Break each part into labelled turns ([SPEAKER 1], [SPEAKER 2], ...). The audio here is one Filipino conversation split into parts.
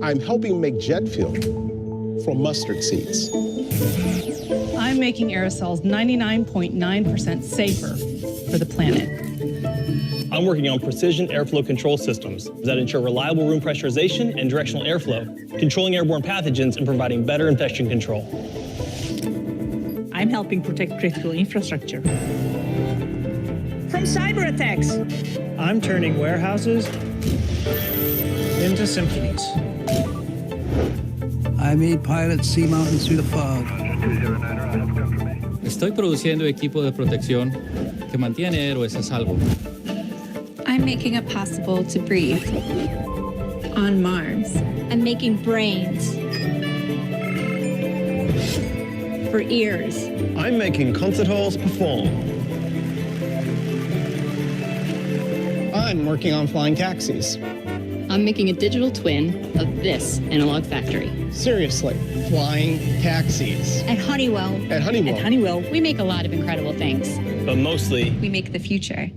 [SPEAKER 1] I'm helping make jet fuel from mustard seeds.
[SPEAKER 2] I'm making aerosols 99.9% safer for the planet.
[SPEAKER 3] I'm working on precision airflow control systems that ensure reliable room pressurization and directional airflow, controlling airborne pathogens and providing better infection control.
[SPEAKER 4] I'm helping protect critical infrastructure from cyber attacks.
[SPEAKER 5] I'm turning warehouses into symphonies.
[SPEAKER 6] I made pilots see mountains through the fog.
[SPEAKER 7] Estoy produciendo equipo de protección que mantiene héroes a salvo.
[SPEAKER 8] I'm making it possible to breathe on Mars.
[SPEAKER 9] I'm making brains for ears.
[SPEAKER 10] I'm making concert halls perform.
[SPEAKER 11] I'm working on flying taxis.
[SPEAKER 12] I'm making a digital twin of this analog factory.
[SPEAKER 11] Seriously, flying taxis.
[SPEAKER 9] At Honeywell.
[SPEAKER 11] At Honeywell,
[SPEAKER 12] we make a lot of incredible things.
[SPEAKER 3] But mostly,
[SPEAKER 8] We make the future.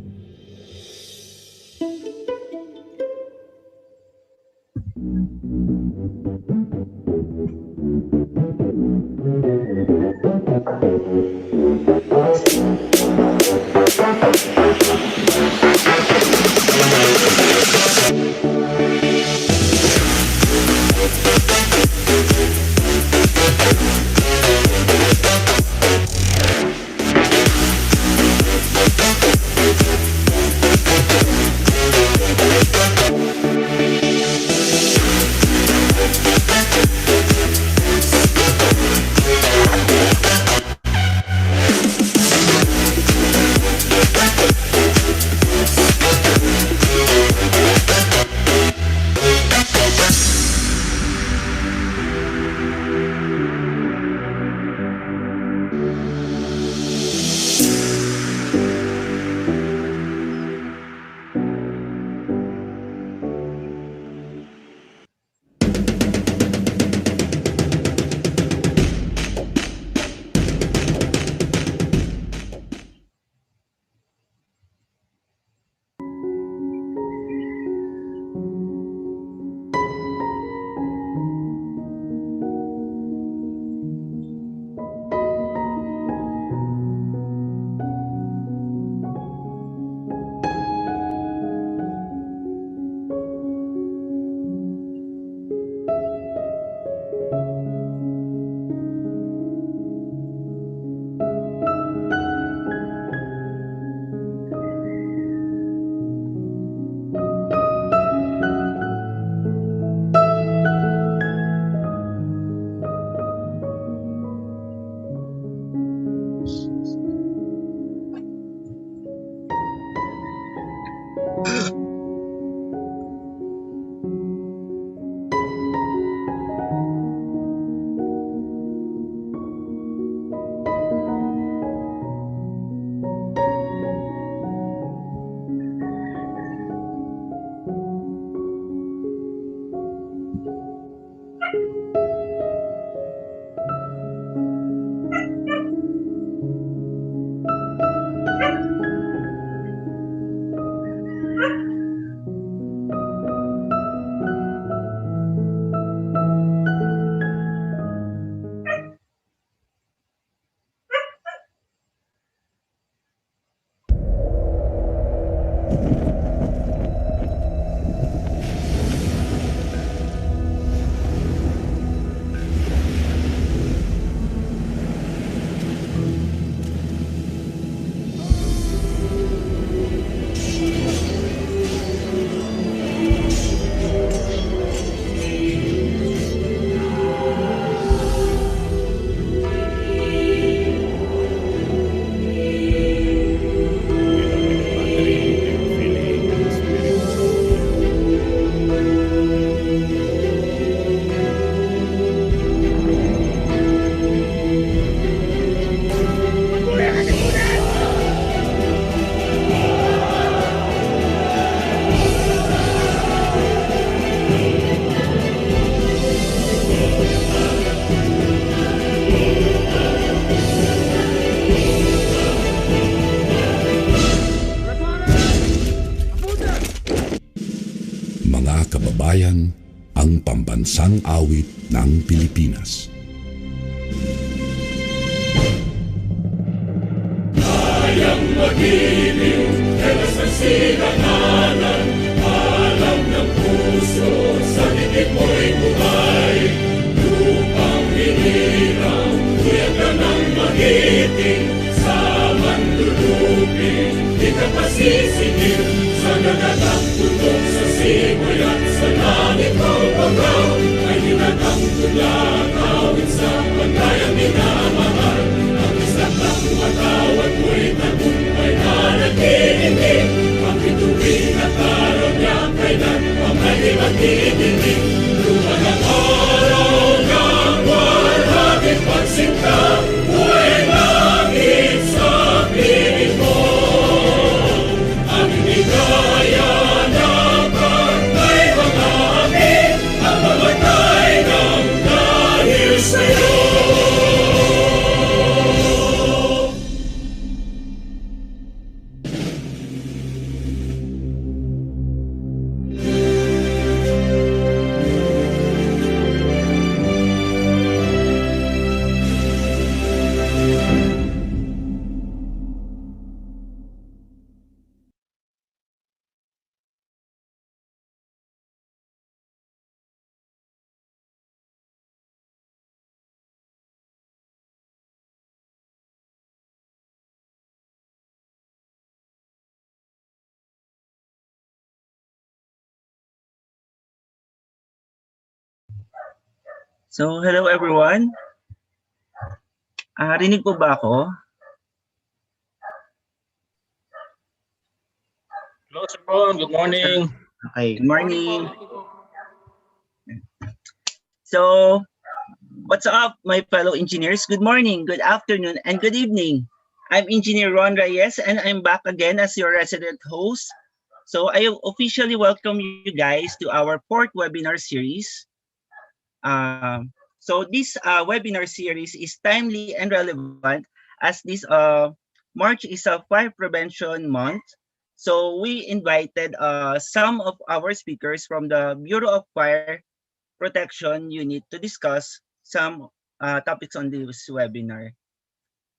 [SPEAKER 13] bayan ang pambansang awit ng Pilipinas.
[SPEAKER 14] Kayang mag-ibig, elas ang silanganan, alam ng puso, sa dikit mo'y buhay. Lupang hinirang, kuyak ka ng magiting, sa manlulupin, di ka pasisingil, sa nagatang tutok sa simoy at sa langit mong pagaw, ay hinatang tula, kawin sa pagkayang minamahal. Ang isang ng matawad mo'y tagumpay na nagkikinig, ang bituin at araw niya kailan ang may magkikinig. Lupa ng araw ng walhagit pagsinta, buhay langit sa piling mo. Ang inigaya na pagkay mga amin, ang mamatay ng dahil sa'yo.
[SPEAKER 15] So, hello everyone. Rinig po ba ako?
[SPEAKER 3] Hello, Sir Ron. Good morning.
[SPEAKER 15] Okay, good morning. So, what's up, my fellow engineers? Good morning, good afternoon, and good evening. I'm Engineer Ron Reyes, and I'm back again as your resident host. So, I officially welcome you guys to our 4th webinar series. So this webinar series is timely and relevant as this March is a fire prevention month. So we invited some of our speakers from the Bureau of Fire Protection Unit to discuss some topics on this webinar.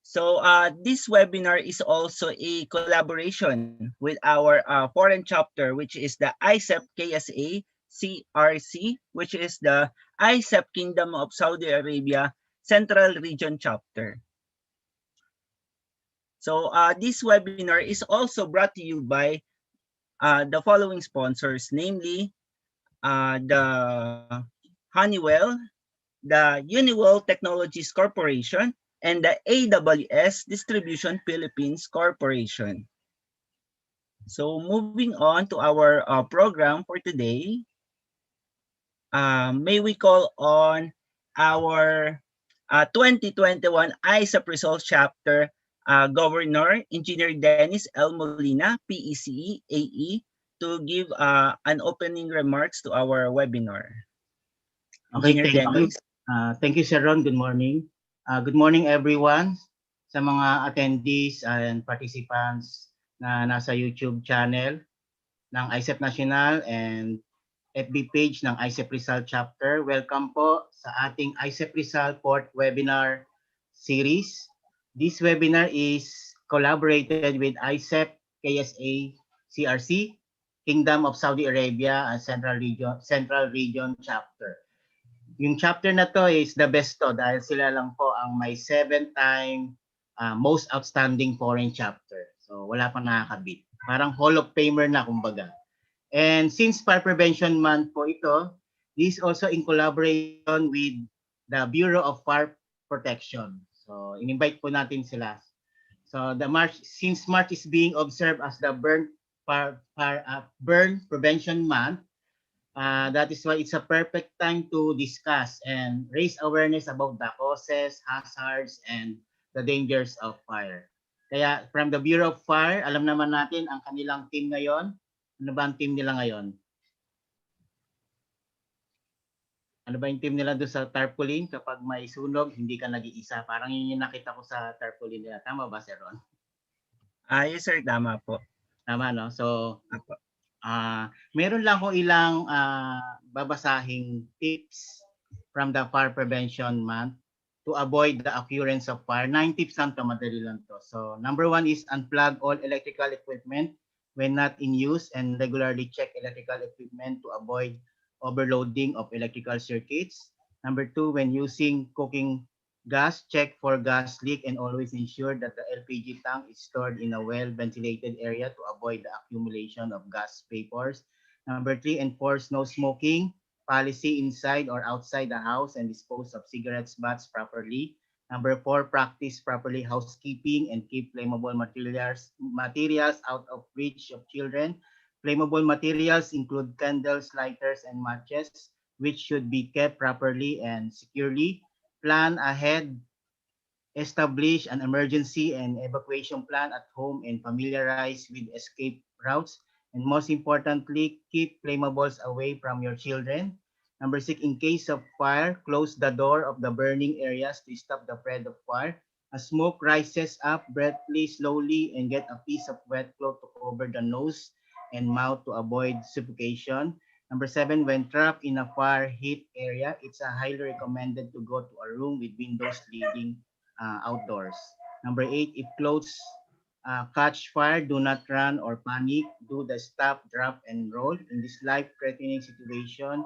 [SPEAKER 15] So this webinar is also a collaboration with our foreign chapter, which is the IECEP KSA-CRC, which is the IECEP Kingdom of Saudi Arabia Central Region Chapter. So this webinar is also brought to you by the following sponsors, namely the Honeywell, the Honeywell Technologies Corporation, and the AWS Distribution Philippines Corporation. So moving on to our program for today, may we call on our 2021 IECEP Results Chapter Governor, Engineer Dennis L. Molina, PECE, AE, to give an opening remarks to our webinar.
[SPEAKER 16] Okay, thank you, Sir Ron. Good morning. Good morning, everyone. Sa mga attendees and participants na nasa YouTube channel ng IECEP National and FB page ng IECEP Rizal Chapter. Welcome po sa ating IECEP Rizal 4th webinar series. This webinar is collaborated with IECEP KSA-CRC, Kingdom of Saudi Arabia and Central Region Chapter. Yung chapter na to is the best to dahil sila lang po ang may 7-time most outstanding foreign chapter. So wala pang nakakabit. Parang Hall of Famer na kumbaga. And since Fire Prevention Month po ito, this is also in collaboration with the Bureau of Fire Protection. So in-invite po natin sila. So since March is being observed as the Burn Prevention Month, that is why it's a perfect time to discuss and raise awareness about the causes, hazards, and the dangers of fire. Kaya from the Bureau of Fire, alam naman natin ang kanilang team ngayon. Ano ba ang team nila ngayon? Ano ba yung team nila doon sa tarpaulin? Kapag may sunog, hindi ka nag-iisa. Parang yun yung nakita ko sa tarpaulin nila. Tama ba, Sir Ron?
[SPEAKER 15] Yes, sir. Tama po.
[SPEAKER 16] Tama, no? So, Meron lang ko ilang babasahing tips from the fire prevention month to avoid the occurrence of fire. 9 tips lang to, madali lang to. So number 1 is unplug all electrical equipment when not in use and regularly check electrical equipment to avoid overloading of electrical circuits. Number 2, when using cooking gas, check for gas leak and always ensure that the LPG tank is stored in a well-ventilated area to avoid the accumulation of gas vapors. Number 3, enforce no smoking policy inside or outside the house and dispose of cigarettes butts properly. Number 4, practice properly housekeeping and keep flammable materials out of reach of children. Flammable materials include candles, lighters, and matches, which should be kept properly and securely. Plan ahead, establish an emergency and evacuation plan at home and familiarize with escape routes. And most importantly, keep flammables away from your children. Number 6, in case of fire, close the door of the burning areas to stop the spread of fire. As smoke rises up, breathe slowly and get a piece of wet cloth to cover the nose and mouth to avoid suffocation. Number 7, when trapped in a fire heat area, it's highly recommended to go to a room with windows leading outdoors. Number 8, if clothes catch fire, do not run or panic. Do the stop, drop, and roll. In this life-threatening situation,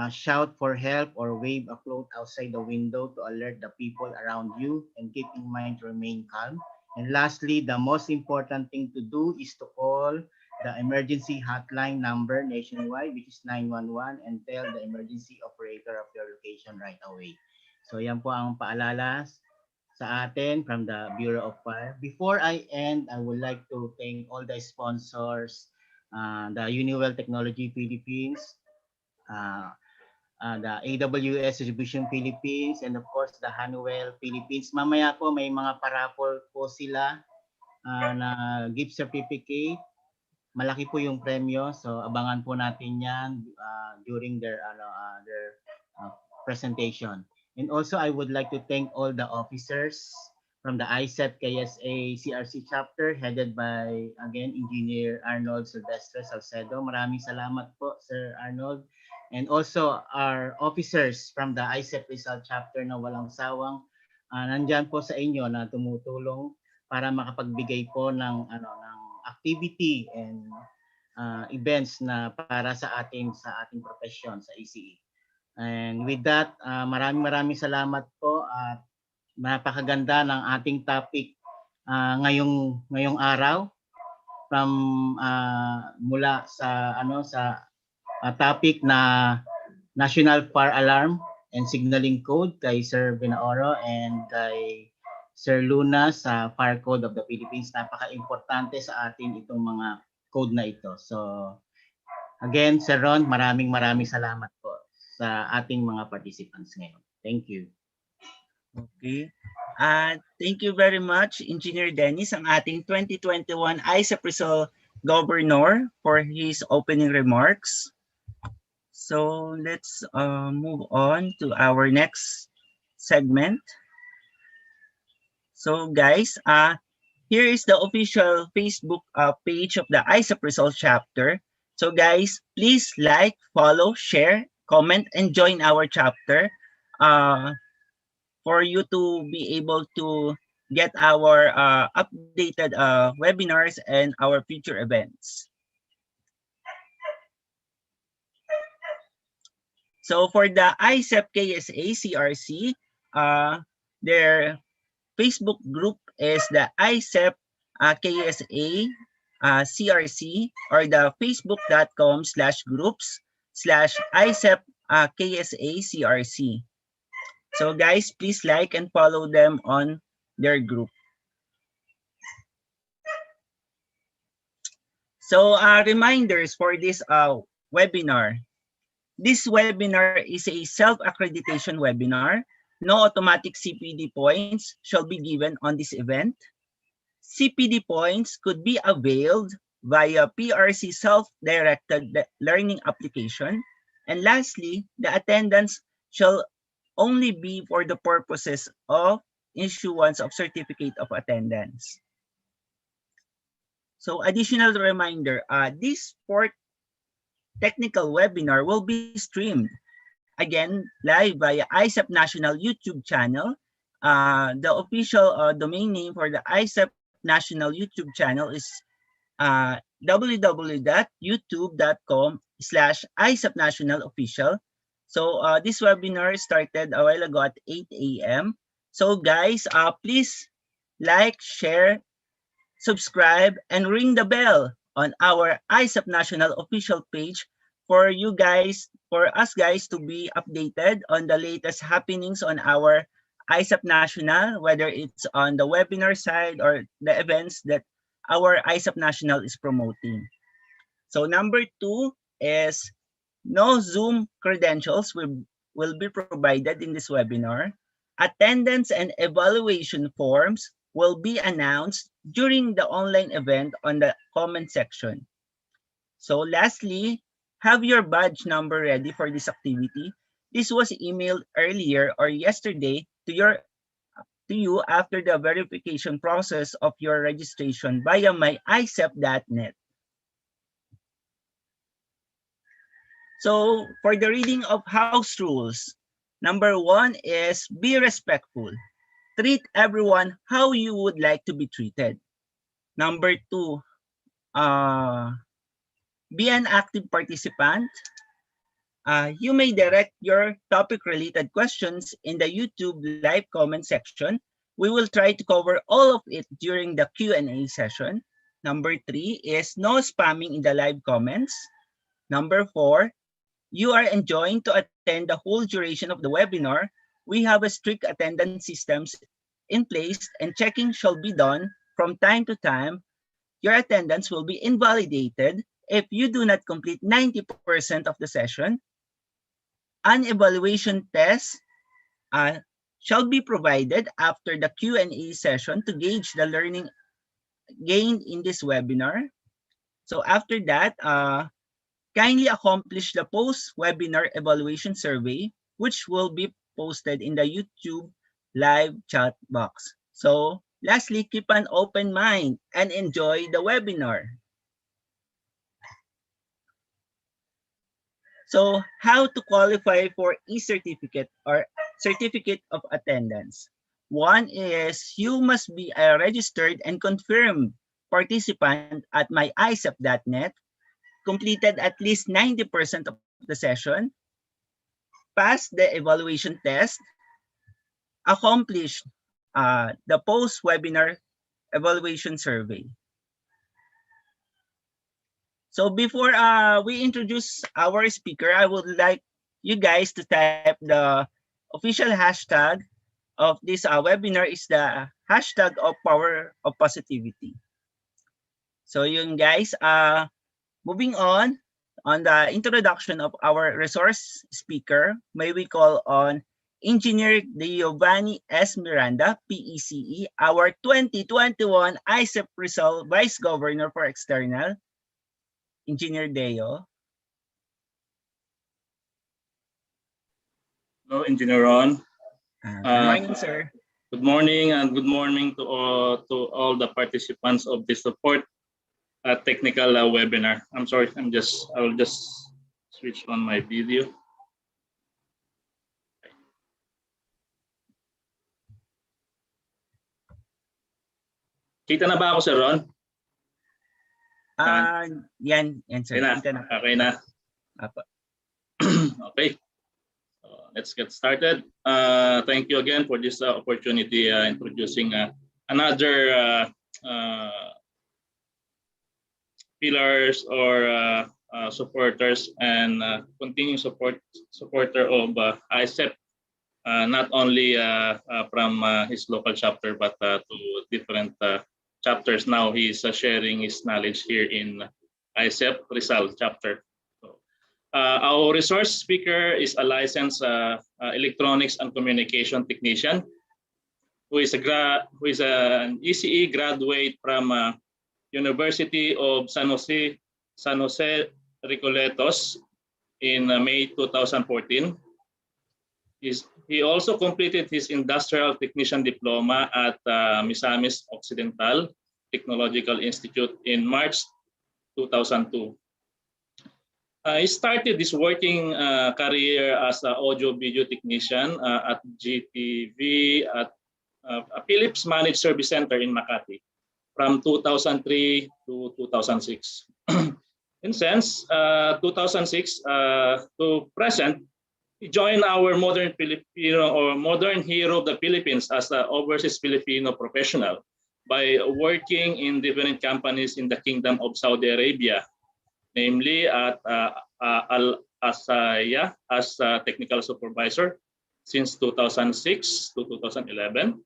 [SPEAKER 16] shout for help or wave a cloth outside the window to alert the people around you and keep in mind to remain calm. And lastly, the most important thing to do is to call the emergency hotline number nationwide, which is 911, and tell the emergency operator of your location right away. So yan po ang paalala sa atin from the Bureau of Fire. Before I end, I would like to thank all the sponsors, the Honeywell Technology Philippines, the AWS Distribution Philippines, and of course the Honeywell Philippines. Mamaya po may mga paraffol po sila na gift certificate. Malaki po yung premyo, so abangan po natin yan during their presentation. And also I would like to thank all the officers from the IECEP KSA-CRC chapter headed by again Engineer Arnold Silvestre Salcedo. Maraming salamat po Sir Arnold. And also our officers from the IECEP Rizal chapter na walang sawang nandyan po sa inyo na tumutulong para makapagbigay po ng activity and events na para sa ating profession sa ICE. And with that, maraming salamat po at napakaganda ng ating topic ngayong araw from mula sa topic na National Fire Alarm and Signaling Code kay Sir Binaoro and kay Sir Luna sa Fire Code of the Philippines. Napaka-importante sa atin itong mga code na ito. So again, Sir Ron, maraming salamat po sa ating mga participants ngayon. Thank you.
[SPEAKER 15] Okay. Thank you very much, Engineer Dennis, ang ating 2021 IECEP Rizal Governor for his opening remarks. So let's move on to our next segment. So guys, here is the official Facebook page of the IECEP Rizal chapter. So guys, please like, follow, share, comment, and join our chapter for you to be able to get our updated webinars and our future events. So for the IECEP KSA-CRC, their Facebook group is the IECEP KSA-CRC or the facebook.com/groups/IECEP KSA-CRC. So guys, please like and follow them on their group. So reminders for this webinar. This webinar is a self-accreditation webinar. No automatic CPD points shall be given on this event. CPD points could be availed via PRC self-directed learning application. And lastly, the attendance shall only be for the purposes of issuance of certificate of attendance. So additional reminder, this fourth technical webinar will be streamed again live via IECEP National YouTube channel. The official domain name for the IECEP National YouTube channel is www.youtube.com/IECEP National Official. So this webinar started a while ago at 8 a.m. So guys, please like, share, subscribe, and ring the bell on our IECEP National official page for us guys to be updated on the latest happenings on our IECEP National, whether it's on the webinar side or the events that our IECEP National is promoting. So number 2 is no Zoom credentials will be provided in this webinar. Attendance and evaluation forms will be announced during the online event on the comment section. So lastly, have your badge number ready for this activity. This was emailed earlier or yesterday to you after the verification process of your registration via myicep.net. So for the reading of house rules, number 1 is be respectful. Treat everyone how you would like to be treated. Number 2, be an active participant. You may direct your topic-related questions in the YouTube live comment section. We will try to cover all of it during the Q&A session. Number 3 is no spamming in the live comments. Number 4, you are enjoying to attend the whole duration of the webinar. We have a strict attendance systems in place and checking shall be done from time to time. Your attendance will be invalidated if you do not complete 90% of the session. An evaluation test shall be provided after the Q&A session to gauge the learning gained in this webinar. So after that, kindly accomplish the post-webinar evaluation survey, which will be posted in the YouTube live chat box. So lastly, keep an open mind and enjoy the webinar. So how to qualify for e-certificate or certificate of attendance? 1 is you must be a registered and confirmed participant at myicep.net, completed at least 90% of the session, passed the evaluation test, accomplished the post-webinar evaluation survey. So before we introduce our speaker, I would like you guys to type the official hashtag of this webinar is the hashtag of power of positivity. So yun guys, moving on the introduction of our resource speaker, may we call on Engineer Giovanni S. Miranda, PECE, our 2021 IECEP Rizal Vice Governor for External. Engineer Deo.
[SPEAKER 17] Hello, Engineer Ron.
[SPEAKER 15] Good morning, sir.
[SPEAKER 17] Good morning and good morning to all the participants of this support technical webinar. I'm sorry, I will just switch on my video. Kita na ba ako, Sir Ron?
[SPEAKER 15] Yan sir.
[SPEAKER 17] Okay na. Okay. So let's get started. Thank you again for this opportunity introducing another pillars or supporters and continuing supporter of IECEP, not only from his local chapter but to different chapters. Now he is sharing his knowledge here in IECEP Rizal chapter. So, our resource speaker is a licensed electronics and communication technician who is an ECE graduate from University of San Jose Recoletos in May 2014. He also completed his industrial technician diploma at Misamis Occidental Technological Institute in March 2002. I started this working career as an audio-video technician at GTV at a Philips Managed Service Center in Makati from 2003 to 2006. In since 2006 to present, he joined our modern Filipino or modern hero of the Philippines as an overseas Filipino professional by working in different companies in the Kingdom of Saudi Arabia, namely at Al Asaya as a technical supervisor since 2006 to 2011.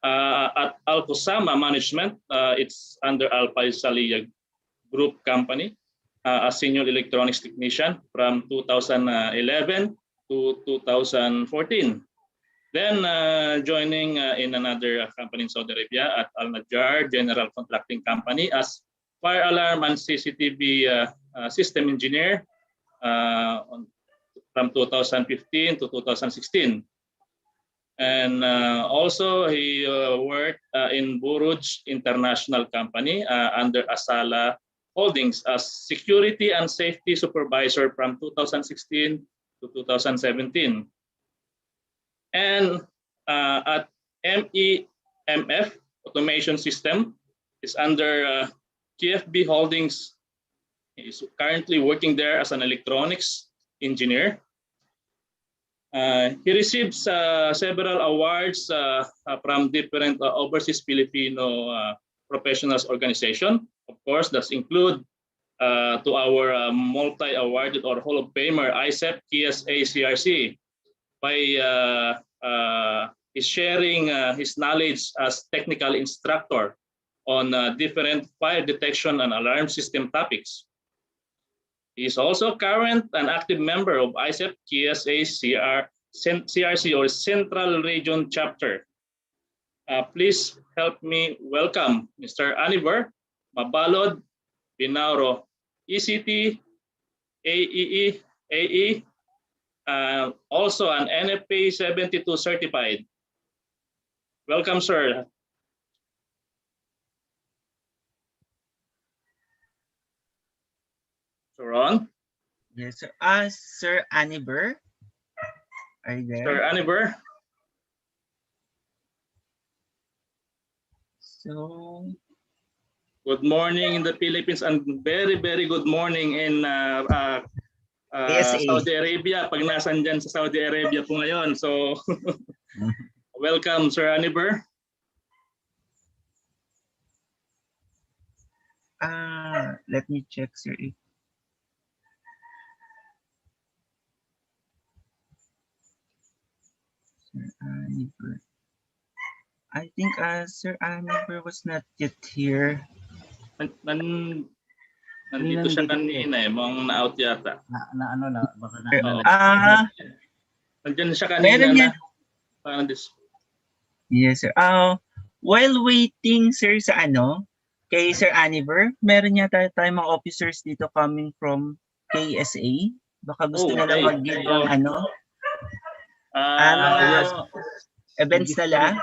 [SPEAKER 17] At Al Kusama Management, it's under Al Faisalia Group Company, a senior electronics technician from 2011 to 2014. Then joining in another company in Saudi Arabia at Al Najjar General Contracting Company as fire alarm and CCTV system engineer from 2015 to 2016. And also he worked in Buruj International Company under Asala Holdings as security and safety supervisor from 2016 to 2017. And at MEMF Automation System is under KFB Holdings. He is currently working there as an electronics engineer. He receives several awards from different overseas Filipino professionals organization. Of course, that include to our multi-awarded or Hall of Famer IECEP KSA-CRC by his sharing his knowledge as technical instructor on different fire detection and alarm system topics. He is also current and active member of IECEP KSA-CRC or Central Region Chapter. Please help me welcome Mr. Aniver Mabalod Binauro, ECT, AE, also an NFPA72 certified. Welcome, sir. So Ron?
[SPEAKER 15] Yes, sir. Sir Aniver, are you there?
[SPEAKER 17] Sir Aniver?
[SPEAKER 15] So,
[SPEAKER 17] good morning in the Philippines and very, very good morning in Saudi Arabia. Pag nasan dyan sa Saudi Arabia po ngayon. So, welcome, Sir Aniver.
[SPEAKER 15] Let me check, sir. Sir Aniver. I think Sir Aniver was not yet here.
[SPEAKER 17] Nandito siya kanina mong na-out yata.
[SPEAKER 16] Baka na.
[SPEAKER 17] Nandiyan siya kanina na.
[SPEAKER 15] Yes, sir. While waiting, sir, sa kay Sir Aniver, meron yata tayong mga officers dito coming from KSA. Baka gusto na lang mag-give ng events nila.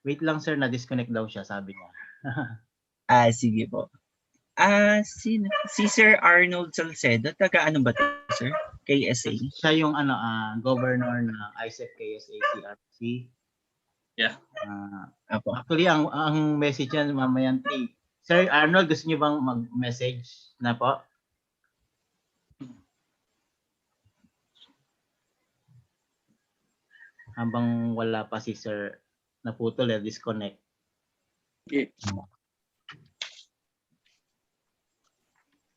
[SPEAKER 16] Wait lang, sir, na-disconnect daw siya, sabi niya.
[SPEAKER 15] Sige po. Si Sir Arnold Salcedo, taga ano ba ito, sir? KSA?
[SPEAKER 16] Siya yung governor na IECEP KSA-CRC.
[SPEAKER 17] Yeah.
[SPEAKER 16] Actually, ang message niya mamayan 3. Sir Arnold, gusto niyo bang mag-message na po? Habang wala pa si Sir naputol, disconnect.
[SPEAKER 17] Okay.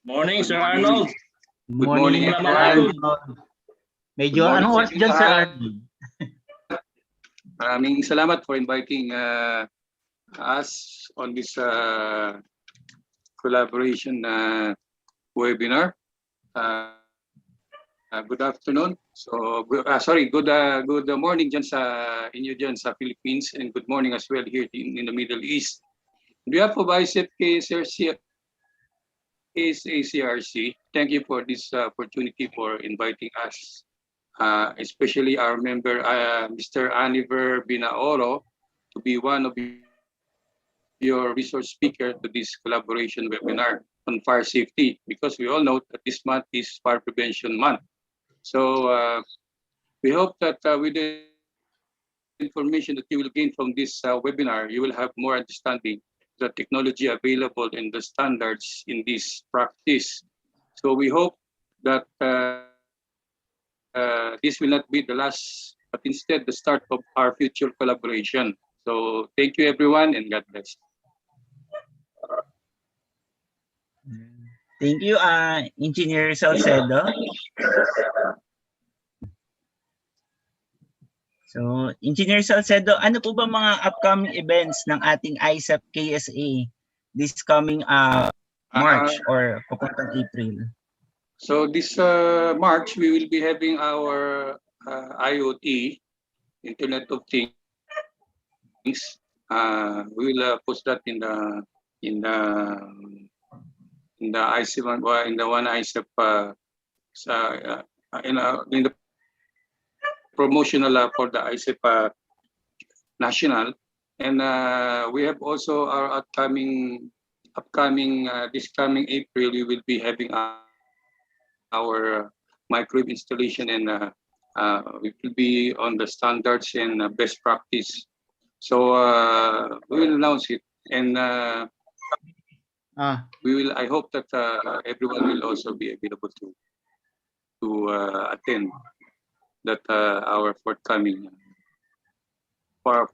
[SPEAKER 17] Morning, Sir Arnold.
[SPEAKER 16] Good morning, Sir Arnold. Medyo, anong oras dyan, Sir Arnold?
[SPEAKER 18] Maraming salamat for inviting us on this collaboration webinar. Good afternoon. So, good morning dyan sa inyo dyan sa Philippines and good morning as well here in the Middle East. On behalf of IECEP KSA-CRC, thank you for this opportunity for inviting us especially our member, Mr. Aniver Binaoro, to be one of your resource speaker to this collaboration webinar on fire safety, because we all know that this month is Fire Prevention Month. So we hope that with the information that you will gain from this webinar, you will have more understanding the technology available and the standards in this practice. So we hope that this will not be the last, but instead the start of our future collaboration. So thank you everyone, and God bless.
[SPEAKER 15] Thank you, Engineer Salcedo. So, Engineer Salcedo, ano po ba mga upcoming events ng ating IECEP KSA this coming March or papuntang April?
[SPEAKER 18] So this March, we will be having our IoT, Internet of Things. We will post that in the IECEP, in the one IECEP in the promotional for the IECEP national, and we have also our upcoming this coming April. We will be having our microwave installation, and we will be on the standards and best practice. So we will announce it, and we will. I hope that everyone will also be available to attend that our forthcoming for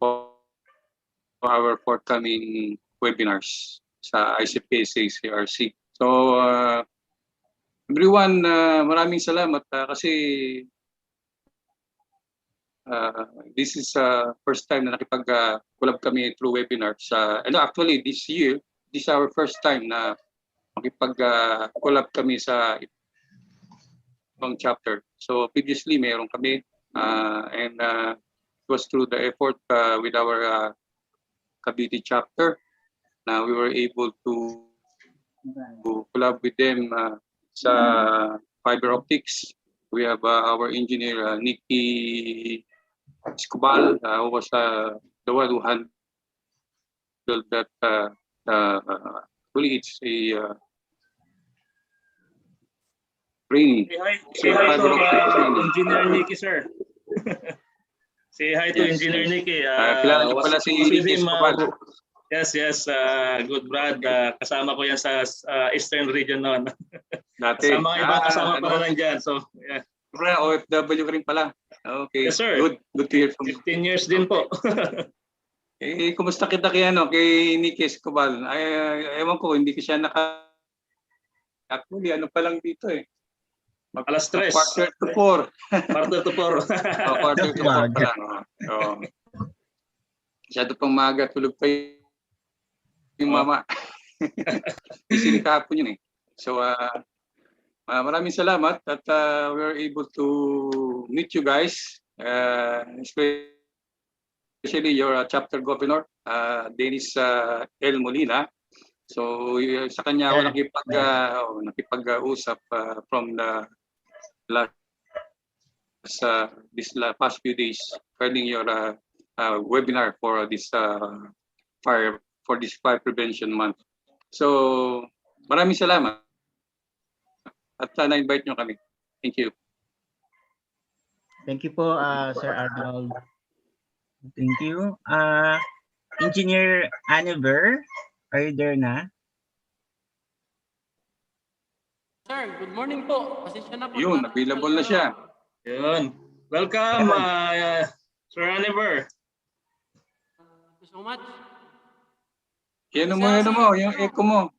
[SPEAKER 18] our forthcoming webinars sa IECEP KSA-CRC. So everyone, maraming salamat kasi this is first time na nakipag-collab kami through webinars. Actually, this year, this is our first time na makipag-collab kami sa ibang chapter. So previously, mayroon kami and it was through the effort with our Cavite chapter na we were able to collab with them sa fiber optics. We have our engineer Nikki Escobal, who was the one who handled that. Really, it's a training.
[SPEAKER 17] Say hi to Engineer Nikki, sir. Say hi to Engineer Nikki.
[SPEAKER 18] Kilala niyo pala si Nikki Escobal.
[SPEAKER 17] Yes, good Brad. Kasama ko yan sa Eastern region noon.
[SPEAKER 18] Dati.
[SPEAKER 17] Kasama iba, kasama pa rin dyan. So, yeah.
[SPEAKER 18] OFW ka rin pala. Okay.
[SPEAKER 17] Yes, sir.
[SPEAKER 18] Good to hear from you.
[SPEAKER 17] 15 years din po.
[SPEAKER 18] Kumusta kita kay Nikki Escobal? Ewan ko, hindi ko siya actually, pa lang dito eh.
[SPEAKER 17] Alas 3.
[SPEAKER 18] Quarter to 4.
[SPEAKER 17] Quarter to 4.
[SPEAKER 18] Quarter to 4 pa lang. Masyado pang maaga, tulog pa yung mama. Isili kahapon yun eh. So, maraming salamat at we were able to meet you guys, especially your chapter governor, Dennis L. Molina. So, sa kanya ako nakipag-usap from the this past few days regarding your webinar for this fire prevention month. So, maraming salamat. At na-invite nyo kami. Thank you.
[SPEAKER 16] Thank you po, Sir Arnold.
[SPEAKER 15] Thank you. Engineer Aniver, are you there na?
[SPEAKER 19] Sir, good morning po. Pasensya na po.
[SPEAKER 18] Yun, available na siya.
[SPEAKER 17] Yun. Welcome, Sir Aniver.
[SPEAKER 19] Thank you so much.
[SPEAKER 18] Yan mo, yung echo mo.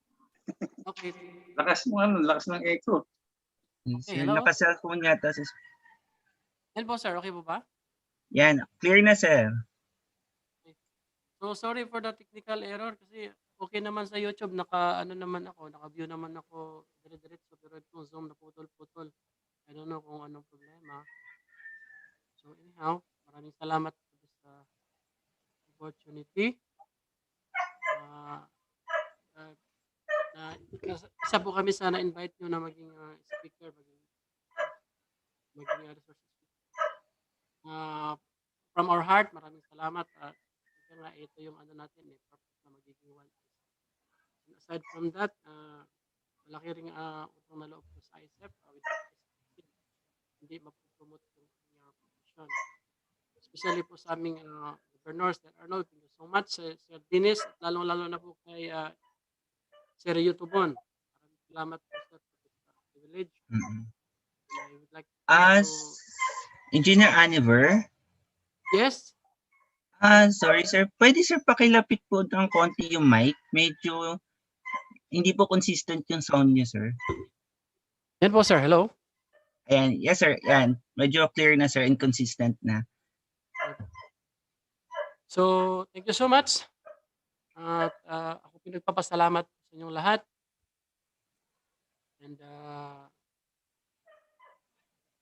[SPEAKER 19] Okay.
[SPEAKER 18] Lakas ng echo.
[SPEAKER 19] Okay, hello?
[SPEAKER 15] Naka-cellphone yata.
[SPEAKER 19] Yan po, sir. Okay po ba?
[SPEAKER 15] Yan. Clear na, sir.
[SPEAKER 19] Okay. So, sorry for the technical error kasi okay naman sa YouTube. Naka-view naman ako dire-diretso. Pero itong Zoom na putol-putol. I don't know kung anong problema. So, anyhow, maraming salamat for this opportunity. Isa po kami sana invite nyo na maging speaker, maging resource speaker. From our heart, maraming salamat. Nga, ito yung ano natin, purpose na magiging 1. And aside from that, malaki rin utang na loob ko sa IECEP. Hindi mapopromote yung profession. Especially po sa aming governors that are thank you so much, Sir Dinis, at lalong-lalo na po kay Sir Yutubon. Maraming salamat po sa privilege. I would like
[SPEAKER 15] As Engineer Aniver?
[SPEAKER 19] Yes?
[SPEAKER 15] Sorry sir, pwede sir pakilapit po ng konti yung mic. Medyo hindi po consistent yung sound niyo, sir.
[SPEAKER 19] Yan po sir, hello?
[SPEAKER 15] Ayan, yes sir, yan. Medyo clear na sir, inconsistent na.
[SPEAKER 19] So, thank you so much. At ako pinagpapasalamat sa inyong lahat. And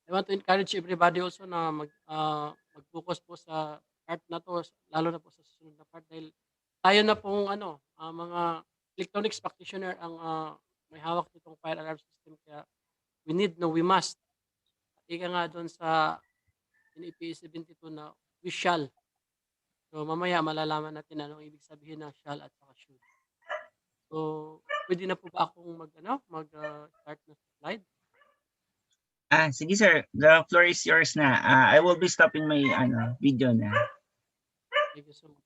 [SPEAKER 19] I want to encourage everybody also na mag-focus po sa part na to, lalo na po sa susunod na part dahil tayo na pong mga electronics practitioner ang may hawak nitong fire alarm system, kaya we must. Ika nga doon sa NFPA72 na we shall. So mamaya malalaman natin anong ibig sabihin ng shall at saka should. So pwede na po ba akong mag-start na slide?
[SPEAKER 15] Sige sir, the floor is yours na. I will be stopping my video na.
[SPEAKER 19] Thank you so much.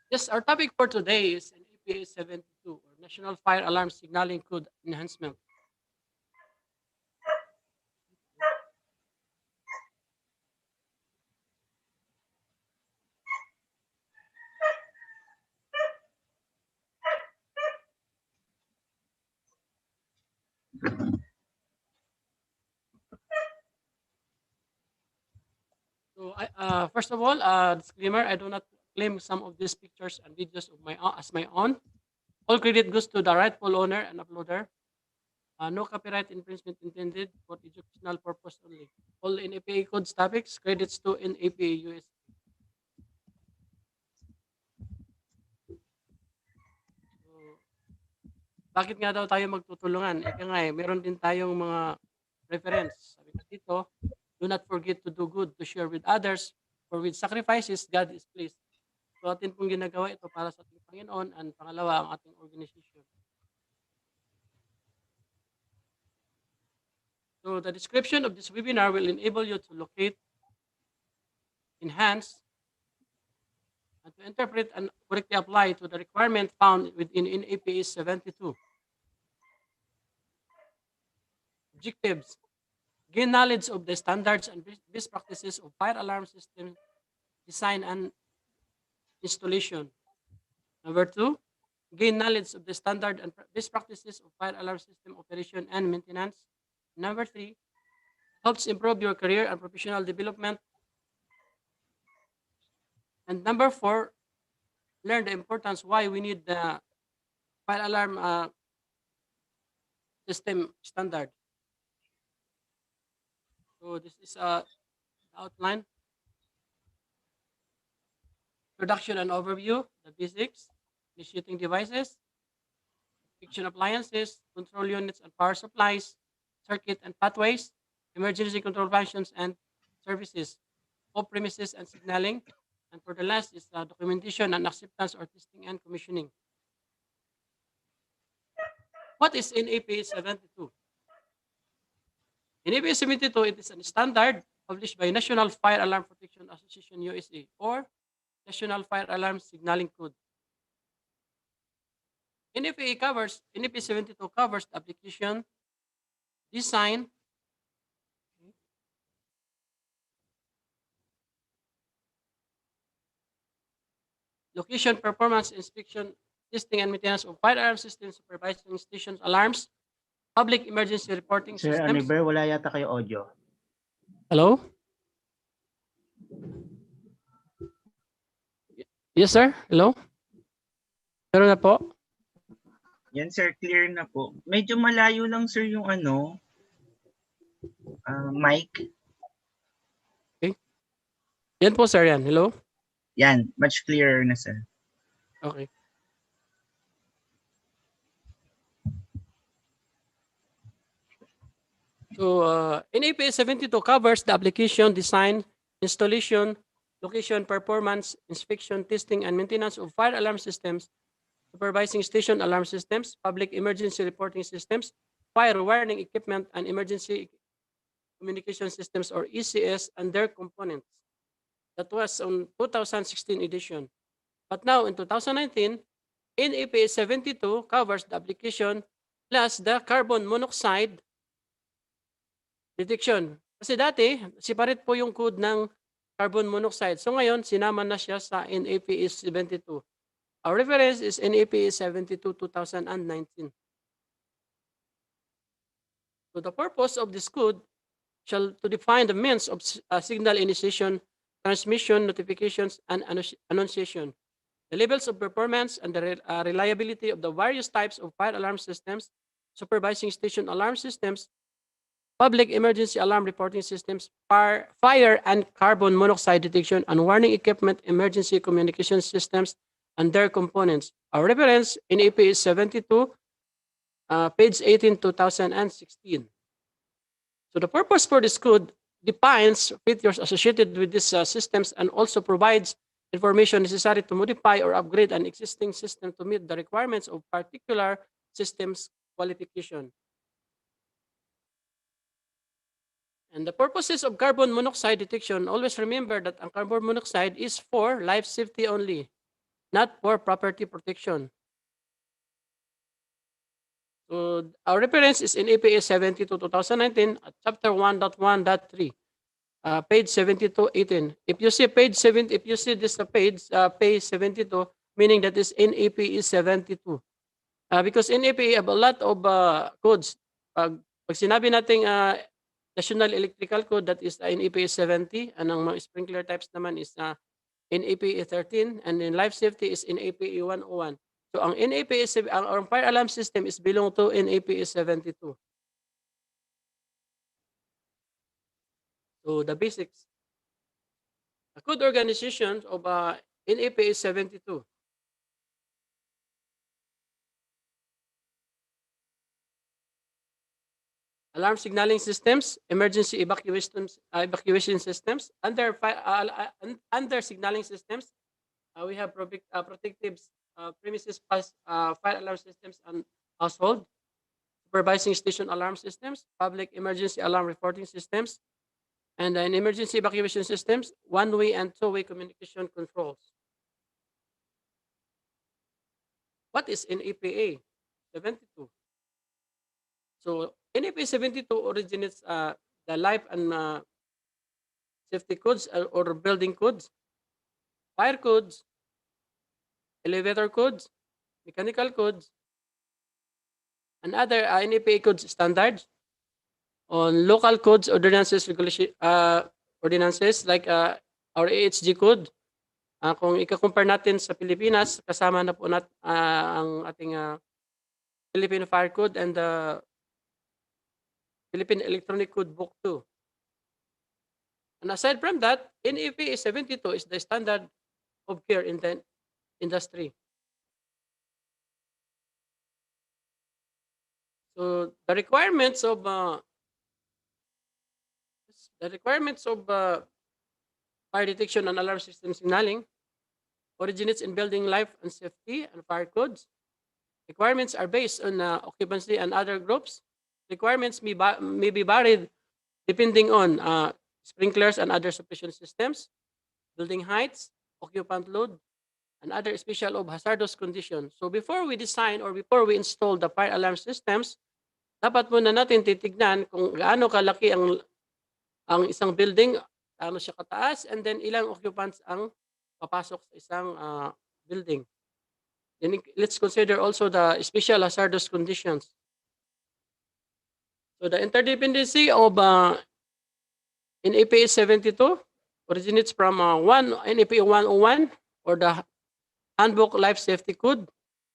[SPEAKER 19] Yes, our topic for today is NFPA72 or National Fire Alarm Signaling Code Enhancement. So, first of all, disclaimer: I do not claim some of these pictures and videos of as my own. All credit goes to the rightful owner and uploader. No copyright infringement intended for educational purpose only. All NFPA codes topics credits to NFPA US. So, bakit nga daw tayo magtutulungan? Ika nga meron din tayong mga reference. Sabi ko dito, do not forget to do good, to share with others, for with sacrifices, God is pleased. So atin pong ginagawa ito para sa ating Panginoon, and pangalawa ang ating organization. So the description of this webinar will enable you to locate, enhance, and to interpret and correctly apply to the requirement found within NFPA 72. Objectives: gain knowledge of the standards and best practices of fire alarm system design and installation. Number 2, gain knowledge of the standard and best practices of fire alarm system operation and maintenance. Number 3, helps improve your career and professional development. And number 4, learn the importance why we need the fire alarm system standard. So this is the outline. Introduction and overview, the basics, initiating devices, fiction appliances, control units and power supplies, circuit and pathways, emergency control functions and services, off-premises and signaling. And for the last is documentation and acceptance or testing and commissioning. What is NFPA 72? NFPA 72, it is a standard published by National Fire Alarm Protection Association USA or National Fire Alarm Signaling Code. NFPA 72 covers the application, design, location, performance, inspection, testing, and maintenance of fire alarm systems, supervising stations, alarms, public emergency reporting
[SPEAKER 16] Sir
[SPEAKER 19] systems.
[SPEAKER 16] Aniver, wala yata kayo audio.
[SPEAKER 19] Hello? Yes, sir. Hello? Meron na po?
[SPEAKER 15] Yan sir, clear na po. Medyo malayo lang sir yung mic.
[SPEAKER 19] Okay. Yan po, sir. Yan. Hello?
[SPEAKER 15] Yan, much clearer na, sir.
[SPEAKER 19] Okay. So, NFPA 72 covers the application, design, installation, location, performance, inspection, testing, and maintenance of fire alarm systems, supervising station alarm systems, public emergency reporting systems, fire warning equipment, and emergency communication systems, or ECS, and their components. That was on 2016 edition. But now in 2019, NFPA 72 covers the application plus the carbon monoxide detection. Kasi dati, separate po yung code ng carbon monoxide. So ngayon, sinama na siya sa NFPA 72. Our reference is NFPA 72 2019. So the purpose of this code shall to define the means of signal initiation, transmission, notifications, and annunciation, the levels of performance and the reliability of the various types of fire alarm systems, supervising station alarm systems, public emergency alarm reporting systems, fire and carbon monoxide detection and warning equipment, emergency communication systems, and their components. Our reference in AP is 72, page 18, 2016. So the purpose for this code defines features associated with these systems and also provides information necessary to modify or upgrade an existing system to meet the requirements of particular systems qualification. And the purposes of carbon monoxide detection, always remember that carbon monoxide is for life safety only, not for property protection. So our reference is in APA 72 2019 at chapter 1.1.3, page 7218. If you see page 7, if you see this page 72, meaning that is NAPE 72. Because NAPE have a lot of codes. Pag sinabi nating National Electrical Code, that is NFPA 70, and ang mga sprinkler types naman is NFPA 13, and in life safety is NFPA 101. So ang NFPA, ang fire alarm system is belong to NFPA 72. So the basics. A code organization of NFPA 72. Alarm signaling systems, emergency evacuation systems. Under signaling systems, we have protective premises fire alarm systems and household, supervising station alarm systems, public emergency alarm reporting systems, and in emergency evacuation systems, one-way and two-way communication controls. What is NFPA 72? So NFPA 72 originates the life and safety codes or building codes, fire codes, elevator codes, mechanical codes, and other NFPA codes standards on local codes, ordinances, regulation, ordinances like our AHG code. Kung ika-compare natin sa Pilipinas, kasama na po ang ating Philippine Fire Code and the Philippine Electronic Code Book 2. And aside from that, NFPA 72 is the standard of care in the industry. So the requirements of fire detection and alarm system signaling originates in building life and safety and fire codes. Requirements are based on occupancy and other groups. Requirements may be varied depending on sprinklers and other suppression systems, building heights, occupant load, and other special of hazardous conditions. So before we design or before we install the fire alarm systems, dapat muna natin titignan kung gaano kalaki ang isang building, ano siya kataas, and then ilang occupants ang papasok sa isang building. Then let's consider also the special hazardous conditions. So the interdependency of NFPA 72 originates from NFPA 101 or the Handbook Life Safety Code,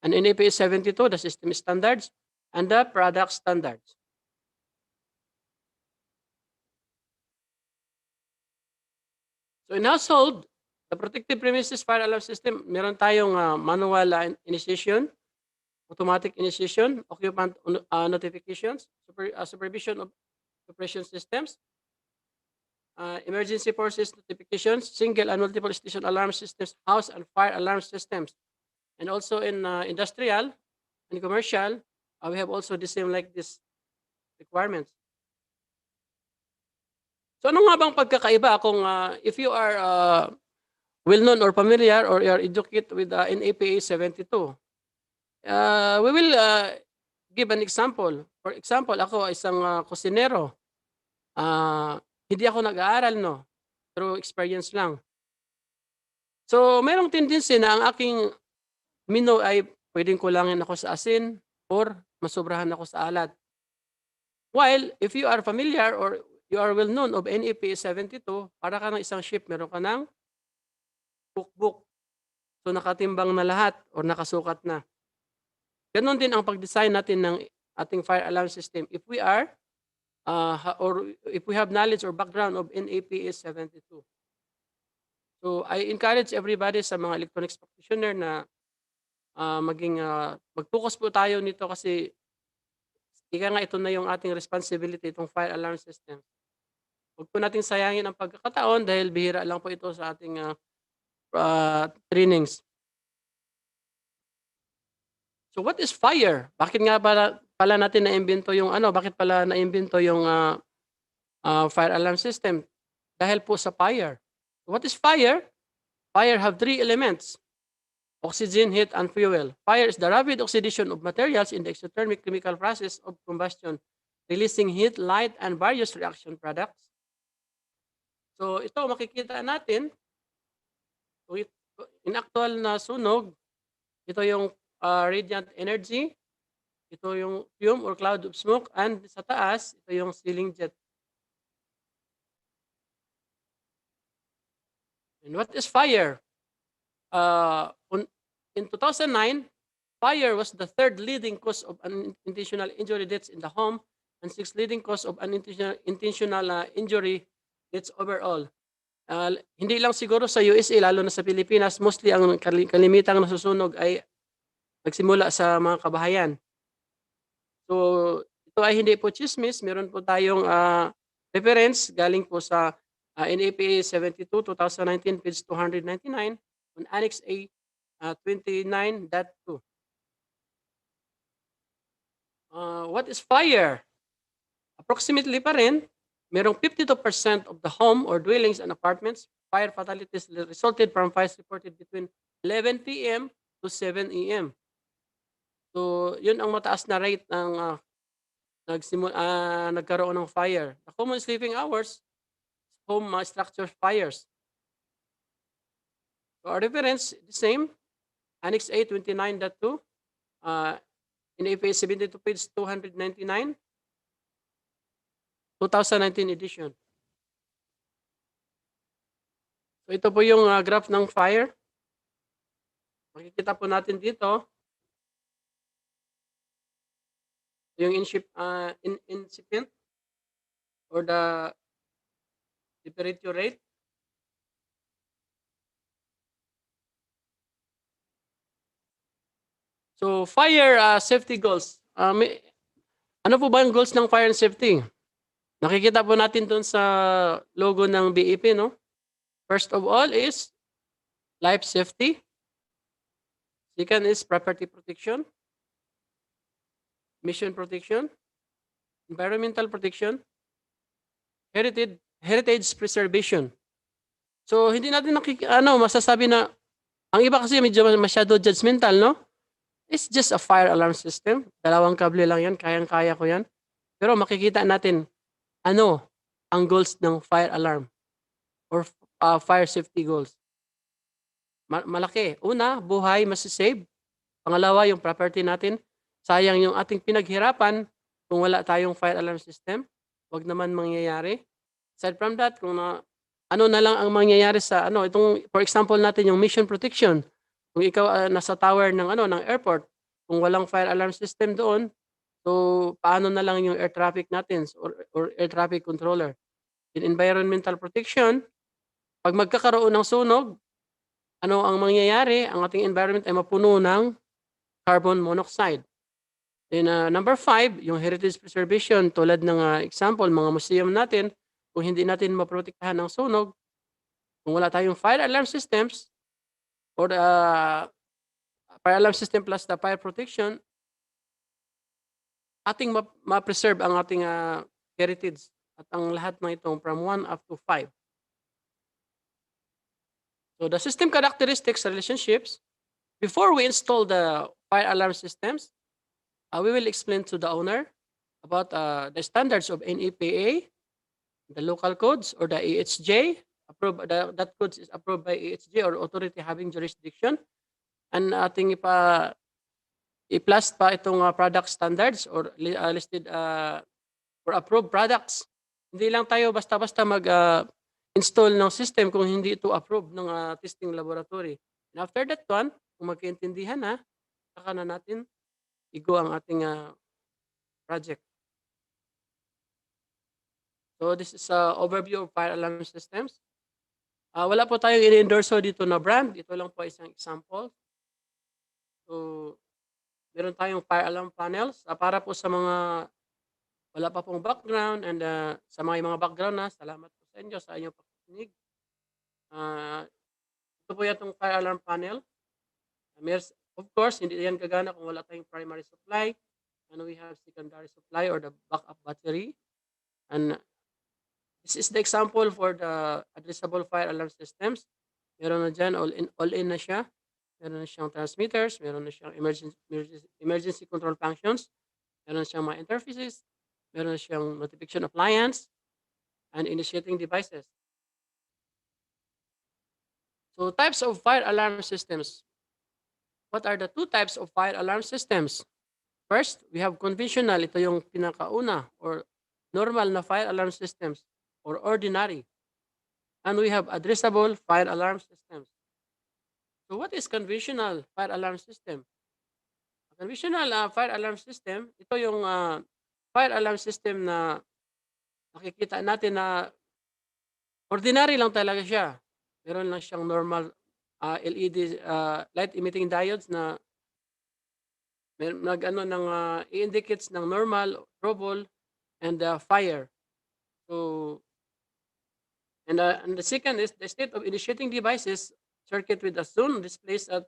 [SPEAKER 19] and NFPA 72, the system standards, and the product standards. So in household, the protective premises fire alarm system, meron tayong manual initiation, automatic initiation, occupant notifications, supervision of operation systems, emergency forces notifications, single and multiple station alarm systems, house and fire alarm systems. And also in industrial and commercial, we have also the same like this requirements. So ano nga bang pagkakaiba kung if you are well-known or familiar or you are educated with NFPA72? We will give an example. For example, ako isang kusinero. Hindi ako nag-aaral, no? Through experience lang. So, merong tendency na ang aking mino ay pwedeng kulangin ako sa asin or masobrahan ako sa alat. While, if you are familiar or you are well known of NFPA72, para ka ng isang ship, meron ka ng cookbook. So, nakatimbang na lahat or nakasukat na. Ganon din ang pag-design natin ng ating fire alarm system. If we are, or if we have knowledge or background of NFPA72. So, I encourage everybody sa mga electronics practitioner na mag-focus po tayo nito kasi ika nga ito na yung ating responsibility, itong fire alarm system. Huwag po natin sayangin ang pagkakataon dahil bihira lang po ito sa ating trainings. So what is fire? Bakit nga pala natin na-imbento yung bakit pala na-imbento yung fire alarm system? Dahil po sa fire. What is fire? Fire have three elements: oxygen, heat, and fuel. Fire is the rapid oxidation of materials in the exothermic chemical process of combustion, releasing heat, light, and various reaction products. So ito makikita natin, in actual na sunog, ito yung radiant energy, ito yung fume or cloud of smoke, and sa taas, ito yung ceiling jet. And what is fire? In 2009, fire was the third leading cause of unintentional injury deaths in the home and sixth leading cause of unintentional injury deaths overall. Hindi lang siguro sa USA, lalo na sa Pilipinas, mostly ang kalimitang nasusunog ay nagsimula sa mga kabahayan. So, ito ay hindi po chismis. Meron po tayong reference galing po sa NFPA72 2019 page 299 on Annex A 29.2. What is fire? Approximately pa rin, merong 52% of the home or dwellings and apartments, fire fatalities resulted from fires reported between 11 p.m. to 7 a.m. So, yun ang mataas na rate ng nagkaroon ng fire. The common sleeping hours, home structure fires. So, our reference, the same, Annex A 29.2, in NFPA72 page 299, 2019 edition. So, ito po yung graph ng fire. Makikita po natin dito, yung incipient or the temperature rate. So, fire safety goals. Ano po ba yung goals ng fire and safety? Nakikita po natin doon sa logo ng BFP, no? First of all is life safety. Second is property protection, mission protection, environmental protection, heritage preservation. So, hindi natin masasabi na, ang iba kasi medyo masyado judgmental, no? It's just a fire alarm system. Dalawang kable lang yan, kayang-kaya ko yan. Pero makikita natin, ang goals ng fire alarm or fire safety goals. Malaki. Una, buhay masisave. Pangalawa, yung property natin. Sayang yung ating pinaghirapan kung wala tayong fire alarm system. Huwag naman mangyayari. Aside from that, kung ano na lang ang mangyayari sa itong for example natin yung mission protection. Kung ikaw nasa tower ng airport, kung walang fire alarm system doon, so paano na lang yung air traffic natin or air traffic controller. In environmental protection, pag magkakaroon ng sunog, ano ang mangyayari? Ang ating environment ay mapuno ng carbon monoxide. Then number 5, yung heritage preservation, tulad ng example, mga museum natin, kung hindi natin maprotektahan ng sunog, kung wala tayong fire alarm systems or fire alarm system plus the fire protection, ating ma-preserve ang ating heritage at ang lahat ng itong from 1 up to 5. So the system characteristics relationships, before we install the fire alarm systems, we will explain to the owner about the standards of NFPA, the local codes, or the EHJ. That codes is approved by EHJ or authority having jurisdiction. And ating i-plus pa itong product standards or listed or approved products. Hindi lang tayo basta-basta mag-install ng system kung hindi ito approved ng testing laboratory. And after that one, kung magkaintindihan na, saka na natin igo ang ating project. So this is an overview of fire alarm systems. Wala po tayong i-endorso dito na brand. Ito lang po isang example. So meron tayong fire alarm panels para po sa mga wala pa pong background and sa mga background na, salamat po sa inyo sa inyong pakikinig. Ito po yung fire alarm panel. Of course, hindi yan gagana kung wala tayong primary supply. And we have secondary supply or the backup battery. And this is the example for the addressable fire alarm systems. Meron na dyan, all-in na siya. Meron na siyang transmitters, meron na siyang emergency control functions, meron na siyang mga interfaces, meron na siyang notification appliance, and initiating devices. So types of fire alarm systems. What are the two types of fire alarm systems? First, we have conventional. Ito yung pinakauna or normal na fire alarm systems or ordinary. And we have addressable fire alarm systems. So what is conventional fire alarm system? A conventional fire alarm system, ito yung fire alarm system na nakikita natin na ordinary lang talaga siya. Meron lang siyang normal LED light emitting diodes na i-indicates ng normal, trouble, and fire. So, and the second is the state of initiating devices circuit with a zone displays at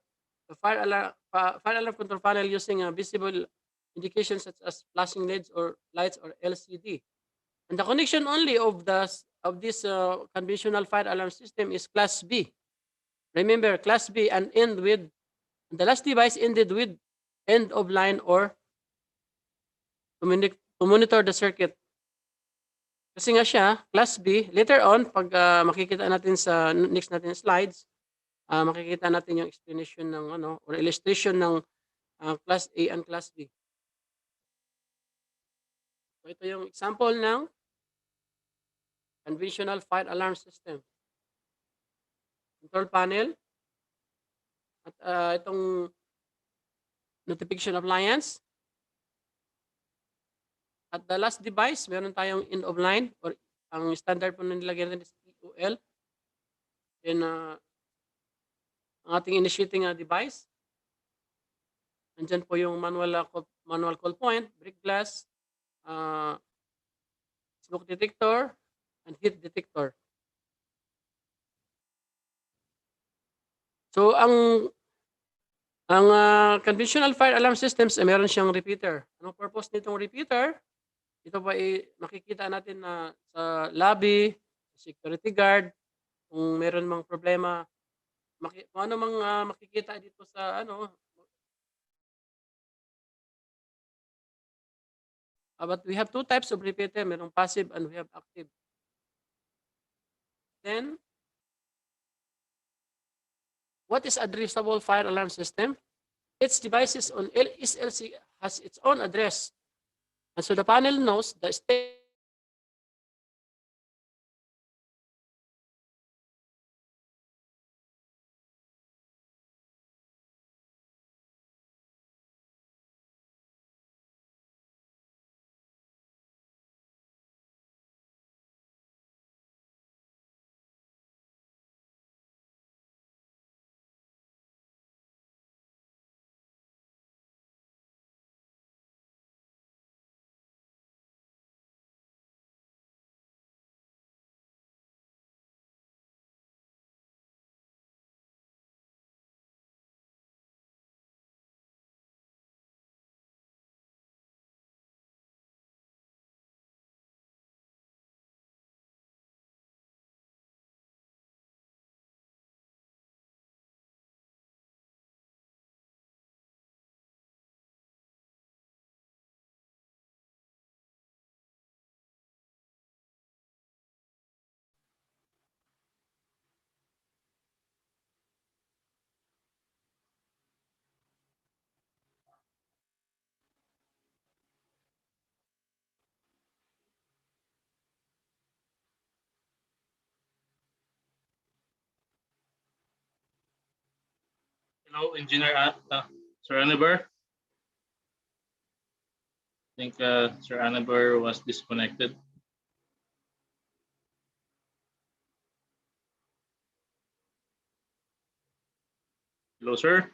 [SPEAKER 19] the fire alarm control panel using visible indications such as flashing LEDs or lights or LCD. And the connection only of this conventional fire alarm system is class B. Remember, class B and end with the last device ended with end of line or to monitor the circuit. Kasi nga siya, class B, later on, pag makikita natin sa next natin slides, makikita natin yung explanation ng or illustration ng class A and class B. So ito yung example ng conventional fire alarm system. Control panel at itong notification appliance. At the last device, meron tayong end of line or ang standard po na nilagyan natin is EOL. Then ang ating initiating device. Nandyan po yung manual call point, break glass, smoke detector, and heat detector. So ang conventional fire alarm systems ay meron siyang repeater. Anong purpose nitong repeater? Ito pa makikita natin na sa lobby, security guard, kung meron mang problema, kung ano mang makikita dito sa but we have two types of repeater, merong passive and we have active. Then, what is addressable fire alarm system? Its devices on SLC has its own address. And so the panel knows the state
[SPEAKER 17] Hello, Engineer Sir Aniber. I think Sir Aniber was disconnected. Hello, sir.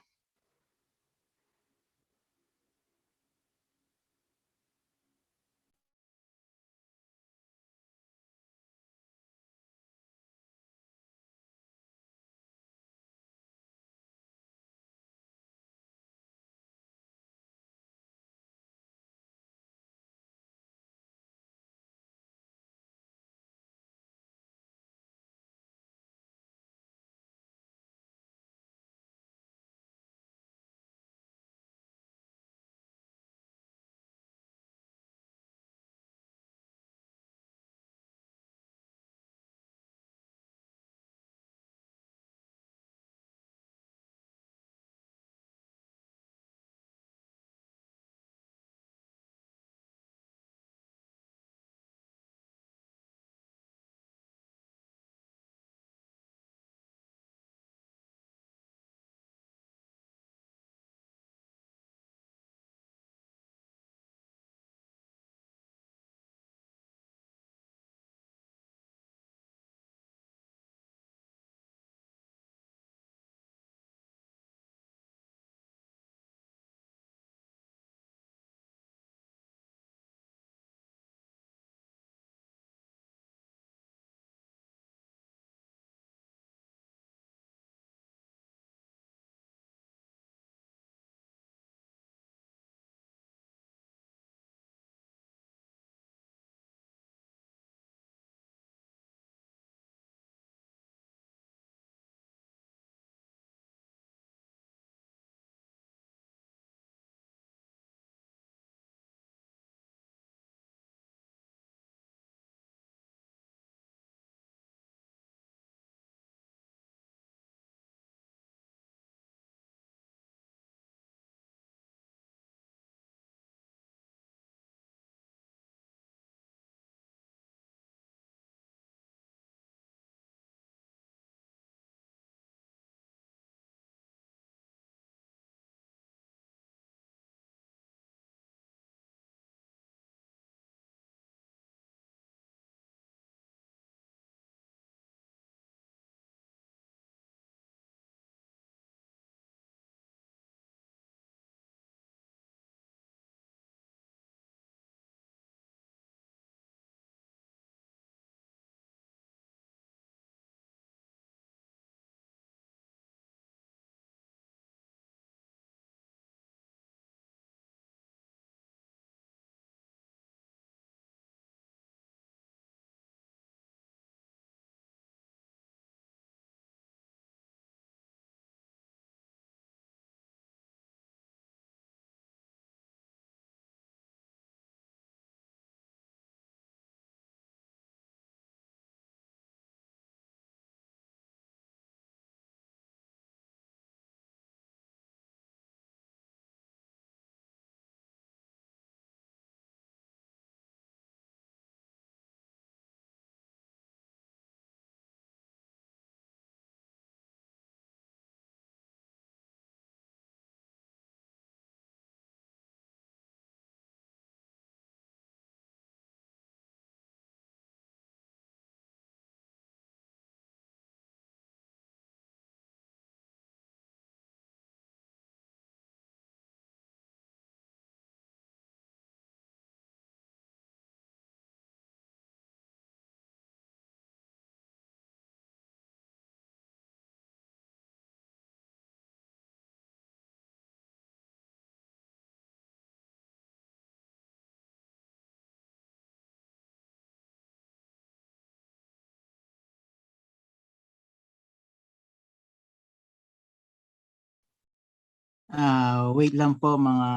[SPEAKER 16] Wait lang po mga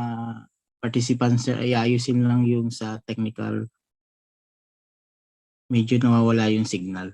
[SPEAKER 16] participants, sir. Ay ayusin lang yung sa technical. Medyo nawawala yung signal.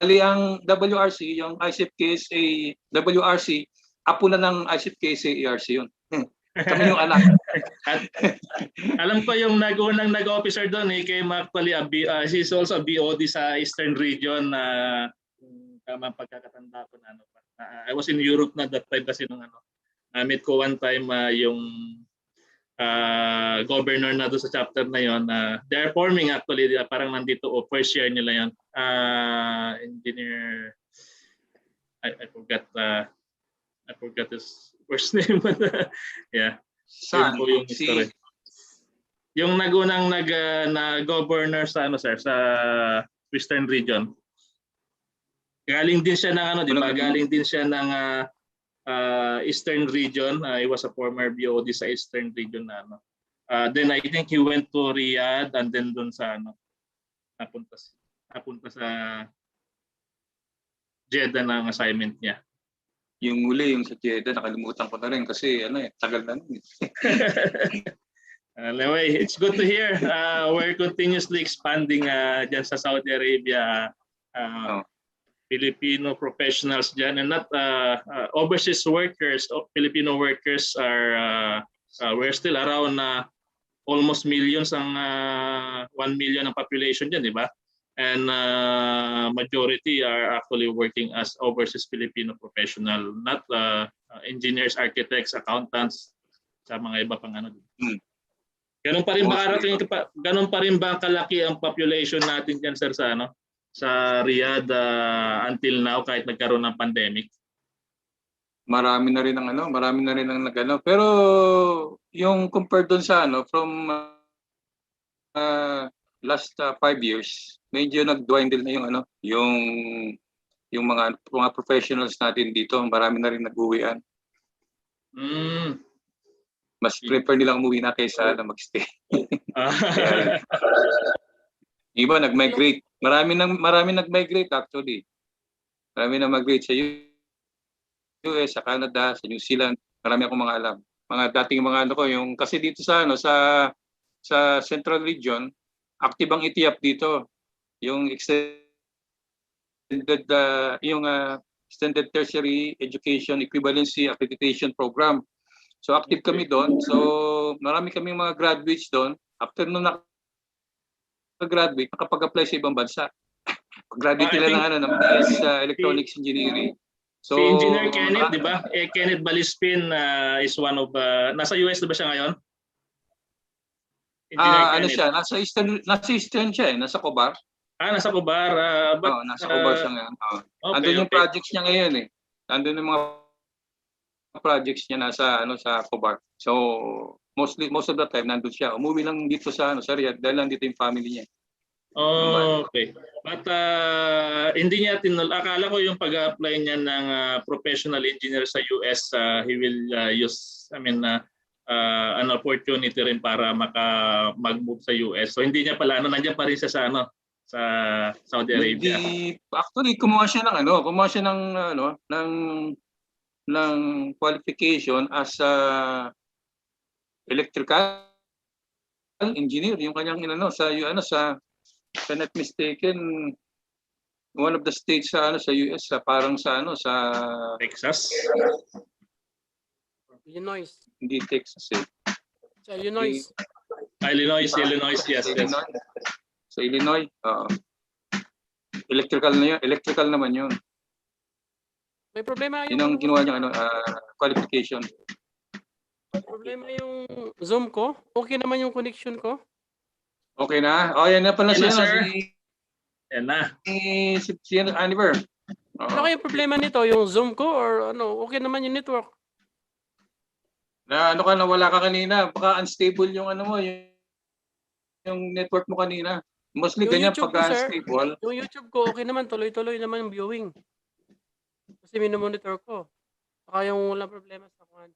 [SPEAKER 18] Bali ang WRC, yung IECEP KSA WRC, apo na ng IECEP KSA-CRC yun. Kami yung anak.
[SPEAKER 17] At alam ko yung unang nag-officer doon, kay actually, he's also a BOD sa Eastern Region na tama pagkakatanda ko na ano pa. I was in Europe na that time kasi nung ano. Meet ko one time yung governor na doon sa chapter na yon. They're forming actually, parang nandito first year nila yon. Engineer, I forgot his first name. Yeah.
[SPEAKER 18] Saan?
[SPEAKER 17] Yung story. Yung nagunang na governor sa ano sir, sa Western Region. Galing din siya ng ano, di ba? Galing din siya ng Eastern Region. He was a former BOD sa Eastern Region na ano. Then I think he went to Riyadh and then doon sa ano, napunta sa Jeddah ng assignment niya.
[SPEAKER 18] Yung muli, yung sa Jeddah, nakalimutan ko na rin kasi ano tagal na nun.
[SPEAKER 17] Anyway, it's good to hear. We're continuously expanding dyan sa Saudi Arabia. Filipino professionals dyan and not overseas workers. Filipino workers are, we're still around almost millions ang 1 million ang population dyan, di ba? And majority are actually working as overseas Filipino professional, not engineers, architects, accountants, sa mga iba pang ano. Ganun pa rin ba kalaki ang population natin dyan, sir, sa ano? Sa Riyadh until now kahit nagkaroon ng pandemic?
[SPEAKER 18] Marami na rin ang nagano. Pero yung compared doon sa ano from last 5 years, medyo nag-dwindle na yung ano, yung mga professionals natin dito, marami na rin nag-uwian. Mas prefer nilang umuwi na kaysa na mag-stay. Iba nag-migrate. Marami nag-migrate actually. Marami na migrate sa US, sa Canada, sa New Zealand. Marami akong mga alam. Mga dating mga ano ko, yung kasi dito sa ano sa Central Region, active ang IECEP dito. Yung extended extended tertiary education equivalency accreditation program. So active kami doon. So marami kaming mga graduates doon. After nung graduate, nakapag-apply sa ibang bansa. Graduate nila ng BS Electronics Engineering. So,
[SPEAKER 17] si Engineer Kenneth, di ba? Kenneth Balispin is one of, nasa US na ba siya ngayon?
[SPEAKER 18] Ano siya? Nasa Eastern siya nasa Cobar.
[SPEAKER 17] Nasa Cobar.
[SPEAKER 18] Nasa Cobar siya ngayon. Andun yung projects niya ngayon Andun yung mga projects niya sa Cobar. So, most of the time nandun siya. Umuwi lang dito sa Riyadh dahil lang dito yung family niya.
[SPEAKER 17] Okay. But hindi niya akala ko yung pag-apply niya ng professional engineer sa US, he will use an opportunity rin para mag-move sa US. So hindi niya pala nandiyan pa rin siya sa sa Saudi Arabia.
[SPEAKER 18] Actually kumuha siya ng qualification as electrical engineer, yung kanyang sa if I'm not mistaken, one of the states sa US, parang sa
[SPEAKER 17] Texas,
[SPEAKER 19] Illinois.
[SPEAKER 18] Hindi Texas
[SPEAKER 19] Sa Illinois.
[SPEAKER 17] Illinois, yes.
[SPEAKER 18] Sa Illinois, electrical naman yun.
[SPEAKER 19] May problema
[SPEAKER 18] yun ang ginawa niya qualification.
[SPEAKER 19] Problema yung Zoom ko. Okay naman yung connection ko.
[SPEAKER 18] Okay na? Yan na pala siya.
[SPEAKER 17] Yan na.
[SPEAKER 18] Si Oliver.
[SPEAKER 19] Ano kaya problema nito? Yung Zoom ko or okay naman yung network?
[SPEAKER 18] Wala ka kanina. Baka unstable yung yung network mo kanina. Mostly ganyan pagka unstable.
[SPEAKER 19] Yung YouTube ko okay naman. Tuloy-tuloy naman yung viewing. Kasi minomonitor ko. Saka yung walang problema sa kuhan.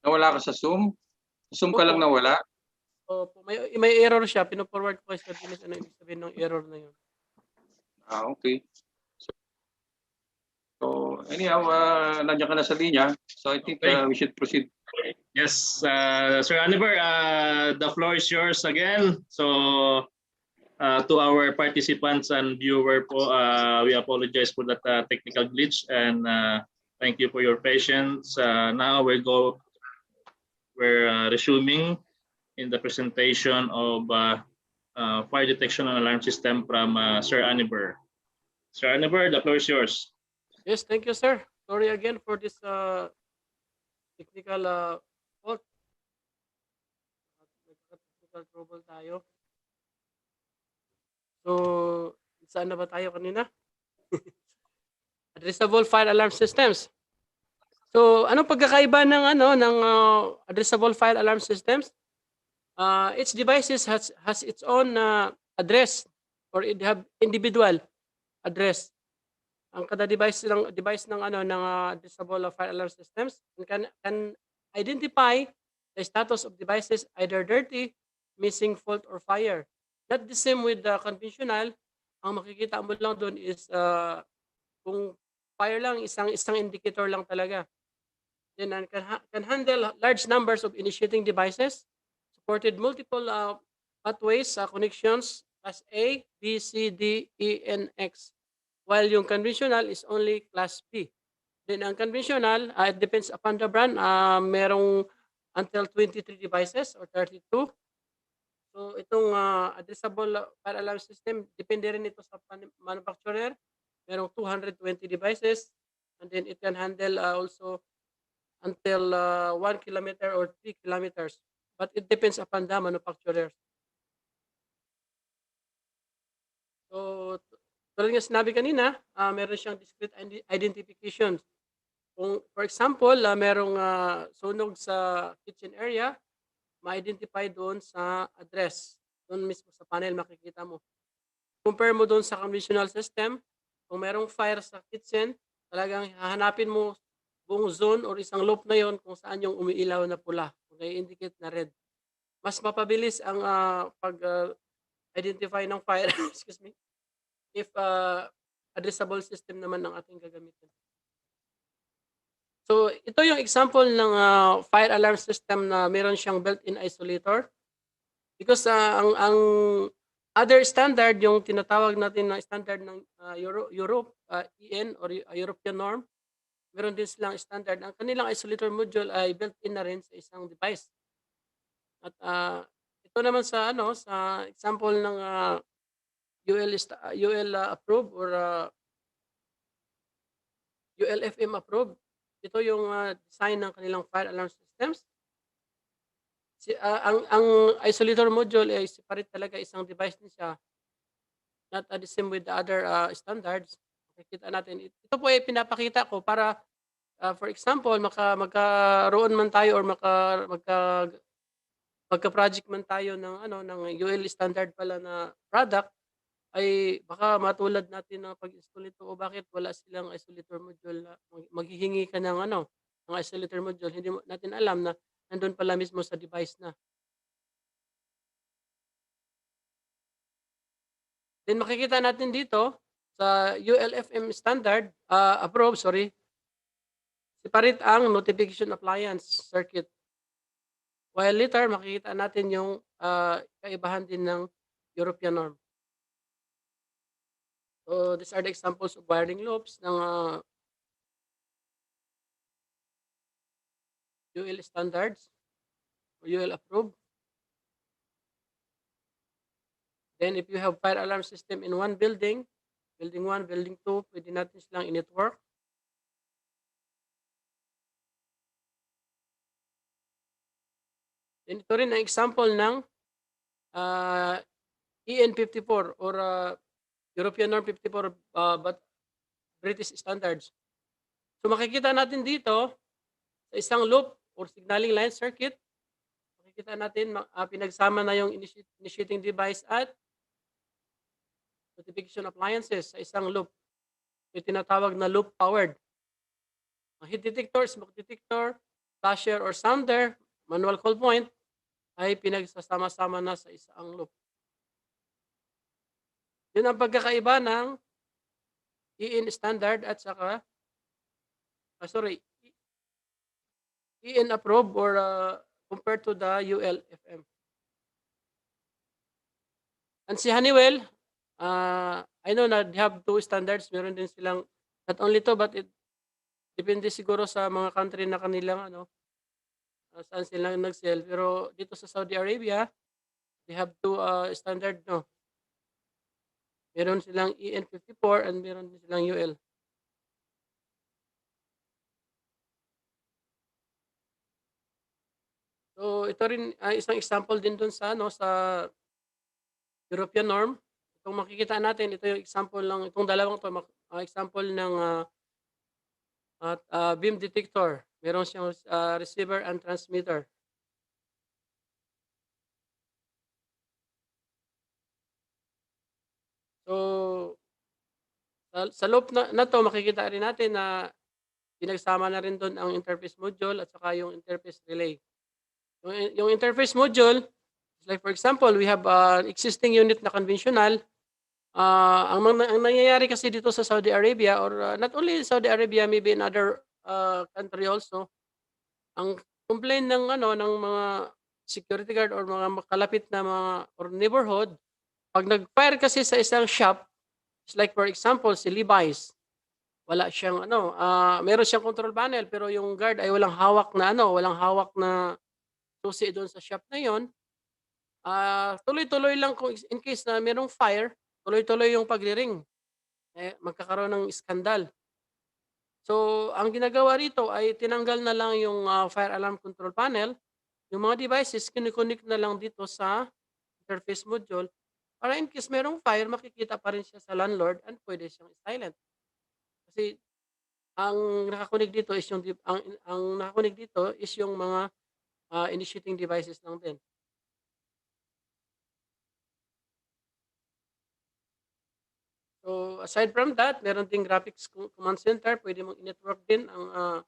[SPEAKER 18] Nawala ka sa Zoom? Zoom ka lang nawala?
[SPEAKER 19] Opo. May error siya. Pino-forward ko kay Sir Dennis. Ano ibig sabihin ng error na yun?
[SPEAKER 18] Okay. So anyhow, nandiyan ka na sa linya. So I think we should proceed.
[SPEAKER 17] Yes, Sir Oliver, the floor is yours again. So To our participants and viewer po, we apologize for that technical glitch, and thank you for your patience. Now we're resuming in the presentation of fire detection and alarm system from Sir Aniber. Sir Aniber, the floor is yours.
[SPEAKER 19] Yes, thank you, sir. Sorry again for this technical fault. Technical trouble tayo. So, saan na ba tayo kanina? Addressable fire alarm systems. So, anong pagkakaiba ng addressable fire alarm systems? Each devices has its own address, or it have individual address. Ang kada device ng addressable fire alarm systems can identify the status of devices either dirty, missing, fault, or fire. Not the same with the conventional. Ang makikita mo lang doon is kung fire lang, isang indicator lang talaga. Then can handle large numbers of initiating devices, supported multiple pathways, connections as A, B, C, D, E, and X. While yung conventional is only class B. Then ang conventional, it depends upon the brand. Merong until 23 devices or 32. So itong addressable fire alarm system, depende rin ito sa manufacturer. Merong 220 devices, and then it can handle also until 1 kilometer or 3 kilometers. But it depends upon the manufacturer. So tulad nga sinabi kanina, meron siyang discrete identification. Kung for example, merong sunog sa kitchen area, ma-identify doon sa address. Doon mismo sa panel makikita mo. Compare mo doon sa conventional system, kung merong fire sa kitchen, talagang hahanapin mo buong zone or isang loop na yon kung saan yung umiilaw na pula, i-indicate na red. Mas mapabilis ang pag-identify ng fire, excuse me, if addressable system naman ng ating gagamitin. So, ito yung example ng fire alarm system na meron siyang built-in isolator. Because ang other standard, yung tinatawag natin na standard ng Europe, EN or European norm, meron din silang standard. Ang kanilang isolator module ay built-in na rin sa isang device. At ito naman sa sa example ng UL approved or ULFM approved. Ito yung design ng kanilang fire alarm systems. Ang isolator module ay separate talaga, isang device niya. Not the same with the other standards. Makikita natin. Ito po ay pinapakita ko para for example, magkaroon man tayo or magka-project man tayo ng UL standard pala na product, ay baka matulad natin ng pag-install ito o bakit wala silang isolator module. Maghihingi ka ng ng isolator module, hindi natin alam na nandun pala mismo sa device na. Then makikita natin dito sa ULFM standard approved, separate ang notification appliance circuit. While later makikita natin yung kaibahan din ng European norm. So these are the examples of wiring loops ng UL standards or UL approved. Then if you have fire alarm system in one building, building 1, building 2, pwede natin silang i-network. Then ito rin ang example ng EN54 or European norm 54 but British standards. So makikita natin dito sa isang loop or signaling line circuit, makikita natin pinagsama na yung initiating device at notification appliances sa isang loop. Yung tinatawag na loop powered. Ang heat detector, smoke detector, flasher or sounder, manual call point ay pinagsasama-sama na sa isang loop. Yun ang pagkakaiba ng EN standard at saka EN approved or compared to the ULFM. And si Honeywell, I know na they have two standards. Meron din silang, not only to, but it depende siguro sa mga country na kanilang saan sila nag-sell. Pero dito sa Saudi Arabia, they have two standard, no? Meron silang EN54 and meron din silang UL. So ito rin isang example din dun sa sa European norm. Itong makikita natin, ito yung example ng itong dalawang to, example ng beam detector. Meron siyang receiver and transmitter. So sa loob na to, makikita rin natin na pinagsama na rin doon ang interface module at saka yung interface relay. Yung interface module, like for example, we have an existing unit na conventional. Ang nangyayari kasi dito sa Saudi Arabia, or not only in Saudi Arabia, maybe in other country also, ang complaint ng ng mga security guard or mga kalapit na mga or neighborhood, pag nag-fire kasi sa isang shop, it's like for example si Levi's, wala siyang meron siyang control panel pero yung guard ay walang hawak na susi doon sa shop na yon. Tuloy-tuloy lang kung in case na merong fire, tuloy-tuloy yung pagre-ring. Magkakaroon ng iskandal. So, ang ginagawa rito ay tinanggal na lang yung fire alarm control panel. Yung mga devices, kinikonnect na lang dito sa interface module para in case merong fire, makikita pa rin siya sa landlord and pwede siyang silent. Kasi ang nakakonek dito is ang nakakonek dito is yung mga initiating devices lang din. So, aside from that, meron ding graphics command center. Pwede mong i-network din ang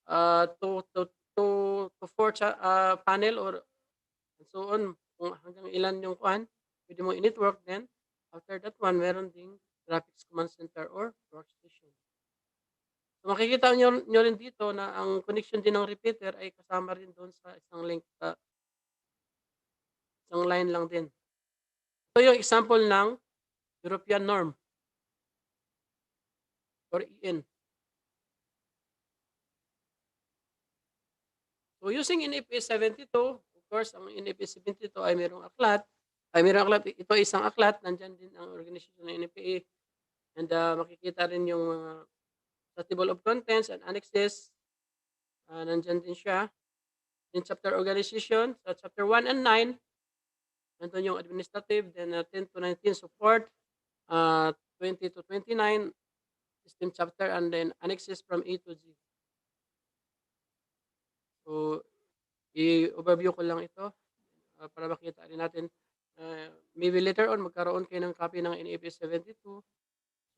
[SPEAKER 19] 2 to 4 panel or so on. Kung hanggang ilan yung kuan, pwede mong i-network din. After that one, meron ding graphics command center or workstation. So, makikita nyo rin dito na ang connection din ng repeater ay kasama rin doon sa isang link, isang line lang din. Ito yung example ng European norm or EN. So using NFPA72, of course, ang NFPA72 ay mayroong aklat. Ito ay isang aklat, nandyan din ang organization ng NFPA. And makikita rin yung mga sa table of contents and annexes. Nandyan din siya. In chapter organization, sa chapter 1 and 9, nandun yung administrative, then 10 to 19 support, 20 to 29 system chapter, and then annexes from A to Z. So, i-overview ko lang ito para makita rin natin. Maybe later on, magkaroon kayo ng copy ng NFPA72.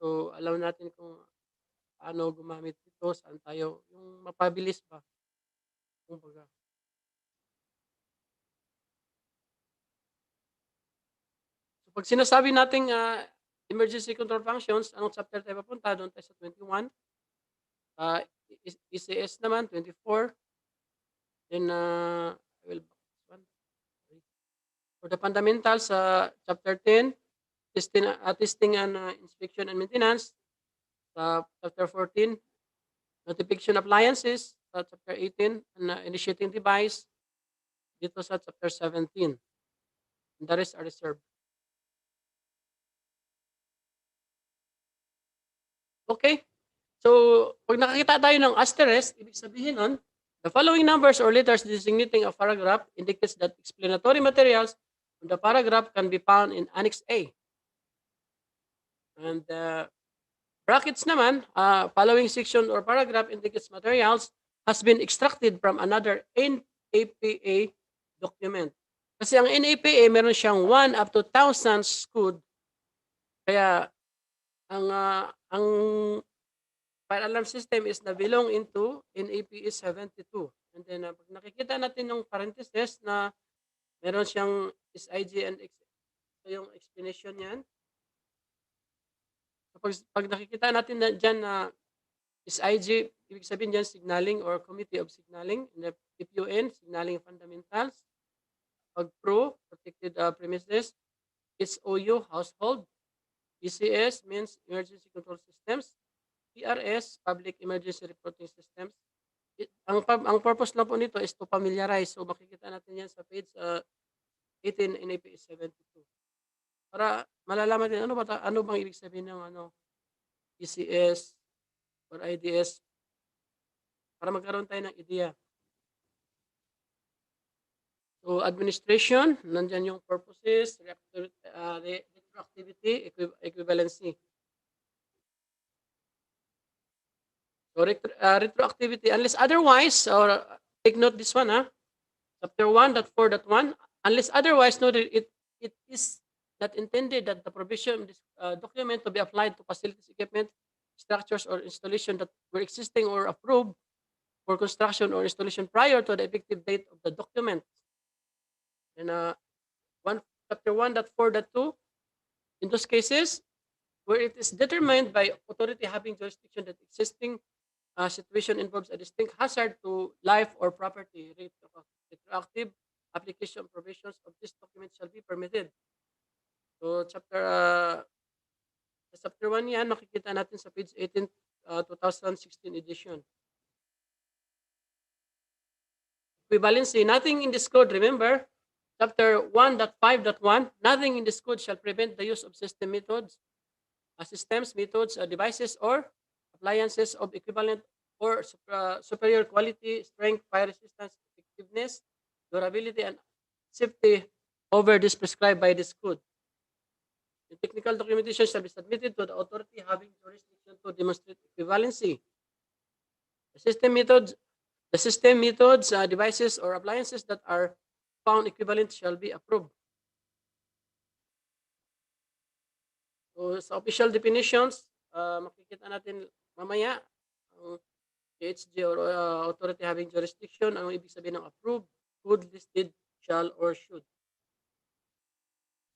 [SPEAKER 19] So, alam natin kung paano gumamit ito, saan tayo, yung mapabilis ba. Kumbaga. So, pag sinasabi natin emergency control functions, anong chapter tayo papunta? Doon tayo sa 21. ECS naman, 24. Then, for the fundamentals sa chapter 10, testing and inspection and maintenance. Sa chapter 14, notification appliances. Sa chapter 18, initiating device. Dito sa chapter 17. And the rest are reserved. Okay. So, pag nakakita tayo ng asterisk, ibig sabihin nun, the following numbers or letters designating a paragraph indicates that explanatory materials on the paragraph can be found in Annex A. And brackets naman, following section or paragraph indicates materials has been extracted from another NFPA document. Kasi ang NFPA, meron siyang 1 up to thousands code. Kaya, ang fire alarm system is na belong into NFPA72. And then, pag nakikita natin yung parentheses na meron siyang SIG and X, so yung explanation yan. So, pag nakikita natin na dyan na SIG, ibig sabihin dyan signaling or committee of signaling. And FUN, signaling fundamentals. Pag PRO, protected premises. HOU, household. ECS means emergency control systems. PRS, public emergency reporting systems. Ang purpose lang po nito is to familiarize. So makikita natin yan sa page 18 NFPA72. Para malalaman din ano bang ibig sabihin ng ECS or IDS para magkaroon tayo ng idea. So administration, nandyan yung purposes, retroactivity, equivalency. So retroactivity, unless otherwise, or take note this one, chapter 1.4.1, unless otherwise noted, it is not intended that the provision of this document to be applied to facilities, equipment, structures, or installation that were existing or approved for construction or installation prior to the effective date of the document. And chapter 1.4.2, in those cases where it is determined by authority having jurisdiction that existing situation involves a distinct hazard to life or property, retroactive application provisions of this document shall be permitted. So chapter 1 yan, makikita natin sa page 18, 2016 edition. Equivalency, nothing in this code, remember, chapter 1.5.1, nothing in this code shall prevent the use of systems, methods, devices, or appliances of equivalent or superior quality, strength, fire resistance, effectiveness, durability, and safety over this prescribed by this code. The technical documentation shall be submitted to the authority having jurisdiction to demonstrate equivalency. The system methods, devices, or appliances that are found equivalent shall be approved. So sa official definitions, makikita natin mamaya ang KHJ or authority having jurisdiction, ang ibig sabihin ng approved, could, listed, shall, or should.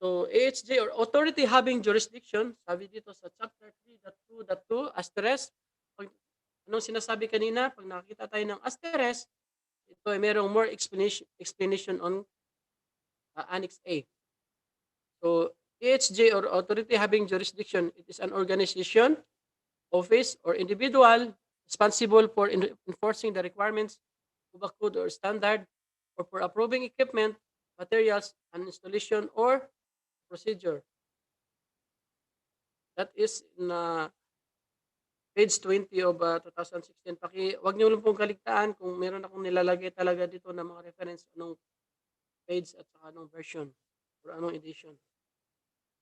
[SPEAKER 19] So AHJ or authority having jurisdiction, sabi dito sa chapter 3.2.2 asterisk, anong sinasabi kanina, pag nakakita tayo ng asterisk, ito ay merong more explanation on Annex A. So AHJ or authority having jurisdiction, it is an organization, office, or individual responsible for enforcing the requirements of a code or standard, or for approving equipment, materials, and installation or procedure. That is in page 20 of 2016. Wag niyo lang pong kaligtaan kung meron akong nilalagay talaga dito na mga reference anong page at saka anong version or anong edition.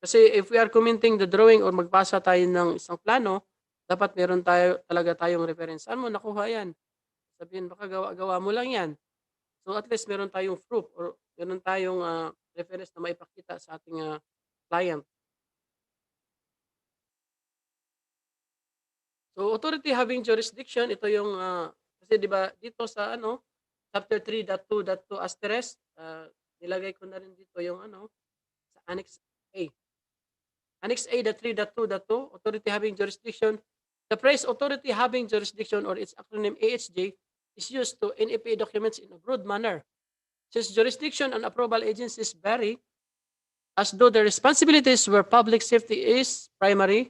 [SPEAKER 19] Kasi if we are commenting the drawing or magbasa tayo ng isang plano, dapat meron talaga tayong reference. Saan mo nakuha yan? Sabihin, baka gawa mo lang yan. So at least meron tayong proof or meron tayong reference na maipakita sa ating client. So authority having jurisdiction, ito yung kasi 'di ba dito sa chapter 3.2.2 asterisk, nilagay ko na rin dito yung sa Annex A. Annex A 3.2.2, authority having jurisdiction. The phrase authority having jurisdiction or its acronym AHJ is used to NFPA documents in a broad manner. Since jurisdiction and approval agencies vary, as though the responsibilities where public safety is primary,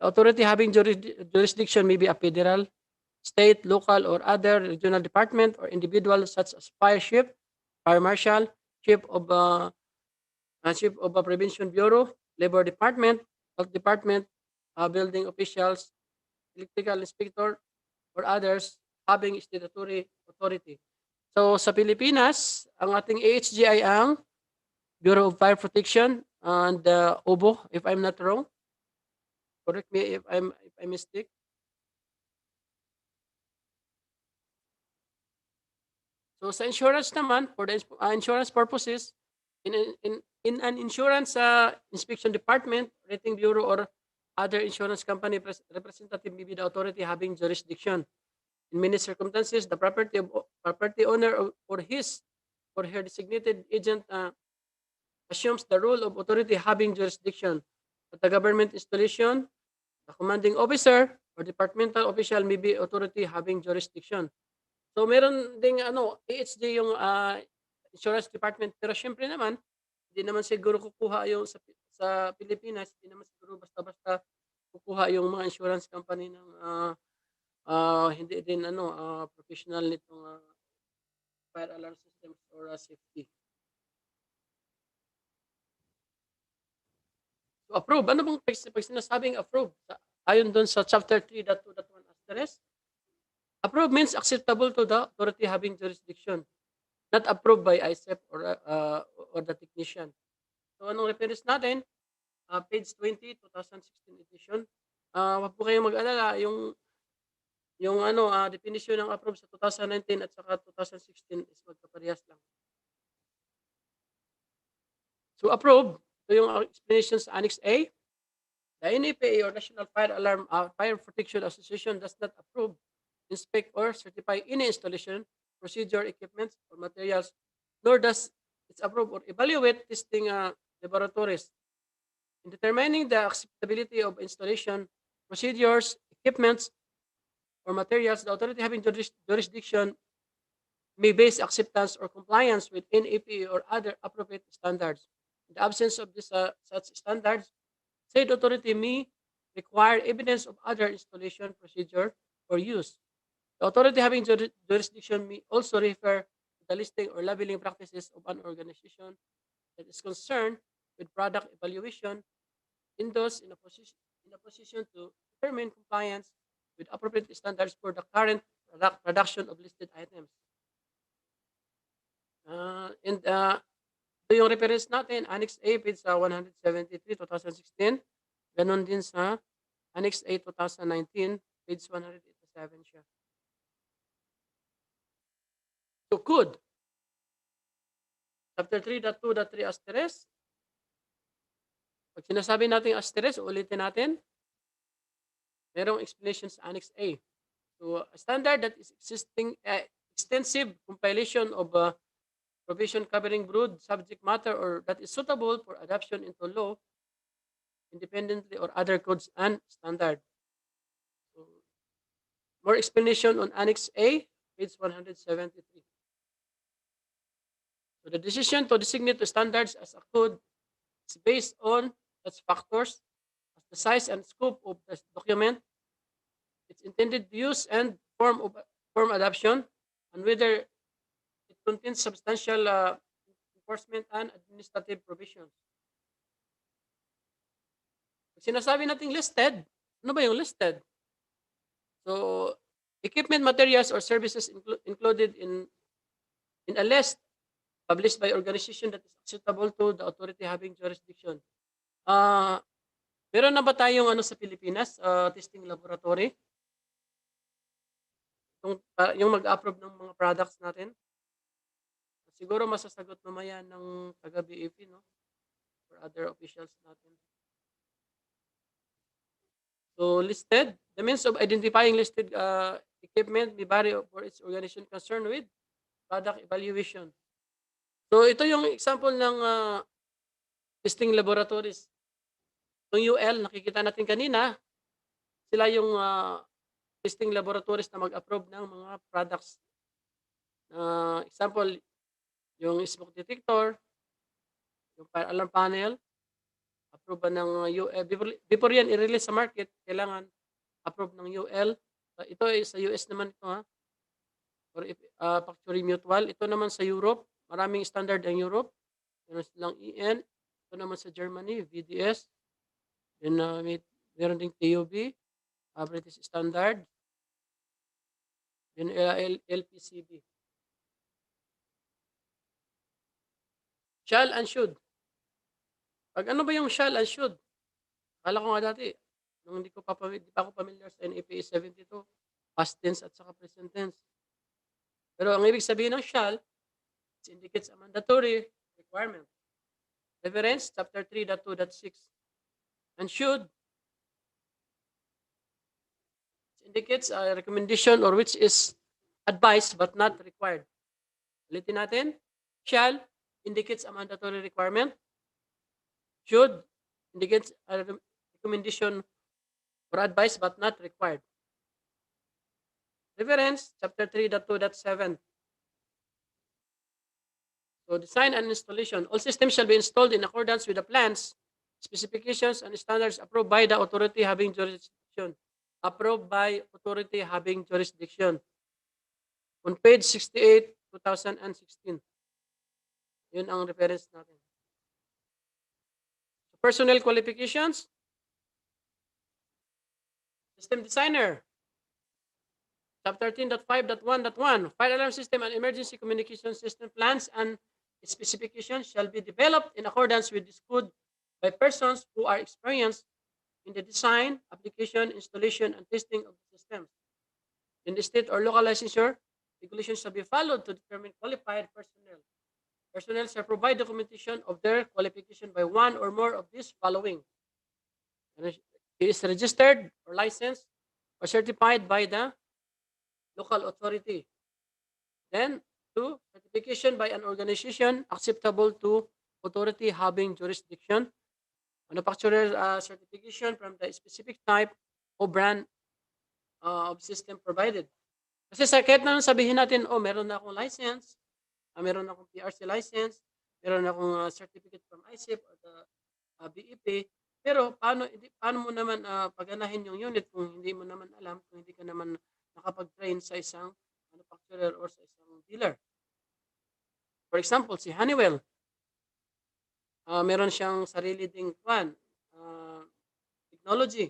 [SPEAKER 19] the authority having jurisdiction may be a federal, state, local, or other regional department or individual such as fire chief, fire marshal, chief of a prevention bureau, labor department, health department, building officials, electrical inspector, or others having statutory authority. So sa Pilipinas, ang ating AHJ ay ang Bureau of Fire Protection and OBO, if I'm not wrong. Correct me if I mistake. So sa insurance naman, for the insurance purposes, in an insurance inspection department, rating bureau, or other insurance company representative may be the authority having jurisdiction. In many circumstances, the property owner or his or her designated agent assumes the role of authority having jurisdiction. At the government installation, the commanding officer or departmental official may be authority having jurisdiction. So meron ding AHJ yung insurance department, pero syempre naman Hindi naman siguro kukuha yung sa Pilipinas, hindi naman siguro basta-basta kukuha yung mga insurance company ng hindi din professional nitong fire alarm systems or safety. So approve. Ano bang pag sinasabing approve? Ayon doon sa chapter 3.2.1 asterisk, approve means acceptable to the authority having jurisdiction, not approved by IECEP or the technician. So anong reference natin? Page 20, 2016 edition. Wag po kayong mag-alala, yung definition ng approve sa 2019 at saka 2016 is magkaparehas lang. So approve, ito yung explanation sa Annex A. The NFPA or National Fire Alarm Fire Protection Association does not approve, inspect, or certify any installation, procedure, equipment, or materials, nor does it approve or evaluate testing laboratories. In determining the acceptability of installation, procedures, equipments, or materials, the authority having jurisdiction may base acceptance or compliance with NFPA or other appropriate standards. In the absence of such standards, said authority may require evidence of other installation, procedure, or use. The authority having jurisdiction may also refer to the listing or labeling practices of an organization that is concerned with product evaluation, in those in a position to determine compliance with appropriate standards for the current production of listed items. Ito yung reference natin, Annex A, page 173, 2016. Ganon din sa Annex A, 2019, page 187 siya. So, could. Chapter 3.2.3 asterisk. Pag sinasabi natin asterisk, ulitin natin. Merong explanation sa Annex A. So, a standard that is extensive compilation of provision covering broad subject matter or that is suitable for adoption into law independently or other codes and standard. So, more explanation on Annex A, page 173. So the decision to designate the standards as a code is based on such factors as the size and scope of the document, its intended use and form adoption, and whether it contains substantial enforcement and administrative provisions. Pag sinasabi nating listed, ano ba yung listed? So, equipment, materials, or services included in a list published by organization that is acceptable to the authority having jurisdiction. Meron na ba tayong sa Pilipinas, testing laboratory? Yung mag-approve ng mga products natin? Siguro masasagot mamaya ng taga-BFP, no? Or other officials natin. So, listed. The means of identifying listed equipment may vary for its organization concerned with product evaluation. So, ito yung example ng testing laboratories. Yung UL, nakikita natin kanina, sila yung testing laboratories na mag-approve ng mga products. Example, yung smoke detector, yung fire alarm panel, approve ba ng UL. Before yan i-release sa market, kailangan approve ng UL. Ito ay sa US naman ito, ha? Or factory mutual. Ito naman sa Europe, maraming standard ang Europe. Meron silang EN. Ito naman sa Germany, VDS. Then meron ding TUB, British Standard. Then LPCB. Shall and should. Pag ano ba yung shall and should? Akala ko nga dati, nung di pa ako familiar sa NFPA72, past tense at saka present tense. Pero ang ibig sabihin ng shall, it indicates a mandatory requirement. Reference, chapter 3.2.6. And should, it indicates a recommendation or which is advised but not required. Ulitin natin, shall indicates a mandatory requirement. Should indicates a recommendation or advice but not required. Reference, chapter 3.2.7. So design and installation. All systems shall be installed in accordance with the plans, specifications, and standards approved by the authority having jurisdiction. Approved by authority having jurisdiction. On page 68, 2016. Yun ang reference natin. Personnel qualifications. System designer. Sub 13.5.1.1. Fire alarm system and emergency communication system plans and specifications shall be developed in accordance with this code by persons who are experienced in the design, application, installation, and testing of the systems. In the state or local licensure, regulations shall be followed to determine qualified personnel. Personnel shall provide documentation of their qualification by one or more of these following. He is registered or licensed or certified by the local authority. Then, 2, certification by an organization acceptable to authority having jurisdiction. Manufacturer certification from the specific type or brand of system provided. Kasi sa kahit na sabihin natin, oh, meron na akong license, meron akong PRC license, meron akong certificate from IECEP or the BFP, pero paano mo naman paganahin yung unit kung hindi mo naman alam, kung hindi ka naman nakapag-train sa isang manufacturer or sa isang dealer. For example, si Honeywell, meron siyang sarili ding technology.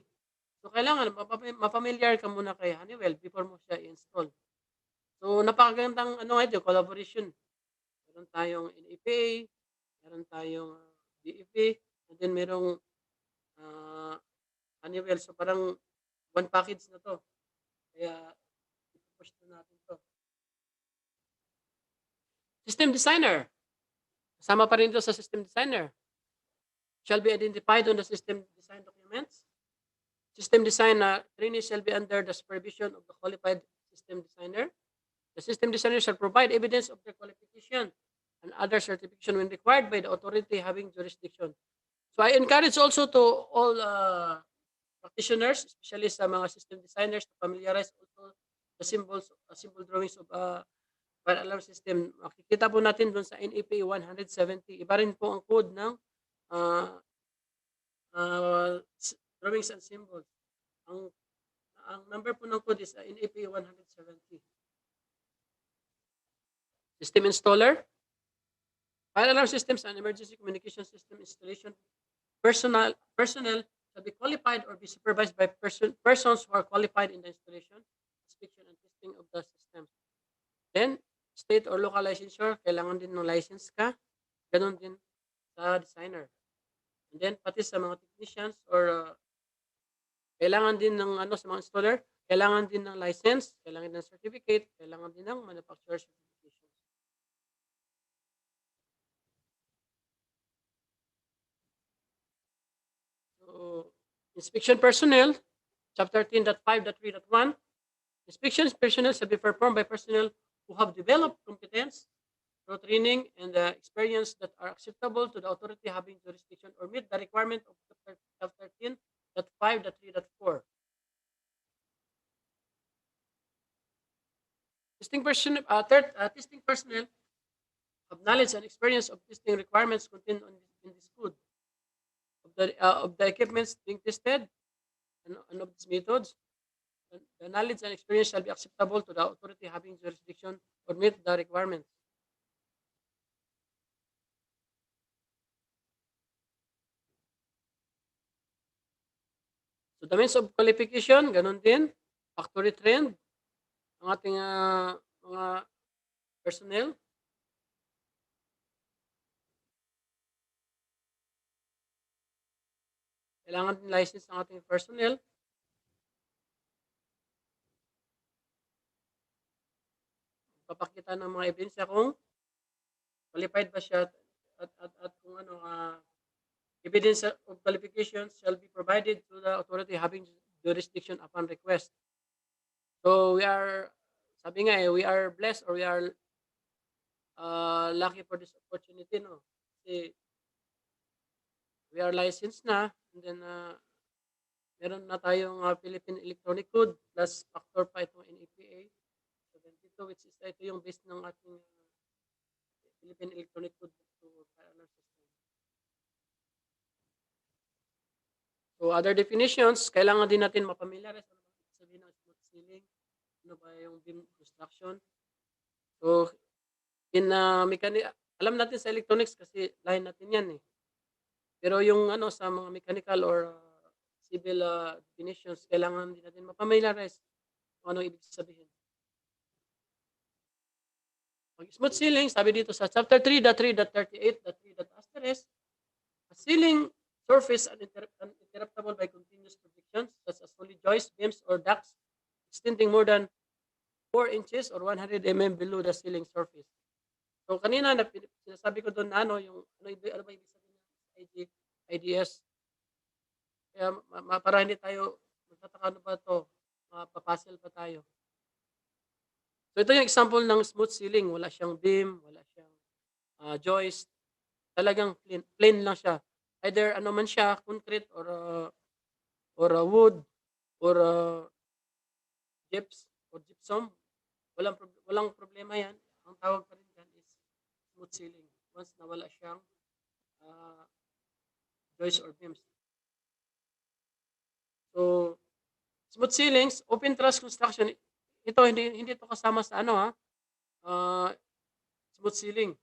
[SPEAKER 19] So, kailangan mapamilyar ka muna kay Honeywell before mo siya i-install. So, napakagandang ito, collaboration. Meron tayong NFPA, meron tayong BFP, and then merong Honeywell. So, parang one package na to. Kaya, i-push na natin to. System designer. Kasama pa rin ito sa system designer. Shall be identified on the system design documents. System design trainees shall be under the supervision of the qualified system designer. The system designer shall provide evidence of their qualification and other certification when required by the authority having jurisdiction. So I encourage also to all practitioners, especially sa mga system designers, to familiarize also the symbol drawings of fire alarm system. Makikita po natin doon sa NFPA72. Iba rin po ang code ng drawings and symbols. Ang number po ng code is NFPA170. System installer. Fire alarm systems and emergency communication system installation personnel shall be qualified or be supervised by persons who are qualified in the installation, inspection, and testing of the systems. Then, state or local licensure, kailangan din ng license ka. Ganon din sa designer. And then, pati sa mga technicians or kailangan din ng sa mga installer, kailangan din ng license, kailangan din ng certificate, kailangan din ng manufacturer certification. So, inspection personnel, chapter 13.5.3.1. Inspection personnel shall be performed by personnel who have developed competence, through training, and experience that are acceptable to the authority having jurisdiction or meet the requirement of chapter 13.5.3.4. Testing personnel have knowledge and experience of testing requirements contained in this code. Of the equipments being tested and of these methods, the knowledge and experience shall be acceptable to the authority having jurisdiction or meet the requirements. So the means of qualification, ganun din, factory trained, ang ating mga personnel. Kailangan din license ng ating personnel. Papakita ng mga ebidensya kung qualified ba siya at kung evidence of qualifications shall be provided to the authority having jurisdiction upon request. So we are, sabi nga we are blessed or we are lucky for this opportunity, no? Kasi we are licensed na, and then meron na tayong Philippine Electronic Code plus factor pa itong NFPA 72, which is ito yung base ng ating Philippine Electronic Code to fire alarm system. So other definitions, kailangan din natin mapamiliarize ano ba ibig sabihin ng smooth ceiling, ano ba yung beam construction. So in alam natin sa electronics kasi line natin yan eh. Pero yung ano sa mga mechanical or civil definitions, kailangan din natin mapamiliarize kung ano ibig sabihin. Pag smooth ceiling, sabi dito sa chapter 3.3.38.3. A ceiling surface uninterruptible by continuous projections such as solid joists, beams, or ducts extending more than 4 inches or 100 mm below the ceiling surface. So kanina sinasabi ko doon na yung ano ba ibig sabihin ng IDS. Kaya para hindi tayo magtataka ano ba to, mapapuzzle pa tayo. So ito yung example ng smooth ceiling, wala siyang beam, wala siyang joist. Talagang plain lang siya. Either ano man siya, concrete or wood or gypsum. Walang problema yan. Ang tawag pa rin yan is smooth ceiling. Once na wala siyang joist or beams. So, smooth ceilings, open truss construction. Ito hindi ito kasama sa smooth ceiling.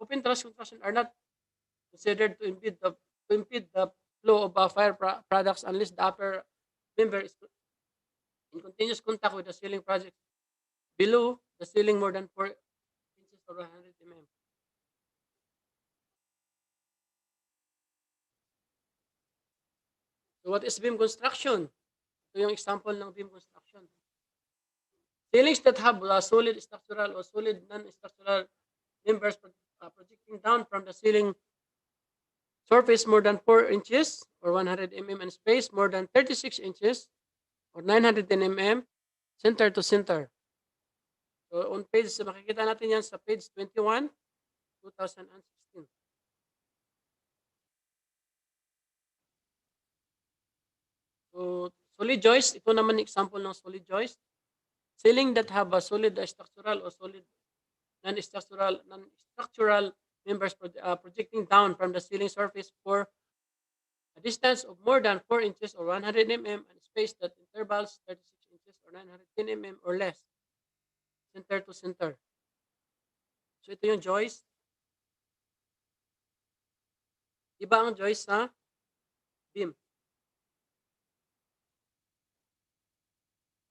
[SPEAKER 19] Open truss construction are not considered to impede the flow of fire products unless the upper member is in continuous contact with the ceiling project below the ceiling more than 4 inches or 100 mm. So what is beam construction? Ito yung example ng beam construction. Ceilings that have solid structural or solid non-structural members projecting down from the ceiling surface more than 4 inches or 100 mm and space more than 36 inches or 910 mm center to center. So on page, makikita natin yan sa page 21, 2016. So solid joist, ito naman example ng solid joist. Ceiling that have a solid structural or solid non-structural members projecting down from the ceiling surface for a distance of more than 4 inches or 100 mm and space that intervals 36 inches or 910 mm or less, center to center. So ito yung joist. Iba ang joist sa beam.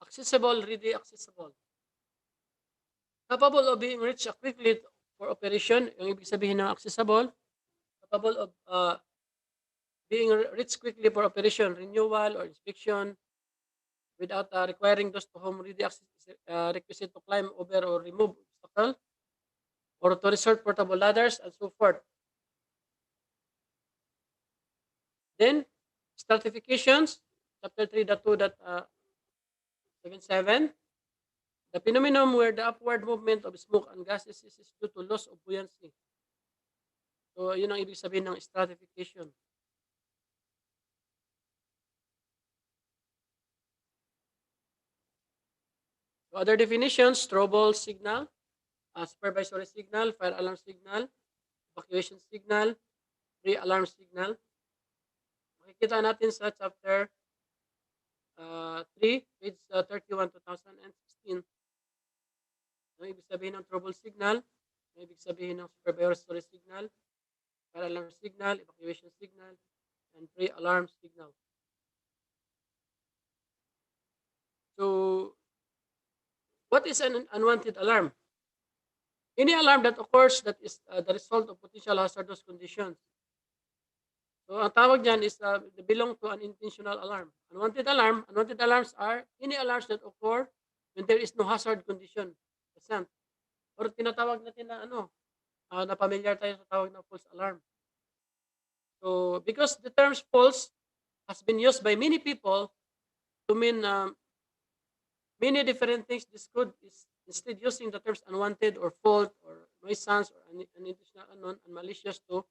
[SPEAKER 19] Accessible, ready accessible. Capable of being reached quickly for operation, yung ibig sabihin ng accessible, capable of being reached quickly for operation, renewal, or inspection without requiring those to whom ready access is requisite to climb over or remove obstacle, or to resort portable ladders, and so forth. Then, stratifications, chapter 3.2.77, the phenomenon where the upward movement of smoke and gases is due to loss of buoyancy. So, yun ang ibig sabihin ng stratification. So, other definitions, trouble signal, supervisory signal, fire alarm signal, evacuation signal, pre-alarm signal. Makikita natin sa chapter 3, page 31, 2016. Ang ibig sabihin ng trouble signal, ang ibig sabihin ng supervisory signal, fire alarm signal, evacuation signal, and pre-alarm signal. So, what is an unwanted alarm? Any alarm that occurs that is the result of potential hazardous conditions. So, ang tawag dyan is belong to an intentional alarm. Unwanted alarms are any alarms that occur when there is no hazard condition present. Or tinatawag natin na na familiar tayo sa tawag na false alarm. So, because the term false has been used by many people to mean many different things, this code is instead using the terms unwanted or fault or nuisance or unintentional, unknown, and malicious to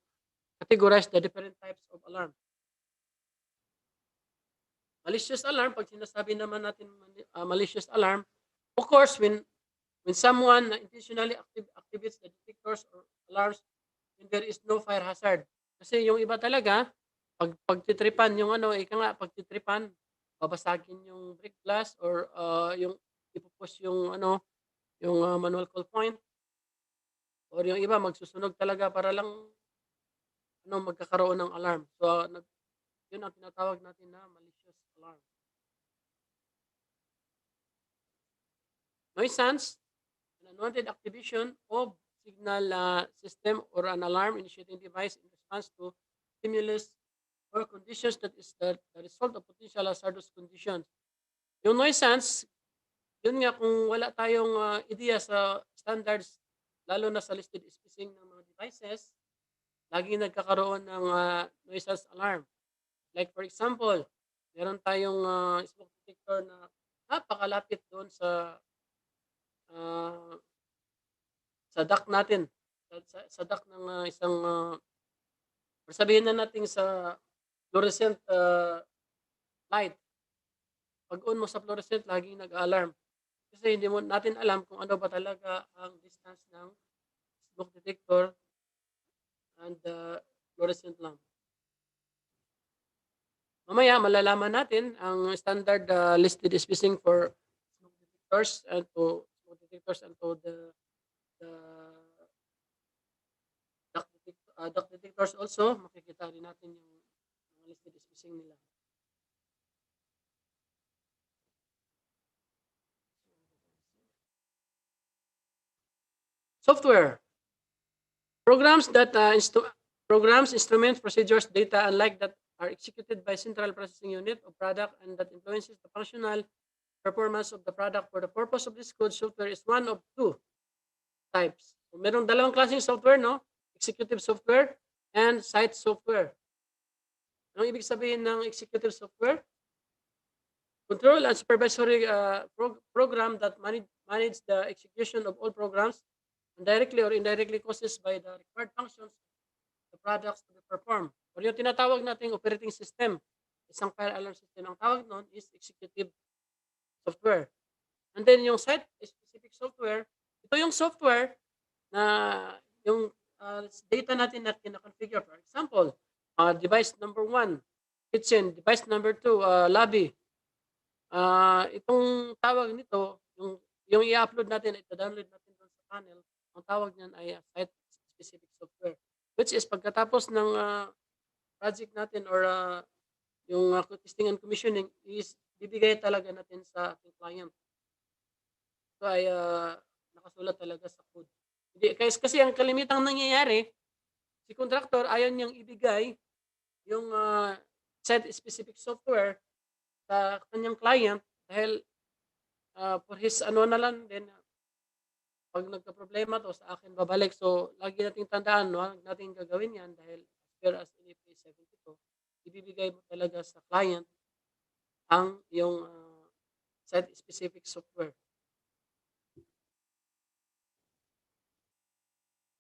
[SPEAKER 19] categorize the different types of alarm. Malicious alarm, pag sinasabi naman natin malicious alarm, occurs when when someone intentionally activates the detectors or alarms when there is no fire hazard. Kasi yung iba talaga, pagtitripan yung ano, ika nga, pagtitripan, babasagin yung brake glass or yung ipupush yung ano, yung manual call point. Or yung iba magsusunog talaga para lang ano, magkakaroon ng alarm. So, yun ang tinatawag natin na malicious alarm. Nuisance, an unwanted activation of signal system or an alarm initiating device in response to stimulus or conditions that is the result of potential hazardous conditions. Yung nuisance, yun nga kung wala tayong ideya sa standards, lalo na sa listed spacing ng mga devices, lagi nagkakaroon ng nuisance alarm. Like for example, meron tayong smoke detector na napakalapit doon sa duct natin, sa duct ng isang sabihin na natin sa fluorescent light. Pag on mo sa fluorescent, laging nag-alarm. Kasi hindi mo natin alam kung ano ba talaga ang distance ng smoke detector and fluorescent lamp. Mamaya malalaman natin ang standard listed spacing for smoke detectors and to the duct detectors also. Makikita rin natin yung mga listed spacing nila. Software. Programs that programs, instruments, procedures, data, unlike that are executed by central processing unit of product and that influences the functional performance of the product. For the purpose of this code, software is one of two types. So, merong dalawang klaseng software, no? Executive software and site software. Anong ibig sabihin ng executive software? Control and supervisory program that manage the execution of all programs and directly or indirectly causes by the required functions the products to be performed. Or yung tinatawag nating operating system, isang fire alarm system, ang tawag nun is executive software. And then yung site-specific software, ito yung software na yung data natin na kina-configure. For example, device number 1, kitchen. Device number 2, lobby. Itong tawag nito, yung i-upload natin, ito-download natin doon sa panel, ang tawag niyan ay site-specific software. Which is pagkatapos ng project natin or yung testing and commissioning is bibigay talaga natin sa ating client. Ito ay nakasulat talaga sa code. Kasi ang kalimitang nangyayari, si contractor ayaw niyang ibigay yung site-specific software sa kanyang client dahil for his ano na lang din, pag nagka-problema to sa akin babalik. So, lagi nating tandaan, no? Huwag natin gagawin yan dahil as NFPA72, ibibigay mo talaga sa client ang yung site-specific software.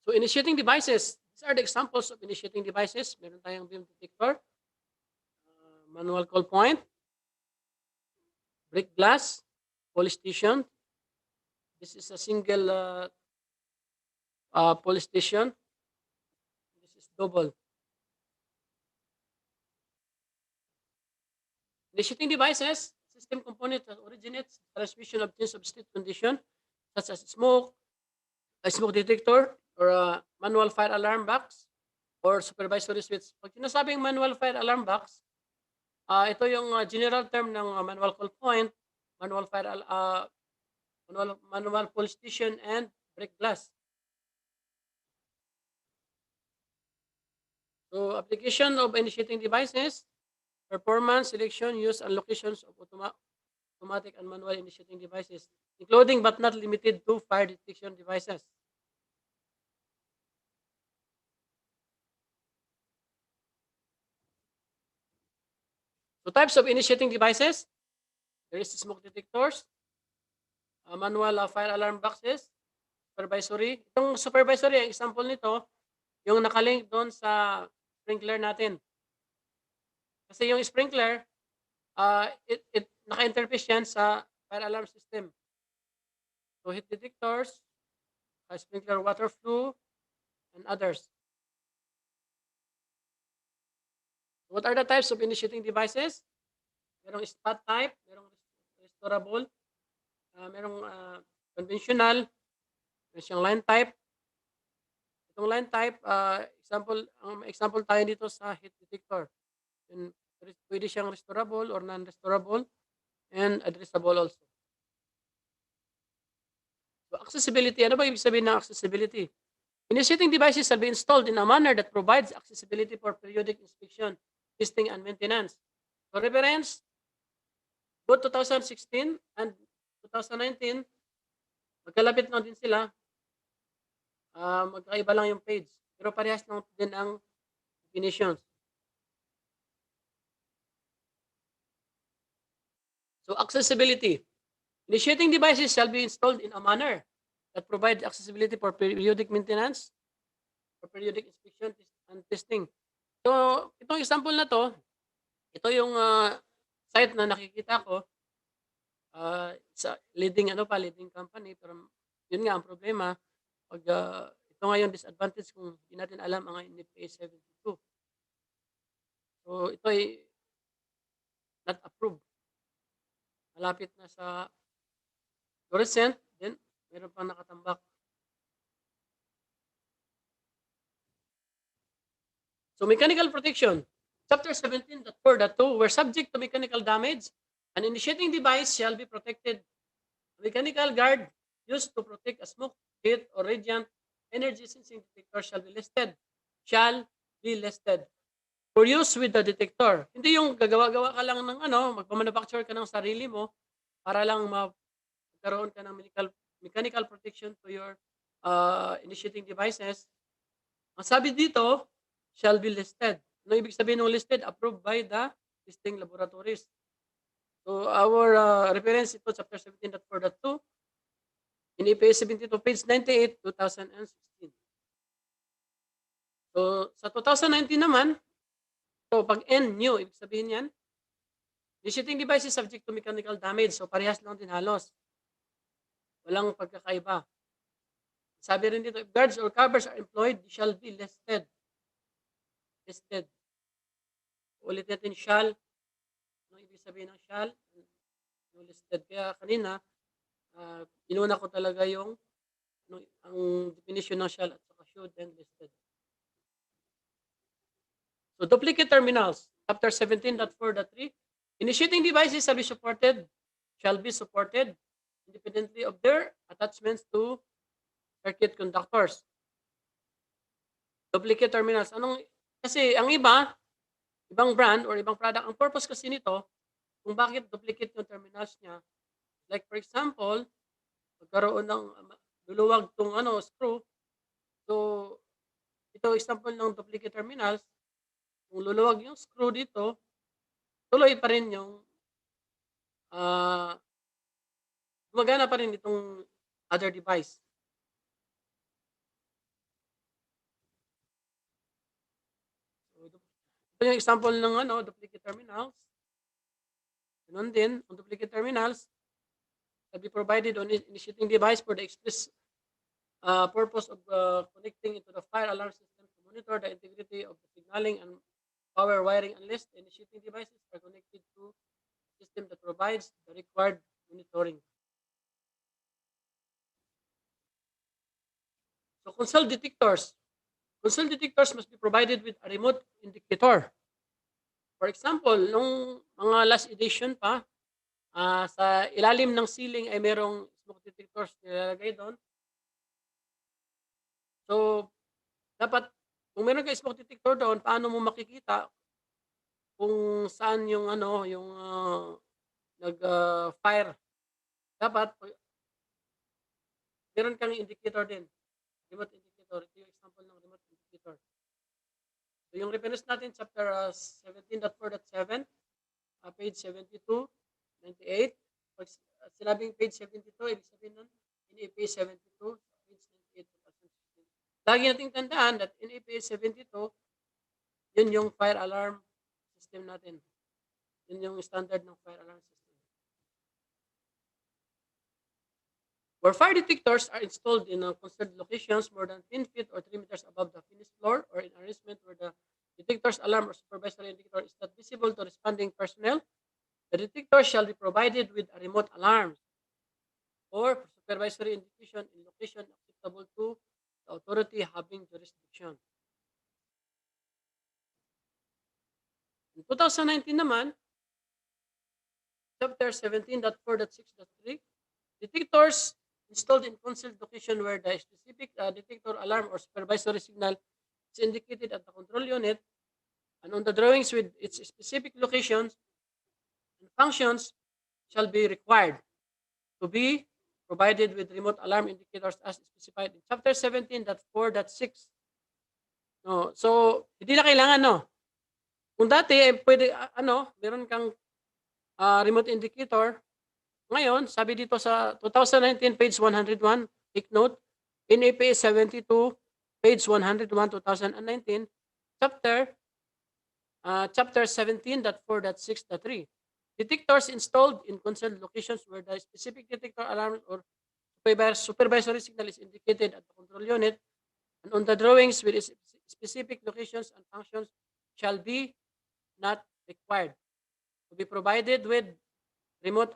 [SPEAKER 19] So, initiating devices. These are the examples of initiating devices. Meron tayong beam detector, manual call point, break glass, police station. This is a single police station. This is double. Initiating devices, system component that originates transmission of change of state condition, such as smoke, a smoke detector, or a manual fire alarm box, or supervisory switch. Pag sinasabing manual fire alarm box, ito yung general term ng manual call point, manual fire manual police station, and break glass. So, application of initiating devices, performance, selection, use, and locations of automatic and manual initiating devices, including but not limited to fire detection devices. So, types of initiating devices, there is smoke detectors, manual fire alarm boxes, supervisory. Itong supervisory, ang example nito, yung nakalink doon sa sprinkler natin. Kasi yung sprinkler, naka-interface yan sa fire alarm system. So heat detectors, sprinkler water flow, and others. What are the types of initiating devices? Merong spot type, merong restorable, merong conventional, meron siyang line type. Itong line type, example tayo dito sa heat detector. And pwede siyang restorable or non-restorable and addressable also. So accessibility, ano ba ibig sabihin ng accessibility? Initiating devices shall be installed in a manner that provides accessibility for periodic inspection, testing, and maintenance. For reference, both 2016 and 2019, magkalapit na din sila. Magkaiba lang yung page. Pero parehas lang din ang definitions. So accessibility. Initiating devices shall be installed in a manner that provides accessibility for periodic maintenance, for periodic inspection and testing. So itong example na to, ito yung site na nakikita ko sa leading company, pero yun nga ang problema pag ito nga yung disadvantage kung hindi natin alam ang NFPA72. So ito ay not approved. Malapit na sa fluorescent, then meron pang nakatambak. So mechanical protection. Chapter 17.4.2, where subject to mechanical damage, an initiating device shall be protected. A mechanical guard used to protect a smoke, heat, or radiant energy sensing detector shall be listed. Shall be listed. For use with the detector. Hindi yung gagawa-gawa ka lang ng magpa-manufacture ka ng sarili mo para lang magkaroon ka ng mechanical protection to your initiating devices. Ang sabi dito, shall be listed. Ano ibig sabihin ng listed? Approved by the testing laboratories. So our reference ito, chapter 17.4.2, in IPA72, page 98, 2016. So sa 2019 naman, so pag N, new, ibig sabihin yan, initiating device is subject to mechanical damage. So parehas lang din halos. Walang pagkakaiba. Sabi rin dito, if guards or covers are employed, they shall be listed. Listed. Ulit natin shall. Ano ibig sabihin ng shall? Listed. Kaya kanina, inuna ko talaga yung ang definition ng shall at saka should and listed. So duplicate terminals. Chapter 17.4.3. Initiating devices shall be supported independently of their attachments to circuit conductors. Duplicate terminals. Kasi ang ibang brand or ibang product, ang purpose kasi nito, kung bakit duplicate yung terminals niya, like for example, magkaroon ng luluwag tong screw. So, ito example ng duplicate terminals. Kung luluwag yung screw dito, tuloy pa rin yung gumagana pa rin itong other device. Ito yung example ng duplicate terminals. Ganun din, ang duplicate terminals will be provided on initiating device for the express purpose of connecting into the fire alarm system to monitor the integrity of the signaling and power wiring unless the initiating devices are connected to a system that provides the required monitoring. So console detectors. Console detectors must be provided with a remote indicator. For example, nung mga last edition pa, sa ilalim ng ceiling ay merong smoke detectors nilalagay doon. So, dapat, kung meron kayo smoke detector doon, paano mo makikita kung saan yung nag-fire? Dapat, meron kang indicator din. Remote indicator. Ito yung example ng remote indicator. So, yung reference natin, chapter 17.4.7, page 72, 98. Pag sinabing page 72, ibig sabihin nun, in page 72, page 98, 2016. Lagi nating tandaan that in page 72, yun yung fire alarm system natin. Yun yung standard ng fire alarm system. where fire detectors are installed in concealed locations more than 10 feet or 3 meters above the finished floor, or in arrangement where the detector's alarm or supervisory indicator is not visible to responding personnel, the detector shall be provided with a remote alarm or supervisory indication in location acceptable to the authority having jurisdiction. In 2019 naman, Chapter 17.4.6.3, detectors installed in concealed location where the specific detector alarm or supervisory signal is indicated at the control unit and on the drawings with its specific locations and functions shall be required to be provided with remote alarm indicators as specified in Chapter 17.4.6. No, so hindi na kailangan, no. Kung dati pwede meron kang remote indicator. Ngayon, sabi dito sa 2019 page 101, take note, NFPA72 page 101 2019, chapter 17.4.6.3. Detectors installed in concealed locations where the specific detector alarm or supervisory signal is indicated at the control unit and on the drawings with its specific locations and functions shall be not required to be provided with remote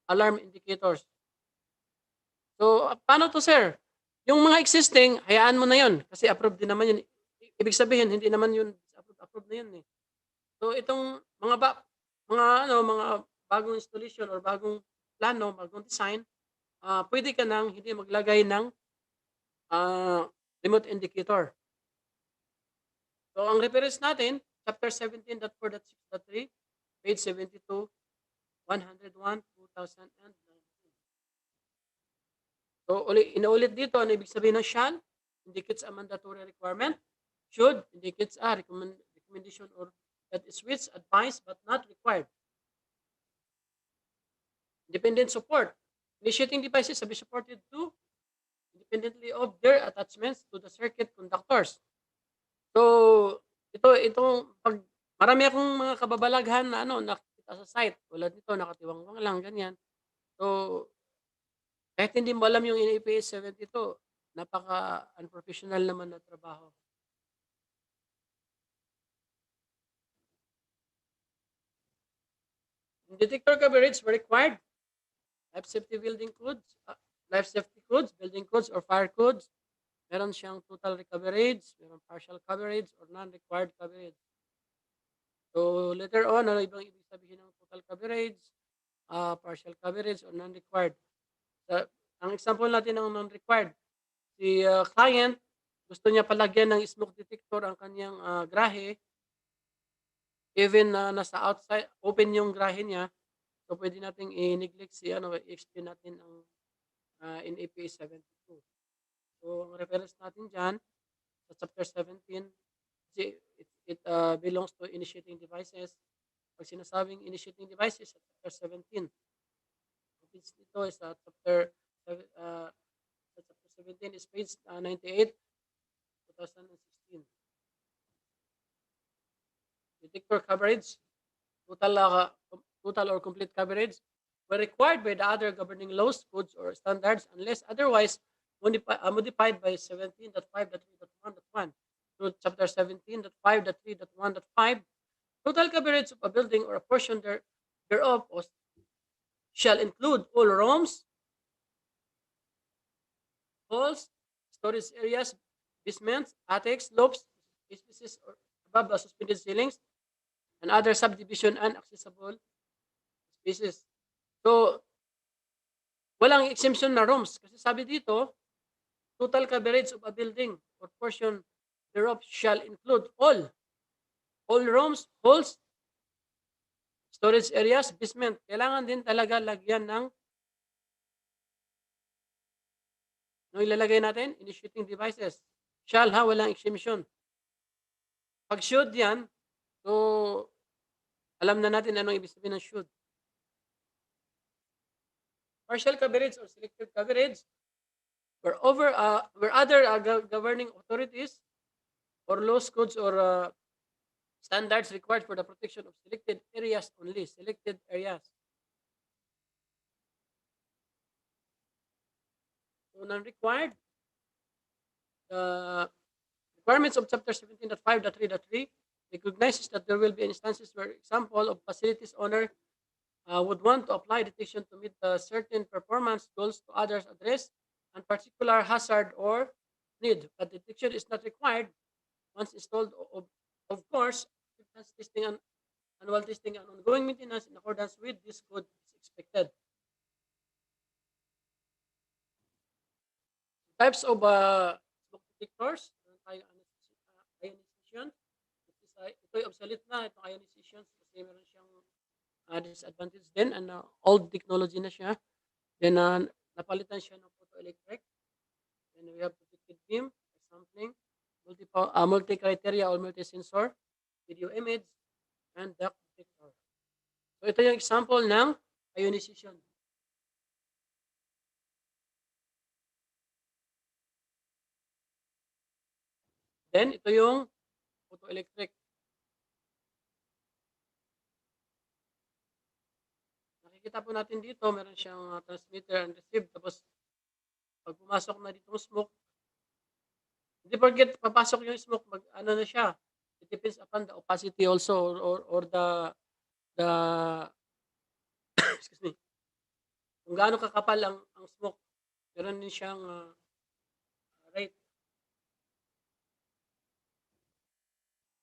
[SPEAKER 19] alarm indicators. So, paano to, sir? Yung mga existing, hayaan mo na yun kasi approved din naman yun. Ibig sabihin, hindi naman yun approved na yun eh. So, itong mga bagong installation or bagong plano, bagong design, pwede ka nang hindi maglagay ng remote indicator. So, ang reference natin, chapter 17.4.6.3, page 72, 101, 2019. So, inuulit dito, ano ibig sabihin ng shall? Indicates a mandatory requirement. Should indicates a recommendation or that is which advised but not required. Independent support. Initiating devices shall be supported to independently of their attachments to the circuit conductors. So, itong pag marami akong mga kababalaghan na nakita sa site. Tulad nito, nakatiwang lang, ganyan. So, kahit hindi mo alam yung NFPA72, napaka-unprofessional naman na trabaho. Detector coverage were required. Life safety building codes, building codes or fire codes. Meron siyang total coverage, meron partial coverage or non-required coverage. So later on, ano ibang ibig sabihin ng total coverage, partial coverage or non-required. Ang example natin ng non-required, si client, gusto niya palagyan ng smoke detector ang kanyang grahe, even nasa outside, open yung grahe niya, so pwede nating i-neglect i-explain natin ang NFPA72. So, ang reference natin dyan, sa chapter 17, kasi it belongs to initiating devices. Pag sinasabing initiating devices, sa chapter 17. Ito is chapter 17 is page 98, 2016. Detector coverage, total or complete coverage, were required by the other governing laws, codes, or standards unless otherwise modified by 17.5.3.1.1 through chapter 17.5.3.1.5. Total coverage of a building or a portion thereof shall include all rooms, halls, storage areas, basements, attics, lofts, spaces or above suspended ceilings, and other subdivision and accessible spaces. So, walang exemption na rooms. Kasi sabi dito, total coverage of a building or portion thereof shall include all rooms, halls, storage areas, basement. Kailangan din talaga lagyan ng ilalagay natin, initiating devices. Shall walang exemption. Pag should yan, so alam na natin anong ibig sabihin ng should. Partial coverage or selective coverage where other governing authorities or laws, codes, or standards required for the protection of selected areas only. Selected areas. So non-required. The requirements of Chapter 17.5.3.3 recognizes that there will be instances where example of facilities owner would want to apply detection to meet the certain performance goals to others address and particular hazard or need, but detection is not required once installed. Of course, acceptance testing and annual testing and ongoing maintenance in accordance with this code is expected. Types of smoke detectors, ionization. Ito'y obsolete na, itong ionization kasi meron siyang disadvantage din and old technology na siya. Then napalitan siya ng photoelectric. Then we have projected beam, sampling, multi-criteria or multi-sensor, video image, and duct detector. So ito yung example ng ionization. Then ito yung photoelectric. Nakikita po natin dito, meron siyang transmitter and receive. Tapos pag pumasok na dito yung smoke, hindi forget, papasok yung smoke, ano na siya. It depends upon the opacity also or the excuse me. Kung gaano kakapal ang smoke, meron din siyang rate.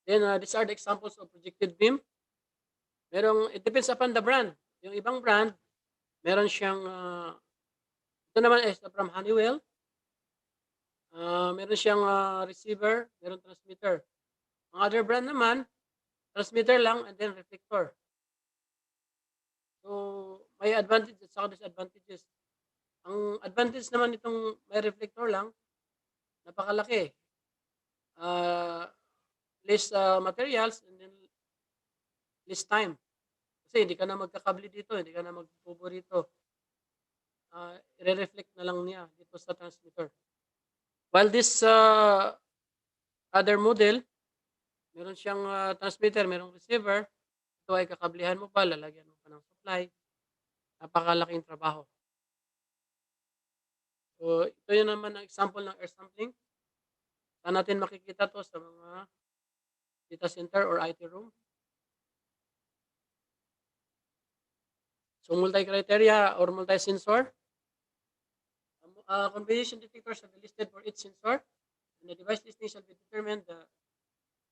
[SPEAKER 19] Then these are the examples of projected beam. It depends upon the brand. Yung ibang brand, meron siyang, ito naman is from Honeywell. Meron siyang receiver, meron transmitter. Ang other brand naman, transmitter lang and then reflector. So, may advantages at saka disadvantages. Ang advantage naman itong may reflector lang, napakalaki. Less materials and then less time. Kasi hindi ka na magkakabli dito, hindi ka na magpupo rito. I-reflect na lang niya dito sa transmitter. While this other model, meron siyang transmitter, merong receiver, ito ay kakablihan mo pa, lalagyan mo pa ng supply. Napakalaking trabaho. So, ito yun naman ang example ng air sampling. Saan natin makikita to sa mga data center or IT room. So, multi-criteria or multi-sensor. Combination detectors shall be listed for each sensor. And the device listing shall be determined the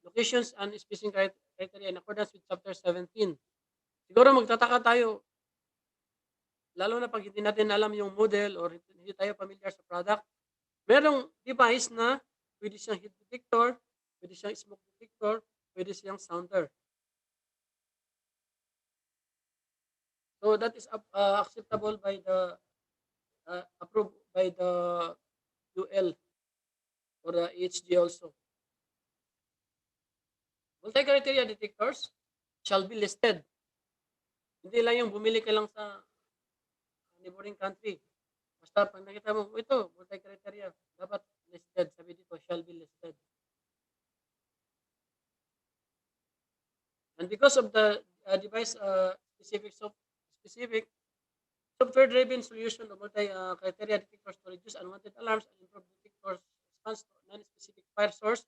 [SPEAKER 19] locations and spacing criteria in accordance with Chapter 17. Siguro magtataka tayo, lalo na pag hindi natin alam yung model or hindi tayo familiar sa product. Merong device na pwede siyang heat detector, pwede siyang smoke detector, pwede siyang sounder. So that is acceptable by the approved by the UL or the HG also. Multi-criteria detectors shall be listed. Hindi lang yung bumili ka lang sa neighboring country. Basta pag nakita mo, ito, multi-criteria, dapat listed. Sabi dito, shall be listed. And because of the device specific software-driven solution of multi-criteria detectors to reduce unwanted alarms and improve detectors response to non-specific fire source,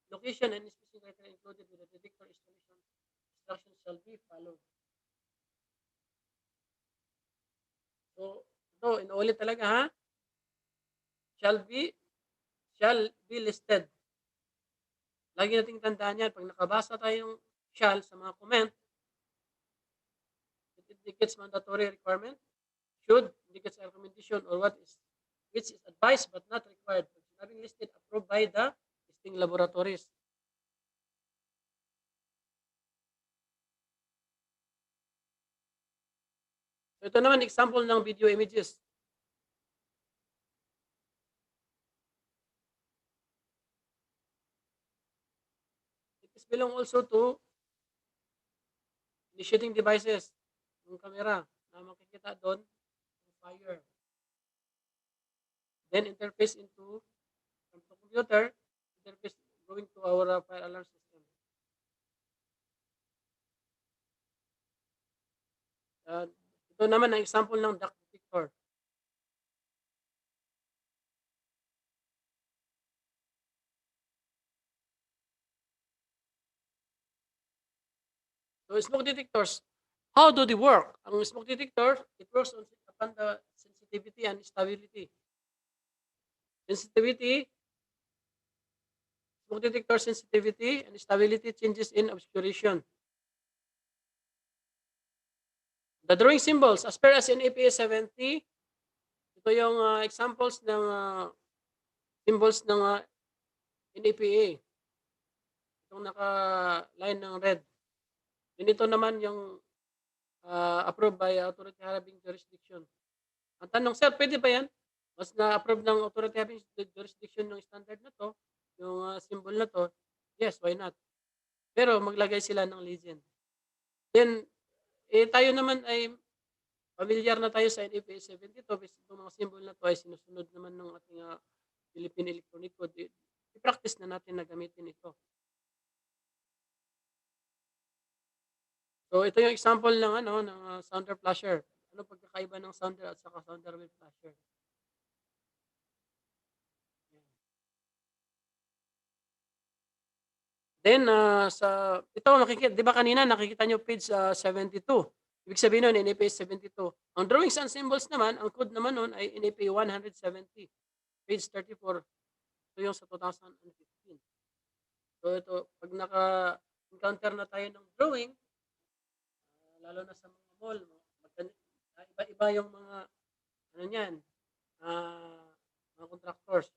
[SPEAKER 19] location, and specific criteria included with the detector installation instructions shall be followed. So, ito, inuulit talaga ha. Shall be listed. Lagi nating tandaan yan. Pag nakabasa tayong shall sa mga comment, it indicates mandatory requirement, should indicates a recommendation or which is advised but not required. Having listed, approved by the testing laboratories. So ito naman example ng video images. It is belong also to initiating devices. Yung camera na makikita doon, fire. Then interface into from the computer, interface going to our fire alarm system. Ito naman ang example ng duct detector. So smoke detectors, how do they work? Ang smoke detector, it works upon the sensitivity and stability. Sensitivity, smoke detector sensitivity and stability changes in obscuration. The drawing symbols, as per as NFPA72, ito yung examples ng symbols ng NFPA. Itong naka-line ng red. Yun ito naman yung approved by authority having jurisdiction. Ang tanong, sir, pwede ba yan? Mas na-approve ng authority having jurisdiction ng standard na to, yung symbol na to, yes, why not? Pero maglagay sila ng legend. Then, tayo naman ay familiar na tayo sa NFPA72, kasi itong mga symbol na to ay sinusunod naman ng ating Philippine Electronic Code. I-practice na natin na gamitin ito. So ito yung example ng ng sounder flasher. Ano pagkakaiba ng sounder at saka sounder with flasher? Then sa ito makikita, 'di ba kanina nakikita niyo page 72. Ibig sabihin nun NFPA 72. Ang drawings and symbols naman, ang code naman nun ay NFPA 170. Page 34. Ito yung sa 2015. So ito pag naka-encounter na tayo ng drawing, lalo na sa mga mall, iba-iba yung mga niyan, mga contractors.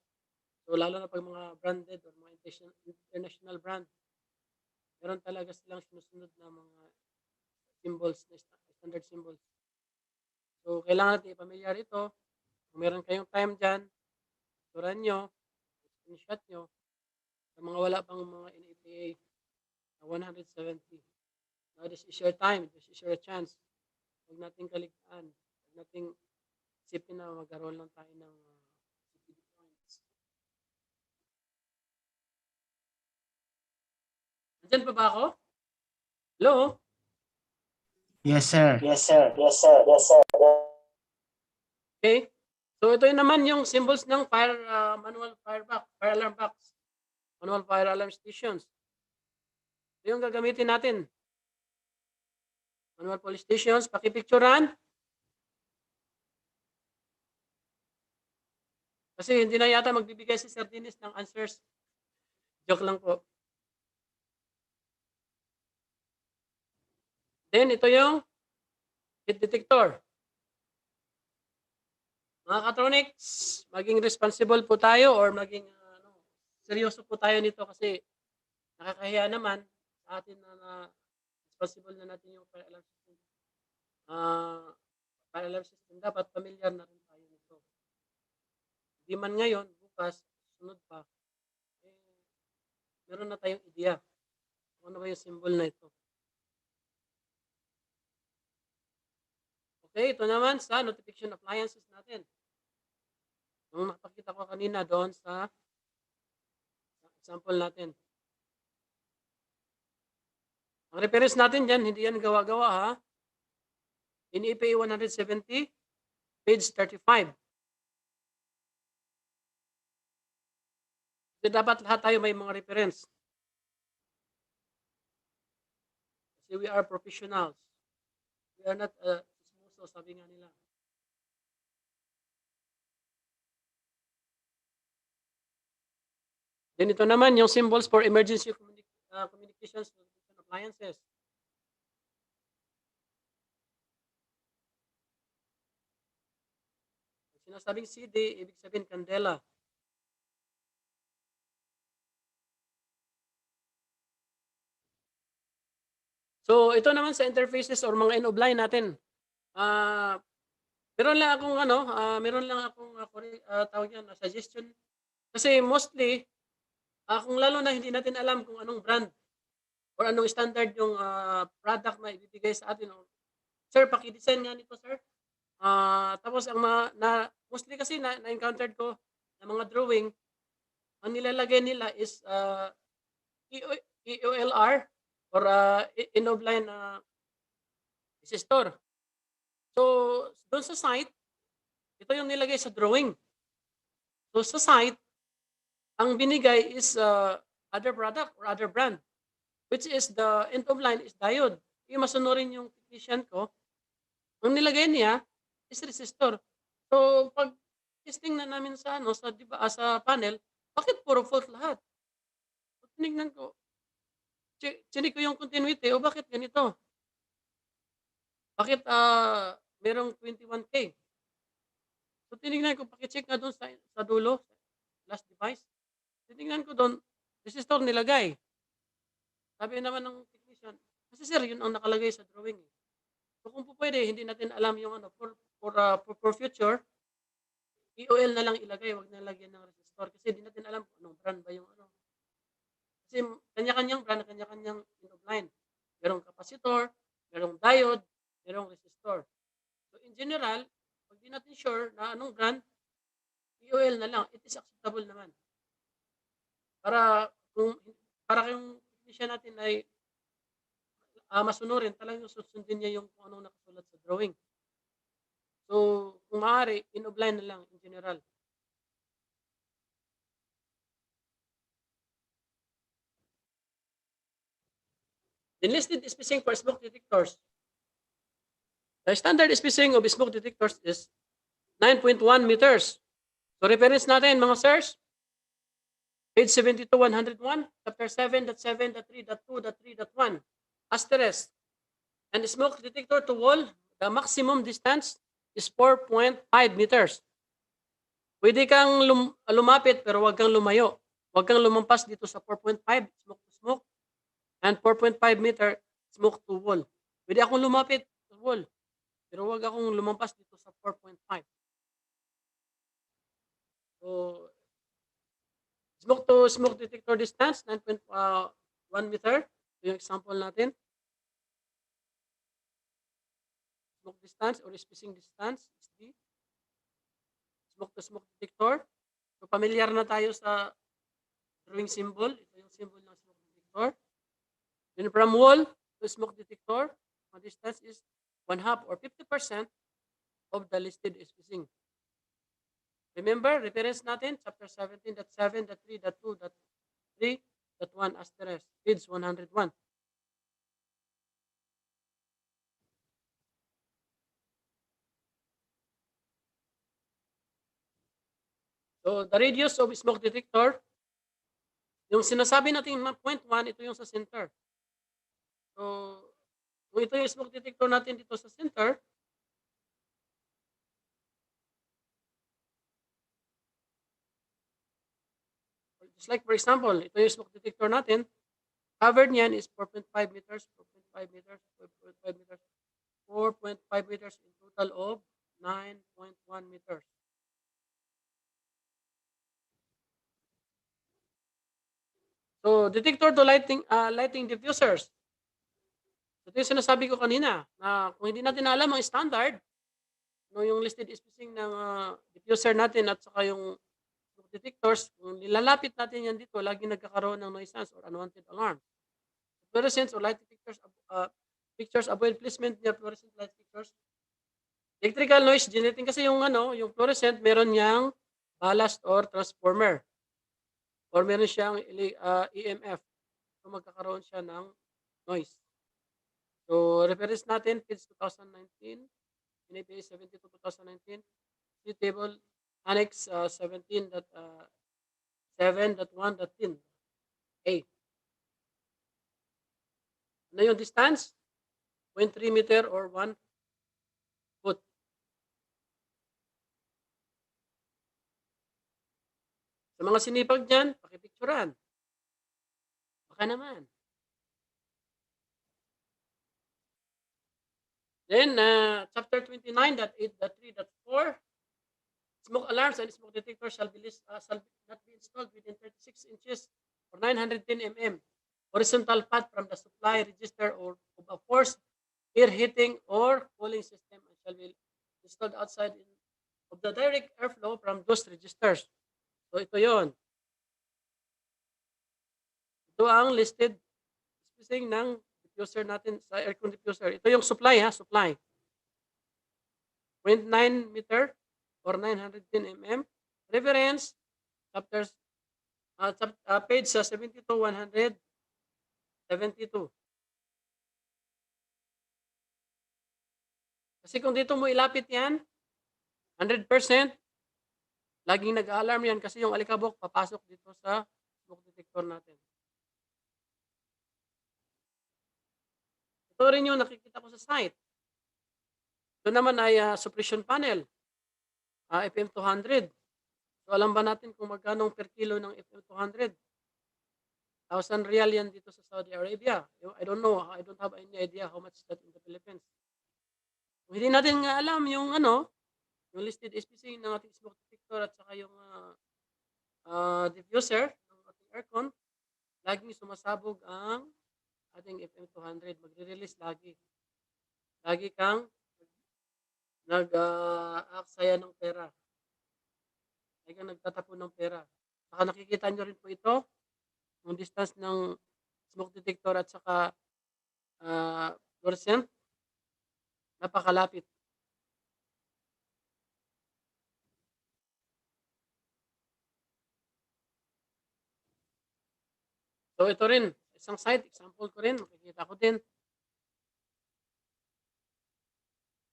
[SPEAKER 19] So lalo na pag mga branded or mga international brand, meron talaga silang sinusunod na mga symbols, standard symbols. So kailangan natin i-familiar ito. Kung meron kayong time dyan, turan nyo, screenshot nyo, sa mga wala pang mga NFPA 170. Now, this is your time. This is your chance. Huwag nating kaligtaan. Huwag nating isipin na mag-roll lang tayo ng CPD points. Nandiyan pa ba ako? Hello?
[SPEAKER 16] Yes, sir.
[SPEAKER 19] Yes, sir. Yes, sir. Yes, sir. Okay. So, ito yun naman yung symbols ng manual fire alarm box. Manual fire alarm stations. Ito yung gagamitin natin. Manual police stations, pakipicturan. Kasi hindi na yata magbibigay si Sir Dennis ng answers. Joke lang po. Then, ito yung heat detector. Mga katronics, maging responsible po tayo or maging seryoso po tayo nito kasi nakakahiya naman sa atin na responsible na natin yung fire alarm system. Fire alarm system, dapat familiar na rin tayo nito. Hindi man ngayon, bukas, sunod pa, meron na tayong ideya. Ano ba yung symbol na ito? Okay, ito naman sa notification appliances natin. Yung napakita ko kanina doon sa example natin. Ang reference natin dyan, hindi yan gawa-gawa ha. NFPA 170, page 35. So, dapat lahat tayo may mga reference. Kasi we are professionals. We are not smuso, sabi nga nila. Then ito naman yung symbols for emergency communications appliances. Sinasabing CD, ibig sabihin kandela. So ito naman sa interfaces or mga end-of-line natin. Meron lang akong tawag yan, suggestion. Kasi mostly, kung lalo na hindi natin alam kung anong brand or anong standard yung product na ibibigay sa atin. Sir, paki-design nga nito, sir. Tapos mostly kasi na-encountered ko na mga drawing, ang nilalagay nila is EOLR or end-of-line resistor. So, doon sa site, ito yung nilagay sa drawing. So, sa site, ang binigay is other product or other brand, which is the end-of-line is diode. masunurin yung technician ko, ang nilagay niya is resistor. So, pag testing na namin sa ano, sa, di ba, sa panel, bakit puro fault lahat? So, tinignan ko, chinik ko yung continuity, o bakit ganito? Bakit merong 21K? So, tinignan ko, pakicheck nga doon sa dulo, last device. Tinignan ko doon, resistor nilagay. Sabi naman ng technician, kasi sir, yun ang nakalagay sa drawing. So, kung po pwede, hindi natin alam yung ano, for future, EOL na lang ilagay, wag na lagyan ng resistor. Kasi hindi natin alam kung anong brand ba yung ano. Kasi kanya-kanyang brand, kanya-kanyang end of line. Merong capacitor, merong diode, merong resistor. So, in general, pag di natin sure na anong brand, EOL na lang. It is acceptable naman. Para yung technician natin ay masunurin, talagang susundin niya yung kung anong nakasulat sa drawing. So, kung maaari, in-offline na lang in general. The listed spacing for smoke detectors. The standard spacing of smoke detectors is 9.1 meters. So, reference natin mga sirs, page 72-101, chapter 7.7.3.2.3.1, asterisk. And the smoke detector to wall, the maximum distance is 4.5 meters. Pwede kang lumapit pero wag kang lumayo. Wag kang lumampas dito sa 4.5 smoke to smoke and 4.5 meter smoke to wall. Pwede akong lumapit sa wall pero wag akong lumampas dito sa 4.5. So, smoke to smoke detector distance 9.1 meter. Ito yung example natin. Smoke distance or spacing distance is the smoke to smoke detector. So, familiar na tayo sa drawing symbol. Ito yung symbol ng smoke detector. Then from wall to smoke detector, the distance is 1/2 or 50% of the listed spacing. Remember, reference natin, chapter 17.7.3.2.3.1 asterisk, page 101. So, the radius of smoke detector, yung sinasabi natin na 0.1, ito yung sa center. So, kung ito yung smoke detector natin dito sa center, just like for example, ito yung smoke detector natin, covered niyan is 4.5 meters, 4.5 meters, 4.5 meters, 4.5 meters in total of 9.1 meters. So, detector to lighting diffusers. Ito yung sinasabi ko kanina, na kung hindi natin alam ang standard, no, yung listed spacing ng diffuser natin at saka yung detectors, kung nilalapit natin yan dito, lagi nagkakaroon ng nuisance or unwanted alarm. Fluorescence or light detectors, pictures, avoid placement near fluorescent light fixtures. Electrical noise generating kasi yung yung fluorescent, meron niyang ballast or transformer. Or meron siyang EMF. So magkakaroon siya ng noise. So reference natin, page 2019, NFPA72 2019, table annex 17.7.1.10 A. Ano yung distance? 0.3 meter or 1 foot. Sa mga sinipag dyan, pakipicturan. Baka naman. Then, chapter 29.8.3.4, smoke alarms and smoke detectors shall not be installed within 36 inches or 910 mm horizontal path from the supply register or of a forced air heating or cooling system and shall be installed outside of the direct airflow from those registers. So ito yon. Ito ang listed spacing ng diffuser natin sa aircon diffuser. Ito yung supply supply. 0.9 meter or 910 mm. Reference chapters page 72-172. Kasi kung dito mo ilapit yan, 100%, laging nag-alarm yan kasi yung alikabok papasok dito sa smoke detector natin. Ito rin yung nakikita ko sa site. Ito naman ay suppression panel, FM200. So alam ba natin kung magkano per kilo ng FM200? 1,000 real yan dito sa Saudi Arabia. I don't know. I don't have any idea how much that in the Philippines. Kung hindi natin nga alam yung yung listed SPC ng ating smoke detector at saka yung diffuser ng ating aircon, laging sumasabog ang ating FM200. Magre-release lagi. Lagi kang nag-aaksaya ng pera. Lagi kang nagtatapon ng pera. Saka nakikita nyo rin po ito, yung distance ng smoke detector at saka fluorescent, napakalapit. So ito rin, isang site, example ko rin, makikita ko din.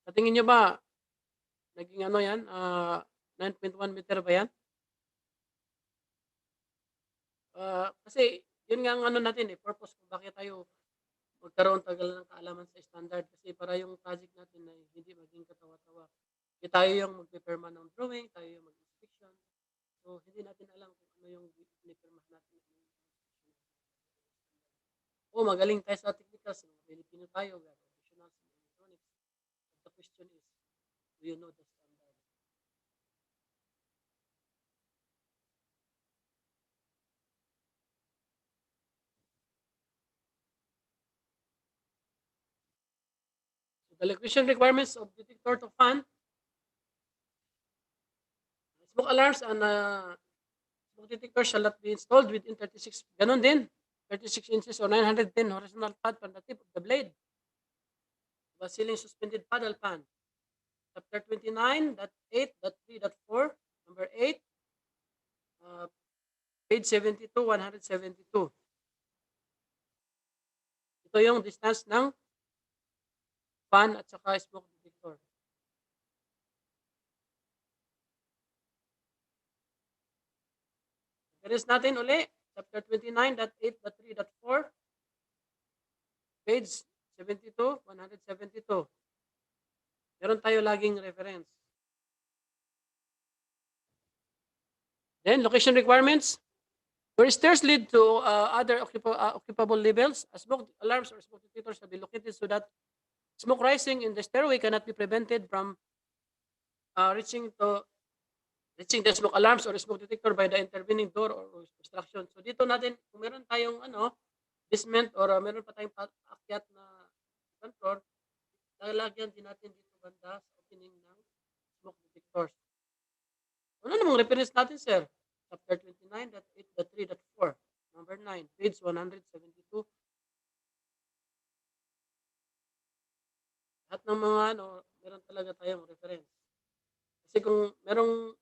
[SPEAKER 19] Sa tingin nyo ba, naging yan, 9.1 meter ba yan? Kasi yun nga ang natin purpose kung bakit tayo magkaroon tagal ng kaalaman sa standard kasi para yung project natin ay hindi maging katawa-tawa. Kasi tayo yung magpipirma ng drawing, tayo yung mag-inspection. So hindi natin alam kung ano yung pinipirmahan natin. Magaling tayo sa technicals, Filipino tayo, we are professionals in electronics. But the question is, do you know the standard? The electrician requirements of detector to fan. Smoke alarms and smoke detector shall not be installed within 36, ganon din, 36 inches or 910 horizontal pad from the tip of the blade. The ceiling suspended paddle fan. Chapter 29.8.3.4, number 8, page 72, 172. Ito yung distance ng fan at saka smoke detector. Reference natin uli, chapter 29.8.3.4, page 72, 172. Meron tayo laging reference. Then, location requirements. Where stairs lead to other occupable levels, smoke alarms or smoke detectors shall be located so that smoke rising in the stairway cannot be prevented from reaching the smoke alarms or smoke detector by the intervening door or obstruction. So dito natin, kung meron tayong basement or meron pa tayong akyat na control, lalagyan din natin dito banda sa opening ng smoke detectors. Ano namang reference natin, sir? Chapter 29.8.3.4, number 9, page 172. Lahat ng mga meron talaga tayong reference. Kasi kung merong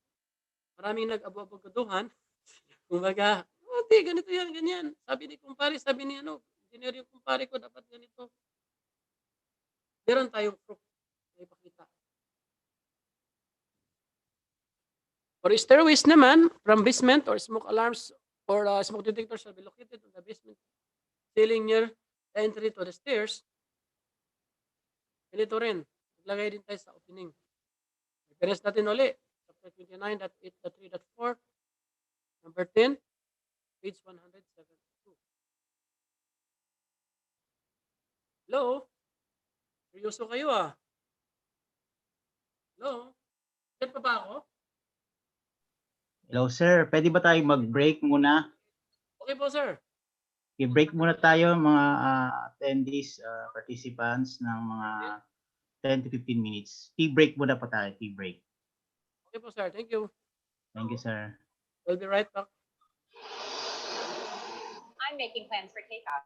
[SPEAKER 19] maraming nag-abogaduhan, kumbaga, di, ganito yan, ganyan. Sabi ni kumpare, sabi ni engineer yung kumpare ko, dapat ganito. Meron tayong proof na ipakita. For stairways naman, from basement or smoke alarms or smoke detectors shall be located on the basement ceiling near the entry to the stairs. Ganito rin. Naglagay din tayo sa opening. Reference natin uli. Chapter 29.8.3.4, number 10, page 172. Hello? Seryoso kayo Hello? Diyan pa ba ako?
[SPEAKER 16] Hello, sir. Pwede ba tayo mag-break muna?
[SPEAKER 19] Okay po, sir.
[SPEAKER 16] I-break muna tayo mga attendees, participants ng mga 10 to 15 minutes. Tea break muna pa tayo, tea break.
[SPEAKER 19] Okay po, sir. Thank you.
[SPEAKER 16] Thank you, sir.
[SPEAKER 19] We'll be right back.
[SPEAKER 20] I'm making plans for takeoff.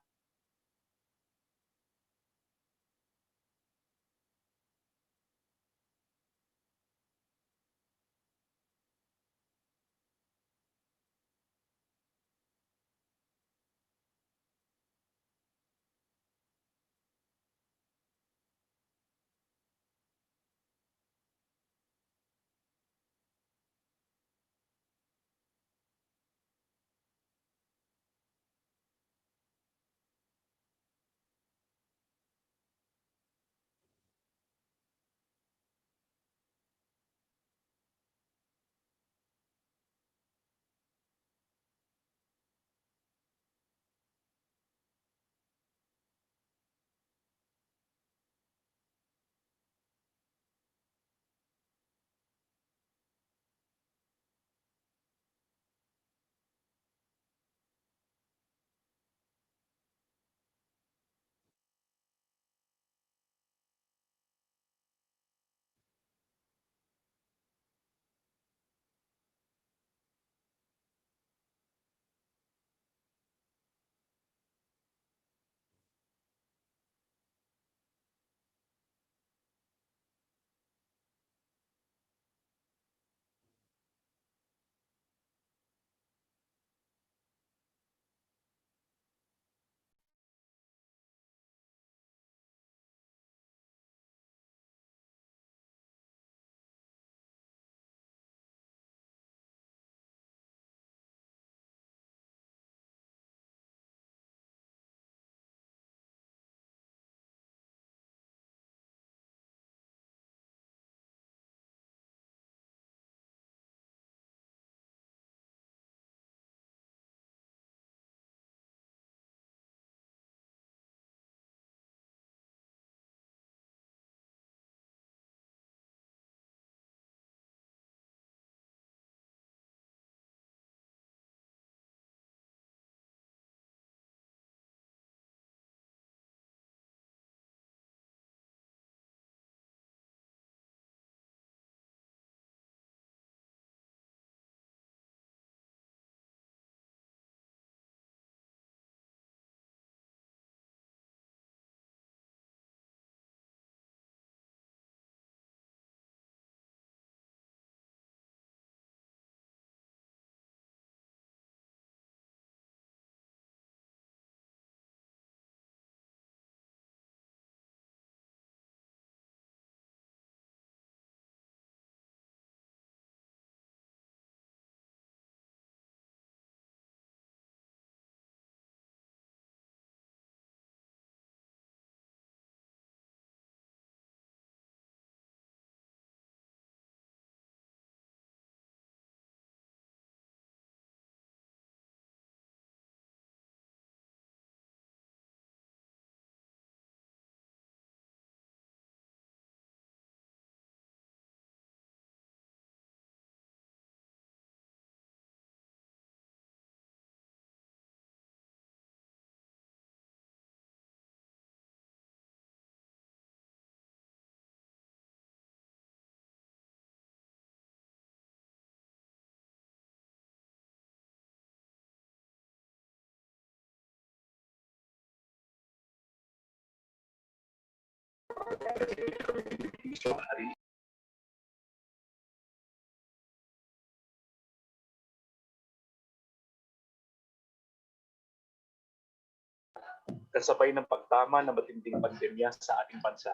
[SPEAKER 10] kasabay ng pagtama ng matinding pandemya sa ating bansa.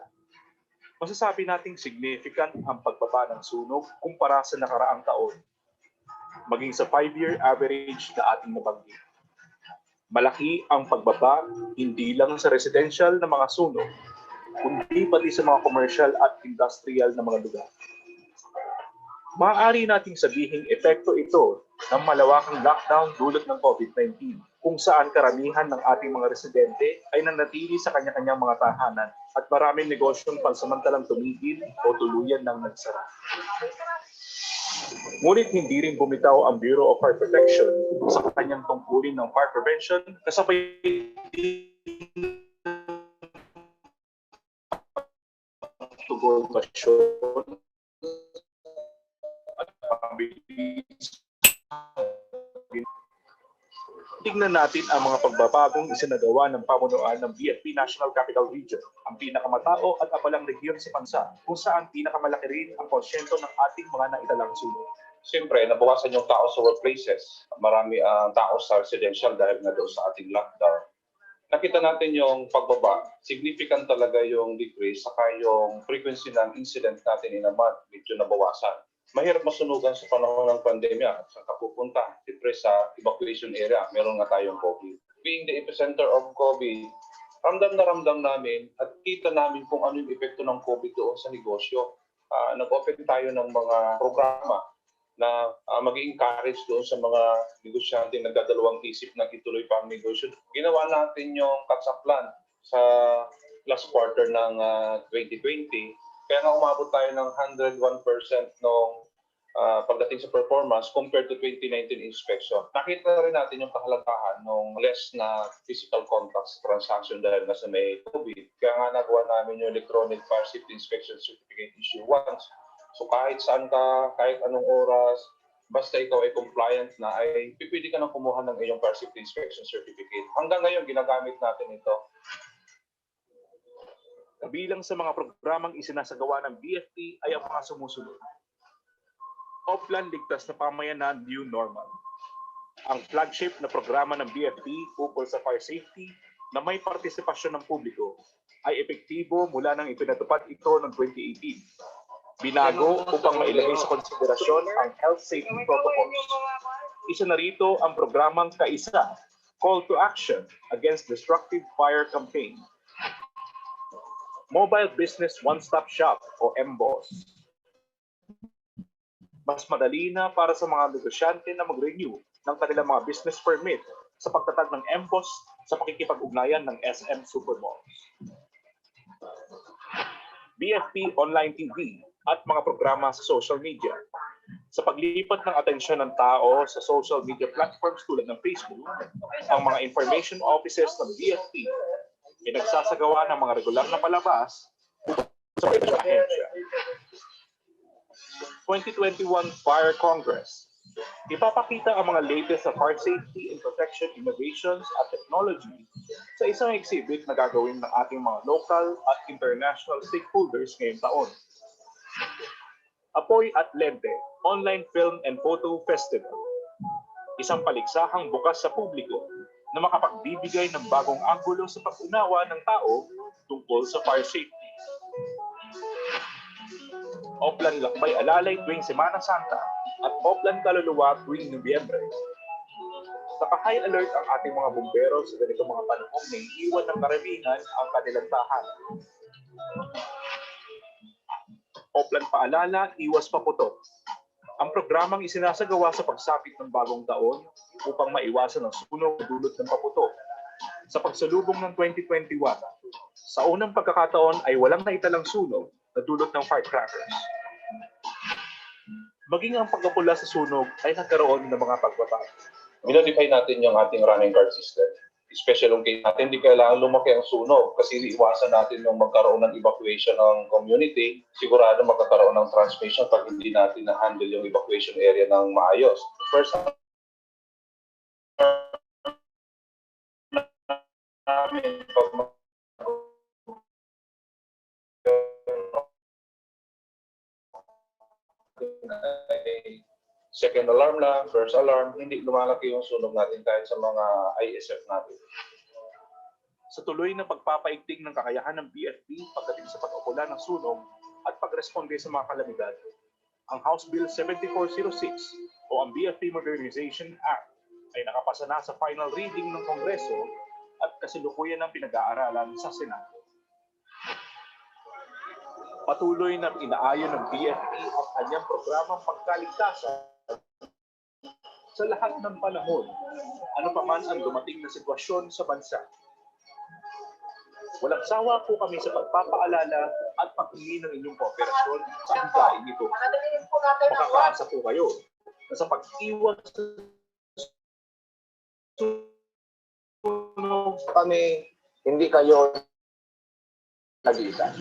[SPEAKER 10] Masasabi nating significant ang pagbaba ng sunog kumpara sa nakaraang taon, maging sa 5-year average na ating nabanggit. Malaki ang pagbaba hindi lang sa residential na mga sunog, kundi pati sa mga commercial at industrial na mga lugar. Maaari nating sabihing epekto ito ng malawakang lockdown dulot ng COVID-19, kung saan karamihan ng ating mga residente ay nanatili sa kanya-kanyang mga tahanan at maraming negosyong pansamantalang tumigil o tuluyan ng nagsara. Ngunit hindi rin bumitaw ang Bureau of Fire Protection sa kanyang tungkulin ng fire prevention kasabay tugol-basyon at pabilis. Tingnan natin ang mga pagbabagong isinagawa ng pamunuan ng BFP National Capital Region, ang pinakamatao at abalang rehiyon sa bansa, kung saan pinakamalaki rin ang porsyento ng ating mga naitalang sunog.
[SPEAKER 21] Siyempre, nabawasan yung tao sa workplaces. Marami ang tao sa residential dahil nga doon sa ating lockdown. Nakita natin yung pagbaba, significant talaga yung decrease, saka yung frequency ng incident natin in a month, medyo nabawasan. Mahirap masunugan sa panahon ng pandemya at saan ka pupunta. Siyempre sa evacuation area, meron nga tayong COVID. Being the epicenter of COVID, ramdam na ramdam namin at kita namin kung ano yung epekto ng COVID doon sa negosyo. Nag-open tayo ng mga programa na mag-encourage doon sa mga negosyante na nagdadalawang isip na ituloy pa ang negosyo. Ginawa natin yung catch-up plan sa last quarter ng 2020. Kaya nga umabot tayo ng 101% nung pagdating sa performance compared to 2019 inspection. Nakita rin natin yung kahalagahan ng less na physical contacts transaction dahil nasa may COVID. Kaya nga nagawa namin yung electronic fire safety inspection certificate issue once. So kahit saan ka, kahit anong oras, basta ikaw ay compliant na, ay pipili ka nang kumuha ng iyong fire safety inspection certificate. Hanggang ngayon, ginagamit natin ito. Kabilang sa mga programang isinasagawa ng BFP ay ang mga sumusunod. Offline Ligtas na Pamayanan New Normal. Ang flagship na programa ng BFP ukol sa fire safety na may partisipasyon ng publiko ay epektibo mula nang ipinatupad ito noong 2018. Binago upang mailagay sa konsiderasyon ang health safety protocols. Isa na rito ang programang KSA, Call to Action Against Destructive Fire Campaign. Mobile Business One-Stop Shop o MBOS. Mas madali na para sa mga negosyante na mag-renew ng kanilang mga business permit sa pagtatag ng MBOS sa pakikipag-ugnayan ng SM Supermalls. BFP Online TV at mga programa sa social media. Sa paglipat ng atensyon ng tao sa social media platforms tulad ng Facebook, ang mga information offices ng BFP ay nagsasagawa ng mga regular na palabas sa ahensya. 2021 Fire Congress. Ipapakita ang mga latest sa fire safety and protection innovations at technology sa isang exhibit na gagawin ng ating mga local at international stakeholders ngayong taon. Apoy at Lente, Online Film and Photo Festival. Isang paliksahang bukas sa publiko na makapagbibigay ng bagong anggulo sa pag-unawa ng tao tungkol sa fire safety. Oplan Lakbay Alalay tuwing Semana Santa at Oplan Kaluluwa tuwing Nobyembre. Naka-high alert ang ating mga bumbero sa ganitong mga panahong na iiwan ng karamihan ang kanilang tahanan. Oplan Paalala, Iwas Paputok. Ang programang isinasagawa sa pagsapit ng bagong taon upang maiwasan ang sunog dulot ng paputok. Sa pagsalubong ng 2021, sa unang pagkakataon ay walang naitalang sunog na dulot ng firecrackers. Maging ang pagkapula sa sunog ay nagkaroon ng mga pagbabago. Minodify natin yung ating running guard system. Especially yung case natin, hindi kailangan lumaki ang sunog kasi iwasan natin yung magkaroon ng evacuation ng community. Sigurado magkakaroon ng transmission pag hindi natin na-handle yung evacuation area ng maayos. First, ay second alarm lang, first alarm, hindi lumalaki yung sunog natin kahit sa mga IECEP natin.
[SPEAKER 10] Sa tuloy na pagpapaigting ng kakayahan ng BFP pagdating sa pag-ukula ng sunog at pagresponde sa mga kalamidad, ang House Bill 7406 o ang BFP Modernization Act ay nakapasa na sa final reading ng Kongreso at kasalukuyan ng pinag-aaralan sa Senado. Patuloy na inaayon ng BFP ang kanyang programang pagkaligtasan sa lahat ng panahon, ano pa man ang dumating na sitwasyon sa bansa. Walang sawa po kami sa pagpapaalala at paghingi ng inyong kooperasyon sa hanggain ito. Makakaasa po kayo na sa pag-iwas sunog
[SPEAKER 21] Kami, hindi kayo nag-iisa.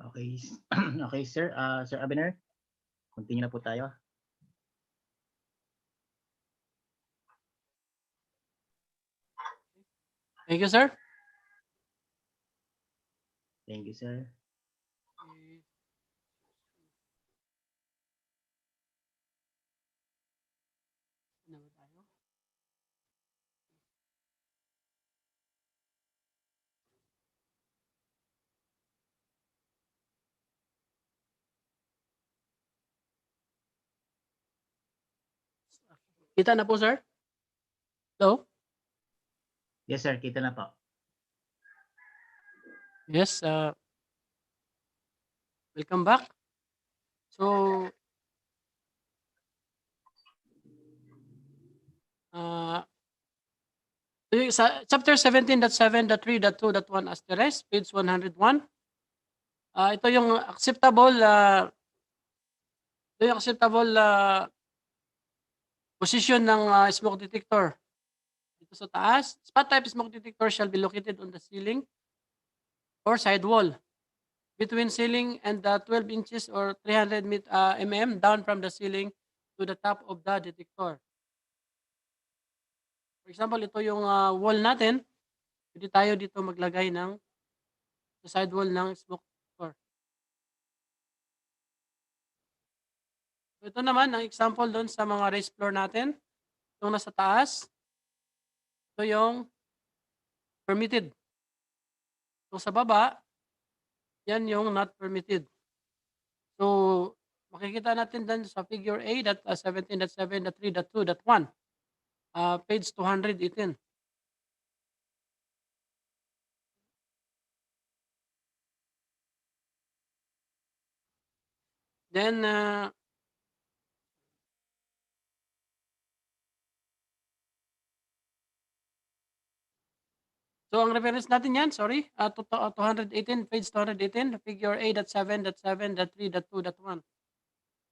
[SPEAKER 16] Okay. Okay, sir. Sir Abner, continue na po tayo.
[SPEAKER 19] Thank you, sir.
[SPEAKER 16] Thank you, sir.
[SPEAKER 19] Ano ba tayo? Kita na po, sir? Hello?
[SPEAKER 16] Yes, sir. Kita na po.
[SPEAKER 19] Yes, welcome back. So, sa chapter 17.7.3.2.1 asterisk, page 101. Ito yung acceptable position ng smoke detector. Dito sa taas, spot type smoke detector shall be located on the ceiling or side wall between ceiling and 12 inches or 300 mm down from the ceiling to the top of the detector. For example, ito yung wall natin. Pwede tayo dito maglagay ng sa side wall ng smoke detector. Ito naman ang example doon sa mga raised floor natin. Itong nasa taas. Ito yung permitted. Itong sa baba, yan yung not permitted. So, makikita natin din sa figure A, that 17.7.3.2.1, page 218. Then, so ang reference natin yan, sorry, 218, page 218, figure A.7.7.3.2.1.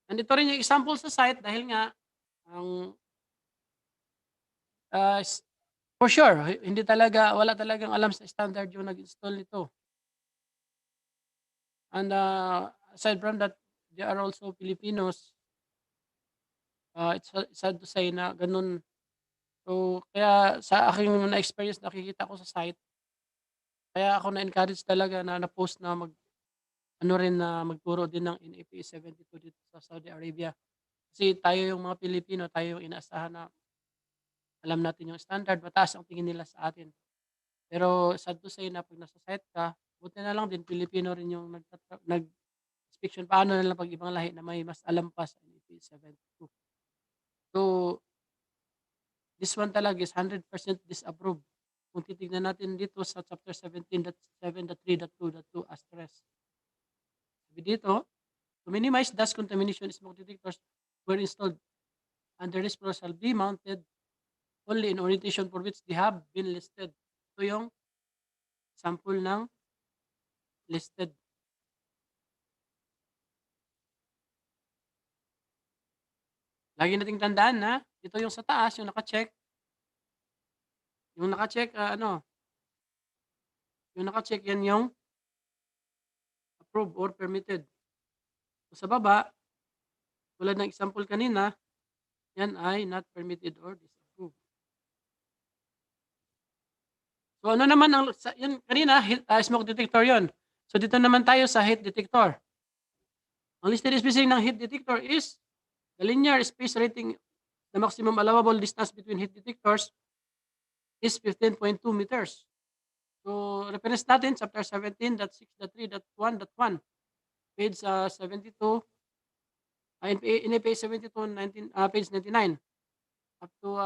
[SPEAKER 19] And ito rin yung example sa site dahil nga, for sure, wala talagang alam sa standard yung nag-install nito. And aside from that, there are also Filipinos. It's sad to say na ganun. So, kaya sa aking na-experience, nakikita ko sa site, kaya ako na-encourage talaga na na-post na magturo din ng NFPA72 dito sa Saudi Arabia. Kasi tayo yung mga Pilipino, tayo yung inaasahan na alam natin yung standard, mataas ang tingin nila sa atin. Pero sad to say na pag nasa site ka, buti na lang din Pilipino rin yung nag-inspection. Paano na lang pag ibang lahi na may mas alam pa sa NFPA72. So, this one talaga is 100% disapproved. Kung titignan natin dito sa chapter 17.7.3.2.2 asterisk. Sabi dito, to minimize dust contamination, smoke detectors were installed under this floor shall be mounted only in orientation for which they have been listed. Ito yung sample ng listed. Lagi nating tandaan na ito yung sa taas, yung naka-check. Yung naka-check, Yung naka-check yan yung approved or permitted. So, sa baba, tulad ng example kanina, yan ay not permitted or disapproved. So ano naman ang yan kanina smoke detector yon. So dito naman tayo sa heat detector. Ang listed spacing ng heat detector is the linear space rating, the maximum allowable distance between heat detectors is 15.2 meters. So reference natin chapter 17.6.3.1.1 page 72 NFPA 72 page 99 up to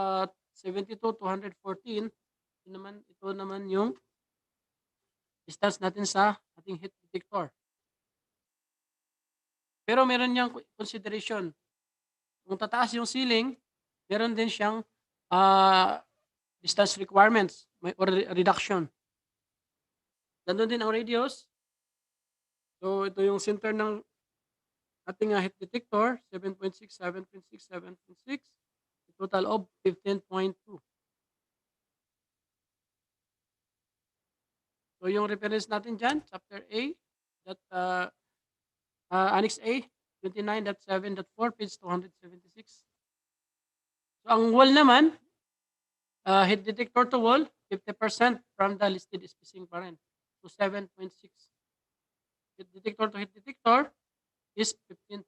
[SPEAKER 19] 72 to 114. Ito naman yung distance natin sa ating heat detector. Pero meron niyang consideration. Kung tataas yung ceiling, meron din siyang distance requirements or reduction. Ganun din ang radius. So ito yung center ng ating heat detector, 7.6, 7.6, 7.6. Total of 15.2. So yung reference natin dyan, chapter A, Annex A, 29.7.4, page 276. So ang wall naman, heat detector to wall, 50% from the listed spacing pa rin. So 7.6. Heat detector to heat detector is 15.2.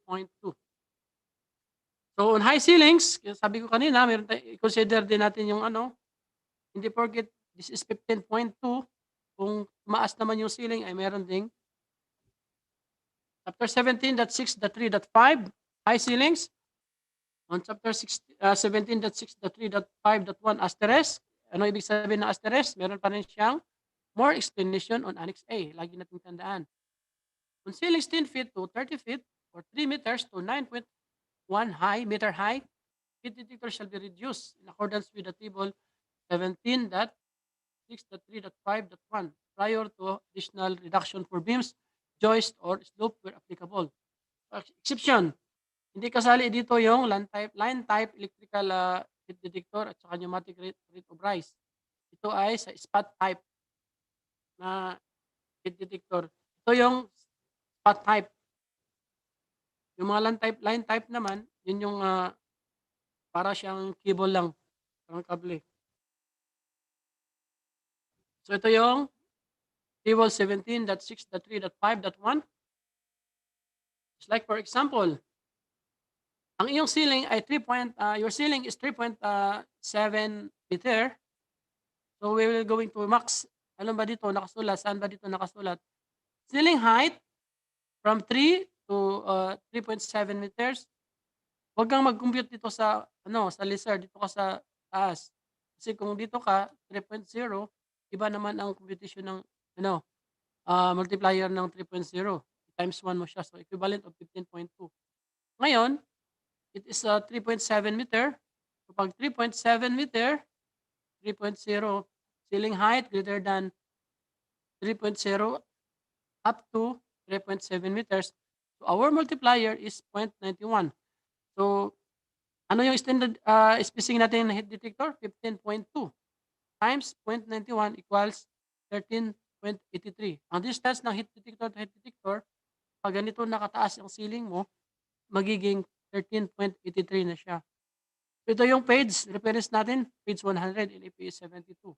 [SPEAKER 19] So on high ceilings, sabi ko kanina, meron tayo, i-consider din natin yung hindi forget, this is 15.2. Kung tumaas naman yung ceiling ay meron ding chapter 17.6.3.5 high ceilings. On chapter 17.6.3.5.1 asterisk. Ano ibig sabihin ng asterisk? Meron pa rin siyang more explanation on Annex A. Lagi natin tandaan. On ceilings 10 feet to 30 feet or 3 meters to 9.1 meter high, heat detector shall be reduced in accordance with the table 17.6.3.5.1 prior to additional reduction for beams, joist, or slope where applicable. Exception, hindi kasali dito yung line type electrical heat detector at saka pneumatic rate of rise. Ito ay sa spot type na heat detector. Ito yung spot type. Yung mga line type naman, yun yung para siyang cable lang, parang kable. So ito yung table 17.6.3.5.1. Just like for example, ang iyong ceiling ay your ceiling is 3.7 meter. So we will going to max. Alam ba dito nakasulat? Saan ba dito nakasulat? Ceiling height from 3 to 3.7 meters. Huwag kang mag-compute dito sa sa lizard, dito ka sa taas. Kasi kung dito ka 3.0, iba naman ang computation ng multiplier ng 3.0. Times 1 mo siya. So equivalent of 15.2. Ngayon, it is 3.7 meter. So pag 3.7 meter, 3.0 ceiling height greater than 3.0 up to 3.7 meters. So our multiplier is 0.91. So ano yung standard spacing natin ng heat detector? 15.2 times 0.91 equals 13.83. Ang distance ng heat detector to heat detector, pag ganito nakataas ang ceiling mo, magiging 13.83 na siya. Ito yung page, reference natin, page 100 in NFPA72.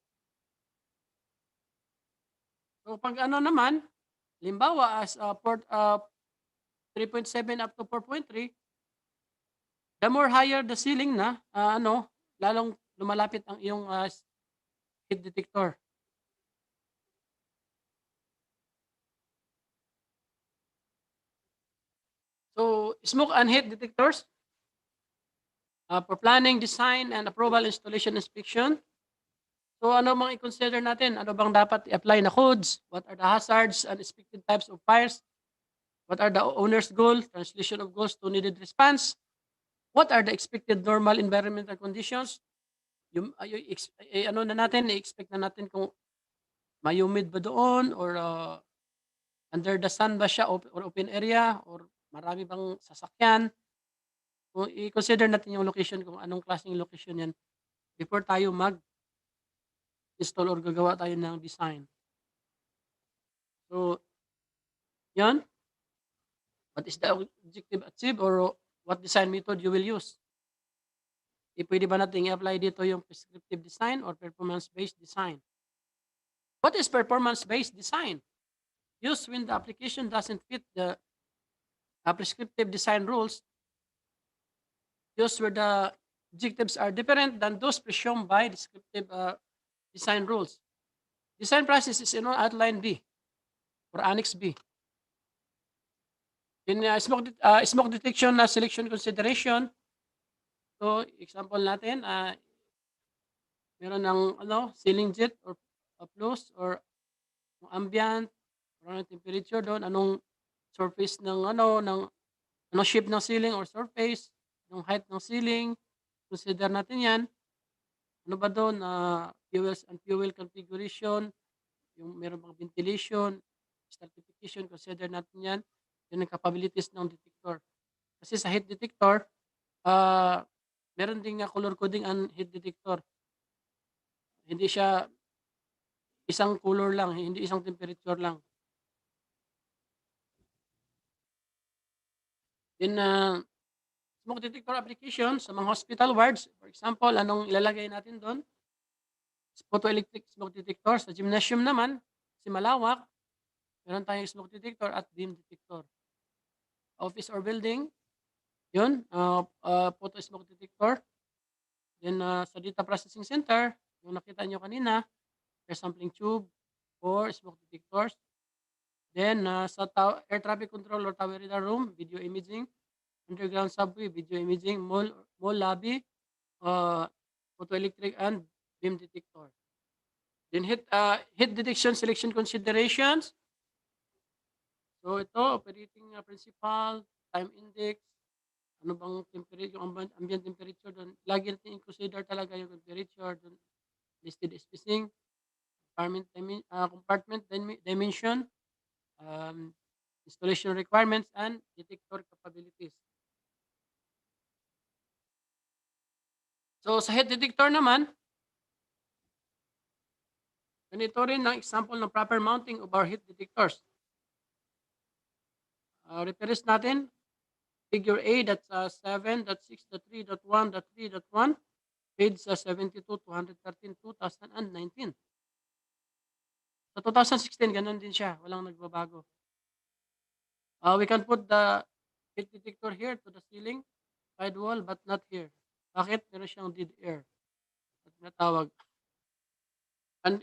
[SPEAKER 19] So pag naman, limbawa as 3.7 up to 4.3, the more higher the ceiling na, lalong lumalapit ang iyong heat detector. So, smoke and heat detectors for planning, design, and approval, installation, inspection. So, ano bang i-consider natin? Ano bang dapat i-apply na codes? What are the hazards and expected types of fires? What are the owner's goals? Translation of goals to needed response? What are the expected normal environmental conditions? I-expect na natin kung may humid ba doon or under the sun ba siya or open area or marami bang sasakyan. Kung i-consider natin yung location, kung anong klaseng location yan before tayo mag-install or gagawa tayo ng design. So, yan. What is the objective achieved or what design method you will use? Pwede ba natin i-apply dito yung prescriptive design or performance-based design? What is performance-based design? Used when the application doesn't fit the prescriptive design rules. Used where the objectives are different than those presumed by descriptive design rules. Design process is in outline B or Annex B. In smoke detection selection consideration, so example natin, meron ng ceiling jet or plus or ambient, anong temperature doon, anong surface ng anong shape ng ceiling or surface, yung height ng ceiling, consider natin yan. Ano ba doon, fuels and fuel configuration, yung meron bang ventilation, stratification, consider natin yan. Yun ang capabilities ng detector. Kasi sa heat detector, meron din nga color coding ang heat detector. Hindi siya isang color lang, hindi isang temperature lang. Then, smoke detector application sa mga hospital wards, for example, anong ilalagay natin doon? Photoelectric smoke detector. Sa gymnasium naman, kasi malawak, meron tayong smoke detector at beam detector. Office or building, yun, photo smoke detector. Then, sa data processing center, yung nakita nyo kanina, air sampling tube or smoke detectors. Then, sa air traffic control or tower radar room, video imaging. Underground subway, video imaging. Mall lobby, photoelectric and beam detector. Then, heat detection selection considerations. So, ito, operating principle, time index, ano bang temperature, yung ambient temperature doon. Lagi natin i-consider talaga yung temperature doon. Listed spacing, compartment dimension, installation requirements, and detector capabilities. So, sa heat detector naman, ganito rin ang example ng proper mounting of our heat detectors. Reference natin, figure A, that's 7.6.3.1.3.1, page 72, 213, 2019. Sa 2016, ganun din siya. Walang nagbabago. We can put the heat detector here to the ceiling, side wall, but not here. Bakit? Meron siyang dead air. At natawag. And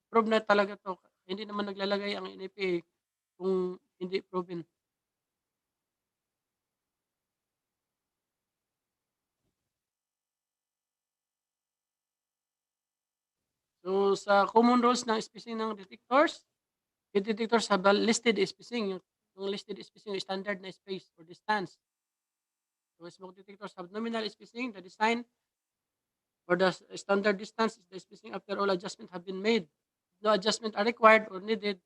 [SPEAKER 19] prove na talaga to. Hindi naman naglalagay ang NFPA kung hindi proven. So, sa common rules ng spacing ng detectors, heat detectors have a listed spacing. Yung listed spacing, yung standard na space or distance. So, smoke detectors have nominal spacing. The design or the standard distance is the spacing after all adjustments have been made. If no adjustment are required or needed,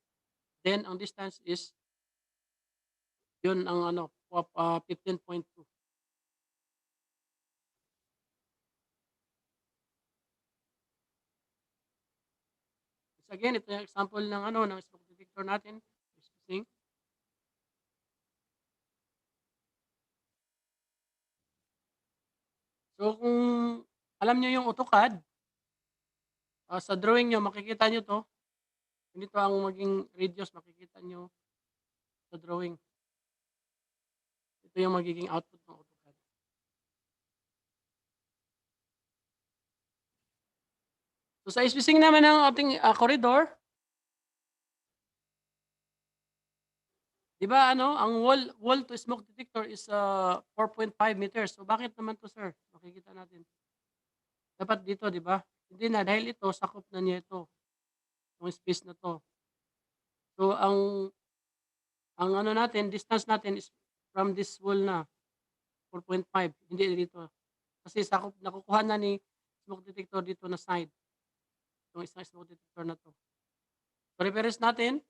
[SPEAKER 19] then ang distance is yun ang 15.2. Again, ito yung example ng ng smoke detector natin. Spacing. So kung alam niyo yung AutoCAD, sa drawing niyo makikita niyo to. Ganito ang maging radius, makikita niyo sa drawing. Ito yung magiging output ng AutoCAD. So sa spacing naman ng ating corridor, di ba ang wall to smoke detector is 4.5 meters. So bakit naman to, sir? Makikita natin. Dapat dito, di ba? Hindi na dahil ito sakop na niya ito. Yung space na to. So ang natin, distance natin is from this wall na 4.5, hindi dito. Kasi sakop nakukuha na ni smoke detector dito na side. Yung isang smoke detector na to. So reference natin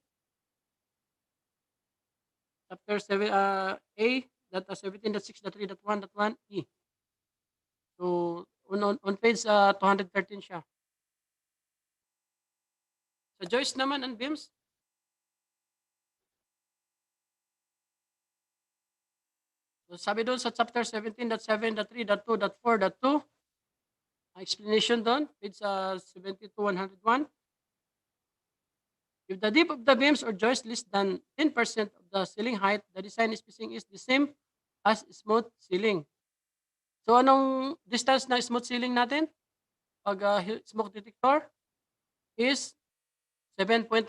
[SPEAKER 19] chapter 7 A, data 17.6.3.1.1 E. So on page 213 siya. Sa joist naman and beams, So sabi doon sa chapter 17.7.3.2.4.2, explanation doon, page 72-101. If the depth of the beams or joists less than 10% of the ceiling height, the design spacing is the same as smooth ceiling. So anong distance ng smooth ceiling natin? Pag smoke detector is 7.1.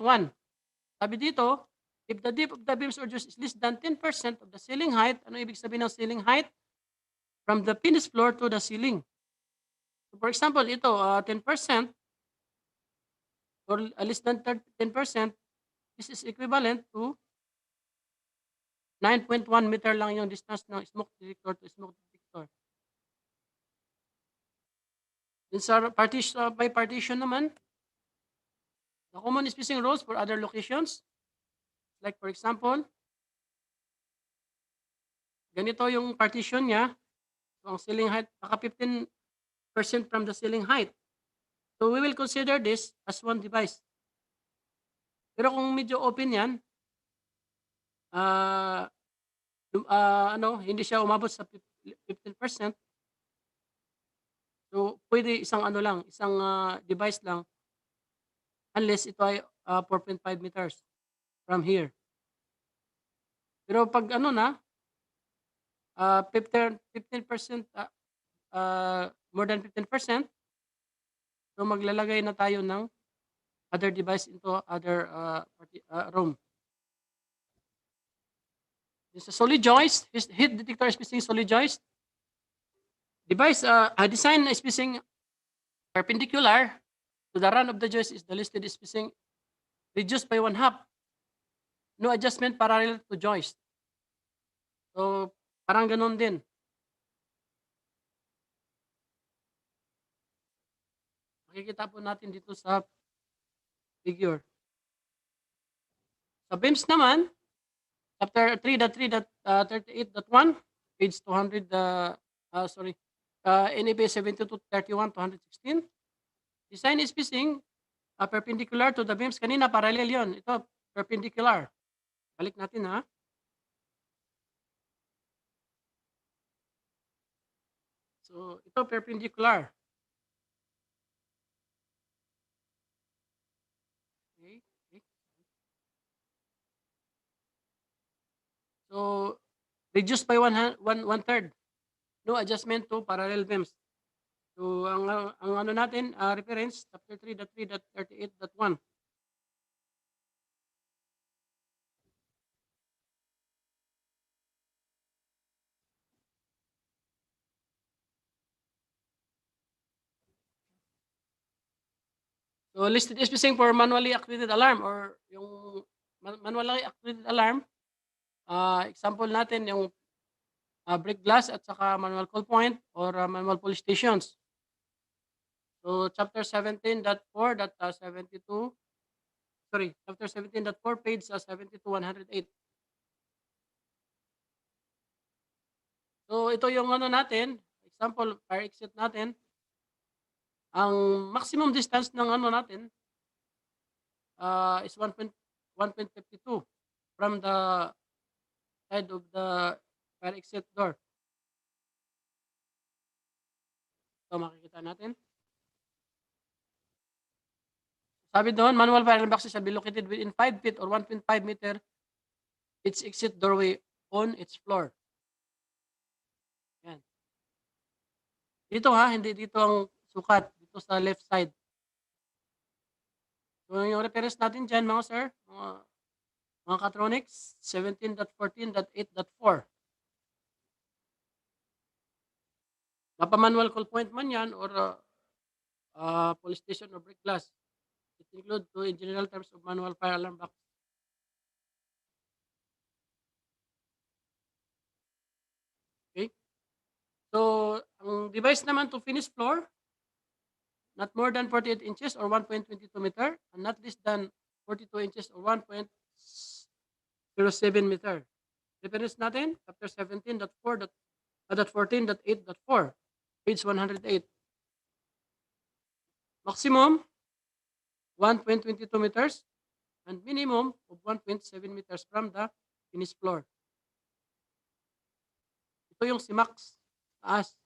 [SPEAKER 19] Sabi dito, if the depth of the beams or joists is less than 10% of the ceiling height, ano ibig sabihin ng ceiling height? From the finished floor to the ceiling. So for example, ito, 10% or less than 10%, this is equivalent to 9.1 meter lang yung distance ng smoke detector to smoke detector. Then sa partition, by partition naman, the common spacing rules for other locations, like for example, ganito yung partition niya. So ang ceiling height, naka 15% from the ceiling height. So we will consider this as one device. Pero kung medyo open yan, hindi siya umabot sa 15%. So pwede isang isang device lang unless ito ay 4.5 meters from here. Pero pag 15%, more than 15%, so maglalagay na tayo ng other device into other room. This is solid joist, heat detector spacing solid joist. Device design spacing perpendicular to the run of the joist is the listed spacing reduced by 1/2. No adjustment parallel to joist. So parang ganun din. Makikita po natin dito sa figure. Sa beams naman, chapter 3.3.38.1, page 200, NFPA72 31 to 116. Design spacing perpendicular to the beams. Kanina parallel yon. Ito perpendicular. Balik natin ha. So ito perpendicular. Okay. So reduced by one third. No adjustment to parallel beams. So ang ano natin, reference chapter 3.3.38.1. So listed spacing for manually activated alarm or yung manually activated alarm. Example natin yung break glass at saka manual call point or manual police stations. So chapter 17.4.72, chapter 17.4 page 72-108. So ito yung natin, example fire exit natin. Ang maximum distance ng natin is 1.52 from the side of the fire exit door. So makikita natin. Sabi doon, manual fire alarm boxes shall be located within 5 feet or 1.5 meter its exit doorway on its floor. Yan. Dito hindi dito ang sukat. Dito sa left side. So yung reference natin dyan mga sir, mga Catronics, 17.14.8.4. Mapa-manual call point man yan or police station or break glass. It includes in general terms of manual fire alarm box. Okay. So, ang device naman to finish floor, not more than 48 inches or 1.22 meter, and not less than 42 inches or 1.07 meter. Reference natin, chapter 17.4.14.8.4, page 108. Maximum, 1.22 meters, and minimum of 1.7 meters from the finished floor. Ito yung si Max. Taas.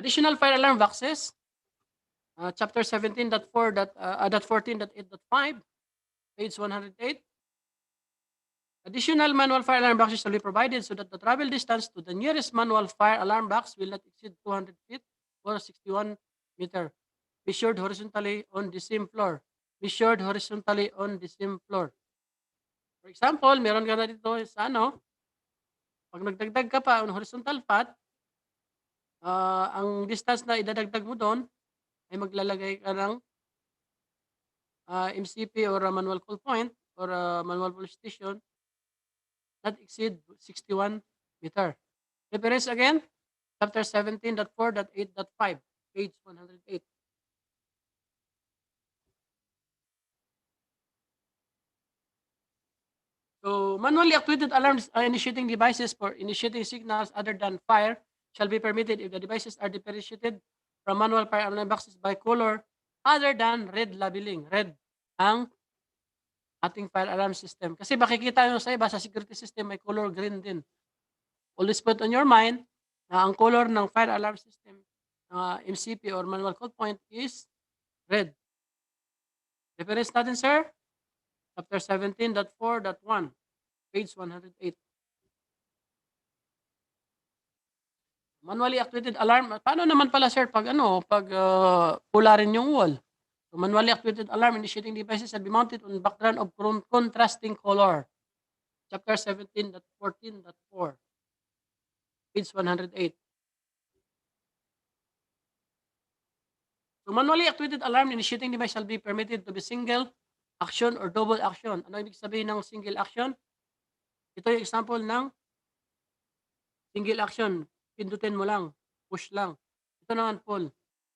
[SPEAKER 19] Additional fire alarm boxes. Chapter 17.4.14.8.5, page 108. Additional manual fire alarm boxes shall be provided so that the travel distance to the nearest manual fire alarm box will not exceed 200 feet or 61 meter. Measured horizontally on the same floor. Measured horizontally on the same floor. For example, meron ka na dito sa ano, pag nagdagdag ka pa on horizontal path, ang distance na idadagdag mo doon ay maglalagay ka ng MCP or manual call point or manual police station not exceed 61 meter. Reference again, chapter 17.4.8.5, page 108. So, manually actuated alarms initiating devices for initiating signals other than fire shall be permitted if the devices are differentiated from manual fire alarm boxes by color other than red labeling. Red ang ating fire alarm system. Kasi makikita nyo sa iba, sa security system, may color green din. Always put on your mind na ang color ng fire alarm system, MCP or manual call point is red. Reference natin, sir? Chapter 17.4.1, page 108. Manually actuated alarm. Paano naman pala, sir, pag pula rin yung wall? So, manually actuated alarm initiating devices shall be mounted on background of contrasting color. Chapter 17.14.4, page 108. So, manually actuated alarm initiating device shall be permitted to be single action or double action. Ano ibig sabihin ng single action? Ito yung example ng single action. Pindutin mo lang, push lang. Ito naman pull.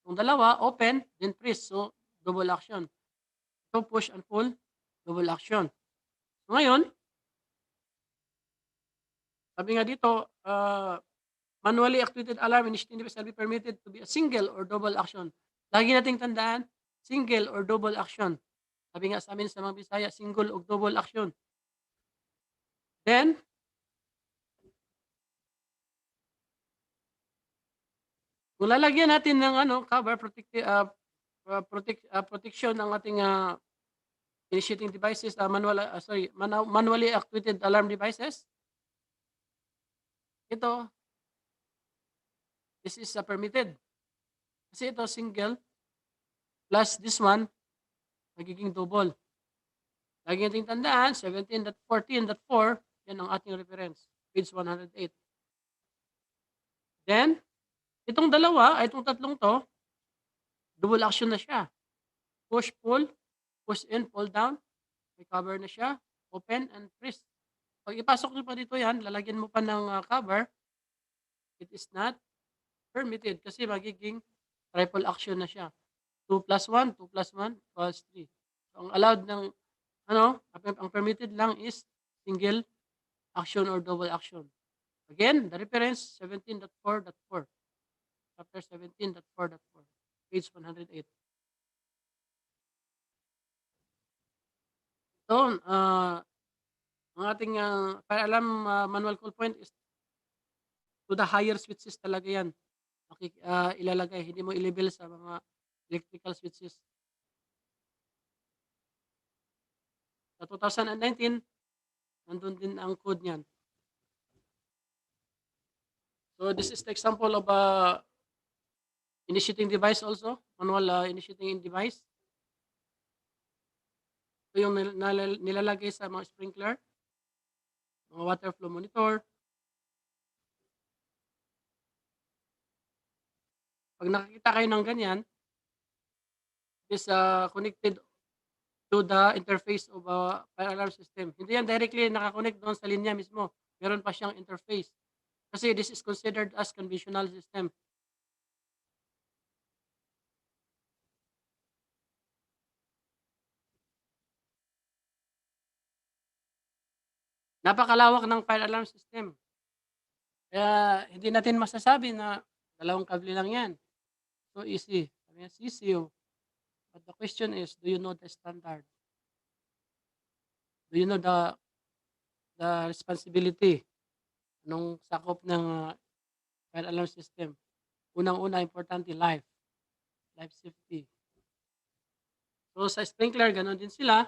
[SPEAKER 19] Kung dalawa, open, then press. So, double action. Ito push and pull, double action. So, ngayon, sabi nga dito, manually actuated alarm initiating device shall be permitted to be a single or double action. Lagi nating tandaan, single or double action. Sabi nga sa amin sa mga Bisaya, single o double action. Then, kung lalagyan natin ng cover, protection ng ating initiating devices, manually actuated alarm devices, ito, this is permitted. Kasi ito, single, plus this one, magiging double. Lagi nating tandaan, 17.14.4, yan ang ating reference, page 108. Then, itong dalawa, itong tatlong to, double action na siya. Push, pull, push in, pull down, may cover na siya, open, and press. Pag ipasok nyo pa dito yan, lalagyan mo pa ng cover, it is not permitted kasi magiging triple action na siya. 2 plus 1, 2 plus 1 equals 3. So, ang allowed ng, ang permitted lang is single action or double action. Again, the reference 17.4.4. Chapter 17.4.4. Page 108. So, ang ating fire alarm manual call point is to the higher switches talaga yan. Ilalagay, hindi mo i-label sa mga electrical switches. Sa 2019, nandun din ang code niyan. So this is the example of initiating device also, manual initiating device. Ito yung nilalagay sa mga sprinkler, mga water flow monitor. Pag nakikita kayo ng ganyan, is connected to the interface of a fire alarm system. Hindi yan directly nakakonect doon sa linya mismo. Meron pa siyang interface. Kasi this is considered as conventional system. Napakalawak ng fire alarm system. Kaya hindi natin masasabi na dalawang kable lang yan. So easy. Sabi nga, CCO. But the question is, do you know the standard? Do you know the responsibility? Anong sakop ng fire alarm system? Unang-una, importante, life safety. So sa sprinkler, gano'n din sila.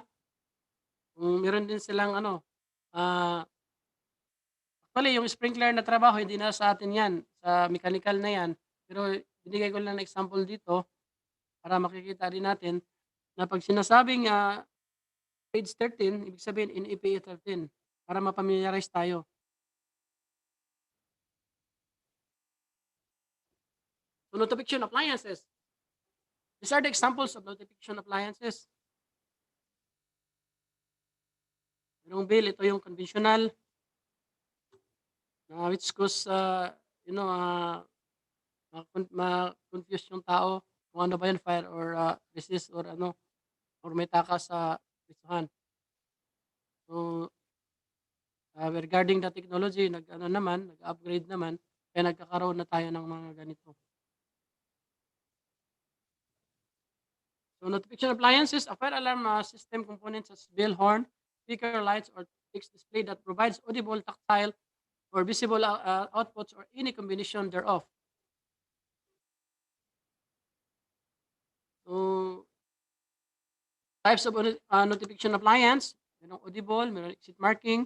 [SPEAKER 19] Meron din silang actually yung sprinkler na trabaho hindi na sa atin 'yan, sa mechanical na 'yan. Pero binigay ko lang na example dito para makikita din natin na 'pag sinasabing, page 13, ibig sabihin NFPA 13 para ma-familiarize tayo. So notification appliances. These are the examples of notification appliances. Merong bill, ito yung conventional, which goes, ma-confuse yung tao kung ano ba yun, fire or resist or or may takas sa pwestuhan. So, regarding the technology, nag-upgrade naman, kaya nagkakaroon na tayo ng mga ganito. So notification appliances, a fire alarm system components such as bell, horn, speaker, lights, or fixed display that provides audible, tactile, or visible outputs or any combination thereof. So types of notification appliance, merong audible, merong exit marking,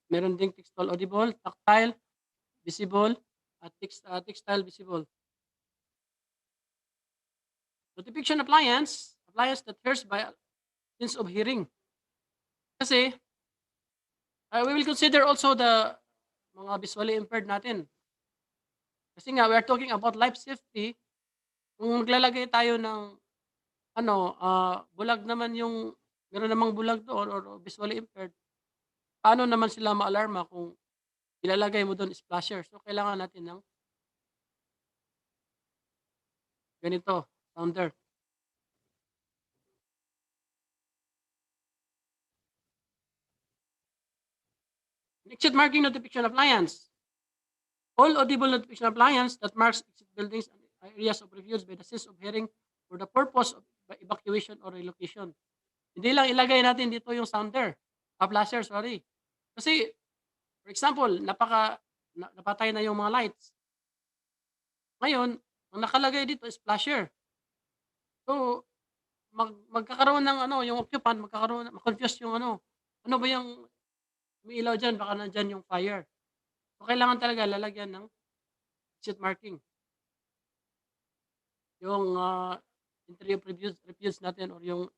[SPEAKER 19] meron ding textual audible, tactile, visible, at textile visible. Notification appliance that hears by sense of hearing. Kasi, we will consider also the mga visually impaired natin. Kasi nga, we are talking about life safety. Kung maglalagay tayo ng, bulag naman yung, meron namang bulag doon or visually impaired, paano naman sila ma-alarma kung ilalagay mo doon splasher? So, kailangan natin ng ganito, sounder. Exit marking notification appliance. All audible notification appliance that marks exit buildings and areas of reviews by the sense of hearing for the purpose of evacuation or relocation. Hindi lang ilagay natin dito yung sounder, flasher, sorry. Kasi, for example, napatay na yung mga lights. Ngayon, ang nakalagay dito is flasher. So, magkakaroon ng yung occupant, ma-confuse yung ano ba yung umiilaw dyan, baka nandyan yung fire. So, kailangan talaga lalagyan ng exit marking. Yung entry of reviews natin or yung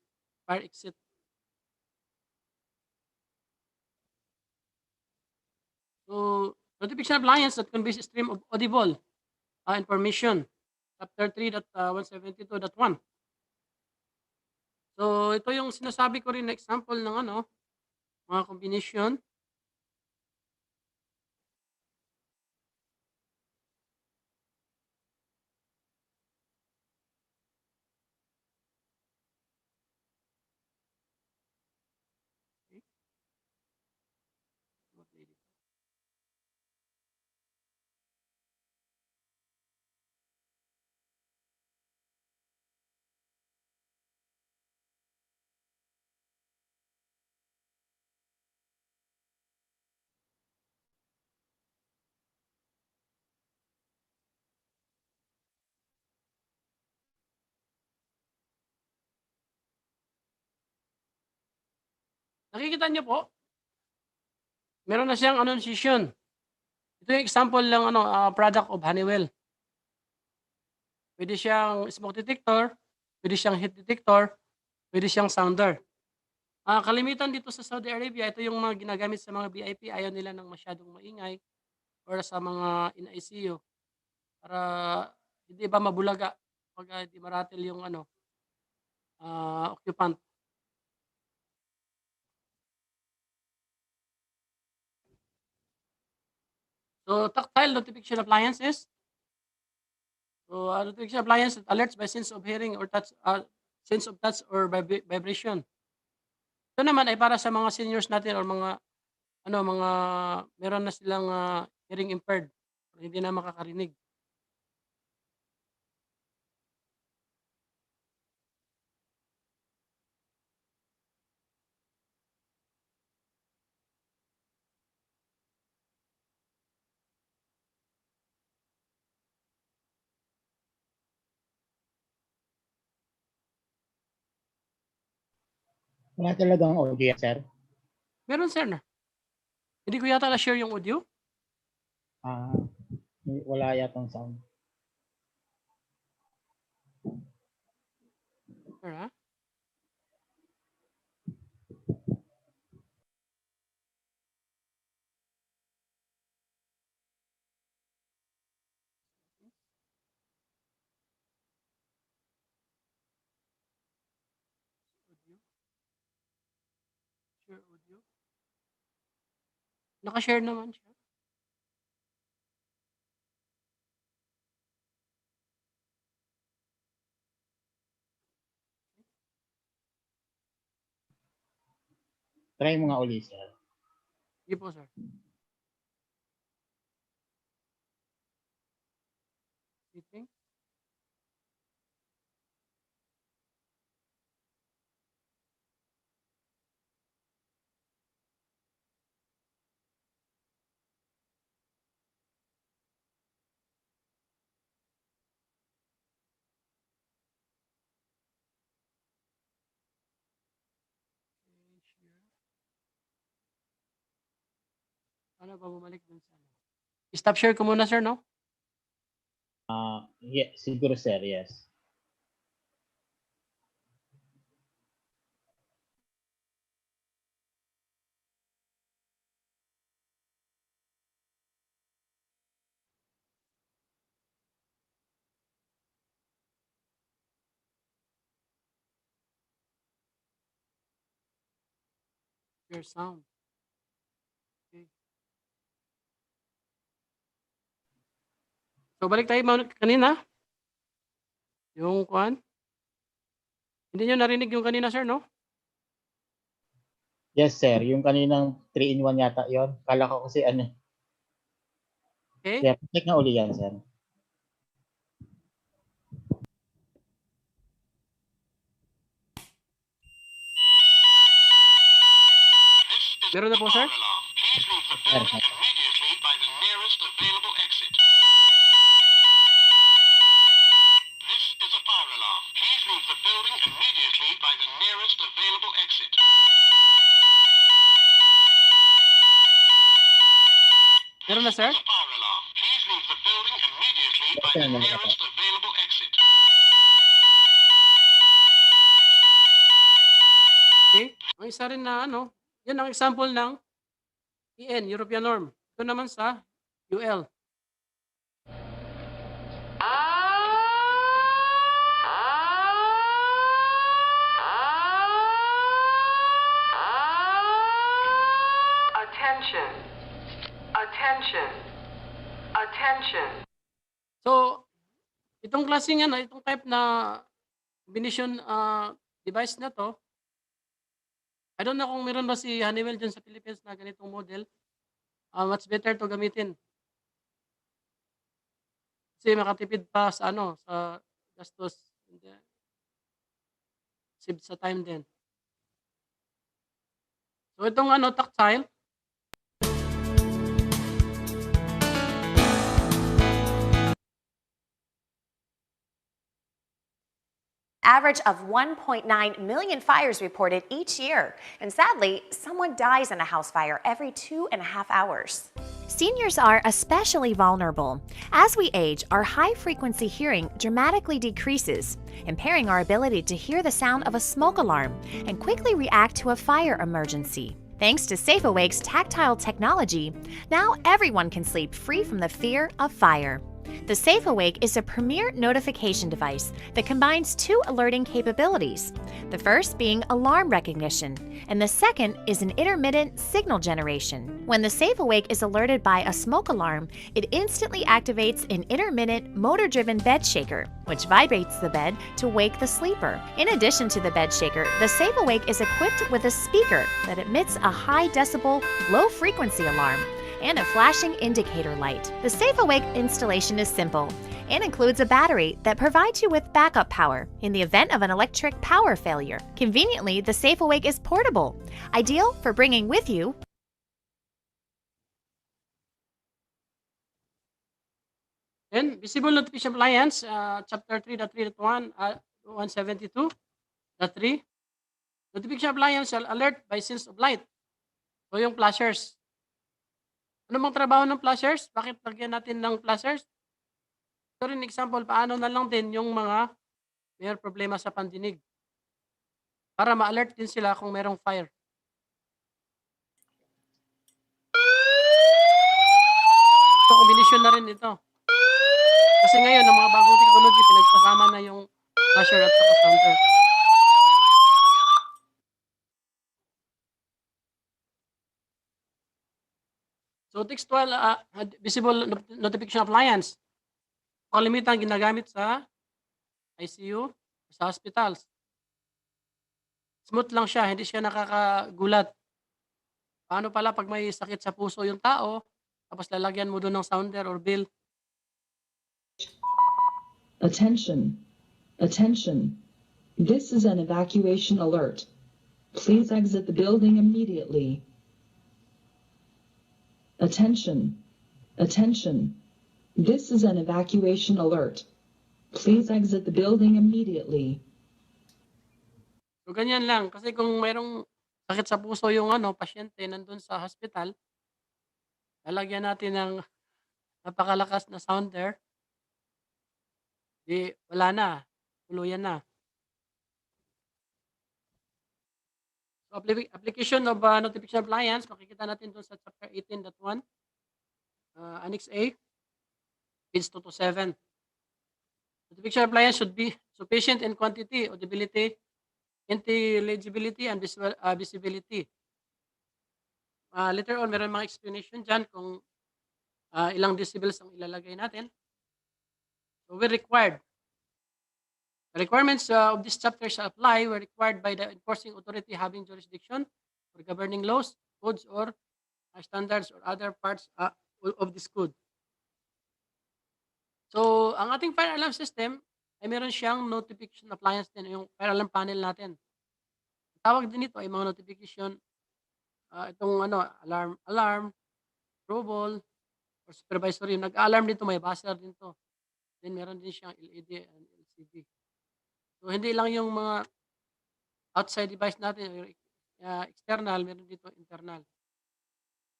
[SPEAKER 19] fire exit. So, notification appliance that conveys a stream of audible information. Chapter 3.172.1. So, ito yung sinasabi ko rin na example ng mga combination. Nakikita niyo po? Meron na siyang annunciation. Ito yung example ng product of Honeywell. Pwede siyang smoke detector, pwede siyang heat detector, pwede siyang sounder. Kalimitan dito sa Saudi Arabia, ito yung mga ginagamit sa mga VIP. Ayaw nila ng masyadong maingay or sa mga in ICU para hindi ba mabulaga pag hindi maratil yung occupant. So, tactile notification appliances. So, notification appliance that alerts by sense of hearing or touch, sense of touch or vibration. Ito naman ay para sa mga seniors natin or mga meron na silang hearing impaired, hindi na makakarinig.
[SPEAKER 16] Wala talagang audio yan, sir.
[SPEAKER 19] Meron, sir. Hindi ko yata na-share yung audio.
[SPEAKER 16] Wala yatang sound.
[SPEAKER 19] Sir, ha? Audio. Share audio. Naka-share naman siya.
[SPEAKER 16] Try mo nga uli, sir.
[SPEAKER 19] Sige po, sir. Meeting. Ano ba bumalik dun sa ano? Stop share ko muna, sir, no?
[SPEAKER 16] Yeah, siguro, sir, yes.
[SPEAKER 19] Share sound. Okay. So, balik tayo kanina. Yung kuan. Hindi nyo narinig yung kanina, sir, no?
[SPEAKER 16] Yes, sir. Yung kaninang 3-in-1 yata yon. Kala ko kasi ano.
[SPEAKER 19] Okay.
[SPEAKER 16] Yeah, check na uli yan, sir.
[SPEAKER 19] Meron na po, sir? Meron na, sir? Okay. Ang isa rin na ano, yan ang example ng EN, European norm. Ito naman sa UL.
[SPEAKER 1] Attention. Attention. Attention.
[SPEAKER 19] So, itong klaseng ano, itong type na combination device na to, I don't know kung meron ba si Honeywell dyan sa Philippines na ganitong model. Much better to gamitin. Kasi makatipid pa sa ano, sa gastos. Save sa time din. So itong ano, tactile.
[SPEAKER 20] Average of 1.9 million fires reported each year. And sadly, someone dies in a house fire every 2.5 hours. Seniors are especially vulnerable. As we age, our high-frequency hearing dramatically decreases, impairing our ability to hear the sound of a smoke alarm and quickly react to a fire emergency. Thanks to SafeAwake's tactile technology, now everyone can sleep free from the fear of fire. The SafeAwake is a premier notification device that combines two alerting capabilities, the first being alarm recognition, and the second is an intermittent signal generation. When the SafeAwake is alerted by a smoke alarm, it instantly activates an intermittent motor-driven bed shaker, which vibrates the bed to wake the sleeper. In addition to the bed shaker, the SafeAwake is equipped with a speaker that emits a high-decibel, low-frequency alarm and a flashing indicator light. The SafeAwake installation is simple and includes a battery that provides you with backup power in the event of an electric power failure. Conveniently, the SafeAwake is portable, ideal for bringing with you.
[SPEAKER 19] Then, visible notification appliance, chapter 3.3.1, 172.3. Notification appliance shall alert by sense of light. So yung flashers. Ano bang trabaho ng flashers? Bakit lagyan natin ng flashers? Ito rin example, paano na lang din yung mga may problema sa pandinig. Para ma-alert din sila kung merong fire. So, combination na rin ito. Kasi ngayon, ang mga bagong technology, pinagsasama na yung flasher at saka sounder. So, textual visible notification appliance. Kalimitan ginagamit sa ICU, sa hospitals. Smooth lang siya, hindi siya nakakagulat. Paano pala pag may sakit sa puso yung tao, tapos lalagyan mo doon ng sounder or bell?
[SPEAKER 2] Attention. Attention. This is an evacuation alert. Please exit the building immediately. Attention. Attention. This is an evacuation alert. Please exit the building immediately.
[SPEAKER 19] So ganyan lang kasi kung mayroong sakit sa puso yung pasyente nandun sa hospital, lalagyan natin ng napakalakas na sounder, di wala na, tuluyan na. So application of notification appliance, makikita natin dun sa chapter 18.1, Annex A, page 2 to 7. Notification appliance should be sufficient in quantity, audibility, intelligibility, and visibility. Later on, meron mga explanation dyan kung ilang decibels ang ilalagay natin. So we're required. The requirements of this chapter shall apply were required by the enforcing authority having jurisdiction for governing laws, codes, or standards or other parts of this code. So, ang ating fire alarm system ay meron siyang notification appliance din, yung fire alarm panel natin. Tawag din ito ay mga notification, itong alarm, trouble, or supervisory. Nag-alarm dito, may buzzer din to. Then meron din siyang LED and LCD. So, hindi lang yung mga outside device natin, external, meron dito internal.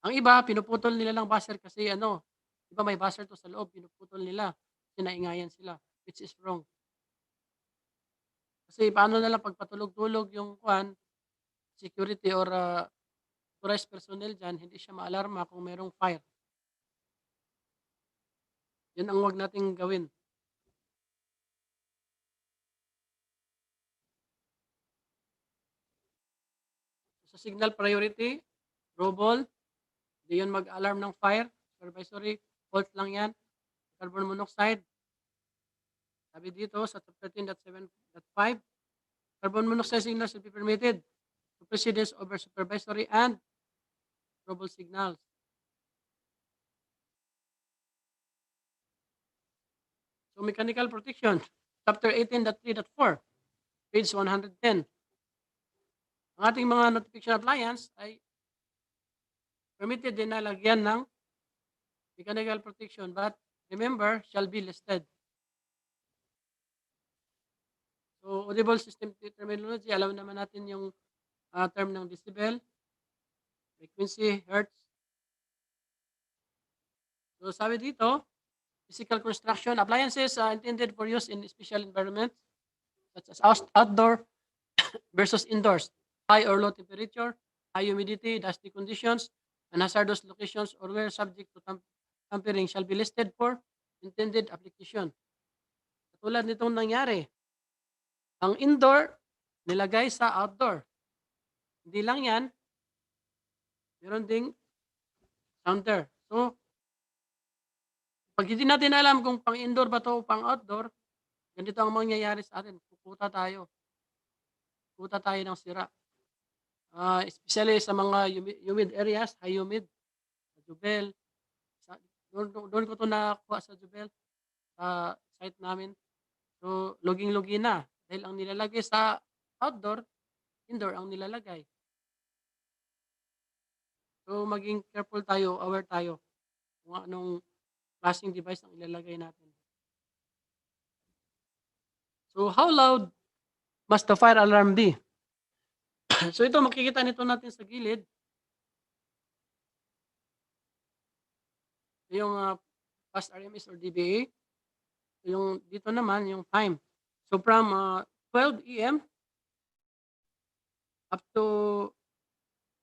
[SPEAKER 19] Ang iba, pinuputol nila lang buzzer kasi iba may buzzer to sa loob, pinuputol nila. Kasi naingayan sila, which is wrong. Kasi paano na lang pagpatulog-tulog yung security or authorized personnel dyan, hindi siya maalarma kung merong fire. Yan ang wag nating gawin. Sa signal priority, trouble, hindi yun mag-alarm ng fire, supervisory, fault lang yan, carbon monoxide. Sabi dito sa 13.7.5, carbon monoxide signals should be permitted to precedence over supervisory and trouble signals. So mechanical protection, chapter 18.3.4, page 110. Ang ating mga notification appliance ay permitted din na lagyan ng mechanical protection, but remember, shall be listed. So, audible system terminology, alam naman natin yung term ng decibel, frequency, hertz. So, sabi dito, physical construction, appliances intended for use in special environments, such as outdoor versus indoors, high or low temperature, high humidity, dusty conditions, and hazardous locations, or where subject to tampering shall be listed for intended application. Katulad nitong nangyari, ang indoor nilagay sa outdoor. Hindi lang yan, meron ding sounder. So, pag hindi natin alam kung pang indoor ba to o pang outdoor, ganito ang mangyayari sa atin. Puputa tayo. Puputa tayo ng sira. Especially sa mga humid areas, high humid, sa Jubel. Doon ko ito nakuha sa Jubel, sa site namin. So, luging-lugi na. Dahil ang nilalagay sa outdoor, indoor ang nilalagay. So, maging careful tayo, aware tayo kung anong klaseng device ang ilalagay natin. So, how loud must the fire alarm be? So ito, makikita nito natin sa gilid. Yung past RMS or DBA. Yung dito naman, yung time. So from 12 AM up to,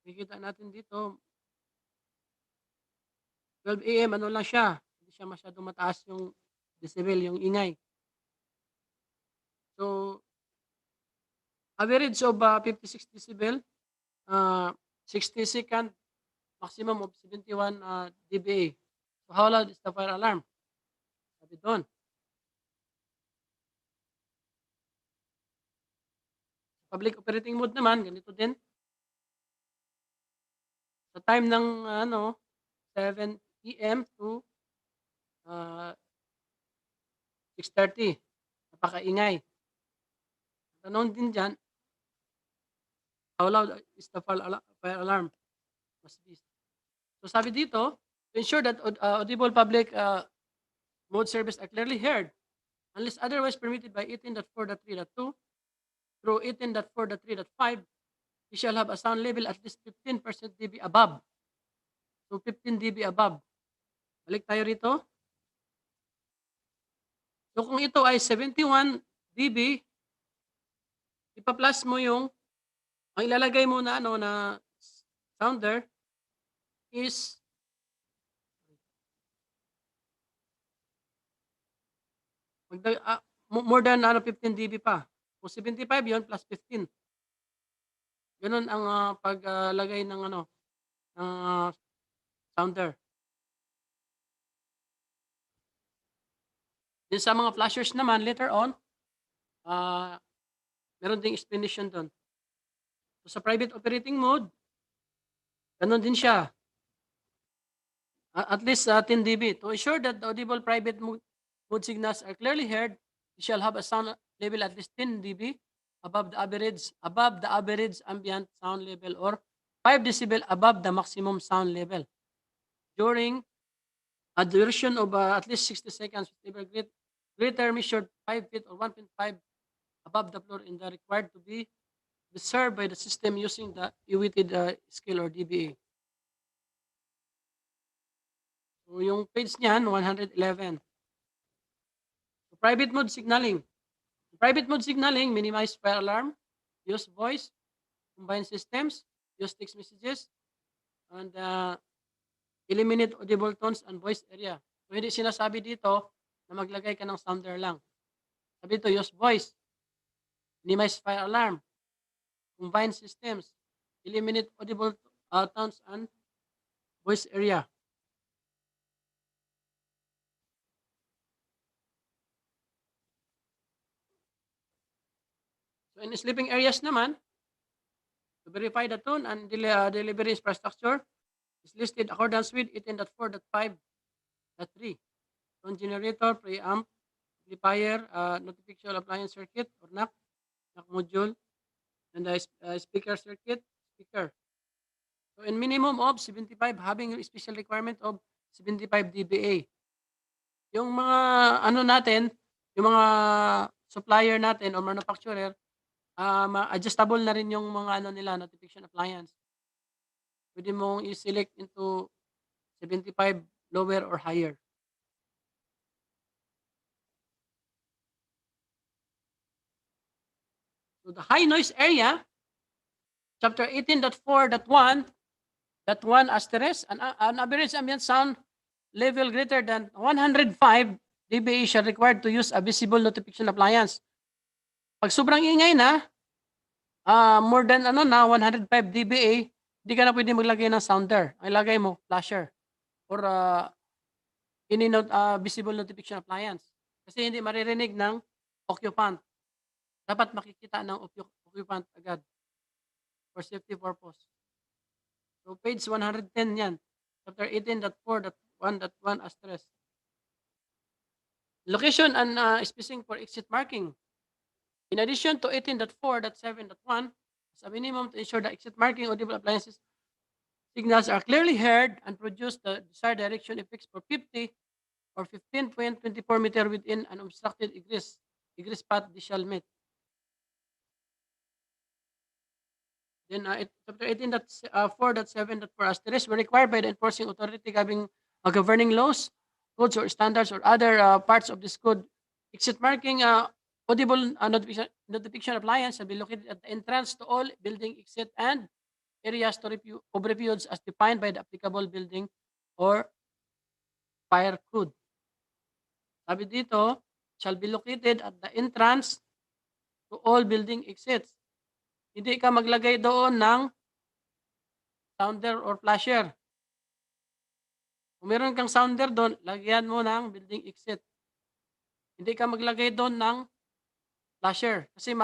[SPEAKER 19] makikita natin dito, 12 AM, ano lang siya. Hindi siya masyadong mataas yung decibel, yung ingay. So, average of 56 decibel, 60 second, maximum of 71 dBA. So, how loud is the fire alarm? Sabi doon. Public operating mode naman, ganito din. Sa time ng 7 PM to 6:30, napakaingay. Tanong din dyan, how loud is the fire alarm? Must be. So sabi dito, to ensure that audible public mode service are clearly heard, unless otherwise permitted by 18.4.3.2 through 18.4.3.5, we shall have a sound level at least 15% dB above. So 15 dB above. Balik tayo rito. So kung ito ay 71 dB, ipa-plus mo yung, ang ilalagay mo na na sounder is more than 15 dB pa. Kung 75 yun, plus 15. Ganun ang paglagay ng ng sounder. Then sa mga flashers naman, later on, meron ding explanation doon. So sa private operating mode, ganun din siya. At least 10 dB. To ensure that the audible private mode signals are clearly heard, we shall have a sound level at least 10 dB above the average ambient sound level, or 5 decibel above the maximum sound level during a duration of at least 60 seconds, greater measured 5 feet or 1.5 above the floor in the required to be served by the system using the weighted scale or DBA. So yung page niyan, 111. So private mode signaling. Private mode signaling, minimize fire alarm, use voice, combine systems, use text messages, and eliminate audible tones and voice area. So hindi sinasabi dito na maglagay ka ng sounder lang. Sabi dito, use voice, minimize fire alarm, combine systems, eliminate audible tones and voice area. So in sleeping areas naman, to verify the tone and delivery infrastructure is listed accordance with 18.4.5.3. Tone generator, preamp, amplifier, notification appliance circuit or NAC module, and the speaker circuit, speaker. So in minimum of 75, having a special requirement of 75 dBA. Yung mga natin, yung mga supplier natin or manufacturer, adjustable na rin yung mga nila, notification appliance. Pwede mong i-select into 75 lower or higher. So the high noise area, chapter 18.4.1, asterisk, an average ambient sound level greater than 105 dBA shall required to use a visible notification appliance. Pag sobrang ingay na, more than 105 dBA, hindi ka na pwede maglagay ng sounder. Ang ilagay mo, flasher or visible notification appliance. Kasi hindi maririnig ng occupant. Dapat makikita ng occupant agad for safety purpose. So page 110 yan. Chapter 18.4.1.1 asterisk. Location and spacing for exit marking. In addition to 18.4.7.1, as a minimum to ensure the exit marking audible appliances signals are clearly heard and produce the desired direction effects for 50 or 15.24 meter within an obstructed egress path, they shall meet. Then chapter 18.4.7.4 asterisk were required by the enforcing authority having governing laws, codes or standards or other parts of this code. Exit marking audible notification appliance shall be located at the entrance to all building exit and areas of refuge as defined by the applicable building or fire code. Sabi dito, shall be located at the entrance to all building exits. Hindi ka maglagay doon ng sounder or flasher. Kung meron kang sounder doon, lagyan mo ng building exit. Hindi ka maglagay doon ng flasher kasi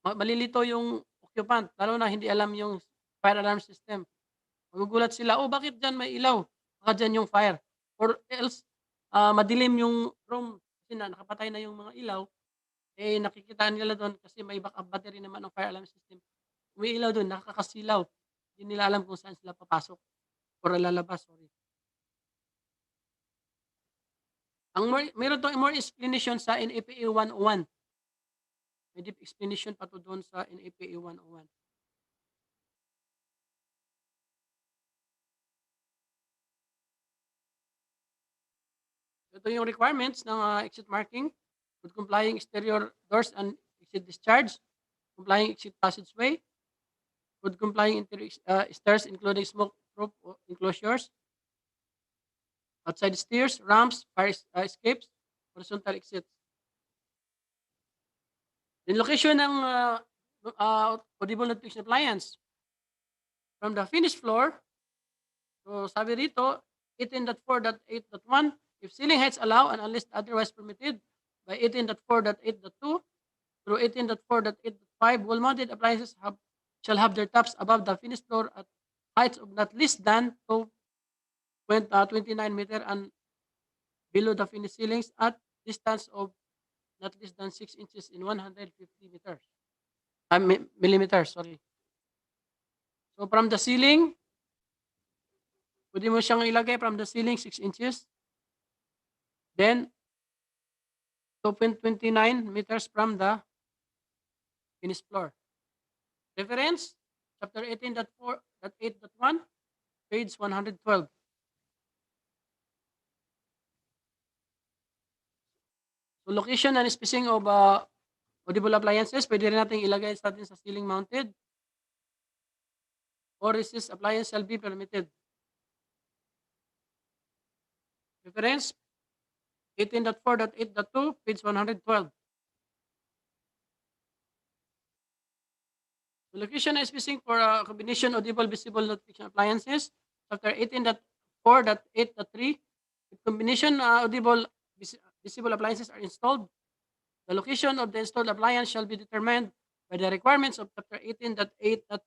[SPEAKER 19] malilito yung occupant, lalo na hindi alam yung fire alarm system. Magugulat sila, oh bakit dyan may ilaw? Baka dyan yung fire. Or else, madilim yung room kasi nakapatay na yung mga ilaw, eh nakikita nila doon kasi may backup battery naman ng fire alarm system. May ilaw doon, nakakasilaw. Hindi nila alam kung saan sila papasok or lalabas. Sorry. Meron itong more explanation sa NFPA 101. May deep explanation pa to doon sa NFPA 101. Ito yung requirements ng exit marking, with complying exterior doors and exit discharge, complying exit passageway, with complying interior stairs including smoke-proof enclosures, outside stairs, ramps, fire escapes, horizontal exits. The location ng audible notification appliance from the finished floor. So sabi rito, 18.4.8.1, if ceiling heights allow and unless otherwise permitted by 18.4.8.2 through 18.4.8.5, wall-mounted appliances shall have their tops above the finished floor at heights of not less than 29 meter and below the finished ceilings at distance of not less than 6 inches in 150 meters. Millimeters, sorry. So from the ceiling, pwede mo siyang ilagay from the ceiling 6 inches. Then 2.29 meters from the finished floor. Reference, chapter 18.4.8.1, page 112. So location and spacing of audible appliances, pwede rin natin ilagay sa ceiling mounted or resist appliance shall be permitted. Reference 18.4.8.2, page 112. The location and spacing for a combination audible visible notification appliances, chapter 18.4.8.3, if combination audible visible appliances are installed, the location of the installed appliance shall be determined by the requirements of chapter 18.8.5,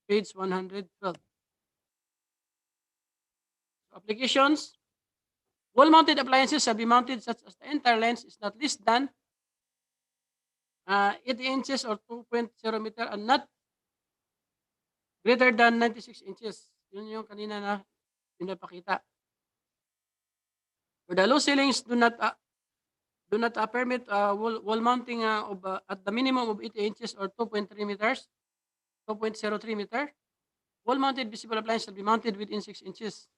[SPEAKER 19] page 112. Applications. Wall-mounted appliances shall be mounted such as the entire length is not less than 80 inches or 2.0 meter and not greater than 96 inches. Yun yung kanina na pinapakita. For the low ceilings, do not permit wall mounting at the minimum of 80 inches or 2.3 meters, 2.03 meter. Wall-mounted visible appliance shall be mounted within 6 inches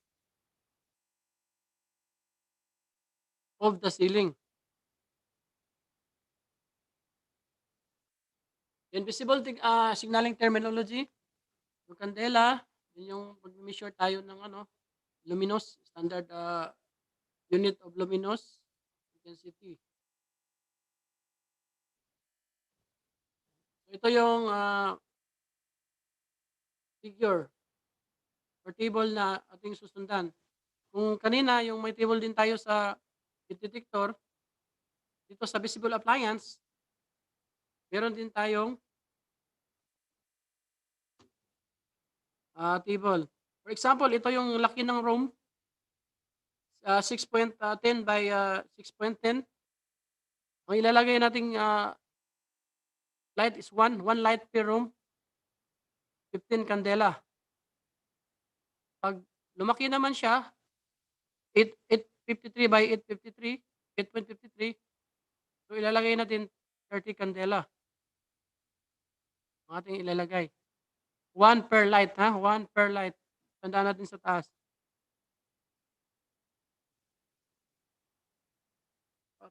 [SPEAKER 19] of the ceiling. Then visible signaling terminology. Yung kandela, yun yung pag-measure tayo ng luminous, standard unit of luminous intensity. So ito yung figure or table na ating susundan. Kung kanina, yung may table din tayo sa detector, dito sa visible appliance, meron din tayong table. For example, ito yung laki ng room, 6.10 by 6.10. Ang ilalagay nating light is 1 light per room, 15 candela. Pag lumaki naman siya, 853 by 853, 8.53, so ilalagay natin 30 candela. ang ating ilalagay. 1 per light, ha? 1 per light. Tandaan natin sa taas.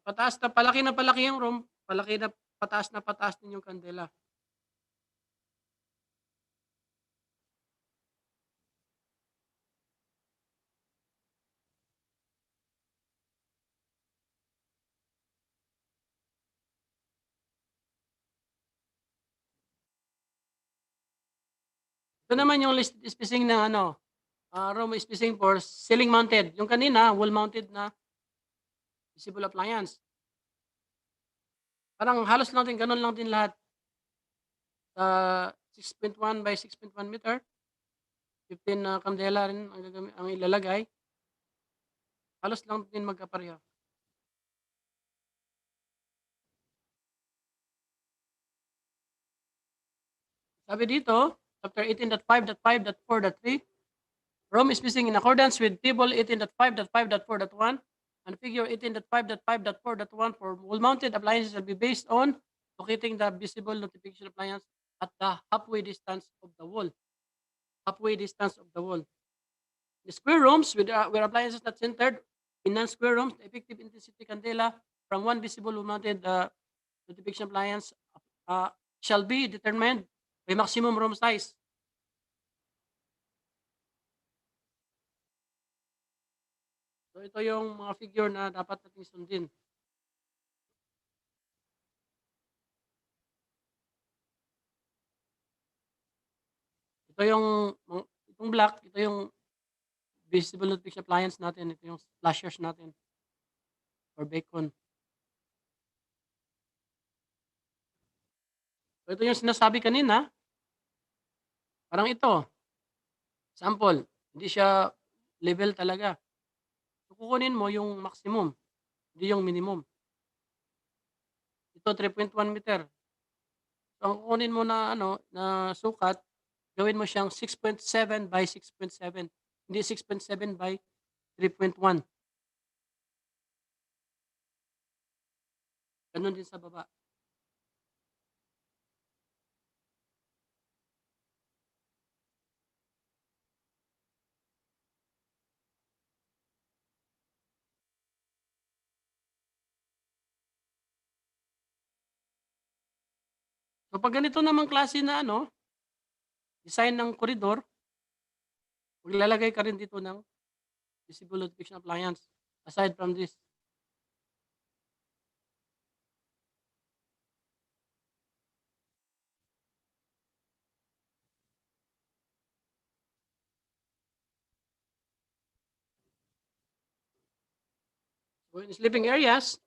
[SPEAKER 19] Pataas na palaki yung room, pataas din yung kandela. Ito naman yung list spacing ng ano, room spacing for ceiling mounted. Yung kanina, wall mounted na visible appliance. Parang halos lang din, ganun lang din lahat. 6.1 by 6.1 meter. 15 na kandela rin ang ilalagay. Halos lang din magkapareho. Sabi dito, chapter 18.5.5.4.3, room spacing in accordance with table 18.5.5.4.1 and figure 18.5.5.4.1 for wall-mounted appliances will be based on locating the visible notification appliance at the halfway distance of the wall. Halfway distance of the wall. The square rooms where appliances not centered in non-square rooms, the effective intensity candela from one visible wall-mounted notification appliance shall be determined by maximum room size. So ito yung mga figure na dapat nating sundin. Ito yung itong black, ito yung visible notification appliance natin, ito yung flashers natin or beacon. So ito yung sinasabi kanina. Parang ito. Sample, hindi siya level talaga. So kukunin mo yung maximum, hindi yung minimum. Ito 3.1 meter. So ang kukunin mo na na sukat, gawin mo siyang 6.7 by 6.7. Hindi 6.7 by 3.1. Ganun din sa baba. So pag ganito namang klase na design ng koridor, maglalagay ka rin dito ng visible notification appliance aside from this. So in sleeping areas,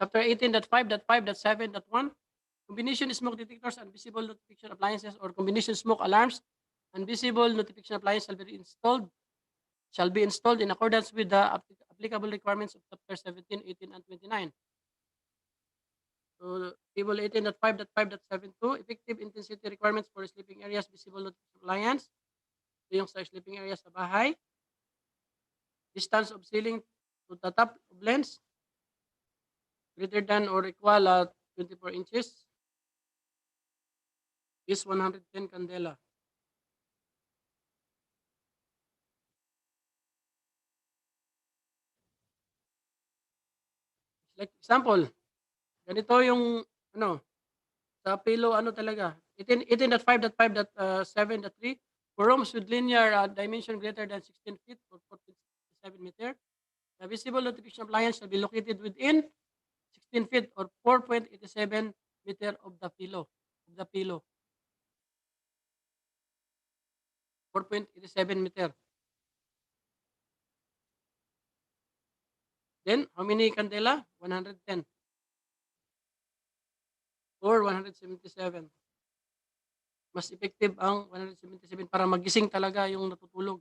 [SPEAKER 19] chapter 18.5.5.7.1, combination smoke detectors and visible notification appliances or combination smoke alarms and visible notification appliance shall be installed in accordance with the applicable requirements of chapter 17, 18, and 29. So table 18.5.5.72, effective intensity requirements for sleeping areas, visible notification appliance. Ito yung sa sleeping area sa bahay. Distance of ceiling to the top of lens greater than or equal 24 inches is 110 candela. Like example, ganito yung sa pillow talaga. 18.5.5.7.3 for rooms with linear dimension greater than 16 feet or 4.7 meter. The visible notification appliance shall be located within 16 feet or 4.87 meter of the pillow. 4.87 meter. Then, how many candela? 110. Or 177. Mas effective ang 177 para magising talaga yung natutulog.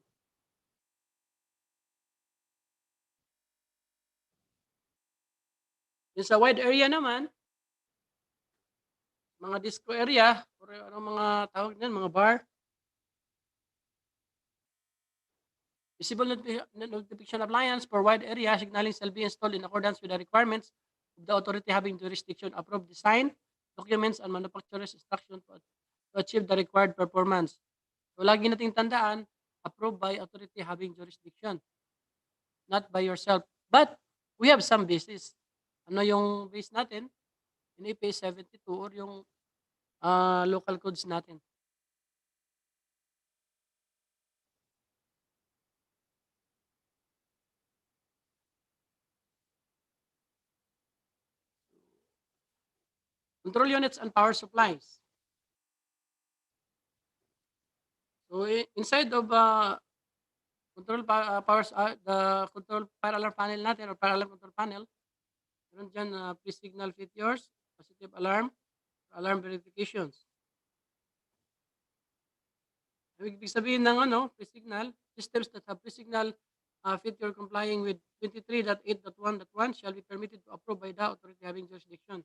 [SPEAKER 19] Yung sa wide area naman, mga disco area, or mga tawag niyan, mga bar, visible notification appliance for wide area signaling shall be installed in accordance with the requirements of the authority having jurisdiction, approved design, documents, and manufacturer's instruction to achieve the required performance. So lagi nating tandaan, approved by authority having jurisdiction, not by yourself. But we have some basis. Ano yung base natin? NFPA72 or yung local codes natin. Control units and power supplies. So inside of control the control fire alarm panel natin or fire alarm control panel, meron dyan pre-signal features, positive alarm, alarm verifications. Ibig sabihin ng pre-signal, systems that have pre-signal feature complying with 23.8.1.1 shall be permitted to approve by the authority having jurisdiction.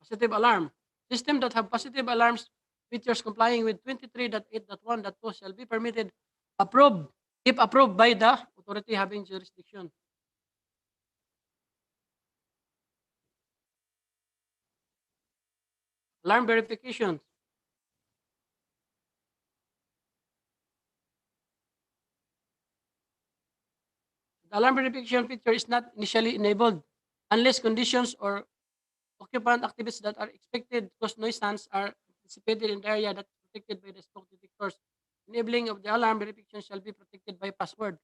[SPEAKER 19] Positive alarm. System that have positive alarms features complying with 23.8.1.2 shall be permitted, approved, if approved by the authority having jurisdiction. Alarm verification. The alarm verification feature is not initially enabled unless conditions or occupant activities that are expected to cause nuisance are anticipated in the area that is protected by the smoke detectors. Enabling of the alarm verification shall be protected by password.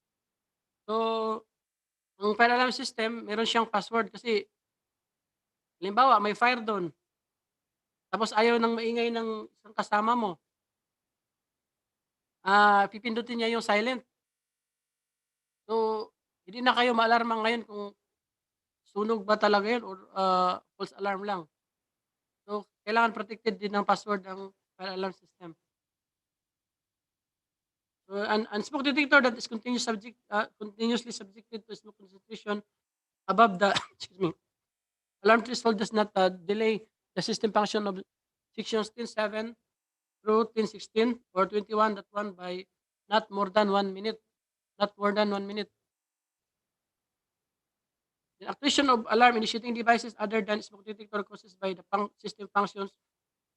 [SPEAKER 19] So, ang fire alarm system, meron siyang password kasi halimbawa, may fire doon. Tapos ayaw ng maingay ng isang kasama mo. Pipindutin niya yung silent. So, hindi na kayo maalarma ngayon kung sunog ba talaga yun or false alarm lang. So, kailangan protected din ng password ang fire alarm system. So, an smoke detector that is continuously subjected to smoke concentration above the alarm threshold does not delay the system function of sections 10.7 through 10.16 or 21.1 by not more than 1 minute. Not more than 1 minute. The activation of alarm initiating devices other than smoke detector causes by the system functions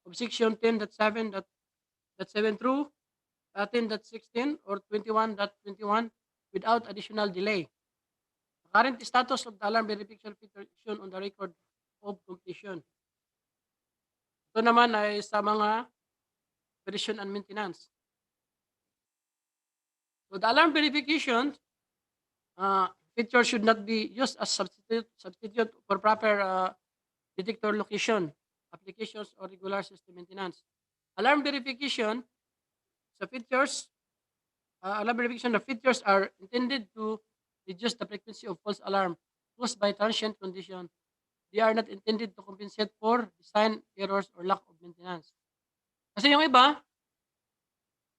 [SPEAKER 19] of section 10.7 through 10.16 or 21.21 without additional delay. The current status of the alarm verification feature is shown on the record of completion. Ito naman ay sa mga operation and maintenance. So the alarm verification feature should not be used as substitute for proper detector location, applications, or regular system maintenance. Alarm verification, the features are intended to reduce the frequency of false alarm caused by transient condition. They are not intended to compensate for design errors or lack of maintenance. Kasi yung iba,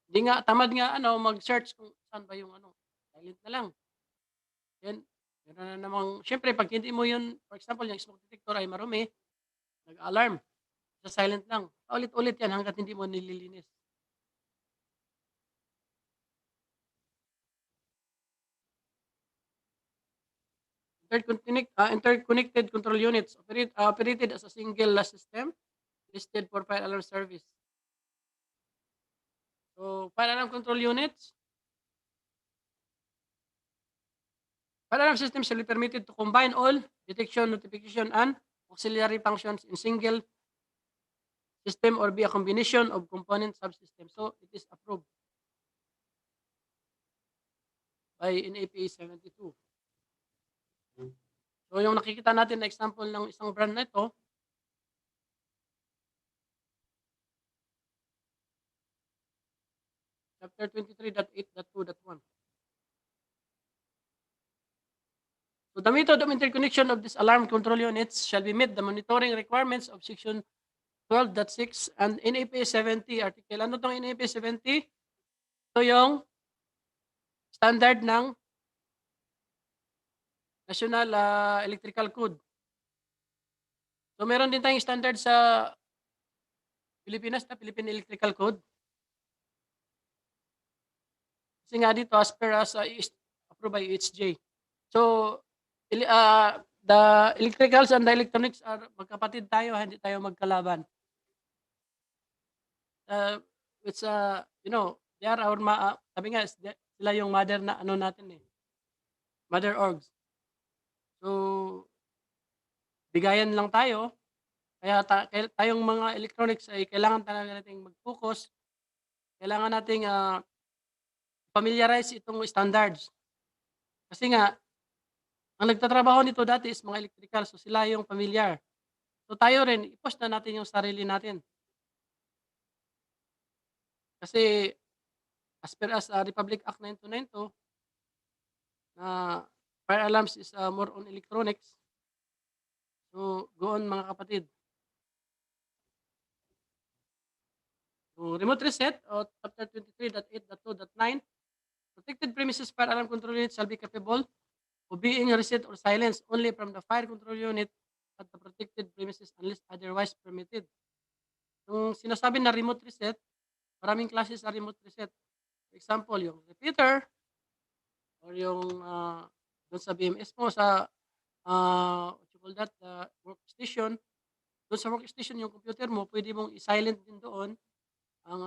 [SPEAKER 19] hindi nga, tamad nga mag-search kung saan ba yung silent na lang. Then, meron na namang, syempre, pag hindi mo yun, for example, yung smoke detector ay marumi, nag-alarm, sa silent lang. Ulit-ulit yan hanggat hindi mo nililinis. Interconnected control units operated as a single system listed for fire alarm service. So, fire alarm control units, fire alarm system shall be permitted to combine all detection, notification, and auxiliary functions in single system or be a combination of component subsystems. So, it is approved by NFPA72. So, yung nakikita natin na example ng isang brand na ito, chapter 23.8.2.1. So, the method of interconnection of these alarm control units shall be meet the monitoring requirements of section 12.6 and NFPA70 article. Ano itong NFPA70? Ito yung standard ng National Electrical Code. So, meron din tayong standard sa Pilipinas na Philippine Electrical Code. Kasi nga dito, as per approved by UHJ. So, the electricals and the electronics are magkapatid tayo, hindi tayo magkalaban. It's you know, they are our sabi nga sila yung mother na ano natin eh. Mother orgs. So bigayan lang tayo. Kaya tayong mga electronics ay kailangan talaga nating mag-focus. Kailangan nating familiarize itong standards. Kasi nga ang nagtatrabaho nito dati is mga electrical, so sila yung familiar. So tayo rin, i-push na natin yung sarili natin. Kasi as per as Republic Act 9292, fire alarms is more on electronics. So go on mga kapatid. So, remote reset o chapter 23.8.2.9, protected premises fire alarm control unit shall be capable of being reset or silenced only from the fire control unit at the protected premises unless otherwise permitted. Yung sinasabi na remote reset, maraming classes sa remote reset. For example, yung repeater or yung doon sa BMS mo sa what you call that, workstation. Doon sa workstation yung computer mo, pwede mong i-silent din doon ang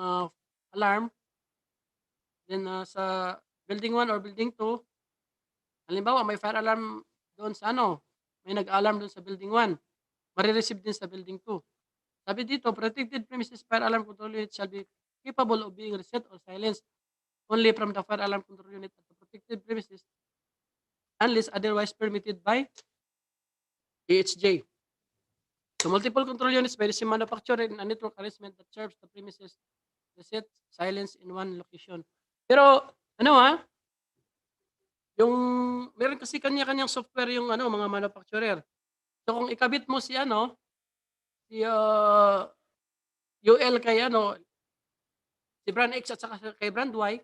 [SPEAKER 19] alarm. Then sa building 1 or building 2, halimbawa may fire alarm doon sa may nag-alarm doon sa building 1, marireceive din sa building 2. Sabi dito, protected premises fire alarm control unit shall be capable of being reset or silenced only from the fire alarm control unit at the protected premises unless otherwise permitted by AHJ. So multiple control units by the same manufacturer in a network arrangement that serves the premises reset, silence in one location. Pero yung meron kasi kanya-kanyang software yung mga manufacturer. So kung ikabit mo si si UL kay si brand X at saka kay brand Y,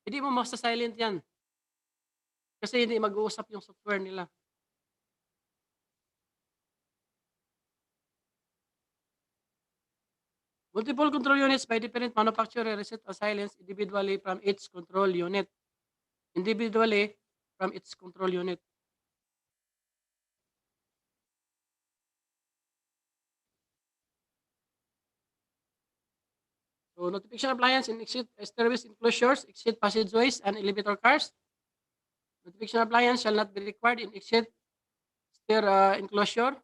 [SPEAKER 19] hindi mo masa-silent yan. Kasi hindi mag-uusap yung software nila. Multiple control units by different manufacturer reset or silence individually from each control unit. Individually from its control unit. So notification appliance in exit stairways enclosures, exit passageways, and elevator cars. Notification appliance shall not be required in exit stair enclosure,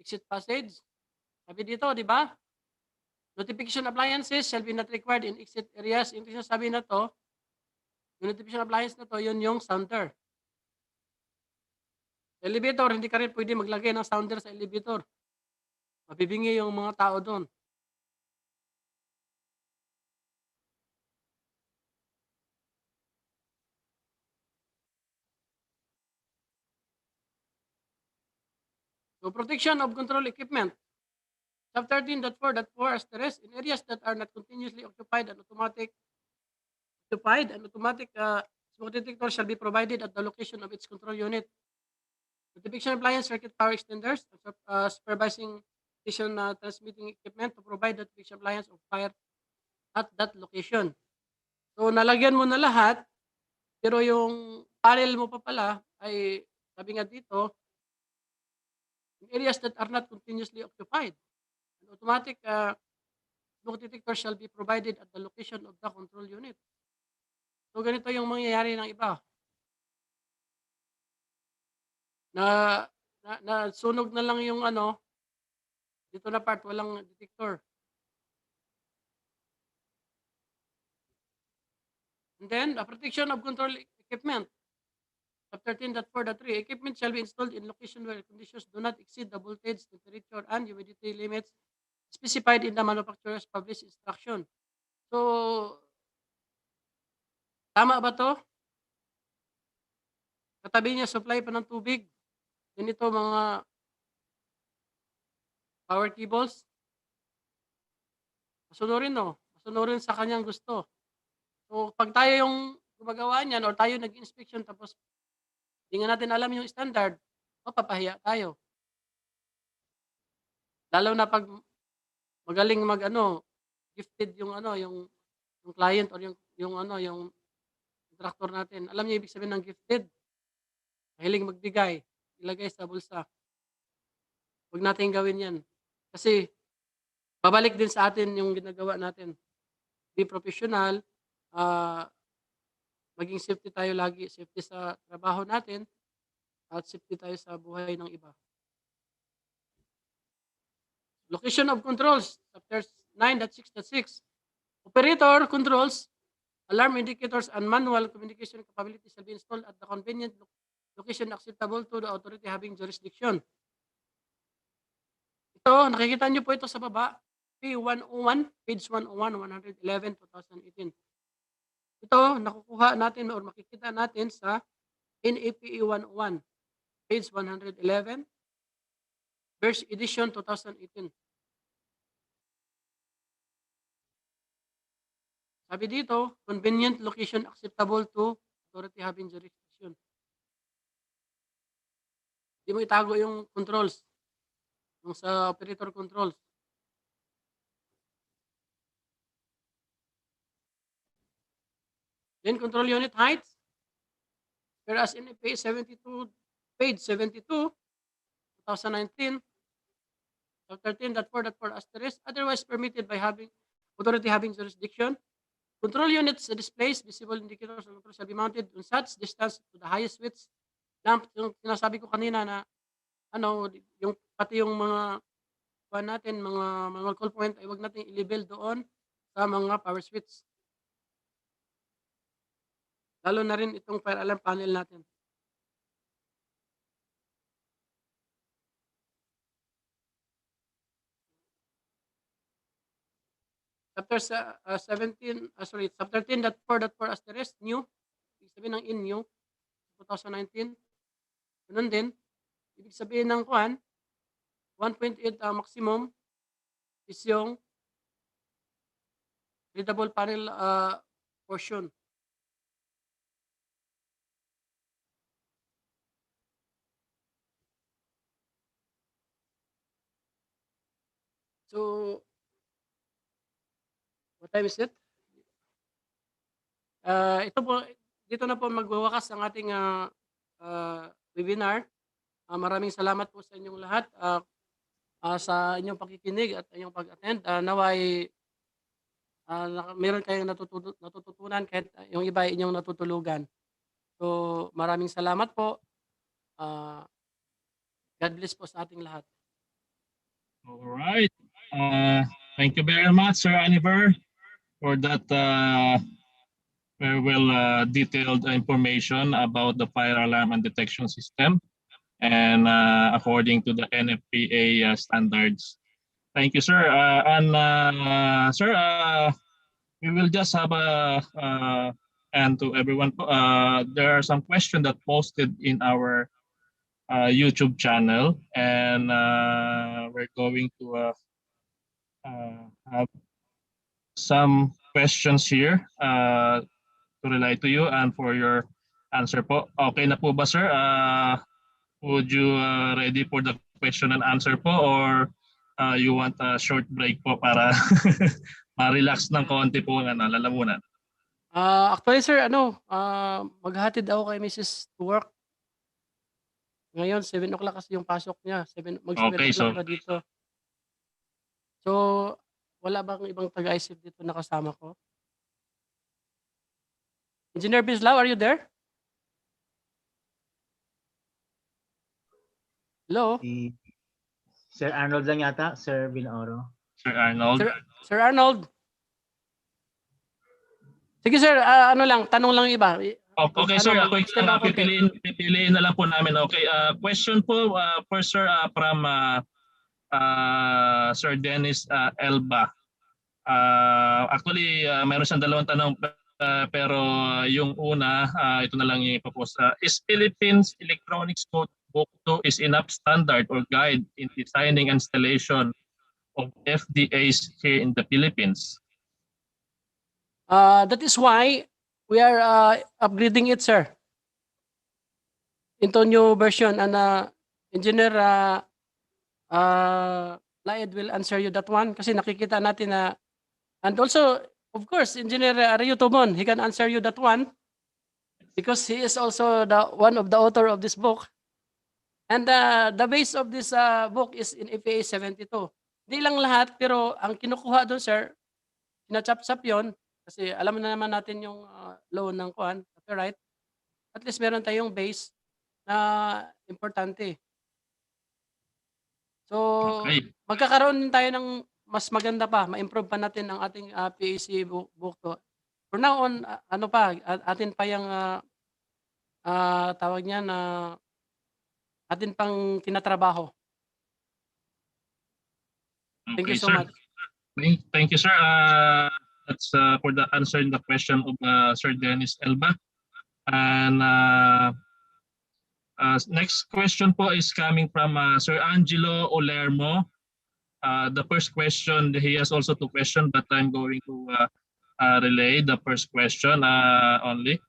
[SPEAKER 19] exit passage. Sabi dito, di ba? Notification appliances shall be not required in exit areas. Yung sabi na to, yung notification appliance na to, yun yung sounder. Elevator, hindi ka rin pwede maglagay ng sounder sa elevator. Mabibingi yung mga tao doon. So protection of control equipment. Sub 13.4.4 asterisk, in areas that are not continuously occupied and automatic smoke detector shall be provided at the location of its control unit. Notification appliance circuit power extenders, supervising station transmitting equipment to provide notification appliance of fire at that location. So nalagyan mo na lahat, pero yung panel mo pa pala ay sabi nga dito, in areas that are not continuously occupied. An automatic smoke detector shall be provided at the location of the control unit. So ganito yung mangyayari ng iba. Na sunog na lang yung dito na part, walang detector. And then, the protection of control equipment. Sub 13.4.3, equipment shall be installed in location where conditions do not exceed the voltage, temperature, and humidity limits specified in the manufacturer's published instruction. So, tama ba to? Katabi niya supply pa ng tubig. Ganito mga power cables. Masunurin masunurin sa kanyang gusto. So, pag tayo yung gumagawa niyan or tayo nag-inspection tapos hindi nga natin alam yung standard, mapapahiya tayo. Lalo na pag magaling gifted yung yung client or yung contractor natin. Alam niyo ibig sabihin ng gifted? Mahilig magbigay, ilagay sa bulsa. Huwag natin gawin yan. Kasi babalik din sa atin yung ginagawa natin. Be professional, maging safety tayo lagi. Safety sa trabaho natin at safety tayo sa buhay ng iba. Location of controls, chapter 9.6.6. Operator controls, alarm indicators, and manual communication capabilities shall be installed at the convenient location acceptable to the authority having jurisdiction. Ito, nakikita nyo po ito sa baba, P101, page 101, 111, 2018. Ito, nakukuha natin or makikita natin sa NFPA 101, page 111, verse edition 2018. Sabi dito, convenient location acceptable to authority having jurisdiction. Hindi mo itago yung controls, yung sa operator controls. Then control unit heights, whereas in NFPA72, page 72, 2019, chapter 13.4.4 asterisk, otherwise permitted by authority having jurisdiction. Control units displays visible indicators of control shall be mounted on such distance to the highest width lamp. Yung sinasabi ko kanina na yung pati yung mga natin, mga call point ay wag natin i-label doon sa mga power switch. Lalo na rin itong fire alarm panel natin. Chapter 13.4.4 asterisk, new. Ibig sabihin ng in new, 2019. Ganun din. Ibig sabihin ng 1.8 maximum is yung readable panel portion. So, what time is it? Ito po, dito na po magwawakas ang ating webinar. Maraming salamat po sa inyong lahat sa inyong pakikinig at inyong pag-attend. Naway meron kayong natututunan kahit yung iba ay inyong natutulugan. So, maraming salamat po. God bless po sa ating lahat.
[SPEAKER 17] All right. Thank you very much, Sir Aniver, for that very well detailed information about the fire alarm and detection system and according to the NFPA standards. Thank you, sir. Sir, we will just have and to everyone, there are some questions that posted in our YouTube channel, and we're going to have some questions here to relate to you and for your answer po. Okay na po ba, sir? Would you ready for the question and answer po, or you want a short break po para ma-relax ng konti po ang lalamunan?
[SPEAKER 19] Actually, sir, maghatid ako kay Mrs. to work. Ngayon, 7 o'clock kasi yung pasok niya. Mag-7
[SPEAKER 17] Okay,
[SPEAKER 19] o'clock na dito. So, wala bang ibang taga-IECEP dito na kasama ko? Engineer Bislao, are you there? Hello?
[SPEAKER 16] Sir Arnold lang yata, Sir Binoro.
[SPEAKER 17] Sir Arnold?
[SPEAKER 19] Sir Arnold? Sige, sir, tanong lang iba.
[SPEAKER 17] Okay, sir, pipiliin na lang po namin. Okay, question po first, sir, from Sir Dennis Elba. Actually, mayroon siyang dalawang tanong, pero yung una, ito na lang yung ipopost. Is Philippines Electronics Code Book 2 is enough standard or guide in designing installation of FDAs here in the Philippines?
[SPEAKER 19] That is why we are upgrading it, sir, into new version. And Engineer Laed will answer you that one kasi nakikita natin na, and also, of course, Engineer Rio Tobon, he can answer you that one because he is also one of the author of this book. And the base of this book is in NFPA72. Hindi lang lahat, pero ang kinukuha doon, sir, sinachap-chap yun, kasi alam na naman natin yung law ng copyright. At least meron tayong base na importante. So, magkakaroon din tayo ng mas maganda pa, ma-improve pa natin ang ating PAC book to. For now on, ano pa, atin pa yung tawag niya na atin pang tinatrabaho. Thank you so much.
[SPEAKER 4] Thank you, sir. That's for the answering the question of Sir Dennis Elba. And next question po is coming from Sir Angelo Olermo. The first question, he has also two questions, but I'm going to relay the first question only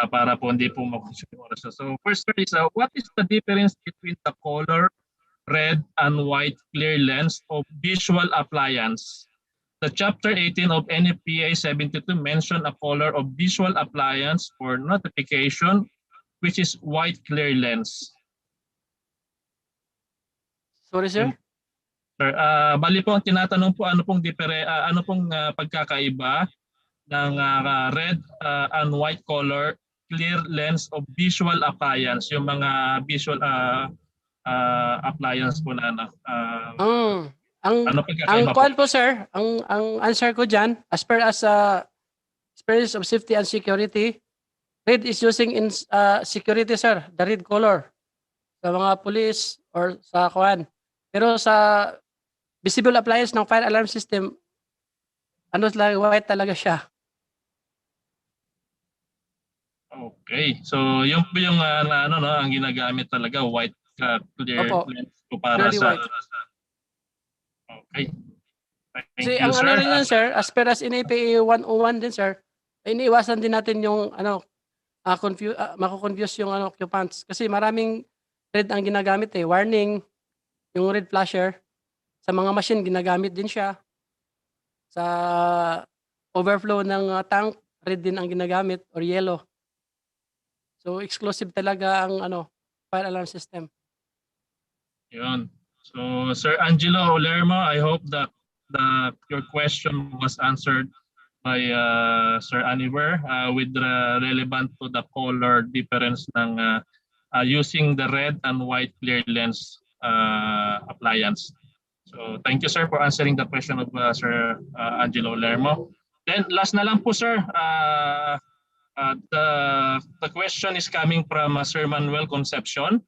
[SPEAKER 4] para po hindi po makusyon oras. So first is, what is the difference between the color red and white clear lens of visual appliance? The Chapter 18 of NFPA72 mentioned a color of visual appliance for notification, which is white clear lens.
[SPEAKER 19] Sorry, sir?
[SPEAKER 4] Sir, bali po ang tinatanong po ano pong pagkakaiba ng red and white color clear lens of visual appliance, yung mga visual appliance po na
[SPEAKER 19] ang call po, sir, ang answer ko dyan, as per as experience of safety and security, red is using in security, sir, the red color sa mga police or sa kuan. Pero sa visible appliance ng fire alarm system, ano lang, white talaga siya.
[SPEAKER 4] Okay. So, yung po yung ang ginagamit talaga, white clear lens ko para sa
[SPEAKER 19] white.
[SPEAKER 4] Okay. Thank
[SPEAKER 19] Kasi
[SPEAKER 4] you,
[SPEAKER 19] ang
[SPEAKER 4] sir.
[SPEAKER 19] ano rin yan, sir, as per as NFPA 101 din, sir, iniiwasan din natin yung mako-confuse yung occupants. Kasi maraming red ang ginagamit warning, yung red flasher. Sa mga machine, ginagamit din siya. Sa overflow ng tank, red din ang ginagamit or yellow. So, exclusive talaga ang fire alarm system.
[SPEAKER 4] Yun. So, Sir Angelo Olermo, I hope that your question was answered by Sir Aniver with relevant to the color difference ng using the red and white clear lens appliance. So, thank you, sir, for answering the question of Sir Angelo Olermo. Then, last na lang po, sir. The question is coming from Sir Manuel Concepcion.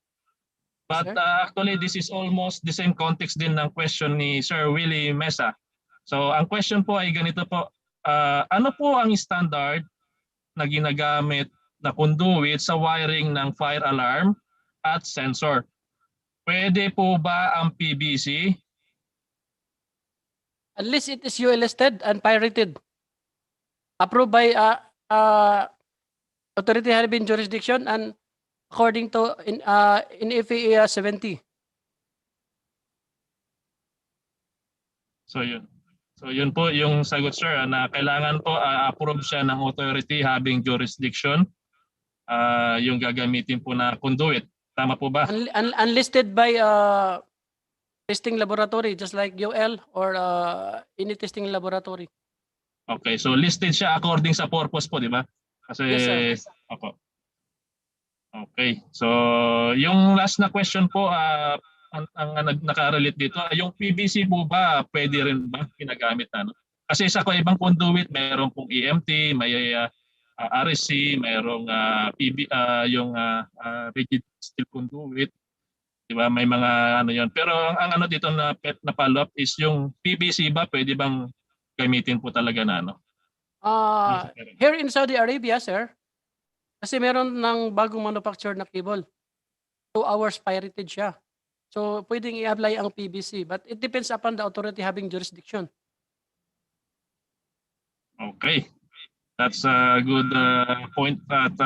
[SPEAKER 4] But actually, this is almost the same context din ng question ni Sir Willie Mesa. So, ang question po ay ganito po. Ano po ang standard na ginagamit na conduit sa wiring ng fire alarm at sensor? Pwede po ba ang PVC?
[SPEAKER 19] Unless it is UL listed and pirated. Approved by authority having jurisdiction and according to in NFPA70.
[SPEAKER 4] So yun po yung sagot, sir, na kailangan po approve siya ng authority having jurisdiction yung gagamitin po na conduit. Tama po ba?
[SPEAKER 19] Unlisted by testing laboratory just like UL or any testing laboratory.
[SPEAKER 4] Okay, so listed siya according sa purpose po, di ba? Kasi
[SPEAKER 19] yes, sir.
[SPEAKER 4] Opo. Okay. So, yung last na question po, ang nakarelate dito, yung PVC po ba, pwede rin ba ginagamit na? No? Kasi sa ibang conduit, mayroon pong EMT, may RSC, mayroong yung rigid steel conduit. Diba? May mga ano yun. Pero ang ano dito na follow-up is yung PVC ba, pwede bang gamitin po talaga na? No?
[SPEAKER 19] Here in Saudi Arabia, sir, kasi meron ng bagong manufactured na cable. 2 hours pirated siya. So, pwedeng i-apply ang PVC. But it depends upon the authority having jurisdiction.
[SPEAKER 4] Okay. That's a good point at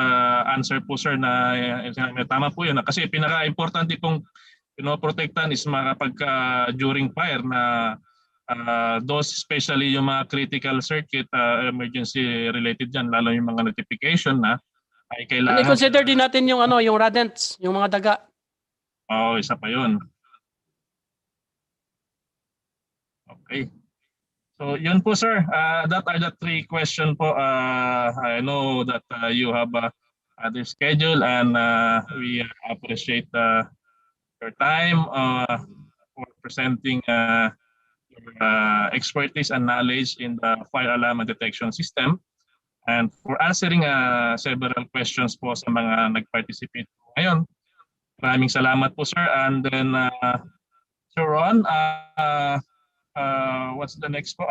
[SPEAKER 4] answer po, sir, na tama po yun. Kasi pinaka-importante pong pinoprotektan is kapag during fire na those especially yung mga critical circuit, emergency related dyan, lalo yung mga notification na ay kailangan.
[SPEAKER 19] I-consider din natin yung yung rodents, yung mga daga.
[SPEAKER 4] Isa pa yun. Okay. So yun po sir, that are the 3 questions po. I know that you have other schedule and we appreciate your time for presenting your expertise and knowledge in the fire alarm and detection system and for answering several questions po sa mga nag-participate ngayon. Maraming salamat po sir, and then Sir Ron, what's the next po?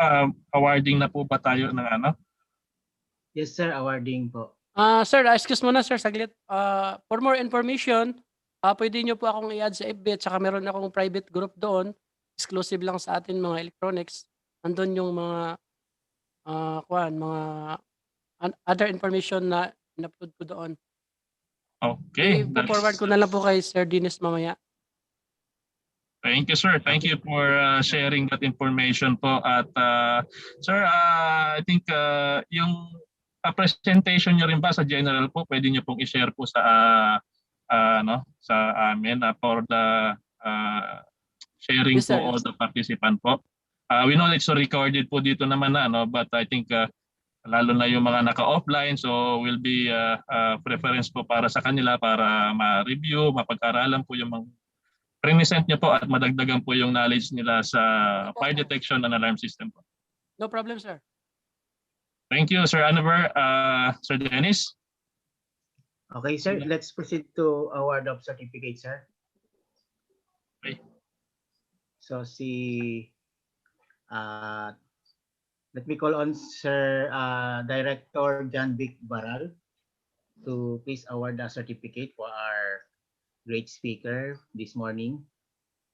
[SPEAKER 4] Awarding na po ba tayo ng ano?
[SPEAKER 16] Yes sir, awarding po.
[SPEAKER 19] Sir, excuse mo na sir, saglit. For more information, pwede nyo po akong i-add sa FB at saka meron akong private group doon. Exclusive lang sa atin mga electronics. Andun yung mga other information na in-upload ko doon.
[SPEAKER 4] Okay.
[SPEAKER 19] I-forward ko na lang po kay Sir Dennis mamaya.
[SPEAKER 4] Thank you, sir. Thank you for sharing that information po. At sir, I think yung presentation nyo rin ba sa general po, pwede nyo pong i-share po sa sa amin for the sharing
[SPEAKER 19] Yes,
[SPEAKER 4] po
[SPEAKER 19] sir.
[SPEAKER 4] all the participant po. We know it's recorded po dito naman na, but I think lalo na yung mga naka-offline, so will be preference po para sa kanila para ma-review, mapag-aralan po yung mga present nyo po at madagdagan po yung knowledge nila sa fire detection and alarm system po.
[SPEAKER 19] No problem, sir.
[SPEAKER 4] Thank you, Sir Aniver. Sir Dennis?
[SPEAKER 16] Okay, sir. Let's proceed to award of certificate, sir.
[SPEAKER 4] Okay.
[SPEAKER 16] So, let me call on Sir Director John Vic Baral to please award a certificate for our great speaker this morning.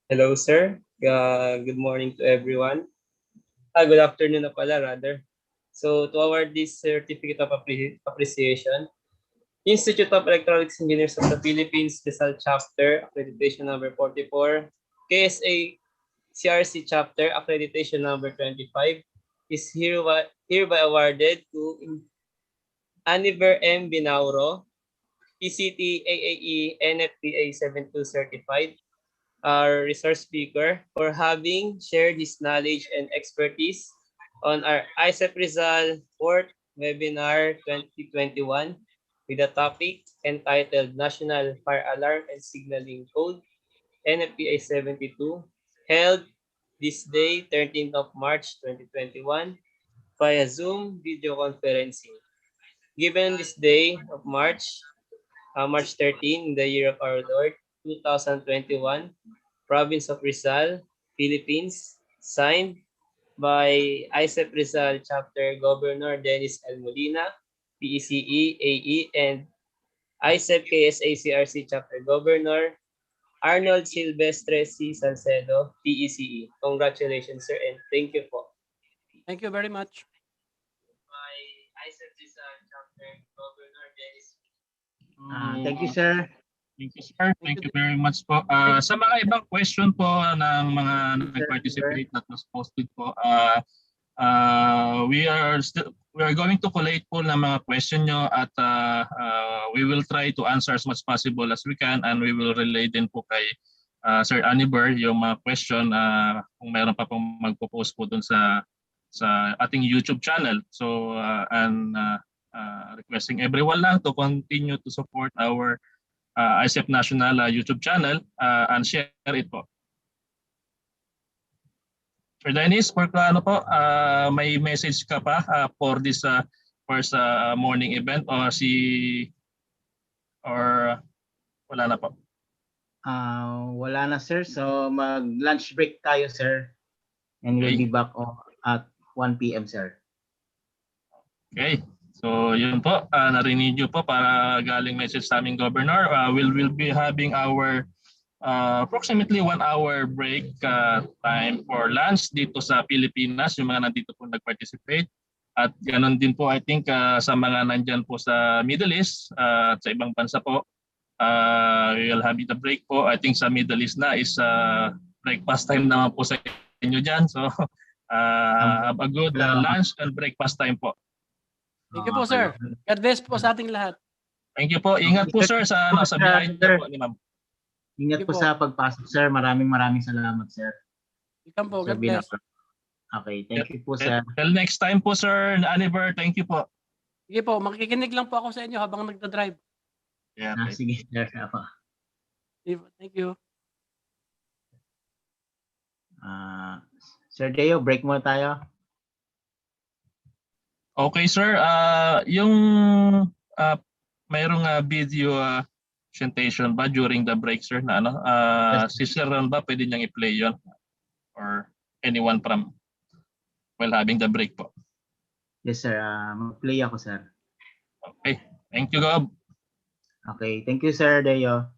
[SPEAKER 5] Hello, sir. Good morning to everyone. Good afternoon na pala, rather. So, to award this certificate of appreciation, Institute of Electronics Engineers of the Philippines, Rizal Chapter, accreditation number 44, KSA-CRC Chapter, accreditation number 25, is hereby awarded to Aniver M. Binauro, PCT AAE NFPA72 certified, our resource speaker, for having shared his knowledge and expertise on our IECEP Rizal 4th webinar 2021 with the topic entitled National Fire Alarm and Signaling Code NFPA72, held this day, 13th of March 2021, via Zoom video conferencing. Given this day of March 13, in the year of our Lord, 2021, Province of Rizal, Philippines, signed by IECEP Rizal Chapter Governor Dennis L. Molina, PECE, AE, and IECEP KSA-CRC Chapter Governor Arnold Silvestre C. Salcedo, PECE. Congratulations, sir, and thank you po.
[SPEAKER 19] Thank you very much.
[SPEAKER 5] By IECEP Rizal Chapter Governor Dennis.
[SPEAKER 16] Thank you, sir.
[SPEAKER 4] Thank you, sir. Thank you very much po. Sa mga ibang question po ng mga nag-participate that was posted po, we are going to collate po ng mga question nyo at we will try to answer as much possible as we can, and we will relay din po kay Sir Aniver yung mga question kung meron pa pong magpo-post po dun sa ating YouTube channel. So requesting everyone lang to continue to support our IECEP National YouTube channel and share it po. Sir Dennis, for may message ka pa for this first morning event or wala na po?
[SPEAKER 16] Wala na, sir. So mag-lunch break tayo, sir. And we'll be back at 1 p.m., sir.
[SPEAKER 4] Okay. So yun po, narinig nyo po para galing message sa aming governor. We'll be having our approximately 1 hour break time for lunch dito sa Pilipinas, yung mga nandito po nag-participate. At ganoon din po I think sa mga nandyan po sa Middle East at sa ibang bansa po, we'll have the break po. I think sa Middle East na is breakfast time naman po sa inyo dyan. So have a good lunch and breakfast time po.
[SPEAKER 19] Thank you po, sir. God bless po sa ating lahat.
[SPEAKER 4] Thank you po. Ingat po, sir, sa biyahe po ni ma'am.
[SPEAKER 16] Ingat
[SPEAKER 19] Sige
[SPEAKER 16] po
[SPEAKER 19] po.
[SPEAKER 16] sa pagpasok, sir. Maraming salamat, sir.
[SPEAKER 19] Welcome po.
[SPEAKER 16] Sir
[SPEAKER 19] God bless.
[SPEAKER 16] Binor. Okay, thank you po, sir.
[SPEAKER 4] Till next time po, Sir Oliver. Thank you po.
[SPEAKER 19] Sige po, makikinig lang po ako sa inyo habang nagda-drive.
[SPEAKER 4] Yeah, okay.
[SPEAKER 16] Sige, sir. Ako.
[SPEAKER 19] Thank you.
[SPEAKER 16] Sir Deo, break muna tayo.
[SPEAKER 4] Okay, sir. Yung mayroong video presentation ba during the break, sir? Na ano? Si Sir Ron ba pwede niyang i-play yon? Or anyone from while having the break po?
[SPEAKER 16] Yes, sir. Mag-play ako, sir.
[SPEAKER 4] Okay. Thank you, Gob.
[SPEAKER 16] Okay, thank you, Sir Deo.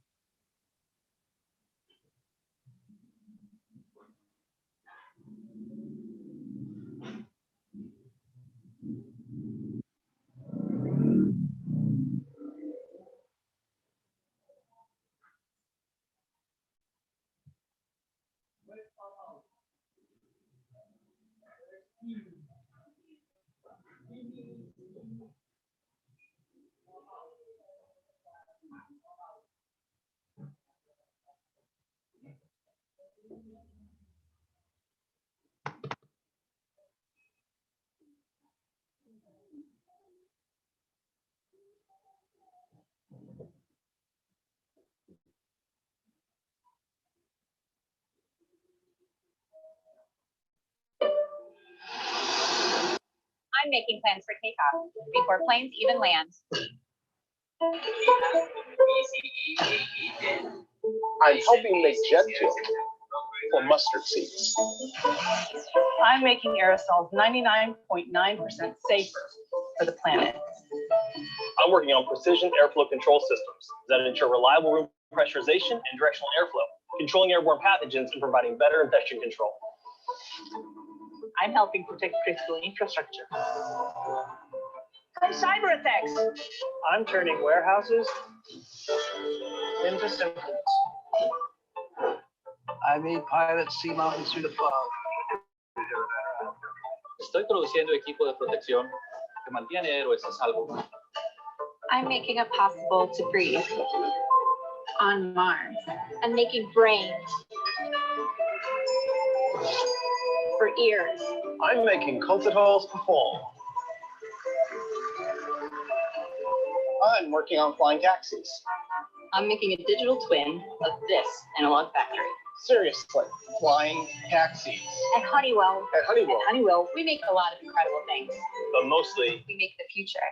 [SPEAKER 6] I'm making plans for takeoff before planes even land.
[SPEAKER 22] I'm helping make jet fuel for mustard seeds.
[SPEAKER 1] I'm making aerosols 99.9% safer for the planet.
[SPEAKER 3] I'm working on precision airflow control systems that ensure reliable room pressurization and directional airflow, controlling airborne pathogens and providing better infection control.
[SPEAKER 1] I'm helping protect critical infrastructure from cyber attacks.
[SPEAKER 3] I'm turning warehouses into symphonies.
[SPEAKER 23] I made pilots sea mountains through the fog.
[SPEAKER 24] Estoy produciendo equipo de protección que mantiene héroes a salvo.
[SPEAKER 6] I'm making it possible to breathe on Mars. I'm making brains for ears.
[SPEAKER 22] I'm making concert halls perform. I'm working on flying taxis.
[SPEAKER 12] I'm making a digital twin of this analog factory.
[SPEAKER 22] Seriously, flying taxis.
[SPEAKER 6] At Honeywell.
[SPEAKER 22] At Honeywell.
[SPEAKER 6] We make a lot of incredible things.
[SPEAKER 3] But mostly,
[SPEAKER 6] We make the future.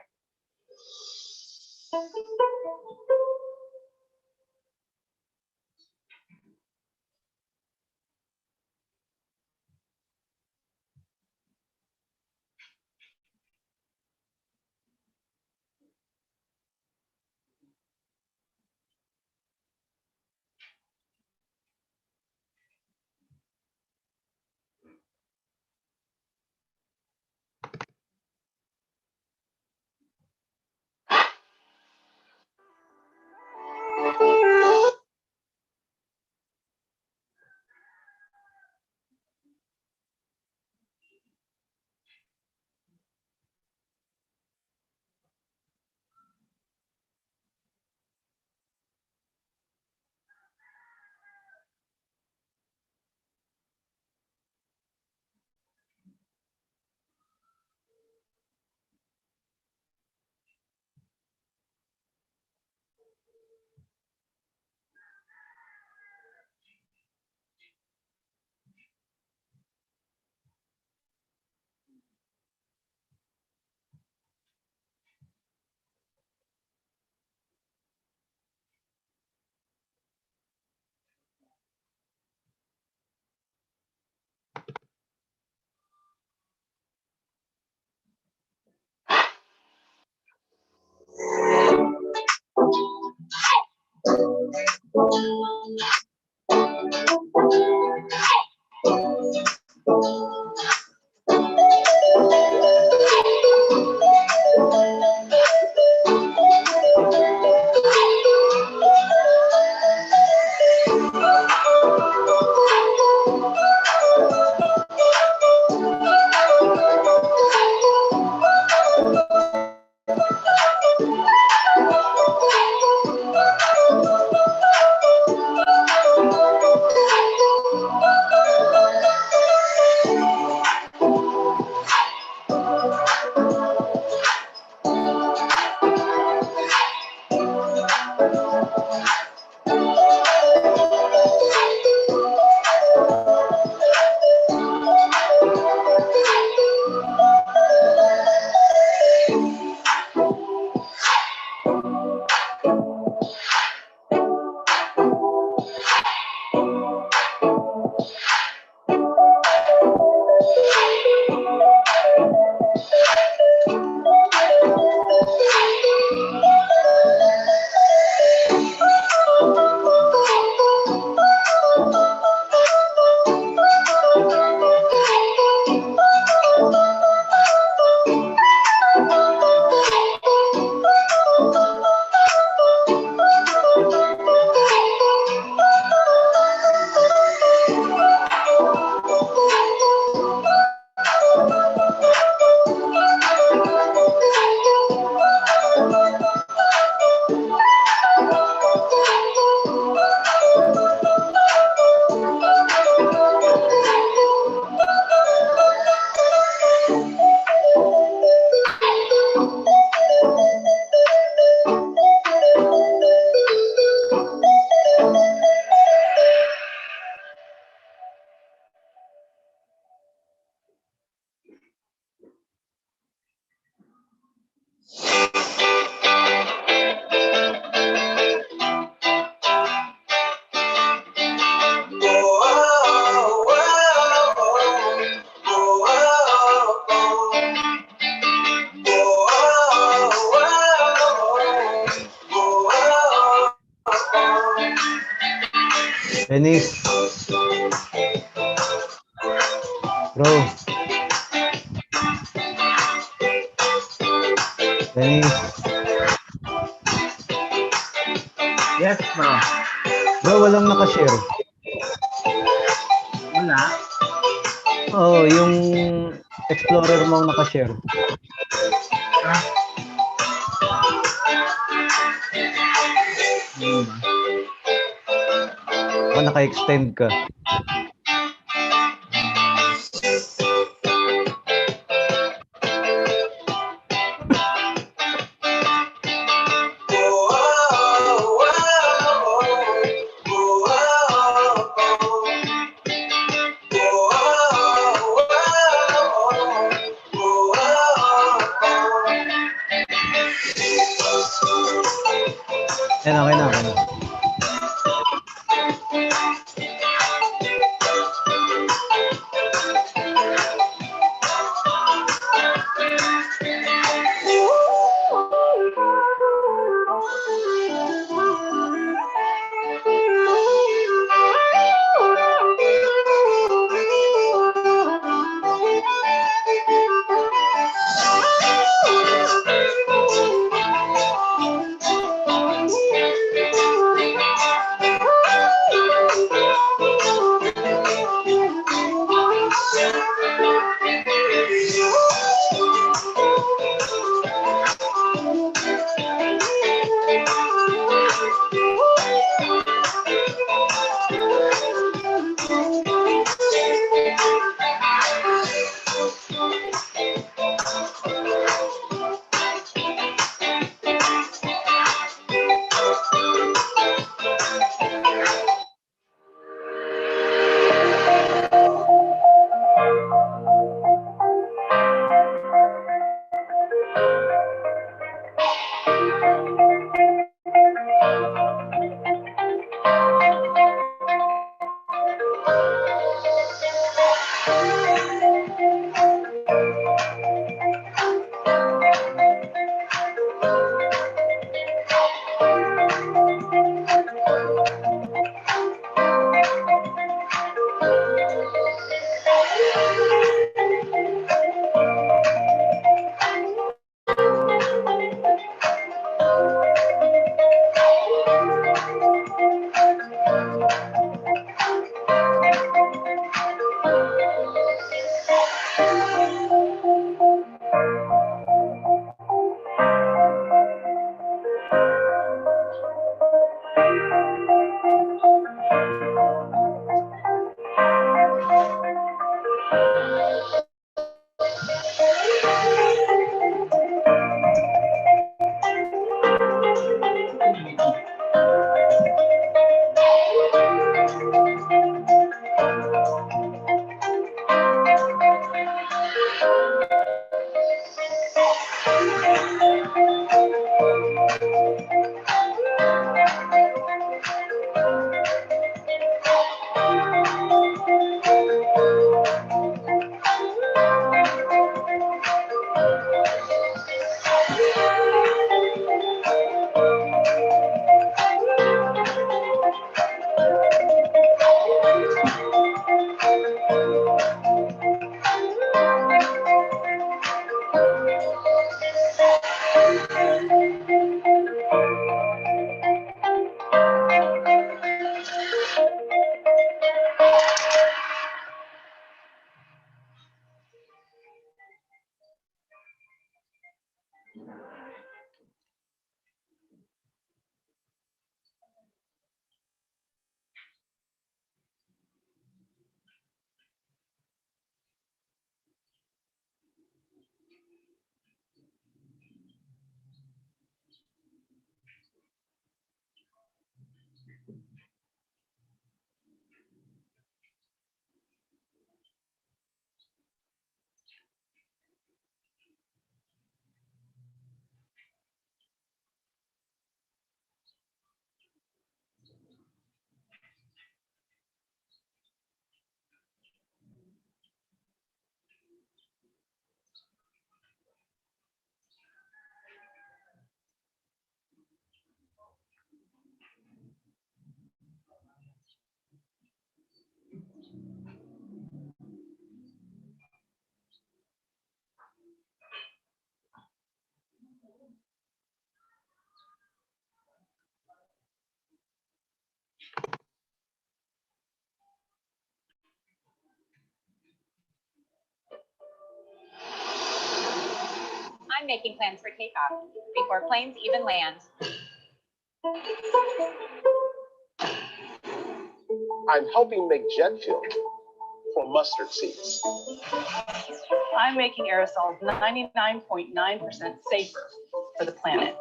[SPEAKER 7] Dennis. Bro. Dennis.
[SPEAKER 16] Yes, bro.
[SPEAKER 7] Bro, walang nakashare.
[SPEAKER 16] Wala.
[SPEAKER 7] Oo, yung Explorer mo ang nakashare. Naka-extend ka. Yan, okay na, okay na.
[SPEAKER 6] I'm making plans for takeoff before planes even land.
[SPEAKER 22] I'm helping make jet fuel for mustard seeds.
[SPEAKER 1] I'm making aerosols 99.9% safer for the planet.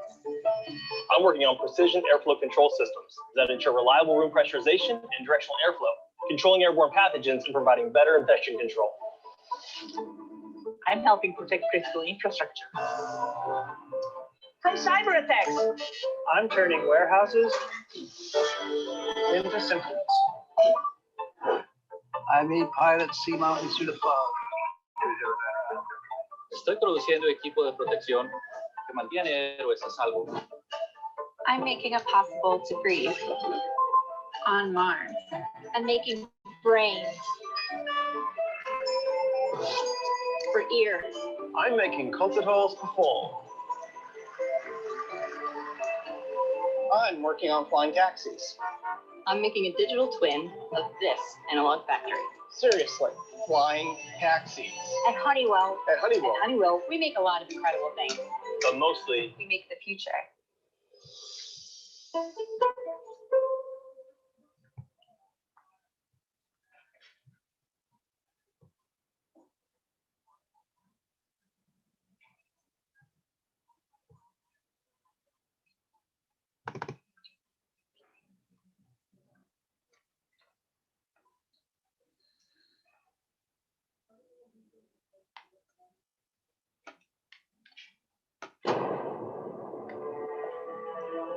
[SPEAKER 3] I'm working on precision airflow control systems that ensure reliable room pressurization and directional airflow, controlling airborne pathogens and providing better infection control.
[SPEAKER 1] I'm helping protect critical infrastructure from cyber attacks.
[SPEAKER 3] I'm turning warehouses into symphonies.
[SPEAKER 23] I made pilots see mountains through the fog.
[SPEAKER 24] Estoy produciendo equipo de protección que mantiene héroes a salvo.
[SPEAKER 6] I'm making it possible to breathe on Mars and making brains for ears.
[SPEAKER 22] I'm making concert halls perform. I'm working on flying taxis.
[SPEAKER 12] I'm making a digital twin of this analog factory.
[SPEAKER 22] Seriously, flying taxis.
[SPEAKER 6] At Honeywell.
[SPEAKER 22] At Honeywell.
[SPEAKER 6] We make a lot of incredible things.
[SPEAKER 3] But mostly,
[SPEAKER 6] We make the future.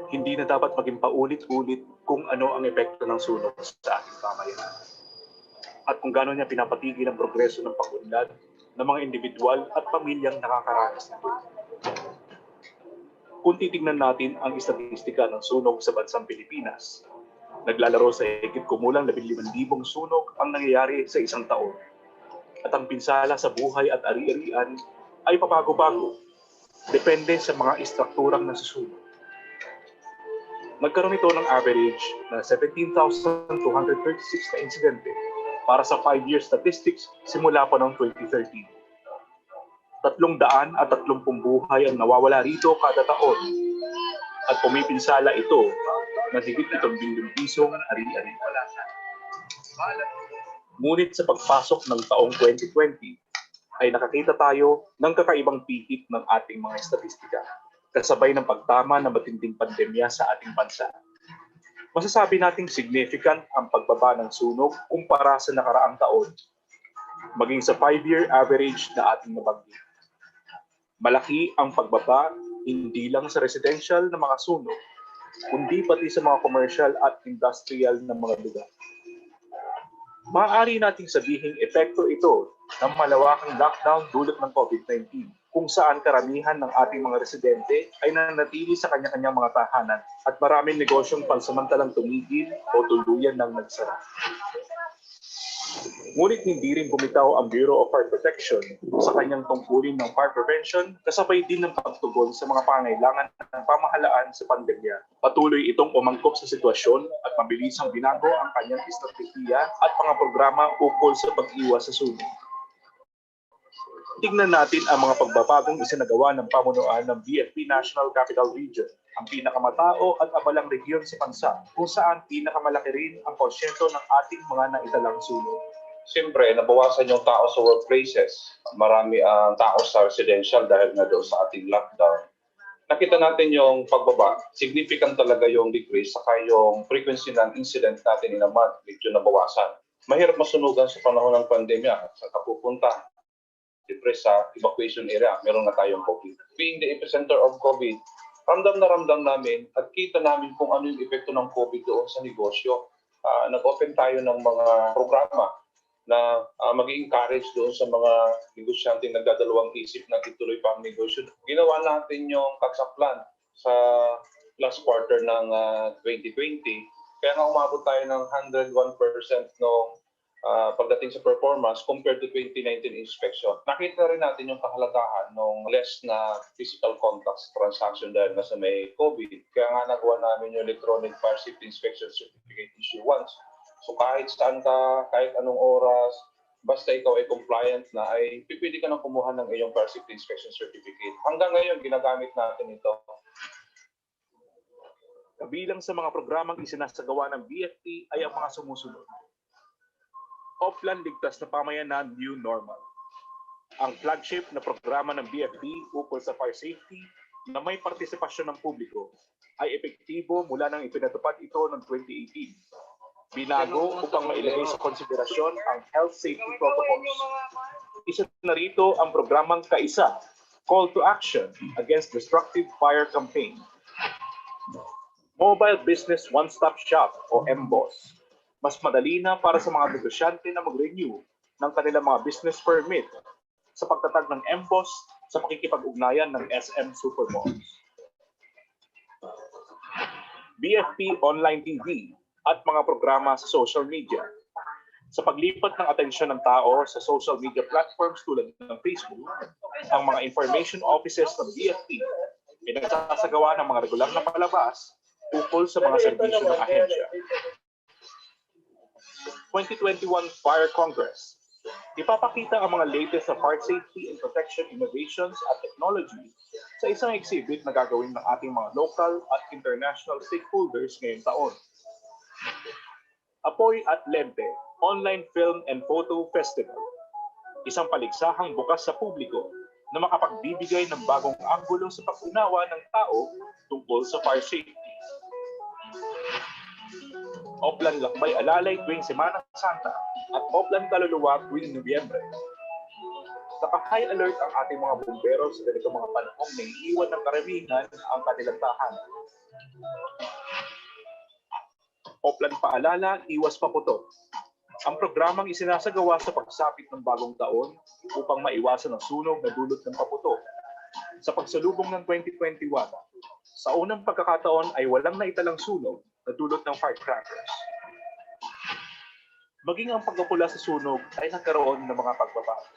[SPEAKER 10] Hindi na dapat maging paulit-ulit kung ano ang epekto ng sunog sa ating pamayanan. At kung gaano niya pinapatigil ang progreso ng pag-unlad ng mga individual at pamilyang nakakaranas nito. Kung titignan natin ang istatistika ng sunog sa bansang Pilipinas, naglalaro sa higit kumulang 15,000 sunog ang nangyayari sa isang taon. At ang pinsala sa buhay at ari-arian ay pabago-bago, depende sa mga istrukturang nasusunog. Nagkaroon ito ng average na 17,236 na insidente para sa 5-year statistics simula pa noong 2013. 330 buhay ang nawawala rito kada taon at pumipinsala ito ng higit 7 bilyong pisong ari-ari. Ngunit sa pagpasok ng taong 2020 ay nakakita tayo ng kakaibang pikit ng ating mga statistika, kasabay ng pagtama ng matinding pandemya sa ating bansa. Masasabi nating significant ang pagbaba ng sunog kumpara sa nakaraang taon, maging sa 5-year average na ating nabanggit. Malaki ang pagbaba hindi lang sa residential na mga sunog, kundi pati sa mga commercial at industrial na mga lugar. Maaari nating sabihing epekto ito ng malawakang lockdown dulot ng COVID-19, kung saan karamihan ng ating mga residente ay nanatili sa kanya-kanyang mga tahanan at maraming negosyong pansamantalang tumigil o tuluyan ng nagsara. Ngunit hindi rin bumitaw ang Bureau of Fire Protection sa kanyang tungkulin ng fire prevention, kasabay din ng pagtugon sa mga pangangailangan ng pamahalaan sa pandemya. Patuloy itong umangkop sa sitwasyon at mabilisang binago ang kanyang estratehiya at mga programa ukol sa pag-iwas sa sunog. Tingnan natin ang mga pagbabagong isinagawa ng pamunuan ng BFP National Capital Region, ang pinakamatao at abalang rehiyon sa bansa, kung saan pinakamalaki rin ang porsyento ng ating mga naitalang sunog.
[SPEAKER 21] Siyempre, nabawasan yung tao sa workplaces. Marami ang tao sa residential dahil nga doon sa ating lockdown. Nakita natin yung pagbaba. Significant talaga yung decrease, saka yung frequency ng incident natin in a month, medyo nabawasan. Mahirap masunugan sa panahon ng pandemya. Sa kapupunta, siyempre sa evacuation area, meron na tayong COVID. Being the epicenter of COVID, ramdam na ramdam namin at kita namin kung ano yung epekto ng COVID doon sa negosyo. Nag-open tayo ng mga programa na mag-encourage doon sa mga negosyante nagdadalawang isip na ituloy pa ang negosyo. Ginawa natin yung catch-up plan sa last quarter ng 2020. Kaya nga umabot tayo ng 101% nung pagdating sa performance compared to 2019 inspection. Nakita rin natin yung kahalagahan ng less na physical contacts transaction dahil nasa may COVID. Kaya nga nagawa namin yung electronic fire safety inspection certificate issue once. So kahit saan ka, kahit anong oras, basta ikaw ay compliant na, ay pipili ka nang kumuha ng iyong fire safety inspection certificate. Hanggang ngayon, ginagamit natin ito.
[SPEAKER 10] Kabilang sa mga programang isinasagawa ng BFP ay ang mga sumusunod. Offline Ligtas na Pamayanan New Normal. Ang flagship na programa ng BFP ukol sa fire safety na may partisipasyon ng publiko ay epektibo mula nang ipinatupad ito noong 2018. Binago upang mailagay sa konsiderasyon ang health safety protocols. Isa na rito ang programang KSA, Call to Action Against Destructive Fire Campaign. Mobile Business One-Stop Shop o MBOS. Mas madali na para sa mga negosyante na mag-renew ng kanilang mga business permit sa pagtatag ng MBOS sa pakikipag-ugnayan ng SM Supermalls. BFP Online TV at mga programa sa social media. Sa paglipat ng atensyon ng tao sa social media platforms tulad ng Facebook, ang mga information offices ng BFP ay nagsasagawa ng mga regular na palabas ukol sa mga serbisyo ng ahensya. 2021 Fire Congress. Ipapakita ang mga latest na fire safety and protection innovations at technology sa isang exhibit na gagawin ng ating mga local at international stakeholders ngayong taon. Apoy at Lente Online Film and Photo Festival. Isang paligsahang bukas sa publiko na makapagbibigay ng bagong anggulo sa pag-unawa ng tao tungkol sa fire safety. Oplan Lakbay Alalay tuwing Semana Santa at Oplan Kaluluwa tuwing Nobyembre. Naka-high alert ang ating mga bumbero sa ganitong mga panahong naiiwan ng karamihan ang kanilang tahanan. Oplan Paalala, Iwas Paputok. Ang programang isinasagawa sa pagsapit ng bagong taon upang maiwasan ang sunog na dulot ng paputok. Sa pagsalubong ng 2021, sa unang pagkakataon ay walang naitalang sunog na dulot ng firecrackers. Maging ang pagkapula sa sunog ay nagkaroon ng mga pagbabago.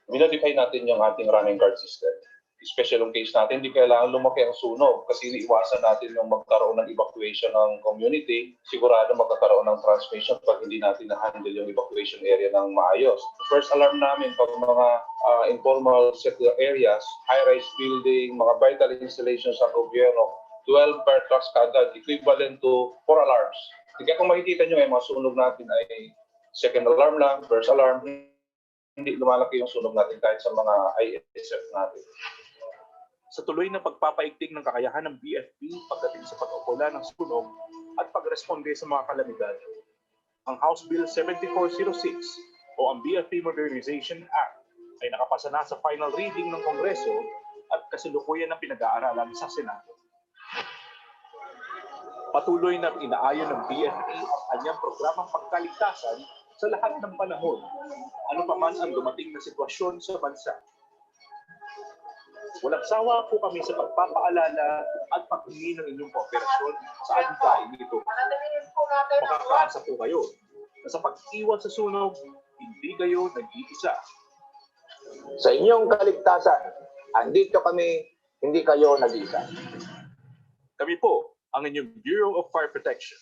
[SPEAKER 21] Minodify natin yung ating running guard system. Special yung case natin, hindi kailangan lumaki ang sunog kasi iiwasan natin yung magkaroon ng evacuation ng community. Sigurado magkakaroon ng transmission pag hindi natin na-handle yung evacuation area ng maayos. First alarm namin pag mga informal settler areas, high-rise building, mga vital installations sa gobyerno, 12 fire trucks kagad, equivalent to 4 alarms. Kaya kung makikita nyo, mga sunog natin ay second alarm lang, first alarm, hindi lumalaki yung sunog natin kahit sa mga IECEP natin.
[SPEAKER 10] Sa tuloy na pagpapaigting ng kakayahan ng BFP pagdating sa pag-upula ng sunog at pagresponde sa mga kalamidad, ang House Bill 7406 o ang BFP Modernization Act ay nakapasa na sa final reading ng Kongreso at kasalukuyan ng pinag-aaralan sa Senado. Patuloy na inaayon ng BFP ang kanyang programang pagkaligtasan sa lahat ng panahon, ano pa man ang dumating na sitwasyon sa bansa. Walang sawa po kami sa pagpapaalala at paghingi ng inyong kooperasyon sa adhikain nito. Makakaasa po kayo na sa pag-iwan sa sunog, hindi kayo nag-iisa.
[SPEAKER 8] Sa inyong kaligtasan, andito kami, hindi kayo nag-iisa.
[SPEAKER 10] Kami po ang inyong Bureau of Fire Protection.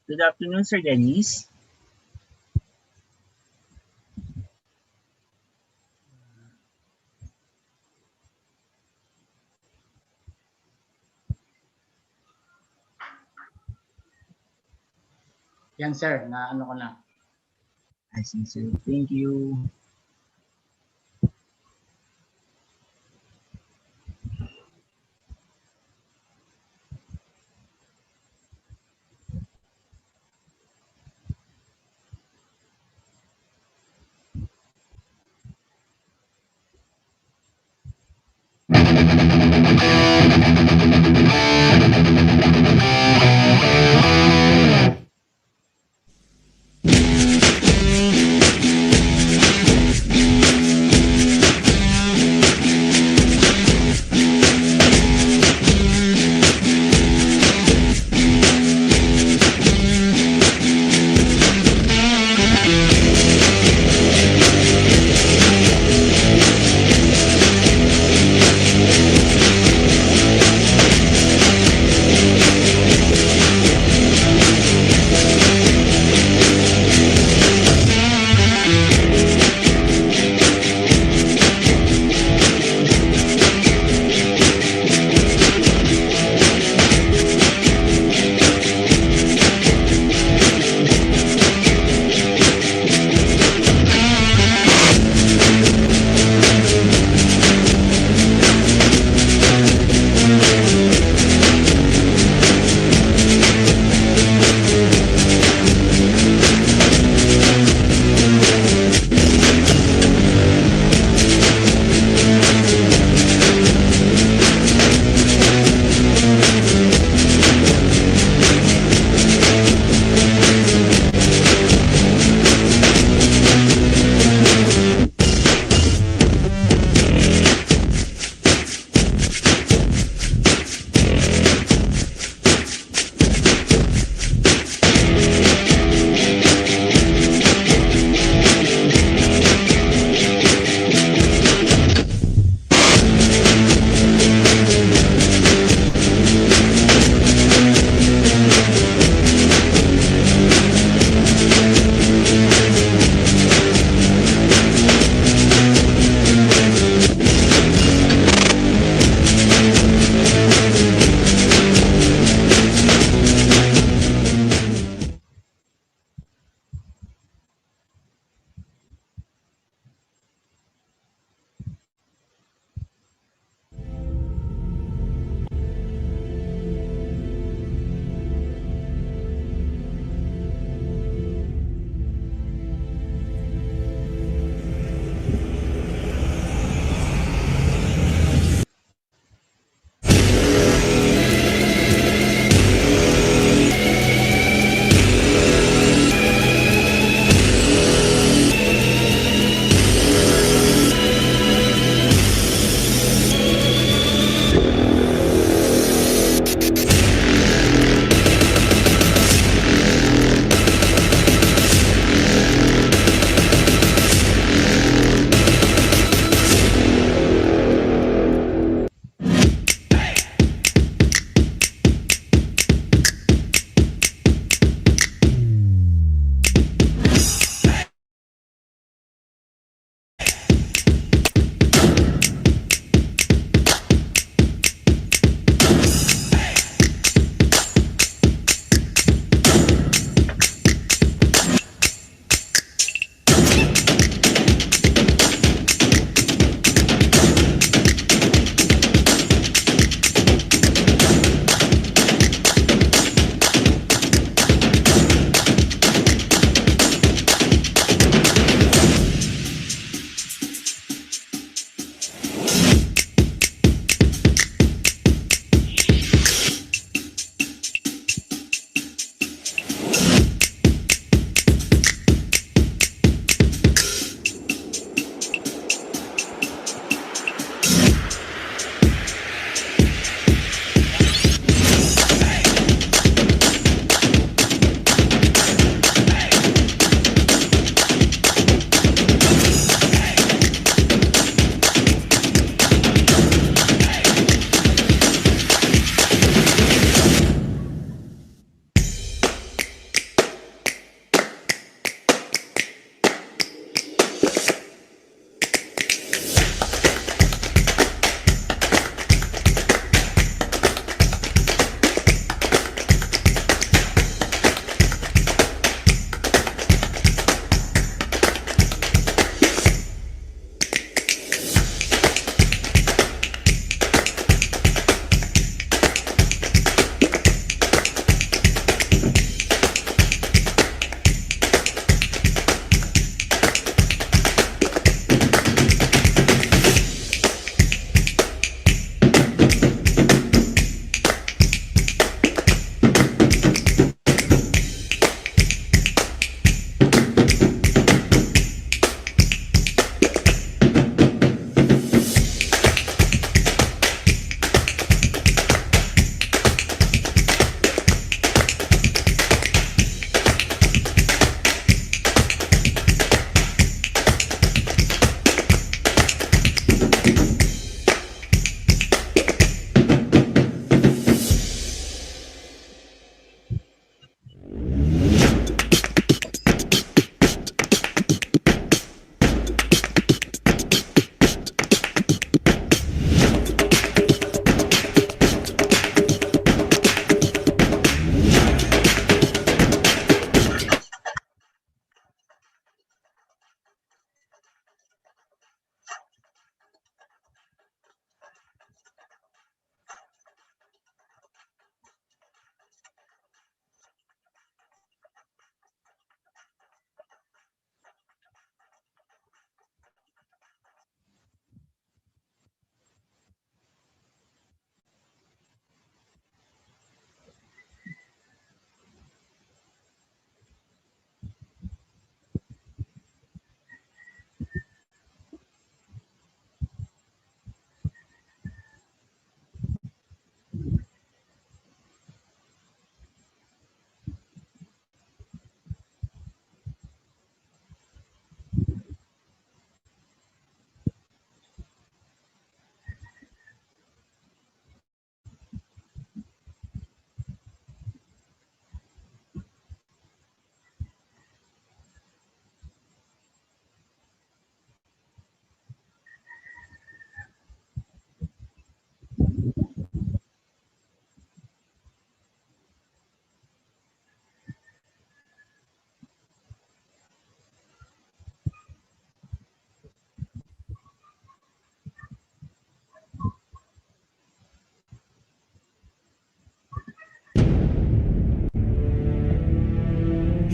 [SPEAKER 15] Good afternoon, Sir Dennis.
[SPEAKER 16] Yan sir, na ano ko na.
[SPEAKER 15] I see, sir. Thank you.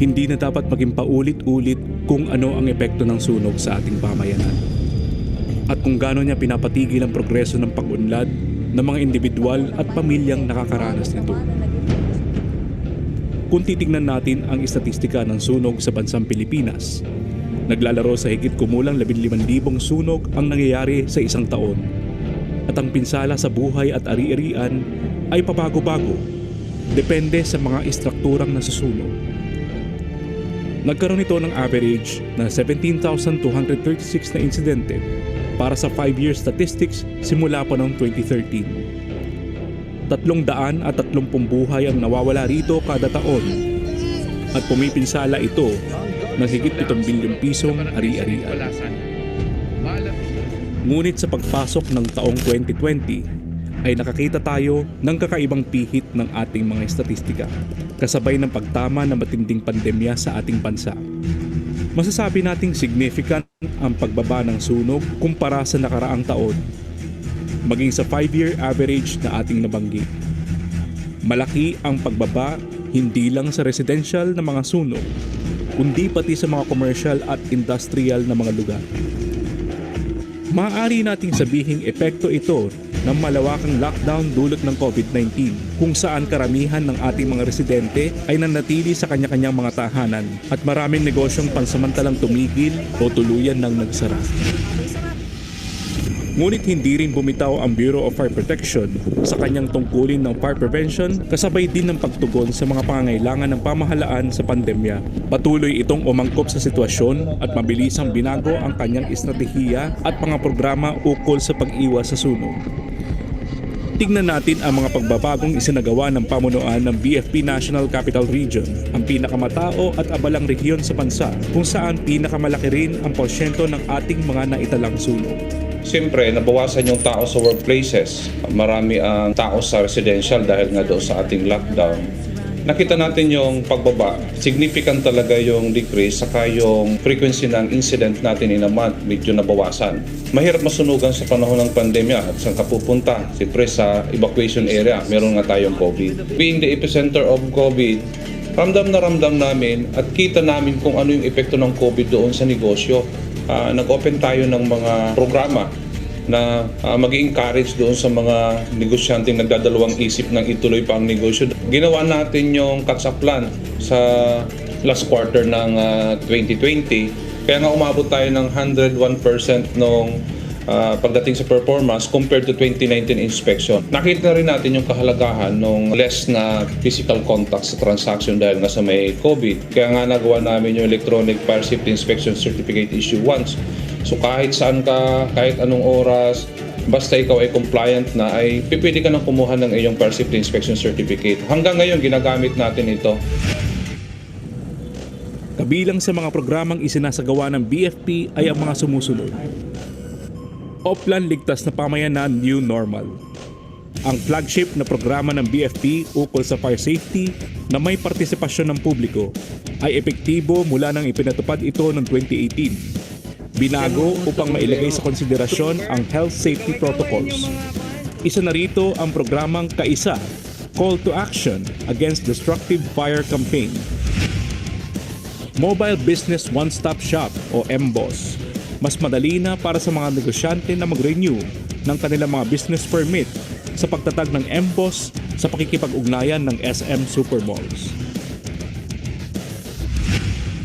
[SPEAKER 9] Hindi na dapat maging paulit-ulit kung ano ang epekto ng sunog sa ating pamayanan. At kung gaano niya pinapatigil ang progreso ng pag-unlad ng mga individual at pamilyang nakakaranas nito. Kung titingnan natin ang istatistika ng sunog sa bansang Pilipinas, naglalaro sa higit kumulang 15,000 sunog ang nangyayari sa isang taon. At ang pinsala sa buhay at ari-arian ay pabago-bago, depende sa mga istrukturang nasusunog. Nagkaroon ito ng average na 17,236 na insidente para sa 5-year statistics simula pa noong 2013. 330 buhay ang nawawala rito kada taon at pumipinsala ito ng higit 7 bilyong pisong ari-arian. Ngunit sa pagpasok ng taong 2020 ay nakakita tayo ng kakaibang pihit ng ating mga estatistika kasabay ng pagtama ng matinding pandemya sa ating bansa. Masasabi nating significant ang pagbaba ng sunog kumpara sa nakaraang taon, maging sa 5-year average na ating nabanggit. Malaki ang pagbaba hindi lang sa residential na mga sunog, kundi pati sa mga commercial at industrial na mga lugar. Maaari nating sabihing epekto ito ng malawakang lockdown dulot ng COVID-19 kung saan karamihan ng ating mga residente ay nanatili sa kanya-kanyang mga tahanan at maraming negosyong pansamantalang tumigil o tuluyan ng nagsara. Ngunit hindi rin bumitaw ang Bureau of Fire Protection sa kanyang tungkulin ng fire prevention kasabay din ng pagtugon sa mga pangangailangan ng pamahalaan sa pandemya. Patuloy itong umangkop sa sitwasyon at mabilisang binago ang kanyang estratehiya at mga programa ukol sa pag-iwas sa sunog. Tingnan natin ang mga pagbabagong isinagawa ng pamunuan ng BFP National Capital Region, ang pinakamatao at abalang rehiyon sa bansa kung saan pinakamalaki rin ang porsyento ng ating mga naitalang sunog.
[SPEAKER 21] Siyempre, nabawasan yung tao sa workplaces. Marami ang tao sa residential dahil nga doon sa ating lockdown. Nakita natin yung pagbaba. Significant talaga yung decrease, saka yung frequency ng incident natin in a month medyo nabawasan. Mahirap masunugan sa panahon ng pandemya at saan ka pupunta. Siyempre sa evacuation area, meron nga tayong COVID. Being the epicenter of COVID, ramdam namin at kita namin kung ano yung epekto ng COVID doon sa negosyo. Nag-open tayo ng mga programa na mag-encourage doon sa mga negosyanteng nagdadalawang isip ng ituloy pa ang negosyo. Ginawa natin yung catch-up plan sa last quarter ng 2020. Kaya nga umabot tayo ng 101% nung pagdating sa performance compared to 2019 inspection. Nakita rin natin yung kahalagahan ng less na physical contact sa transaction dahil nga sa may COVID. Kaya nga nagawa namin yung electronic fire safety inspection certificate issue once. So kahit saan ka, kahit anong oras, basta ikaw ay compliant na, ay pwede ka nang kumuha ng iyong fire safety inspection certificate. Hanggang ngayon ginagamit natin ito.
[SPEAKER 9] Kabilang sa mga programang isinasagawa ng BFP ay ang mga sumusunod. Oplan Ligtas na Pamayanan New Normal. Ang flagship na programa ng BFP ukol sa fire safety na may partisipasyon ng publiko ay epektibo mula nang ipinatupad ito noong 2018. Binago upang mailagay sa konsiderasyon ang health safety protocols. Isa na rito ang programang KSA, Call to Action Against Destructive Fire Campaign. Mobile Business One-Stop Shop o MBOS. Mas madali na para sa mga negosyante na mag-renew ng kanilang mga business permit sa pagtatag ng MBOS sa pakikipag-ugnayan ng SM Supermalls.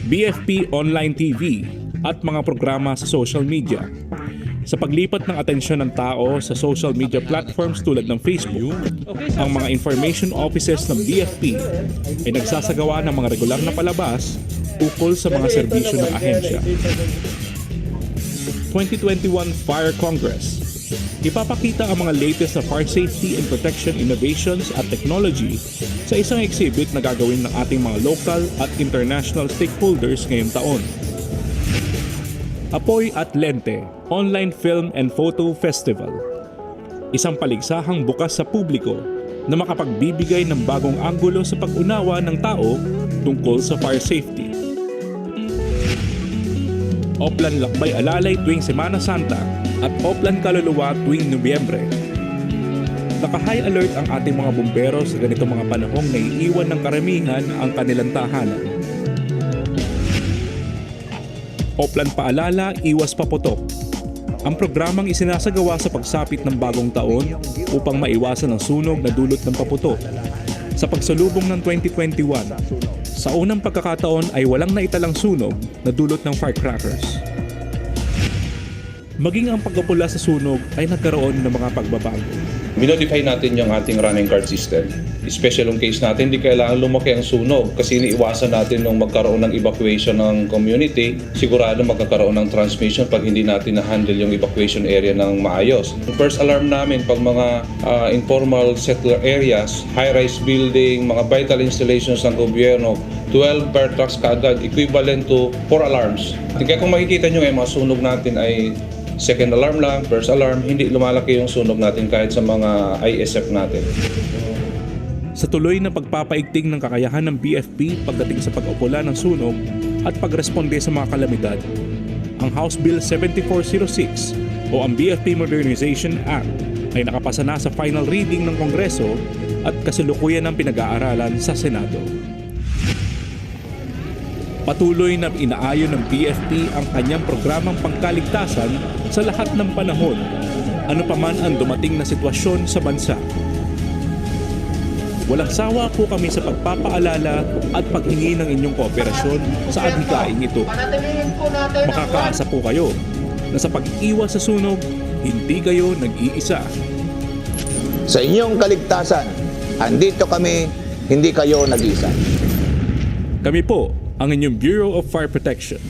[SPEAKER 9] BFP Online TV at mga programa sa social media. Sa paglipat ng atensyon ng tao sa social media platforms tulad ng Facebook, ang mga information offices ng BFP ay nagsasagawa ng mga regular na palabas ukol sa mga serbisyo ng ahensya. 2021 Fire Congress. Ipapakita ang mga latest na fire safety and protection innovations at technology sa isang exhibit na gagawin ng ating mga local at international stakeholders ngayong taon. Apoy at Lente, Online Film and Photo Festival. Isang paligsahang bukas sa publiko na makapagbibigay ng bagong anggulo sa pag-unawa ng tao tungkol sa fire safety. Oplan Lakbay Alalay tuwing Semana Santa at Oplan Kaluluwa tuwing Nobyembre. Naka-high alert ang ating mga bumbero sa ganitong mga panahong naiiwan ng karamihan ang kanilang tahanan. Oplan Paalala, Iwas Paputok. Ang programang isinasagawa sa pagsapit ng bagong taon upang maiwasan ang sunog na dulot ng paputok. Sa pagsalubong ng 2021, sa unang pagkakataon ay walang naitalang sunog na dulot ng firecrackers. Maging ang pagkapula sa sunog ay nagkaroon ng mga pagbabago.
[SPEAKER 21] Minodify natin yung ating running guard system. Special yung case natin, hindi kailangan lumaki ang sunog kasi iniiwasan natin nung magkaroon ng evacuation ng community, sigurado magkakaroon ng transmission pag hindi natin na-handle yung evacuation area ng maayos. First alarm namin pag mga informal settler areas, high-rise building, mga vital installations ng gobyerno, 12 fire trucks kaagad, equivalent to 4 alarms. Kaya kung makikita nyo mga sunog natin ay second alarm lang, first alarm, hindi lumalaki yung sunog natin kahit sa mga IECEP natin.
[SPEAKER 9] Sa tuloy na pagpapaigting ng kakayahan ng BFP pagdating sa pag-upula ng sunog at pagresponde sa mga kalamidad, ang House Bill 7406 o ang BFP Modernization Act ay nakapasa na sa final reading ng Kongreso at kasalukuyan ng pinag-aaralan sa Senado. Patuloy na inaayon ng BFP ang kanyang programang pangkaligtasan sa lahat ng panahon, ano paman ang dumating na sitwasyon sa bansa. Walang sawa po kami sa pagpapaalala at paghingi ng inyong kooperasyon sa adhikaing ito. Makakaasa po kayo na sa pag-iwas sa sunog, hindi kayo nag-iisa.
[SPEAKER 8] Sa inyong kaligtasan, andito kami, hindi kayo nag-iisa.
[SPEAKER 9] Kami po ang inyong Bureau of Fire Protection.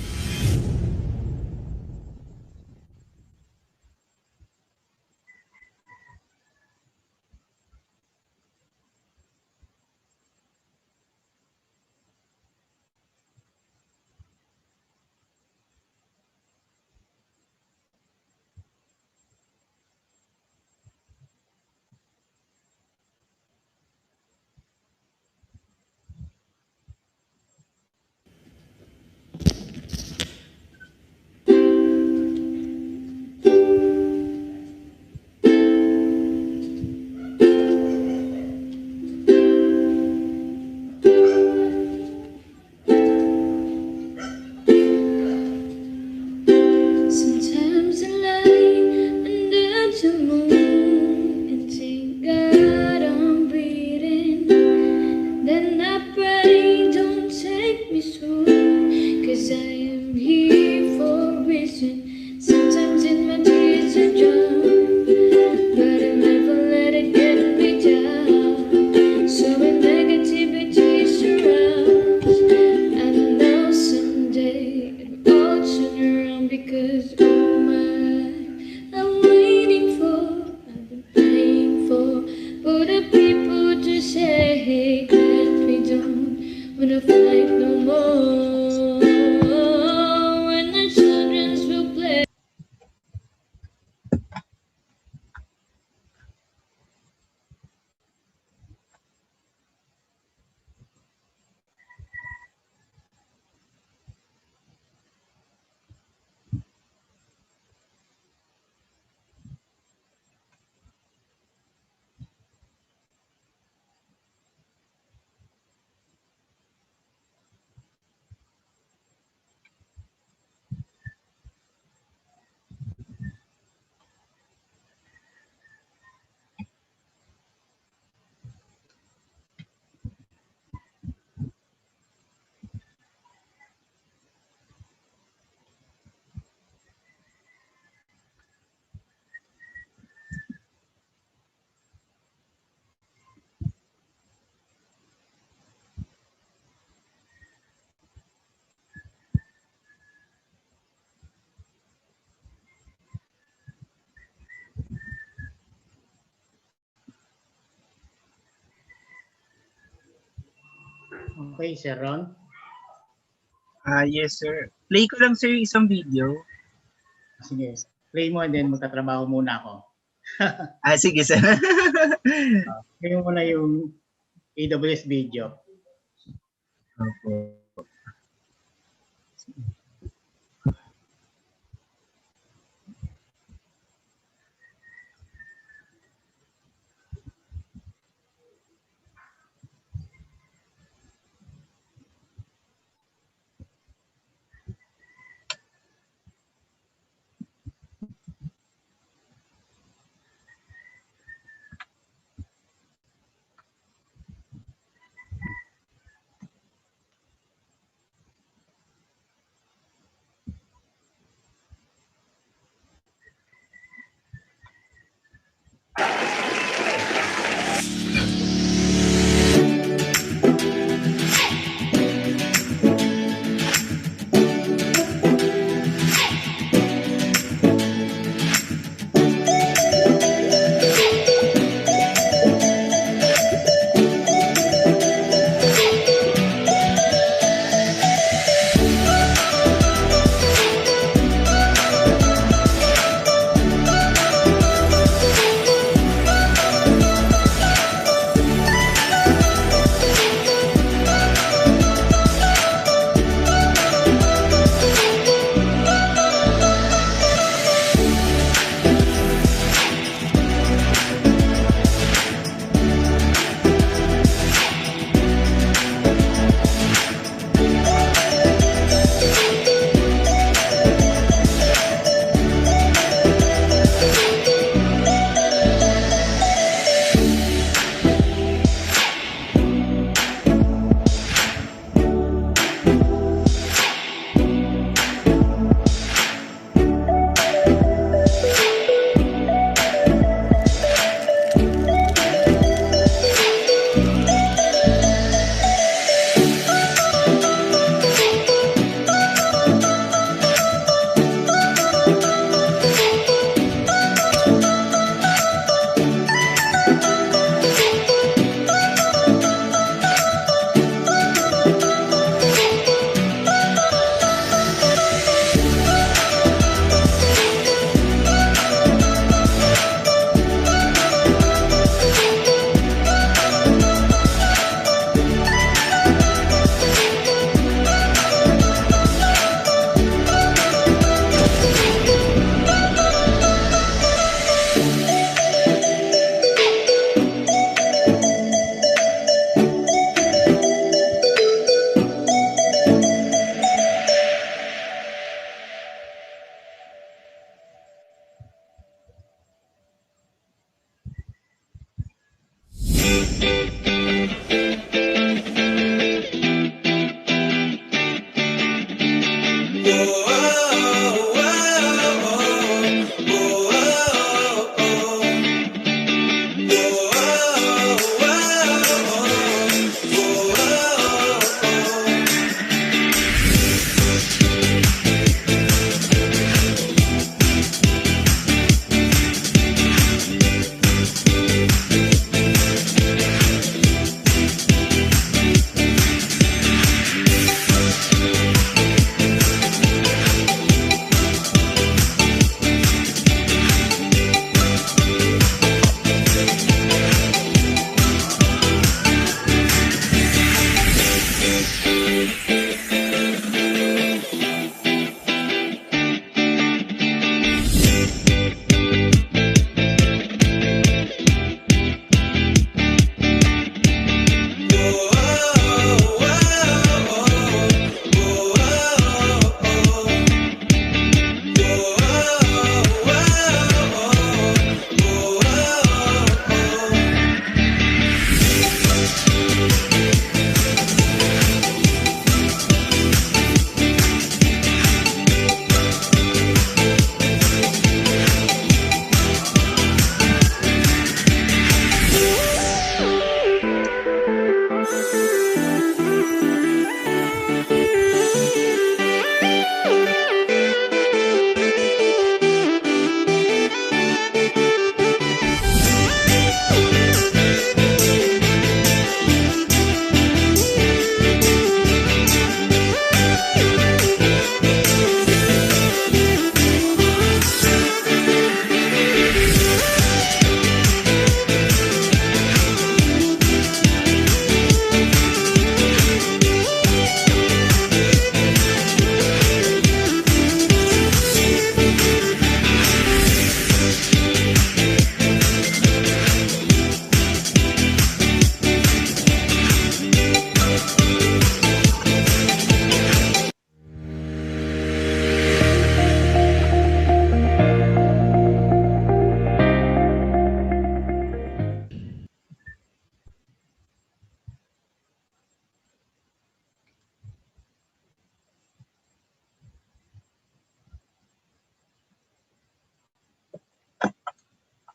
[SPEAKER 16] Okay, Sir Ron.
[SPEAKER 15] Yes, sir. Play ko lang, sir, isang video.
[SPEAKER 16] Sige, play mo and then magtatrabaho muna ako.
[SPEAKER 15] Sige, sir.
[SPEAKER 16] Play mo na yung AWS video.
[SPEAKER 15] Okay.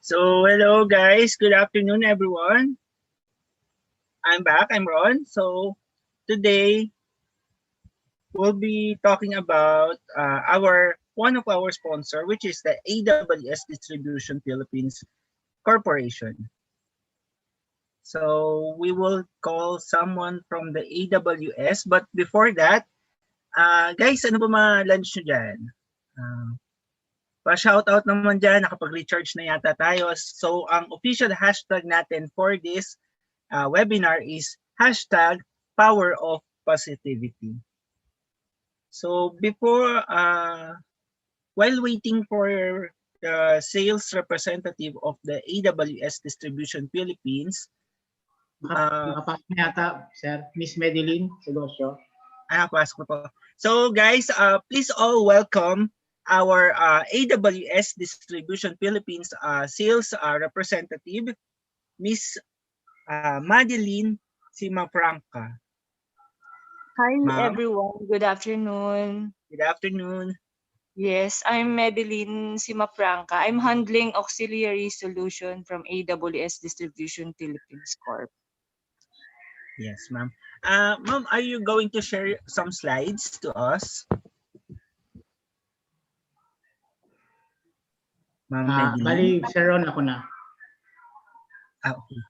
[SPEAKER 15] So hello guys, good afternoon everyone. I'm back, I'm Ron. So today we'll be talking about one of our sponsor, which is the AWS Distribution Philippines Corporation. So we will call someone from the AWS, but before that, guys, ano ba mga lunch nyo dyan? Pa-shoutout naman dyan, nakapag-recharge na yata tayo. So ang official hashtag natin for this webinar is hashtag Power of Positivity. So before, while waiting for the sales representative of the AWS Distribution Philippines,
[SPEAKER 16] Nakapasok na yata, Sir. Miss Madeline Segosio.
[SPEAKER 15] Pasok po. So guys, please all welcome our AWS Distribution Philippines sales representative, Miss Madeline Simafranca.
[SPEAKER 11] Hi everyone, good afternoon.
[SPEAKER 15] Good afternoon.
[SPEAKER 11] Yes, I'm Madeline Simafranca. I'm handling auxiliary solution from AWS Distribution Philippines Corp.
[SPEAKER 15] Yes, ma'am. Ma'am, are you going to share some slides to us? Ma'am Madeline?
[SPEAKER 16] Bali, Sir Ron, ako na.
[SPEAKER 15] Okay.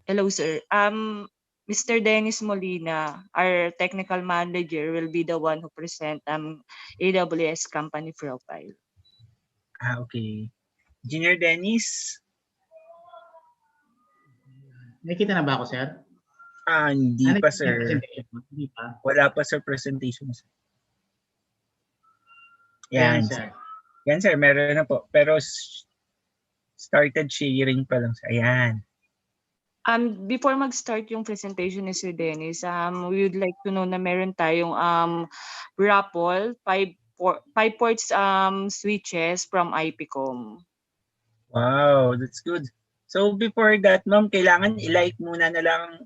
[SPEAKER 11] Hello, sir. Mr. Dennis Molina, our technical manager, will be the one who present AWS company profile.
[SPEAKER 15] Okay. Engineer Dennis?
[SPEAKER 16] Nakita na ba ako, sir?
[SPEAKER 15] Hindi pa, sir.
[SPEAKER 16] Hindi pa.
[SPEAKER 15] Wala pa, sir, presentation. Yan,
[SPEAKER 16] sir.
[SPEAKER 15] Yan, sir. Meron na po. Pero started sharing pa lang. Ayan.
[SPEAKER 11] Before mag-start yung presentation ni Sir Dennis, we would like to know na meron tayong raffle, 5 ports switches from IPCOM.
[SPEAKER 15] Wow, that's good. So before that, ma'am, kailangan i-like muna na lang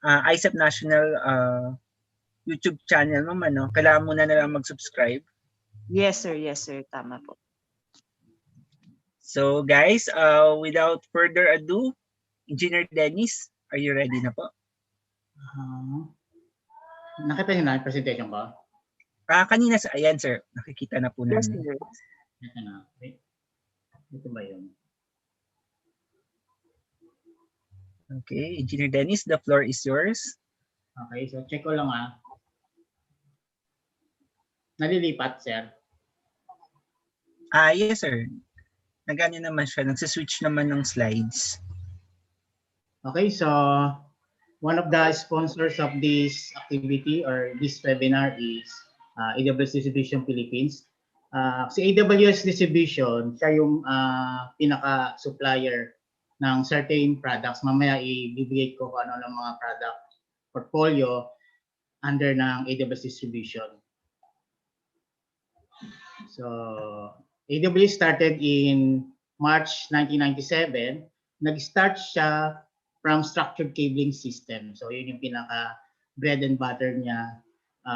[SPEAKER 15] IECEP National YouTube channel, ma'am, ano? Kailangan muna na lang mag-subscribe.
[SPEAKER 11] Yes, sir. Yes, sir. Tama po.
[SPEAKER 15] So guys, without further ado, Engineer Dennis, are you ready na po?
[SPEAKER 16] Nakita niyo na yung presentation ko?
[SPEAKER 15] Kanina, ayan, sir. Nakikita na po namin.
[SPEAKER 11] Yes, sir.
[SPEAKER 16] Ito na. Okay. Ito ba yun?
[SPEAKER 15] Okay, Engineer Dennis, the floor is yours.
[SPEAKER 16] Okay, so check ko lang Nalilipat, sir?
[SPEAKER 15] Yes, sir. Nagano naman siya. Nagsiswitch naman ng slides.
[SPEAKER 16] Okay, so one of the sponsors of this activity or this webinar is AWS Distribution Philippines. Si AWS Distribution, siya yung pinaka-supplier ng certain products. Mamaya i-bibigay ko kung ano ng mga product portfolio under ng AWS Distribution. So, AWS started in March 1997. Nag-start siya from structured cabling system. So, yun yung pinaka bread and butter niya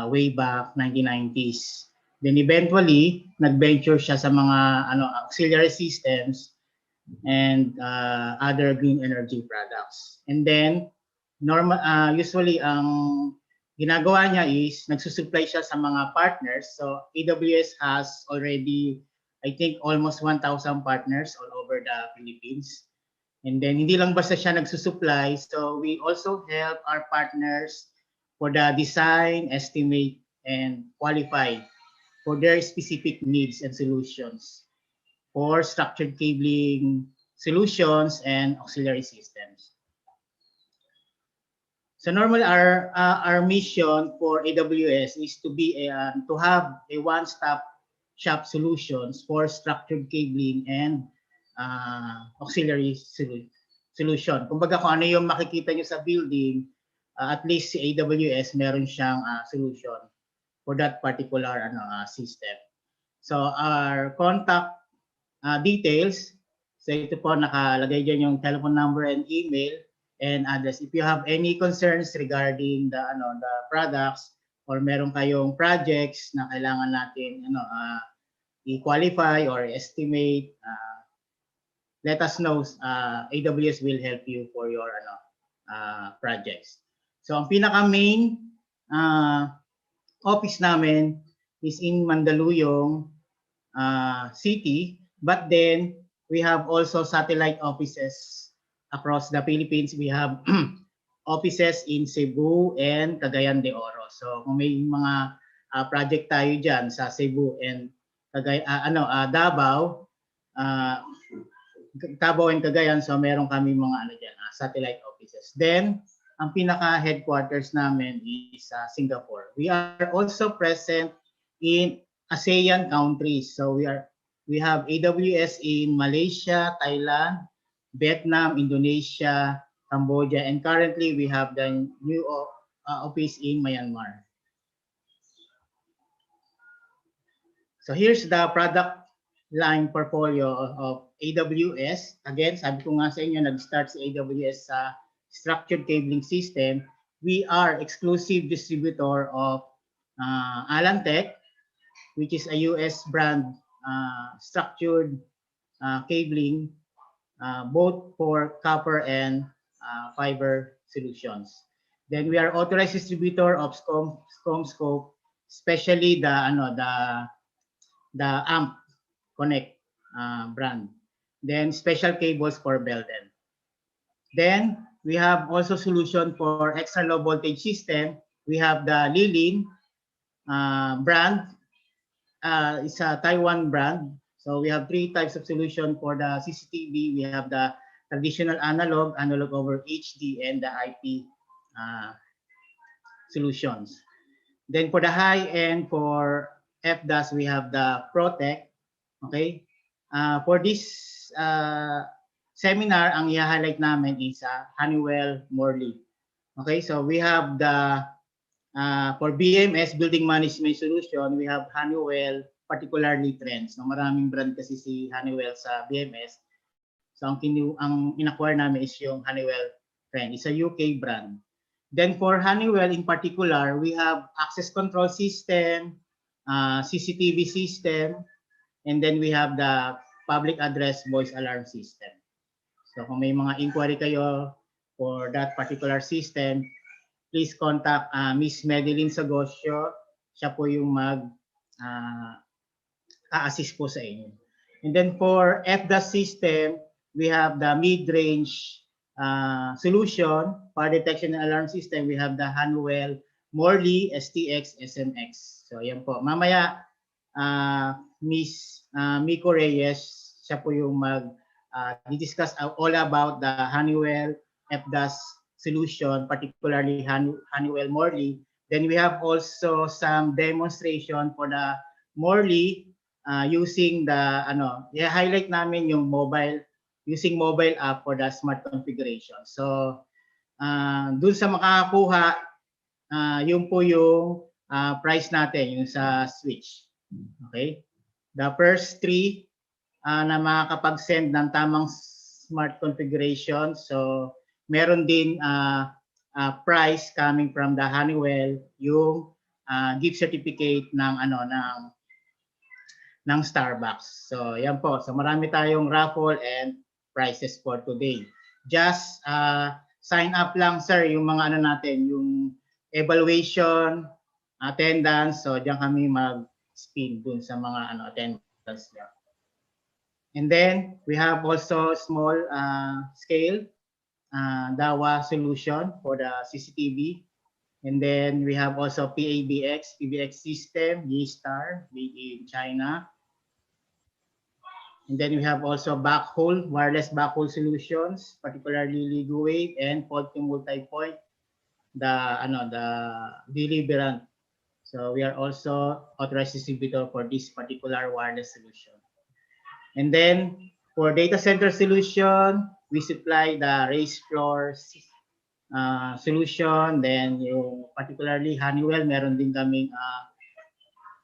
[SPEAKER 16] way back 1990s. Then eventually, nag-venture siya sa mga auxiliary systems and other green energy products. And then, usually, ang ginagawa niya is nagsusupply siya sa mga partners. So, AWS has already, I think, almost 1,000 partners all over the Philippines. And then, hindi lang basta siya nagsusupply. So, we also help our partners for the design, estimate, and qualify for their specific needs and solutions for structured cabling solutions and auxiliary systems. So normally our mission for AWS is to have a one-stop shop solutions for structured cabling and auxiliary solution. Kumbaga kung ano yung makikita nyo sa building, at least si AWS meron siyang solution for that particular system. So our contact details, so ito po nakalagay dyan yung telephone number and email and address. If you have any concerns regarding the products, or meron kayong projects na kailangan natin i-qualify or estimate, let us know. AWS will help you for your projects. So ang pinaka main office namin is in Mandaluyong City, but then we have also satellite offices across the Philippines. We have offices in Cebu and Cagayan de Oro. So kung may mga project tayo dyan sa Cebu and Davao, Davao and Cagayan, so meron kami mga satellite offices. Then ang pinaka headquarters namin is Singapore. We are also present in ASEAN countries. So we have AWS in Malaysia, Thailand, Vietnam, Indonesia, Cambodia, and currently we have the new office in Myanmar. So here's the product line portfolio of AWS. Again, sabi ko nga sa inyo, nag-start si AWS sa structured cabling system. We are exclusive distributor of Alantech, which is a US brand structured cabling, both for copper and fiber solutions. Then we are authorized distributor of Scope, especially the AMP Connect brand. Then special cables for Belden. Then we have also solution for extra low voltage system. We have the Lilin brand. It's a Taiwan brand. So we have three types of solution for the CCTV. We have the traditional analog over HD, and the IP solutions. Then for the high end for FDAS, we have the Protect. Okay. For this seminar, ang i-highlight namin is Honeywell Morley. Okay, so we have the for BMS, Building Management Solution, we have Honeywell, particularly Trends. No, maraming brand kasi si Honeywell sa BMS. So ang in-acquire namin is yung Honeywell Trend. It's a UK brand. Then for Honeywell in particular, we have access control system, CCTV system, and then we have the public address voice alarm system. So kung may mga inquiry kayo for that particular system, please contact Miss Madeline Sagosio. Siya po yung assist po sa inyo. And then for FDAS system, we have the mid-range solution, fire detection and alarm system. We have the Honeywell Morley STX SMX. So yan po. Mamaya, Miss Miko Reyes, siya po yung discuss all about the Honeywell FDAS solution, particularly Honeywell Morley. Then we have also some demonstration for the Morley using the highlight namin yung using mobile app for the smart configuration. So dun sa makakakuha, yun po yung price natin, yung sa switch. Okay? The first three na makakapag-send ng tamang smart configuration. So meron din price coming from the Honeywell, yung gift certificate ng Starbucks. So yan po. So marami tayong raffle and prices for today. Just sign up lang, sir, yung mga natin, yung evaluation, attendance. So diyan kami mag-spin dun sa mga attendance niya. And then we have also small scale DAWA solution for the CCTV. And then we have also PBX system, G-Star, made in China. And then we have also backhaul, wireless backhaul solutions, particularly LigoWave and fault multi-point, the deliverant. So we are also authorized distributor for this particular wireless solution. And then for data center solution, we supply the raised floor solution. Then yung particularly Honeywell, meron din kaming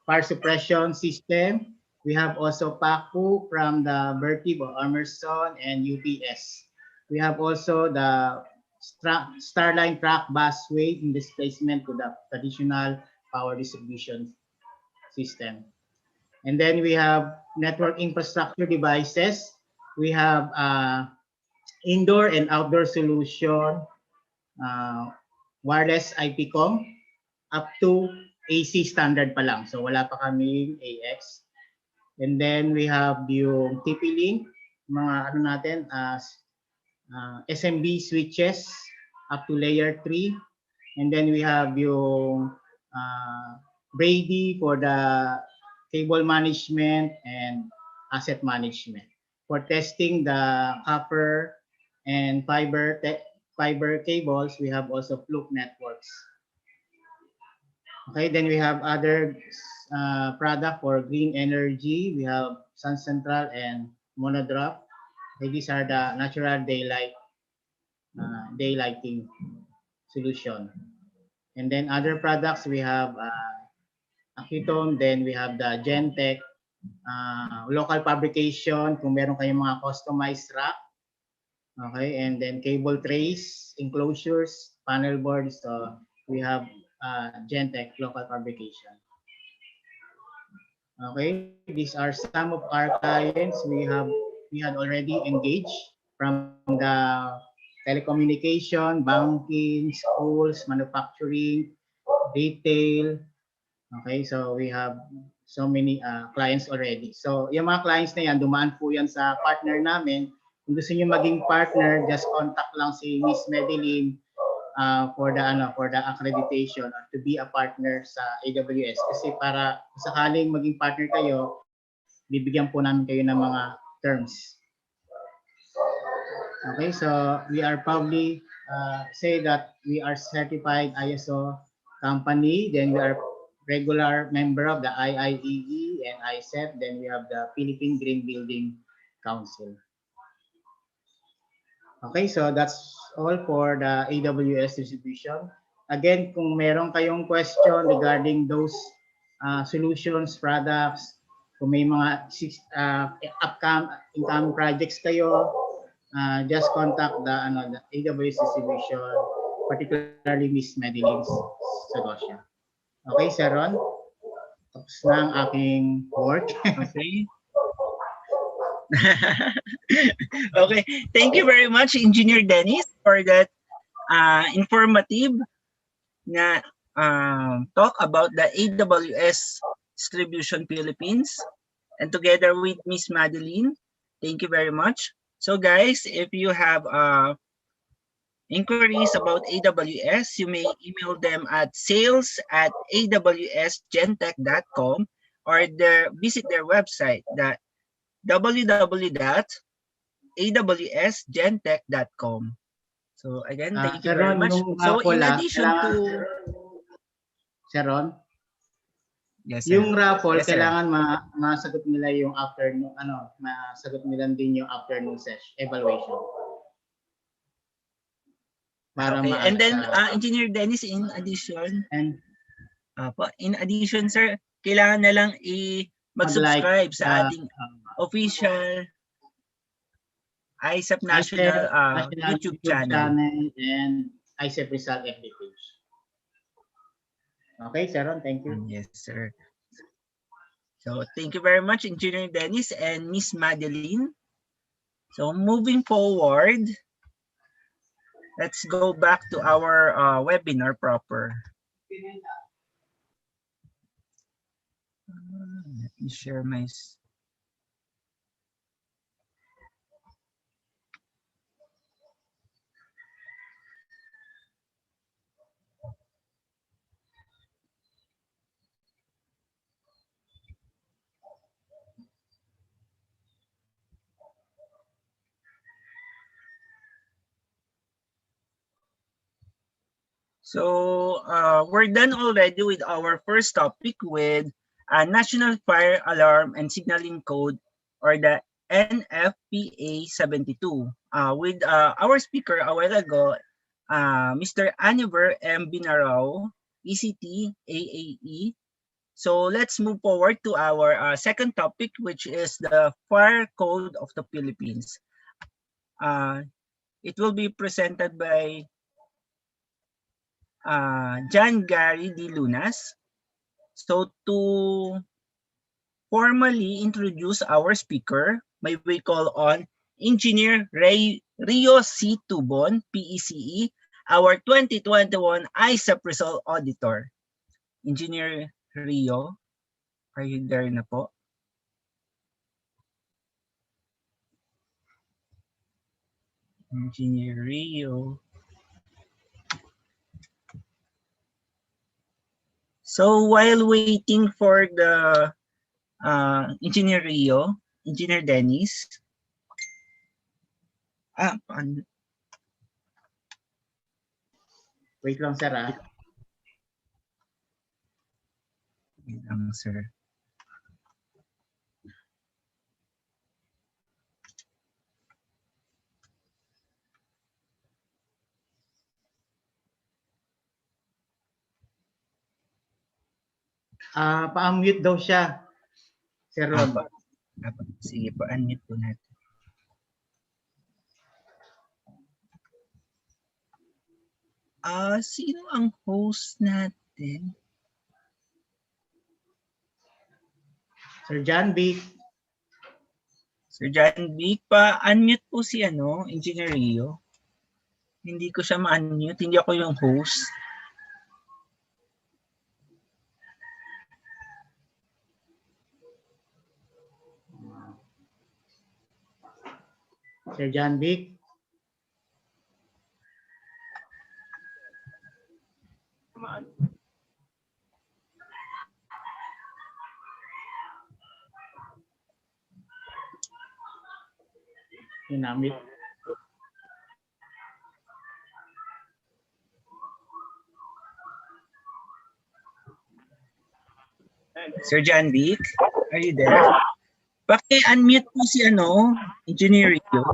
[SPEAKER 16] fire suppression system. We have also PACU from the Vertiv or Emerson and UPS. We have also the Starline track busway in displacement to the traditional power distribution system. And then we have network infrastructure devices. We have indoor and outdoor solution, wireless IPCOM, up to AC standard pa lang. So wala pa kami AX. And then we have yung TP-Link, mga ano natin, SMB switches up to layer 3. And then we have yung Brady for the cable management and asset management. For testing the copper and fiber cables, we have also Fluke Networks. Okay, then we have other product for green energy. We have Sun Central and Monodrop. Okay, these are the natural daylighting solution. And then other products, we have Acutone, then we have the Gentech, local fabrication, kung meron kayong mga customized rack. Okay, and then cable trays, enclosures, panel boards. So we have Gentech local fabrication. Okay, these are some of our clients we had already engaged, from the telecommunication, banking, schools, manufacturing, retail. Okay, so we have so many clients already. So yung mga clients na yan, dumaan po yan sa partner namin. Kung gusto niyo maging partner, just contact lang si Miss Madeline for the accreditation or to be a partner sa AWS. Kasi para sakaling maging partner kayo, bibigyan po namin kayo ng mga terms. Okay, so we are proudly say that we are certified ISO company. Then we are regular member of the IEEE and IECEP. Then we have the Philippine Green Building Council. Okay, so that's all for the AWS distribution. Again, kung meron kayong question regarding those solutions, products, kung may mga upcoming projects kayo, just contact the AWS distribution, particularly Miss Madeline Sagosya. Okay, Sir Ron? Tapos na ang aking work.
[SPEAKER 15] Okay. Okay, thank you very much, Engineer Dennis, for that informative na talk about the AWS Distribution Philippines, and together with Miss Madeline. Thank you very much. So guys, if you have inquiries about AWS, you may email them at sales@awsgentech.com or visit their website, that www.awsgentech.com. So again, thank you very much. So in addition to
[SPEAKER 16] Sir Ron?
[SPEAKER 15] Yes, sir.
[SPEAKER 16] Yung raffle,
[SPEAKER 15] Yes, sir.
[SPEAKER 16] kailangan masagot nila yung afternoon, masagot nila din yung afternoon session, evaluation. Para
[SPEAKER 15] Okay, and then Engineer Dennis, in addition, sir, kailangan na lang mag-subscribe sa ating official IECEP National YouTube channel
[SPEAKER 16] and IECEP Rizal FB page. Okay, Sir Ron, thank you.
[SPEAKER 15] Yes, sir. So thank you very much, Engineer Dennis and Miss Madeline. So moving forward, let's go back to our webinar proper. Let me share my. So we're done already with our first topic with National Fire Alarm and Signaling Code, or the NFPA72. With our speaker a while ago, Mr. Aniver M. Binarao, ECT AAE. So let's move forward to our second topic, which is the Fire Code of the Philippines. It will be presented by John Gary D. Lunas. So to formally introduce our speaker, may we call on Engineer Rio C. Tubon, PECE, our 2021 IECEP Rizal Auditor. Engineer Rio, are you there na po? Engineer Rio. So while waiting for the Engineer Rio, Engineer Dennis.
[SPEAKER 16] Wait lang, sir.
[SPEAKER 15] Wait lang, sir.
[SPEAKER 16] Pa-unmute daw siya. Sir Ron.
[SPEAKER 15] Sige po, unmute po natin. Sino ang host natin?
[SPEAKER 16] Sir John Vic.
[SPEAKER 15] Sir John Vic, pa-unmute po si Engineer Rio. Hindi ko siya ma-unmute, hindi ako yung host.
[SPEAKER 16] Sir John Vic. Hinamit.
[SPEAKER 15] Sir John Vic, are you there? Paki-unmute po si Engineer Rio.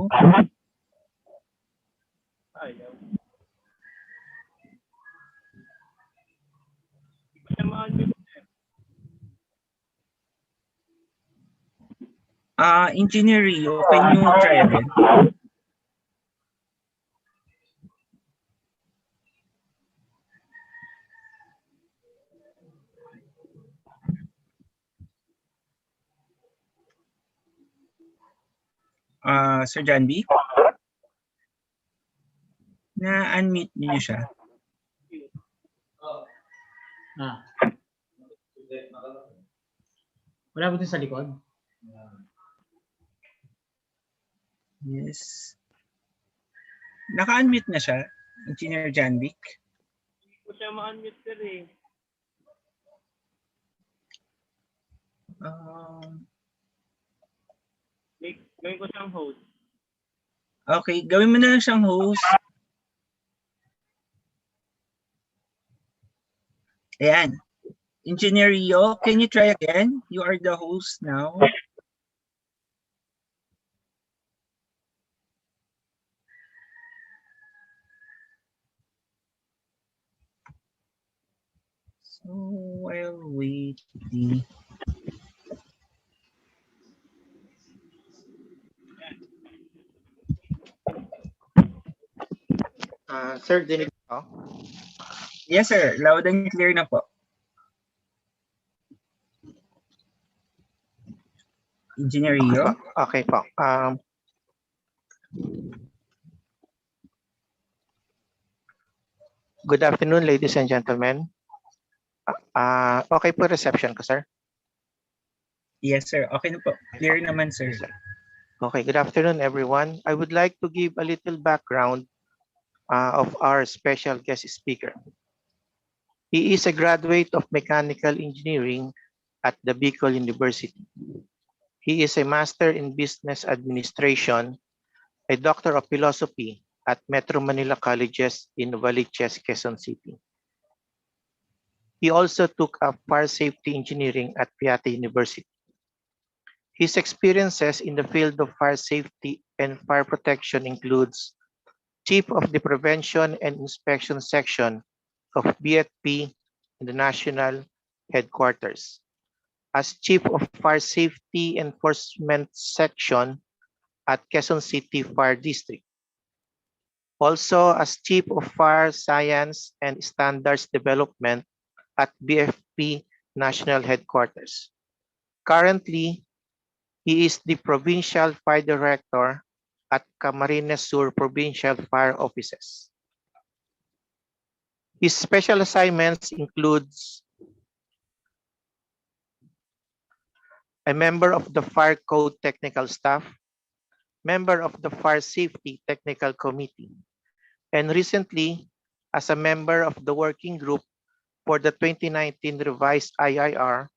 [SPEAKER 15] Engineer Rio, can you try again? Sir John B? Na-unmute niyo siya.
[SPEAKER 16] Wala ba sa likod?
[SPEAKER 15] Yes. Naka-unmute na siya, Engineer John Vic.
[SPEAKER 13] Hindi ko siya ma-unmute, sir eh. Gawin ko siyang host.
[SPEAKER 15] Okay, gawin mo na lang siyang host. Ayan. Engineer Rio, can you try again? You are the host now. So while waiting.
[SPEAKER 14] Sir, dinig ko?
[SPEAKER 15] Yes, sir. Loud and clear na po. Engineer Rio?
[SPEAKER 14] Okay po. Good afternoon, ladies and gentlemen. Okay po reception ko, sir?
[SPEAKER 15] Yes, sir. Okay na po. Clear naman, sir.
[SPEAKER 14] Okay, good afternoon, everyone. I would like to give a little background of our special guest speaker. He is a graduate of mechanical engineering at the Bicol University. He is a master in business administration, a doctor of philosophy at Metro Manila Colleges in Novaliches, Quezon City. He also took up fire safety engineering at Piatti University. His experiences in the field of fire safety and fire protection includes Chief of the Prevention and Inspection Section of BFP in the National Headquarters, as Chief of Fire Safety Enforcement Section at Quezon City Fire District, also as Chief of Fire Science and Standards Development at BFP National Headquarters. Currently, he is the Provincial Fire Director at Camarines Sur Provincial Fire Offices. His special assignments includes a member of the Fire Code Technical Staff, member of the Fire Safety Technical Committee, and recently as a member of the working group for the 2019 revised IIR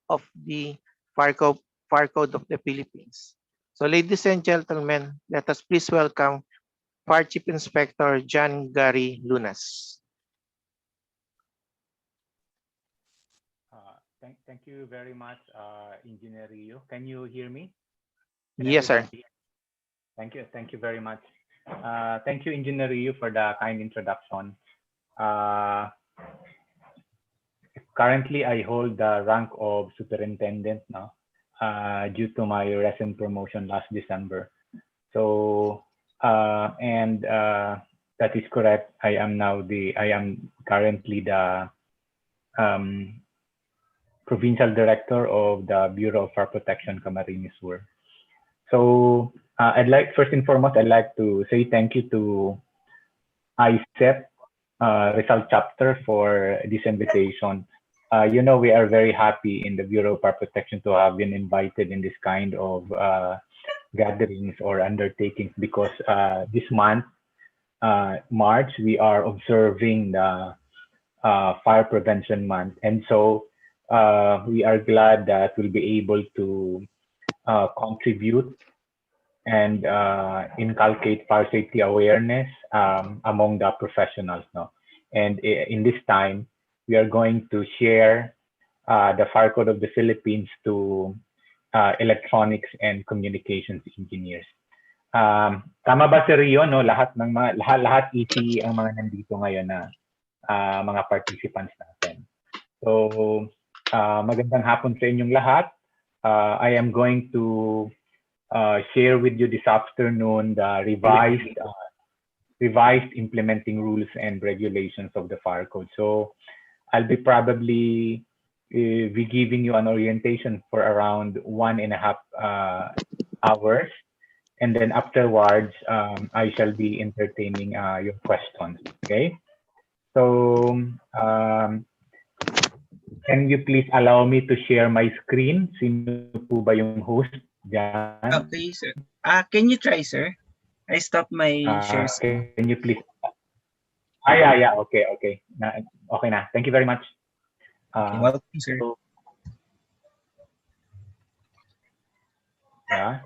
[SPEAKER 14] of the Fire Code of the Philippines. So ladies and gentlemen, let us please welcome Fire Chief Inspector John Gary Lunas.
[SPEAKER 2] Thank you very much, Engineer Rio. Can you hear me?
[SPEAKER 14] Yes, sir.
[SPEAKER 2] Thank you. Thank you very much. Thank you, Engineer Rio, for the kind introduction. Currently, I hold the rank of superintendent now, due to my recent promotion last December. So, that is correct. I am currently the Provincial Director of the Bureau of Fire Protection, Camarines Sur. So, first and foremost, I'd like to say thank you to IECEP Rizal chapter for this invitation. You know, we are very happy in the Bureau of Fire Protection to have been invited in this kind of gatherings or undertakings because this month, March, we are observing the Fire Prevention Month. And so we are glad that we'll be able to contribute and inculcate fire safety awareness among the professionals. No? And in this time, we are going to share the Fire Code of the Philippines to electronics and communications engineers. Tama ba si Rio, no? Lahat ECE ang mga nandito ngayon na mga participants natin. So, magandang hapon sa inyong lahat. I am going to share with you this afternoon the revised implementing rules and regulations of the Fire Code. So I'll be probably be giving you an orientation for around 1.5 hours. And then afterwards, I shall be entertaining your questions, okay? So can you please allow me to share my screen? Sino po ba yung host dyan?
[SPEAKER 15] Okay, sir. Can you try, sir? I stopped my share screen.
[SPEAKER 2] Can you please? Yeah. Okay. Okay na. Thank you very much.
[SPEAKER 15] Welcome, sir.
[SPEAKER 2] So, yeah.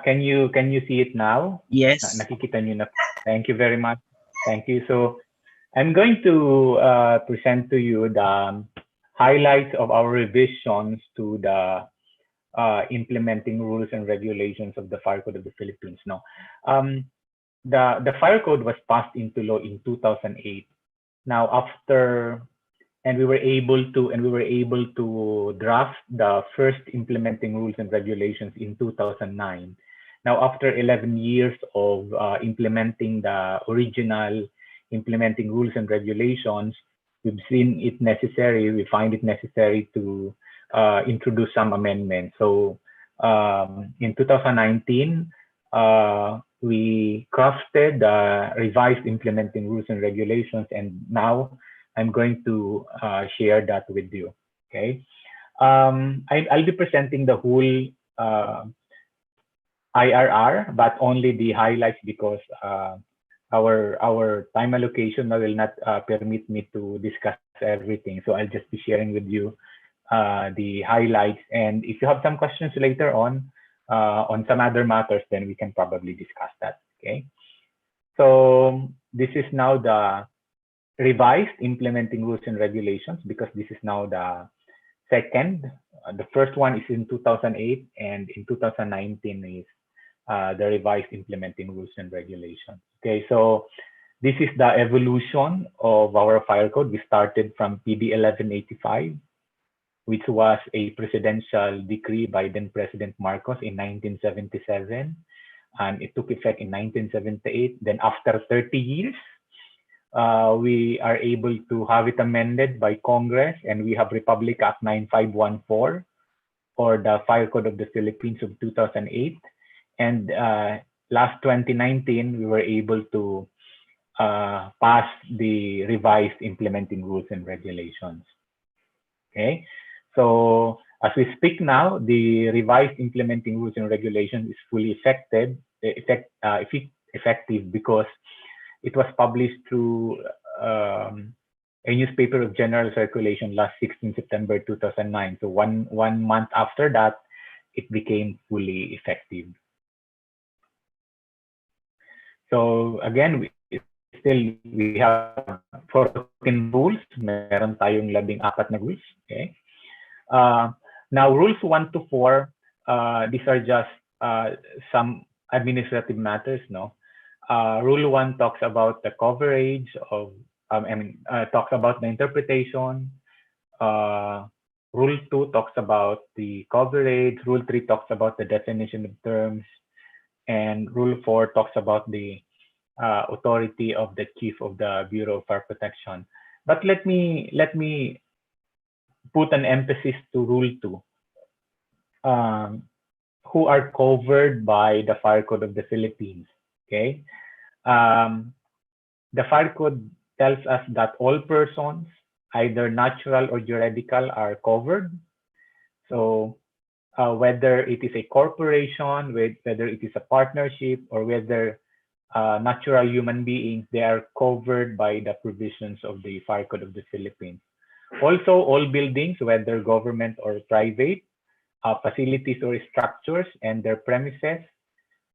[SPEAKER 2] Can you see it now?
[SPEAKER 15] Yes.
[SPEAKER 2] Nakikita nyo na. Thank you very much. Thank you. So I'm going to present to you the highlights of our revisions to the implementing rules and regulations of the Fire Code of the Philippines. No, the Fire Code was passed into law in 2008. Now, we were able to draft the first implementing rules and regulations in 2009. Now, after 11 years of implementing the original implementing rules and regulations, we find it necessary to introduce some amendments. So in 2019, we crafted the revised implementing rules and regulations, and now I'm going to share that with you. Okay, I'll be presenting the whole IRR, but only the highlights because our time allocation will not permit me to discuss everything. So I'll just be sharing with you the highlights. And if you have some questions later on some other matters, then we can probably discuss that. Okay. So this is now the revised implementing rules and regulations because this is now the second. The first one is in 2008, and in 2019 is the revised implementing rules and regulations. Okay, so this is the evolution of our fire code. We started from PB 1185, which was a presidential decree by then President Marcos in 1977, and it took effect in 1978. Then after 30 years, we are able to have it amended by Congress, and we have Republic Act 9514, or the Fire Code of the Philippines of 2008. And last 2019, we were able to pass the revised implementing rules and regulations. Okay, so as we speak now, the revised implementing rules and regulations is fully effective because it was published through a newspaper of general circulation last 16 September 2009. So one month after that, it became fully effective. So again, we have 14 rules. Meron tayong 14 na rules. Okay. Now rules 1 to 4, these are just some administrative matters. No, Rule 1 talks about the coverage of, talks about the interpretation. Rule 2 talks about the coverage. Rule 3 talks about the definition of terms. And Rule 4 talks about the authority of the Chief of the Bureau of Fire Protection. But let me put an emphasis to Rule 2. Who are covered by the Fire Code of the Philippines. Okay, the Fire Code tells us that all persons, either natural or juridical, are covered. So whether it is a corporation, whether it is a partnership, or whether natural human beings, they are covered by the provisions of the Fire Code of the Philippines. Also, all buildings, whether government or private, facilities or structures and their premises,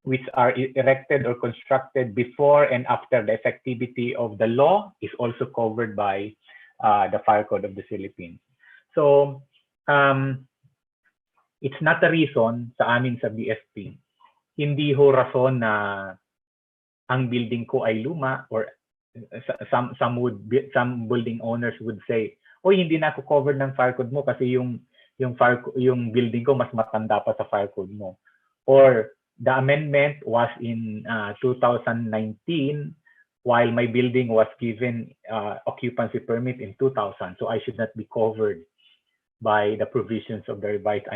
[SPEAKER 2] which are erected or constructed before and after the effectivity of the law, is also covered by the Fire Code of the Philippines. So it's not a reason sa amin sa BFP. Hindi ho rason na ang building ko ay luma, or some building owners would say, "Oy, hindi na ako covered ng Fire Code mo kasi yung building ko mas matanda pa sa Fire Code mo." Or the amendment was in 2019, while my building was given occupancy permit in 2000, so I should not be covered by the provisions of the revised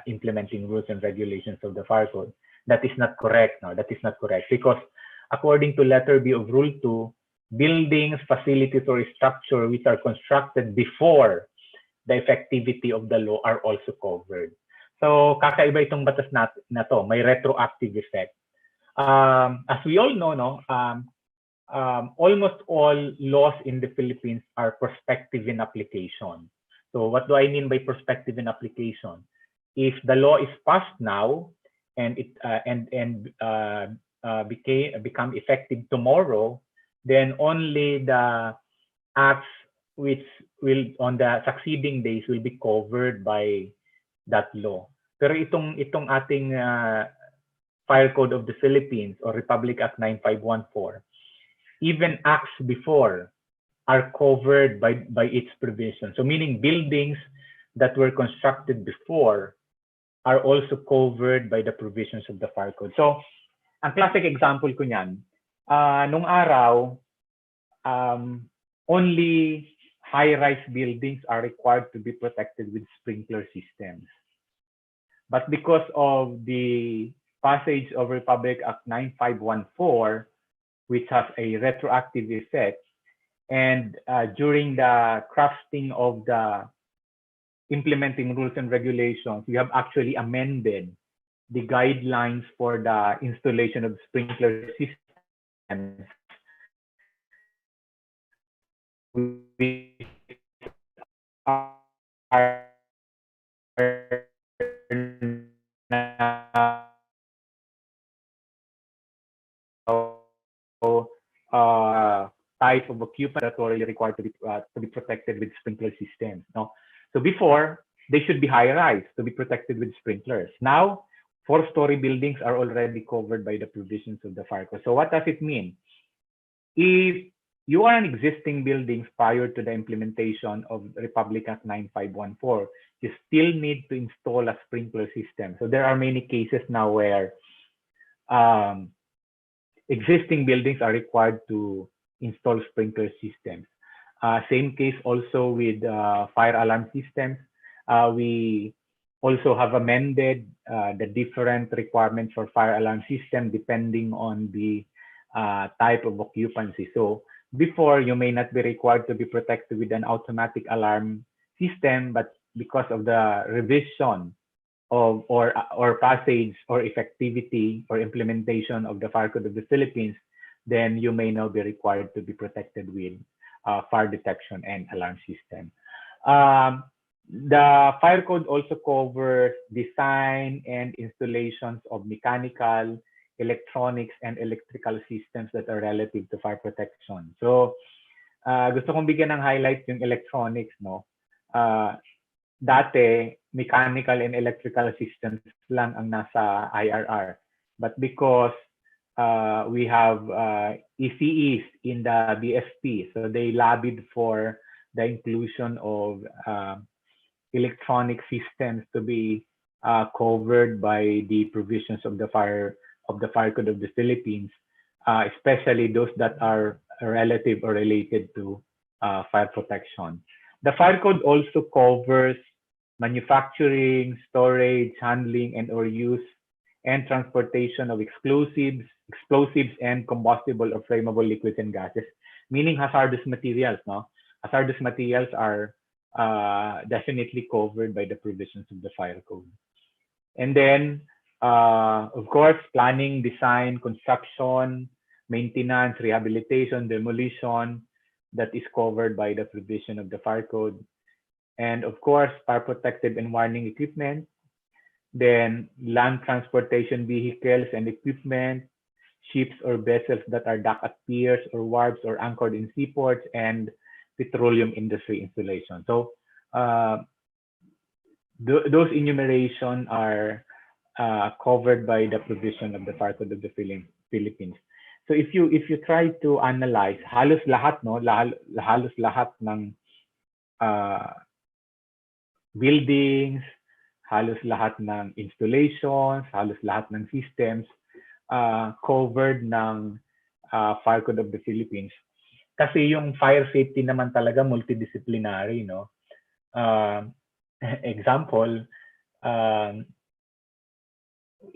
[SPEAKER 2] implementing rules and regulations of the Fire Code. That is not correct. No, that is not correct, because according to letter B of Rule 2, buildings, facilities, or structure which are constructed before the effectivity of the law are also covered. So kakaiba itong batas na to, may retroactive effect. As we all know, no, almost all laws in the Philippines are prospective in application. So what do I mean by prospective in application? If the law is passed now and it become effective tomorrow, then only the acts which will on the succeeding days will be covered by that law. Pero itong ating Fire Code of the Philippines, or Republic Act 9514, even acts before are covered by its provision. So meaning buildings that were constructed before are also covered by the provisions of the Fire Code. So ang classic example ko niyan, nung araw, only high-rise buildings are required to be protected with sprinkler systems. But because of the passage of Republic Act 9514, which has a retroactive effect, and during the crafting of the implementing rules and regulations, we have actually amended the guidelines for the installation of sprinkler systems, which are type of occupant that are required to be protected with sprinkler systems. No? So before, they should be high-rise to be protected with sprinklers. Now, 4-story buildings are already covered by the provisions of the Fire Code. So what does it mean? If you are an existing buildings prior to the implementation of Republic Act 9514, you still need to install a sprinkler system. So there are many cases now where existing buildings are required to install sprinkler systems. Same case also with fire alarm systems. We also have amended the different requirements for fire alarm system depending on the type of occupancy. So before, you may not be required to be protected with an automatic alarm system, but because of the revision of or passage or effectivity or implementation of the Fire Code of the Philippines, then you may now be required to be protected with fire detection and alarm system. The Fire Code also covers design and installations of mechanical, electronics, and electrical systems that are relative to fire protection. So, gusto kong bigyan ng highlight yung electronics, no? Dati, mechanical and electrical systems lang ang nasa IRR. But because we have ECEs in the BFP, so they lobbied for the inclusion of electronic systems to be covered by the provisions of the Fire Code of the Philippines, especially those that are relative or related to fire protection. The Fire Code also covers manufacturing, storage, handling, and or use and transportation of explosives, and combustible or flammable liquids and gases, meaning hazardous materials. No, hazardous materials are definitely covered by the provisions of the Fire Code. And then, of course, planning, design, construction, maintenance, rehabilitation, demolition, that is covered by the provision of the Fire Code. And of course, fire protective and warning equipment, then land transportation vehicles and equipment, ships or vessels that are docked at piers or wharves or anchored in seaports, and petroleum industry installation. So those enumeration are covered by the provision of the Fire Code of the Philippines. So if you try to analyze, halos lahat ng buildings, halos lahat ng installations, halos lahat ng systems covered ng Fire Code of the Philippines. Kasi yung fire safety naman talaga multidisciplinary, no? Example,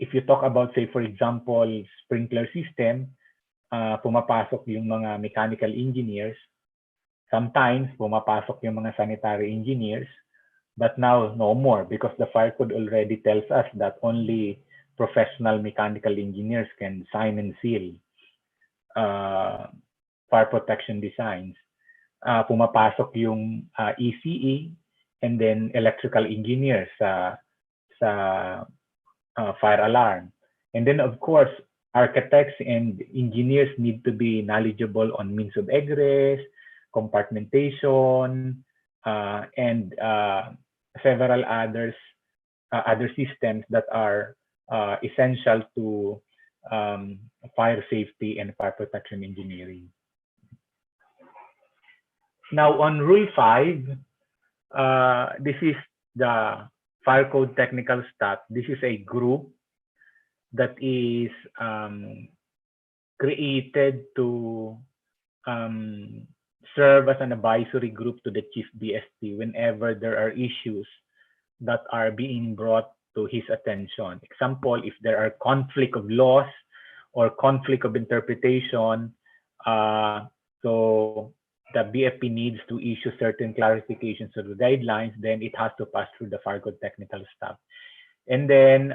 [SPEAKER 2] if you talk about, say, for example, sprinkler system, pumapasok yung mga mechanical engineers. Sometimes pumapasok yung mga sanitary engineers, but now no more because the Fire Code already tells us that only professional mechanical engineers can sign and seal fire protection designs. Pumapasok yung ECE and then electrical engineers sa fire alarm. And then, of course, architects and engineers need to be knowledgeable on means of egress, compartmentation, and several other systems that are essential to fire safety and fire protection engineering. Now, on Rule 5, this is the Fire Code Technical Staff. This is a group that is created to serve as an advisory group to the Chief BSP whenever there are issues that are being brought to his attention. Example, if there are conflict of laws or conflict of interpretation, so the BFP needs to issue certain clarifications of the guidelines, then it has to pass through the Fire Code Technical Staff. And then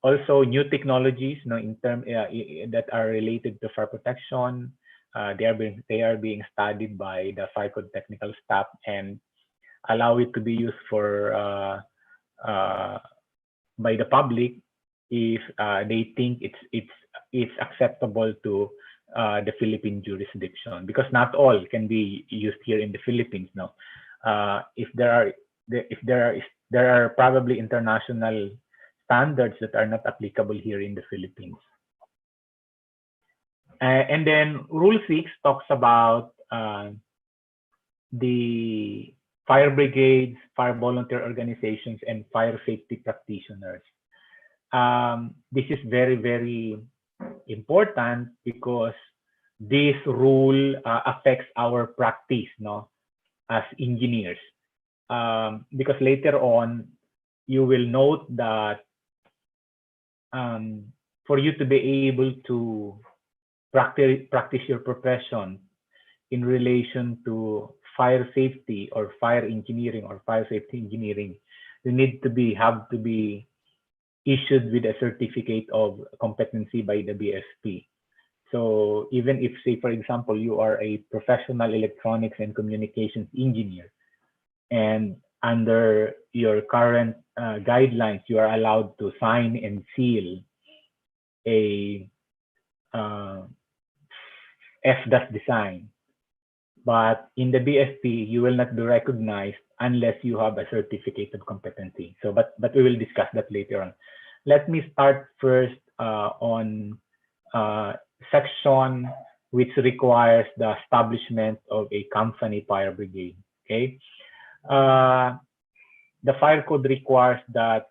[SPEAKER 2] also new technologies, in term that are related to fire protection, they are being studied by the Fire Code Technical Staff and allow it to be used for by the public if they think it's acceptable to the Philippine jurisdiction, because not all can be used here in the Philippines. No, if there are probably international standards that are not applicable here in the Philippines. And then Rule 6 talks about the fire brigades, fire volunteer organizations, and fire safety practitioners. This is very, very important because this rule affects our practice, no, as engineers. Because later on, you will note that for you to be able to practice your profession in relation to fire safety or fire engineering or fire safety engineering, you need to have to be issued with a certificate of competency by the BFP. So even if, say, for example, you are a professional electronics and communications engineer, and under your current guidelines, you are allowed to sign and seal a FDAS design. But in the BFP, you will not be recognized unless you have a certificate of competency. So, but we will discuss that later on. Let me start first on section which requires the establishment of a company fire brigade. Okay, the fire code requires that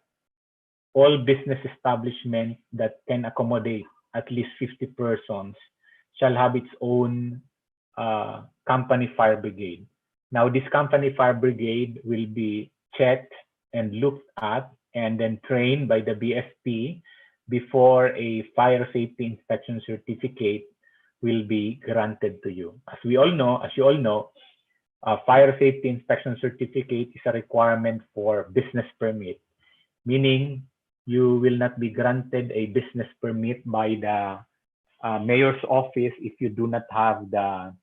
[SPEAKER 2] all business establishments that can accommodate at least 50 persons shall have its own company fire brigade. Now, this company fire brigade will be checked and looked at and then trained by the BFP before a fire safety inspection certificate will be granted to you. As you all know, a fire safety inspection certificate is a requirement for business permit, meaning you will not be granted a business permit by the mayor's office if you do not have the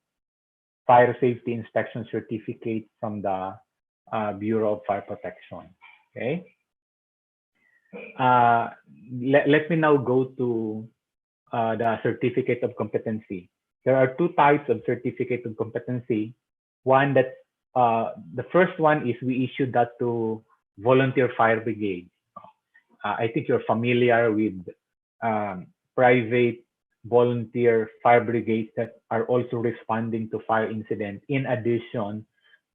[SPEAKER 2] fire safety inspection certificate from the Bureau of Fire Protection. Okay. Let me now go to the certificate of competency. There are two types of certificate of competency. One that the first one is we issue that to volunteer fire brigade. I think you're familiar with private volunteer fire brigades that are also responding to fire incidents, in addition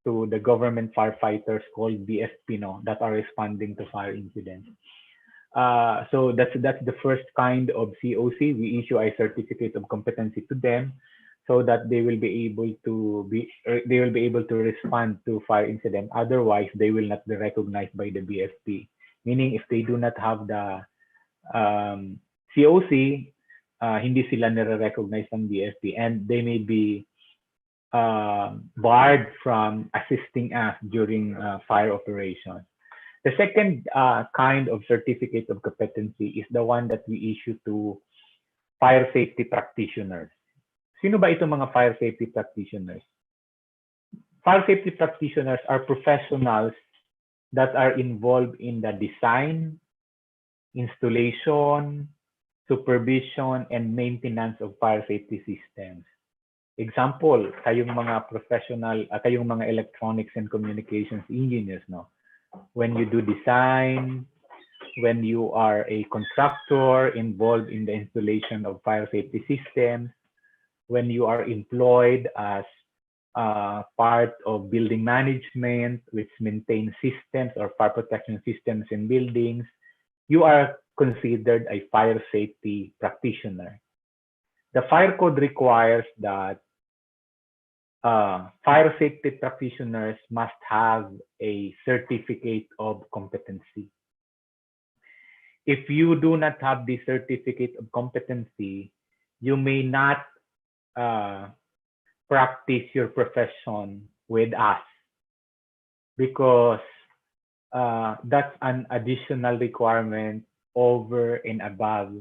[SPEAKER 2] to the government firefighters called BFP, that are responding to fire incidents. So that's the first kind of COC. We issue a certificate of competency to them so that they will be able to respond to fire incident. Otherwise, they will not be recognized by the BFP. Meaning, if they do not have the COC, hindi sila nire-recognize ng BFP, and they may be barred from assisting us during fire operations. The second kind of certificate of competency is the one that we issue to fire safety practitioners. Sino ba itong mga fire safety practitioners? Fire safety practitioners are professionals that are involved in the design, installation, supervision, and maintenance of fire safety systems. Example, kayong mga professional, kayong mga electronics and communications engineers, no? When you do design, when you are a contractor involved in the installation of fire safety systems, when you are employed as part of building management, which maintains systems or fire protection systems in buildings, you are considered a fire safety practitioner. The fire code requires that fire safety practitioners must have a certificate of competency. If you do not have the certificate of competency, you may not practice your profession with us, because that's an additional requirement over and above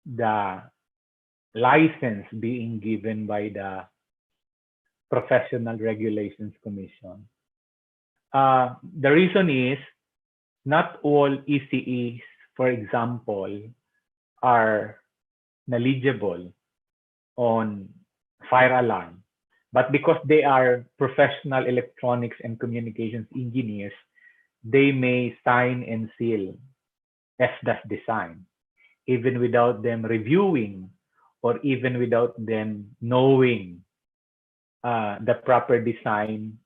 [SPEAKER 2] the license being given by the Professional Regulations Commission. The reason is not all ECEs, for example, are knowledgeable on fire alarm, but because they are professional electronics and communications engineers, they may sign and seal FDAS design, even without them reviewing or even without them knowing the proper design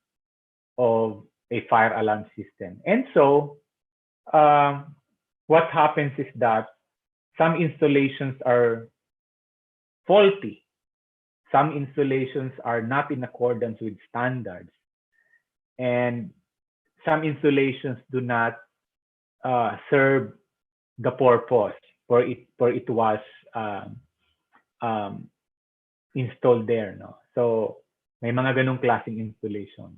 [SPEAKER 2] of a fire alarm system. And so what happens is that some installations are faulty some installations are not in accordance with standards, and some installations do not serve the purpose for it was installed there, no? So may mga ganong klaseng installation.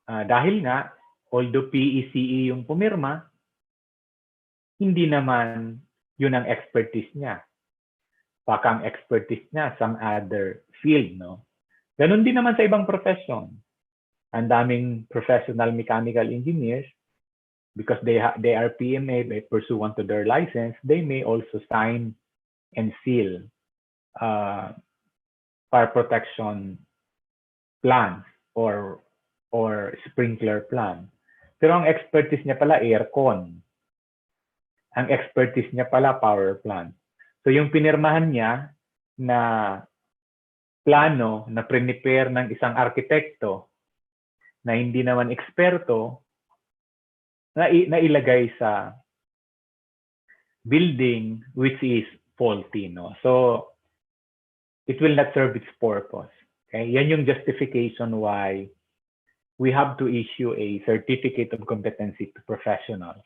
[SPEAKER 2] Dahil nga, although PECE yung pumirma, hindi naman yun ang expertise niya. Baka ang expertise niya some other field, no? Ganun din naman sa ibang profession. Ang daming professional mechanical engineers, because they are PMA, they pursuant to their license, they may also sign and seal fire protection plans or sprinkler plan. Pero ang expertise niya pala aircon. Ang expertise niya pala power plant. So yung pinirmahan niya na plano na prepare ng isang arkitekto na hindi naman eksperto, na ilagay sa building which is faulty, no? So it will not serve its purpose. Okay? Yan yung justification why we have to issue a certificate of competency to professionals,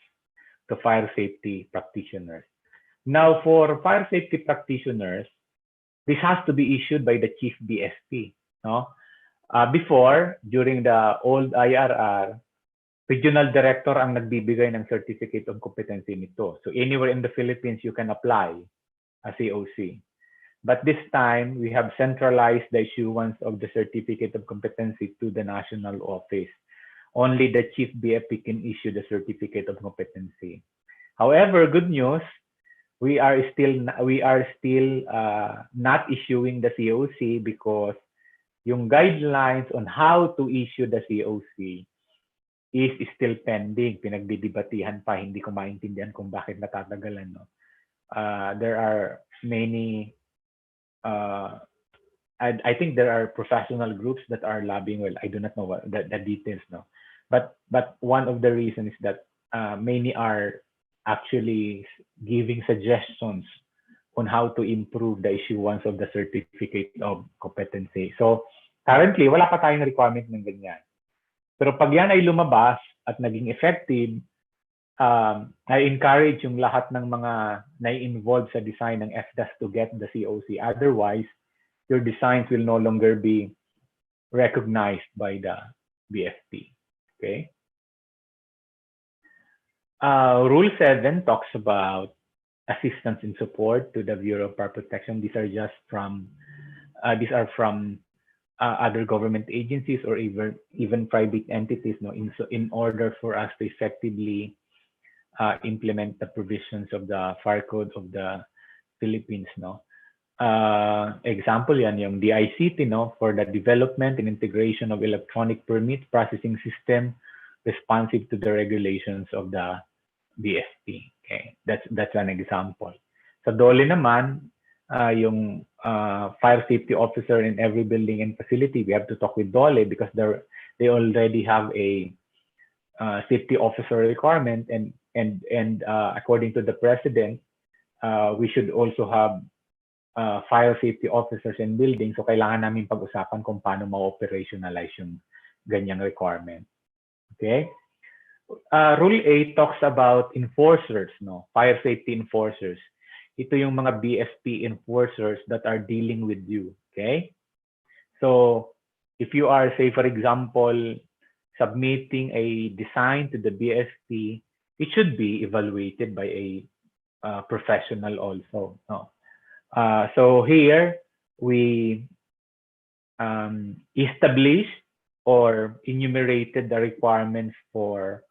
[SPEAKER 2] to fire safety practitioners. Now, for fire safety practitioners, this has to be issued by the chief BFP. No? Before, during the old IRR, regional director ang nagbibigay ng certificate of competency nito. So anywhere in the Philippines, you can apply a COC. But this time, we have centralized the issuance of the certificate of competency to the national office. Only the chief BFP can issue the certificate of competency. However, good news, we are still not issuing the COC because yung guidelines on how to issue the COC is still pending. Pinagdidibatihan pa, hindi ko maintindihan kung bakit natatagalan. No? There are many I think there are professional groups that are lobbying. Well, I do not know what the details, no. But one of the reasons is that many are actually giving suggestions on how to improve the issuance of the certificate of competency. So currently, wala pa tayong requirement ng ganyan. Pero pag yan ay lumabas at naging effective, I encourage yung lahat ng mga na-involved sa design ng FDAS to get the COC. Otherwise, your designs will no longer be recognized by the BFP. Okay. Rule 7 talks about assistance and support to the Bureau of Fire Protection. These are from other government agencies or even private entities. No, in order for us to effectively implement the provisions of the Fire Code of the Philippines, no. Example yan yung DICT, no, for the development and integration of electronic permit processing system responsive to the regulations of the BFP. Okay, that's an example. Sa DOLE naman, yung fire safety officer in every building and facility, we have to talk with DOLE because they already have a safety officer requirement, and according to the president, we should also have fire safety officers in buildings. So kailangan namin pag-usapan kung paano ma-operationalize yung ganyang requirement. Okay? Rule 8 talks about enforcers, no? Fire safety enforcers. Ito yung mga BFP enforcers that are dealing with you. Okay? So if you are, say for example, submitting a design to the BFP, it should be evaluated by a professional also. No? So here we established or enumerated the requirements for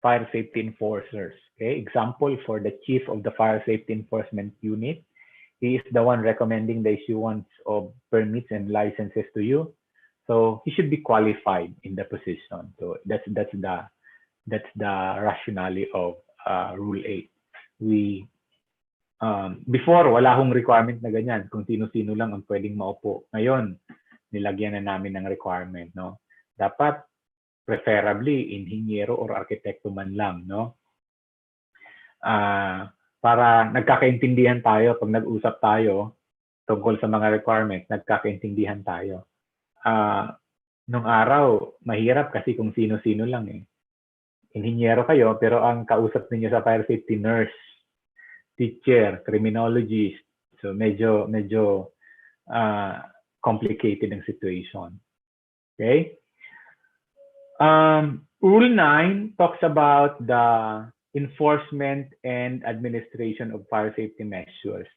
[SPEAKER 2] fire safety enforcers. Okay, example for the chief of the fire safety enforcement unit, he is the one recommending the issuance of permits and licenses to you. So he should be qualified in the position. So that's the rationale of Rule 8. We before wala hong requirement na ganyan, kung sino-sino lang ang pwedeng maupo. Ngayon, nilagyan na namin ng requirement, no? Dapat preferably inhinyero or arkitekto man lang, no? Para nagkakaintindihan tayo pag nag-usap tayo, tungkol sa mga requirements, nagkakaintindihan tayo. Nung araw, mahirap kasi kung sino-sino lang eh. Inhinyero kayo, pero ang kausap ninyo sa fire safety, nurse, teacher, criminologist. So medyo complicated ang situation. Okay? Rule 9 talks about the enforcement and administration of fire safety measures.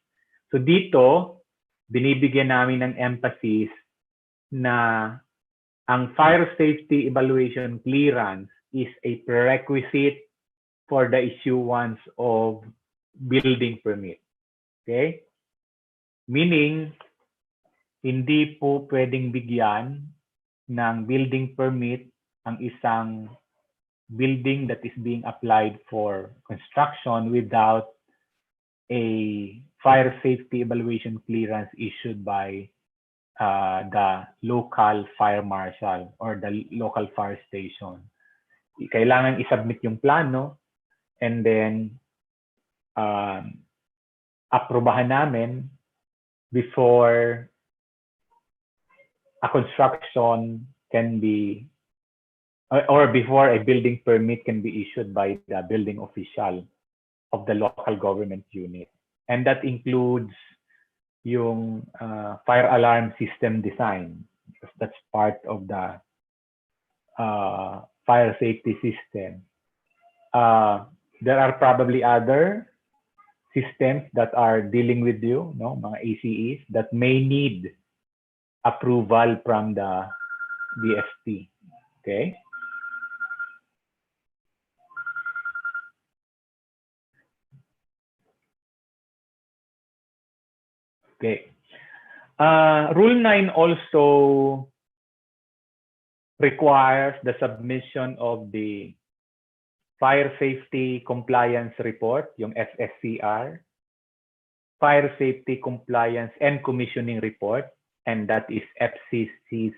[SPEAKER 2] So dito, binibigyan namin ng emphasis na ang fire safety evaluation clearance is a prerequisite for the issuance of building permit. Okay? Meaning, hindi po pwedeng bigyan ng building permit ang isang building that is being applied for construction without a fire safety evaluation clearance issued by the local fire marshal or the local fire station. Kailangan isubmit yung plano and then aprobahan namin before a construction can be, or before a building permit can be issued by the building official of the local government unit. And that includes yung fire alarm system design, because that's part of the fire safety system. There are probably other systems that are dealing with you, no, mga ACEs that may need approval from the BFP. Okay. Okay. Rule 9 also requires the submission of the Fire Safety Compliance Report, yung FSCR, Fire Safety Compliance and Commissioning Report, and that is FSCCR,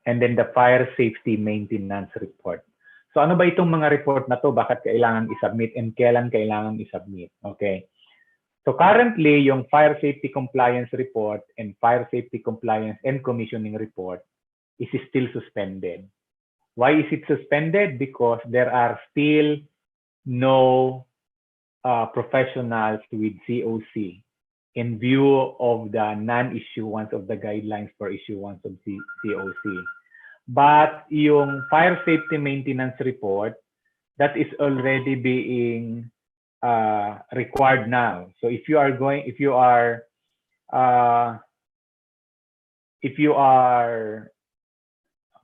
[SPEAKER 2] and then the Fire Safety Maintenance Report. So ano ba itong mga report na to? Bakit kailangan isubmit and kailan kailangan isubmit? Okay. So currently, yung Fire Safety Compliance Report and Fire Safety Compliance and Commissioning Report is still suspended. Why is it suspended? Because there are still no professionals with COC in view of the non-issuance of the guidelines for issuance of COC. But yung Fire Safety Maintenance Report, that is already being required now. So if you are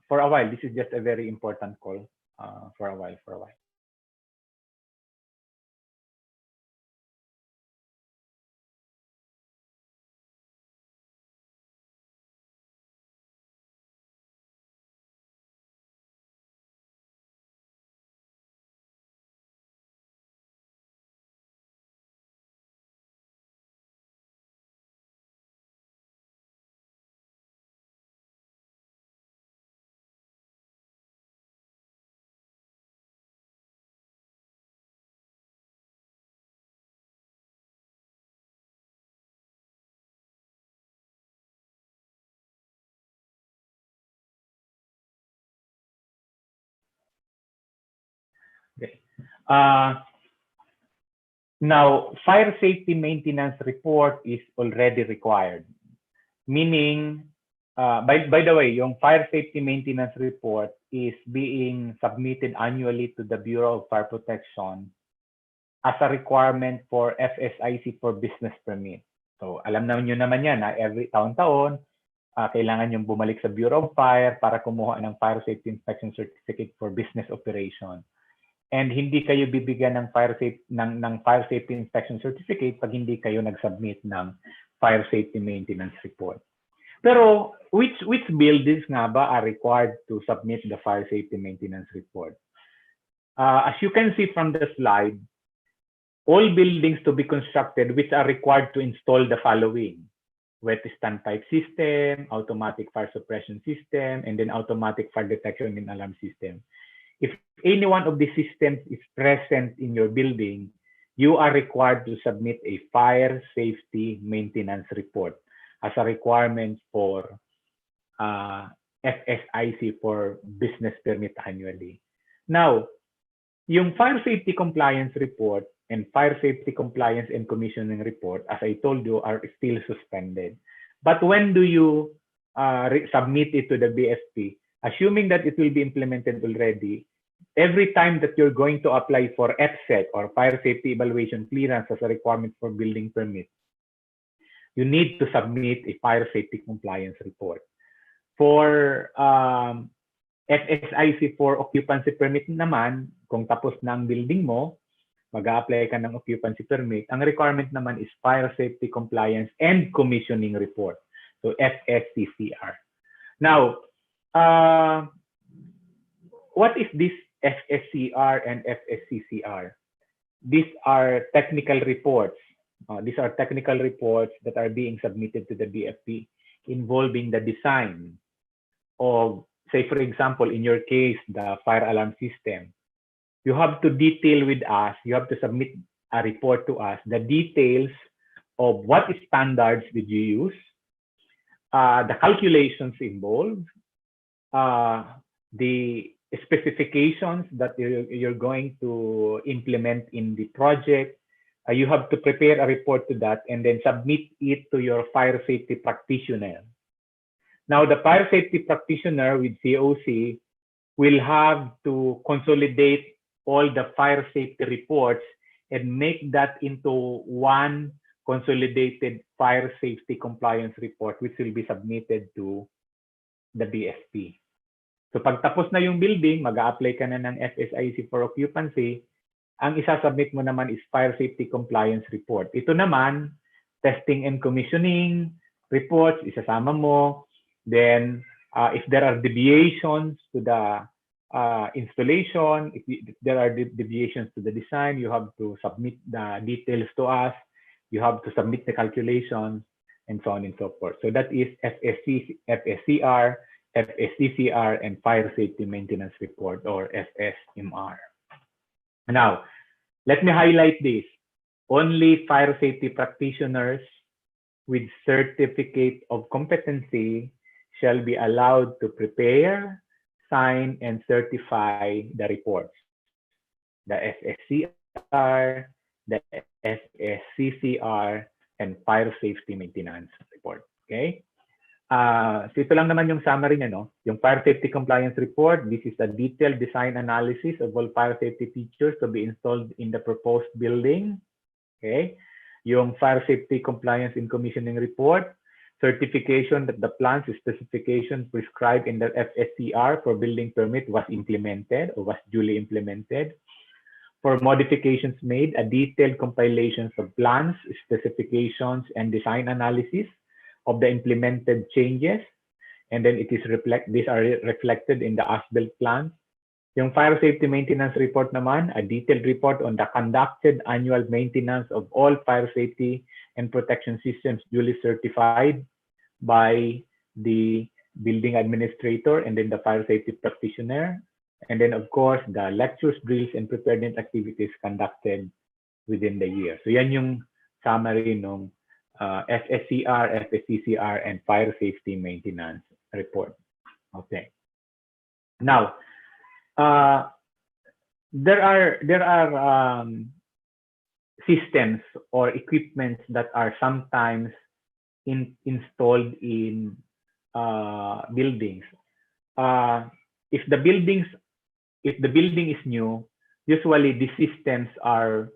[SPEAKER 2] for a while, this is just a very important call for a while. Okay. Now, Fire Safety Maintenance Report is already required. Meaning, by the way, yung Fire Safety Maintenance Report is being submitted annually to the Bureau of Fire Protection as a requirement for FSIC for business permit. So, alam naman nyo naman yan na every taon-taon, kailangan yung bumalik sa Bureau of Fire para kumuha ng Fire Safety Inspection Certificate for business operation. And hindi kayo bibigyan ng fire safety inspection certificate pag hindi kayo nag-submit ng fire safety maintenance report. Pero which buildings nga ba are required to submit the fire safety maintenance report? As you can see from the slide, all buildings to be constructed which are required to install the following: wet standpipe system, automatic fire suppression system, and then automatic fire detection and alarm system. If any one of these systems is present in your building, you are required to submit a fire safety maintenance report as a requirement for FSIC for business permit annually. Now, yung fire safety compliance report and fire safety compliance and commissioning report, as I told you, are still suspended. But when do you submit it to the BFP? Assuming that it will be implemented already, every time that you're going to apply for FSET or fire safety evaluation clearance as a requirement for building permit, you need to submit a fire safety compliance report. For FSIC for occupancy permit naman, kung tapos na ang building mo, mag-a-apply ka ng occupancy permit, ang requirement naman is fire safety compliance and commissioning report. So FSCCR. Now, what is this FSCR and FSCCR? These are technical reports. These are technical reports that are being submitted to the BFP involving the design of, say, for example, in your case, the fire alarm system. You have to detail with us, you have to submit a report to us, the details of what standards did you use, the calculations involved, the specifications that you're going to implement in the project. You have to prepare a report to that and then submit it to your fire safety practitioner. Now, the fire safety practitioner with COC will have to consolidate all the fire safety reports and make that into one consolidated fire safety compliance report, which will be submitted to the BFP. So pag tapos na yung building, mag-a-apply ka na ng FSIC for occupancy, ang isasubmit mo naman is fire safety compliance report. Ito naman, testing and commissioning reports, isasama mo. Then, if there are deviations to the installation, if there are deviations to the design, you have to submit the details to us. You have to submit the calculations, and so on and so forth. So that is FSCR, FSCCR, and Fire Safety Maintenance Report, or FSMR. Now, let me highlight this. Only fire safety practitioners with certificate of competency shall be allowed to prepare, sign, and certify the reports. The FSCR, the FSCCR, and Fire Safety Maintenance Report. Okay? So ito lang naman yung summary niya, no? Yung Fire Safety Compliance Report, this is a detailed design analysis of all fire safety features to be installed in the proposed building. Okay? Yung Fire Safety Compliance and Commissioning Report, certification that the plans specifications prescribed in the FSCR for building permit was implemented or was duly implemented. For modifications made, a detailed compilation of plans, specifications, and design analysis of the implemented changes, and then these are reflected in the as-built plans. Yung Fire Safety Maintenance Report naman, a detailed report on the conducted annual maintenance of all fire safety and protection systems duly certified by the building administrator and then the fire safety practitioner. And then, of course, the lectures, drills, and preparedness activities conducted within the year. So yan yung summary ng FSCR, FSCCR, and Fire Safety Maintenance Report. Okay. Now, there are systems or equipments that are sometimes installed in buildings. If the building is new, usually the systems are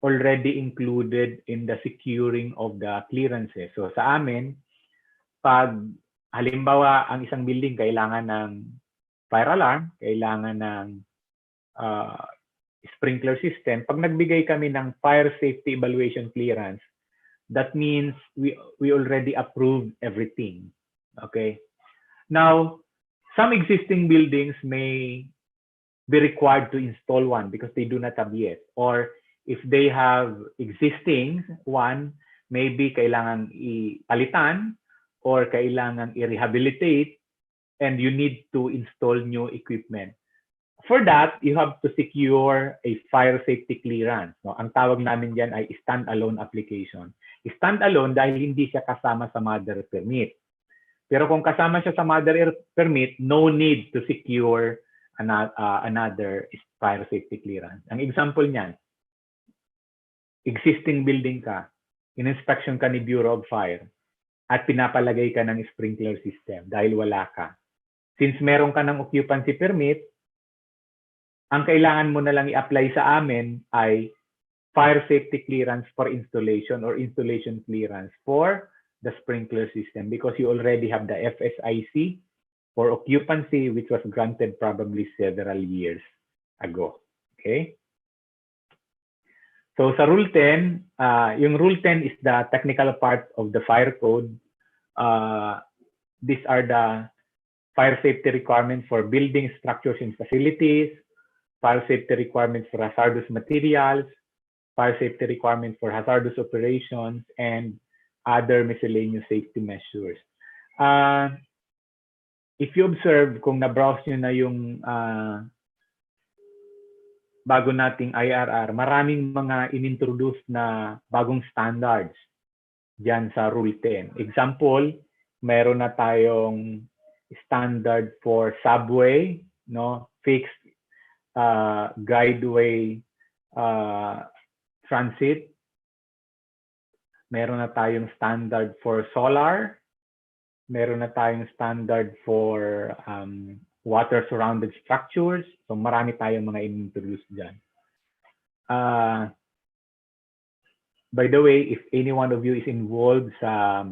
[SPEAKER 2] already included in the securing of the clearances. So sa amin, pag halimbawa ang isang building kailangan ng fire alarm, kailangan ng sprinkler system, pag nagbigay kami ng fire safety evaluation clearance, that means we already approved everything. Okay? Now, some existing buildings may be required to install one because they do not have yet. Or if they have existing one, maybe kailangan ipalitan or kailangan i-rehabilitate and you need to install new equipment. For that, you have to secure a fire safety clearance. No? Ang tawag namin dyan ay stand-alone application. Stand-alone dahil hindi siya kasama sa mother permit. Pero kung kasama siya sa mother permit, no need to secure another fire safety clearance. Ang example niyan, existing building ka, in-inspection ka ni Bureau of Fire, at pinapalagay ka ng sprinkler system dahil wala ka. Since meron ka ng occupancy permit, ang kailangan mo na lang i-apply sa amin ay fire safety clearance for installation or installation clearance for the sprinkler system because you already have the FSIC for occupancy which was granted probably several years ago. Okay? So sa Rule 10, yung Rule 10 is the technical part of the fire code. These are the fire safety requirements for building structures and facilities, fire safety requirements for hazardous materials, fire safety requirements for hazardous operations, and other miscellaneous safety measures. If you observe, kung na-browse nyo na yung bago nating IRR, maraming mga inintroduce na bagong standards dyan sa Rule 10. Example, meron na tayong standard for subway, no? Fixed guideway transit. Meron na tayong standard for solar. Meron na tayong standard for water surrounded structures. So marami tayong mga in-introduce dyan. By the way, if any one of you is involved sa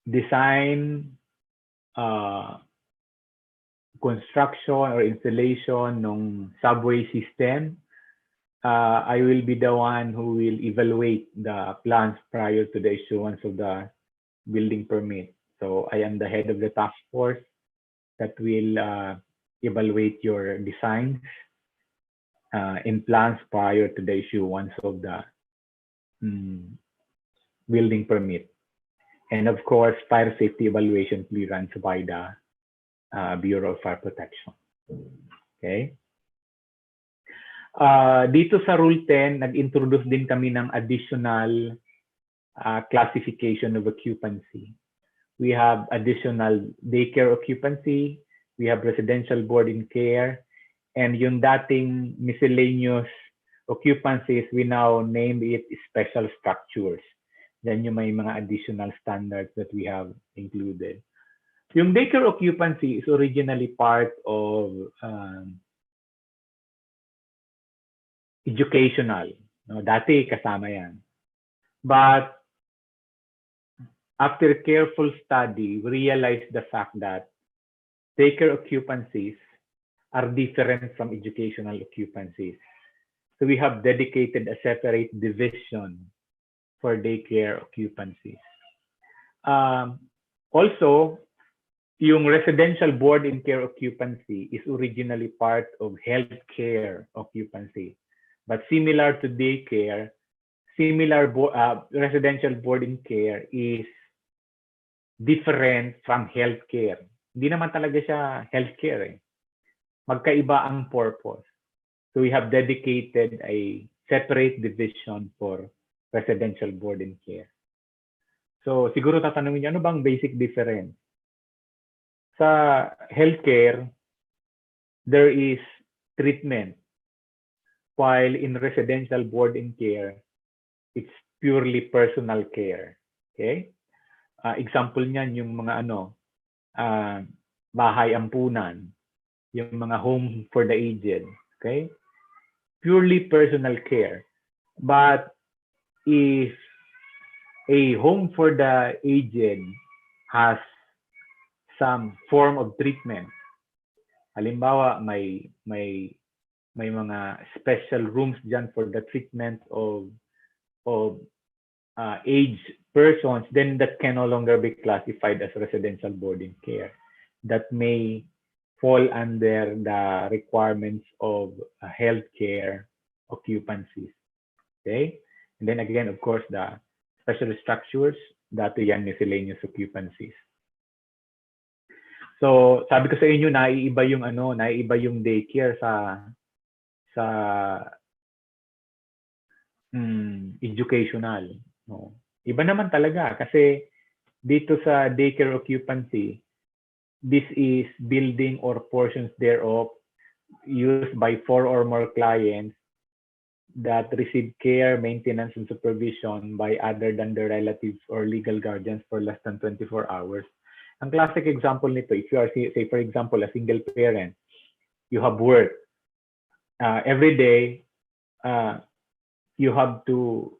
[SPEAKER 2] design, construction or installation ng subway system, I will be the one who will evaluate the plans prior to the issuance of the building permit. So I am the head of the task force that will evaluate your designs and plans prior to the issuance of the building permit. And of course, fire safety evaluation clearance by the Bureau of Fire Protection. Okay. Dito sa Rule 10, nag-introduce din kami ng additional classification of occupancy. We have additional daycare occupancy, we have residential boarding care, and yung dating miscellaneous occupancies, we now name it special structures. Then yung may mga additional standards that we have included. Yung daycare occupancy is originally part of educational. No? Dati kasama yan. But after careful study, we realized the fact that daycare occupancies are different from educational occupancies. So we have dedicated a separate division for daycare occupancies. Also, yung residential board and care occupancy is originally part of healthcare occupancy. But similar to daycare, residential board and care is different from healthcare. Hindi naman talaga siya healthcare. Magkaiba ang purpose. So we have dedicated a separate division for residential board and care. So siguro tatanungin niyo, ano bang basic difference? Sa healthcare, there is treatment. While in residential board and care, it's purely personal care. Okay? Example niyan yung mga bahay ampunan, yung mga home for the aged. Okay? Purely personal care. But if a home for the aged has some form of treatment, halimbawa may mga special rooms dyan for the treatment of aged persons, then that can no longer be classified as residential boarding care. That may fall under the requirements of healthcare occupancies. Okay? And then again, of course, the special structures, dati yan miscellaneous occupancies. So, sabi ko sa inyo, naiiba yung naiiba yung daycare sa educational. No? Iba naman talaga kasi dito sa daycare occupancy, this is building or portions thereof used by 4 or more clients that receive care, maintenance, and supervision by other than their relatives or legal guardians for less than 24 hours. Ang classic example nito, if you are, say for example, a single parent, you have work. Every day, you have to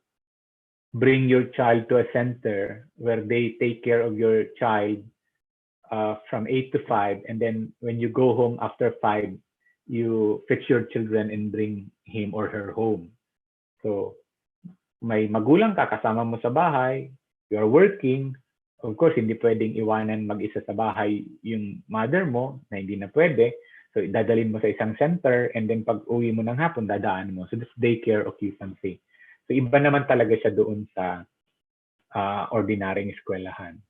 [SPEAKER 2] bring your child to a center where they take care of your child from 8 to 5, and then when you go home after 5, you fetch your children and bring him or her home. So, may magulang ka, kasama mo sa bahay, you are working, of course, hindi pwedeng iwanan mag-isa sa bahay yung mother mo, na hindi na pwede. So, dadalhin mo sa isang center, and then pag uwi mo ng hapon, dadaan mo. So, that's daycare occupancy. So, iba naman talaga siya doon sa ordinaryong eskwelahan.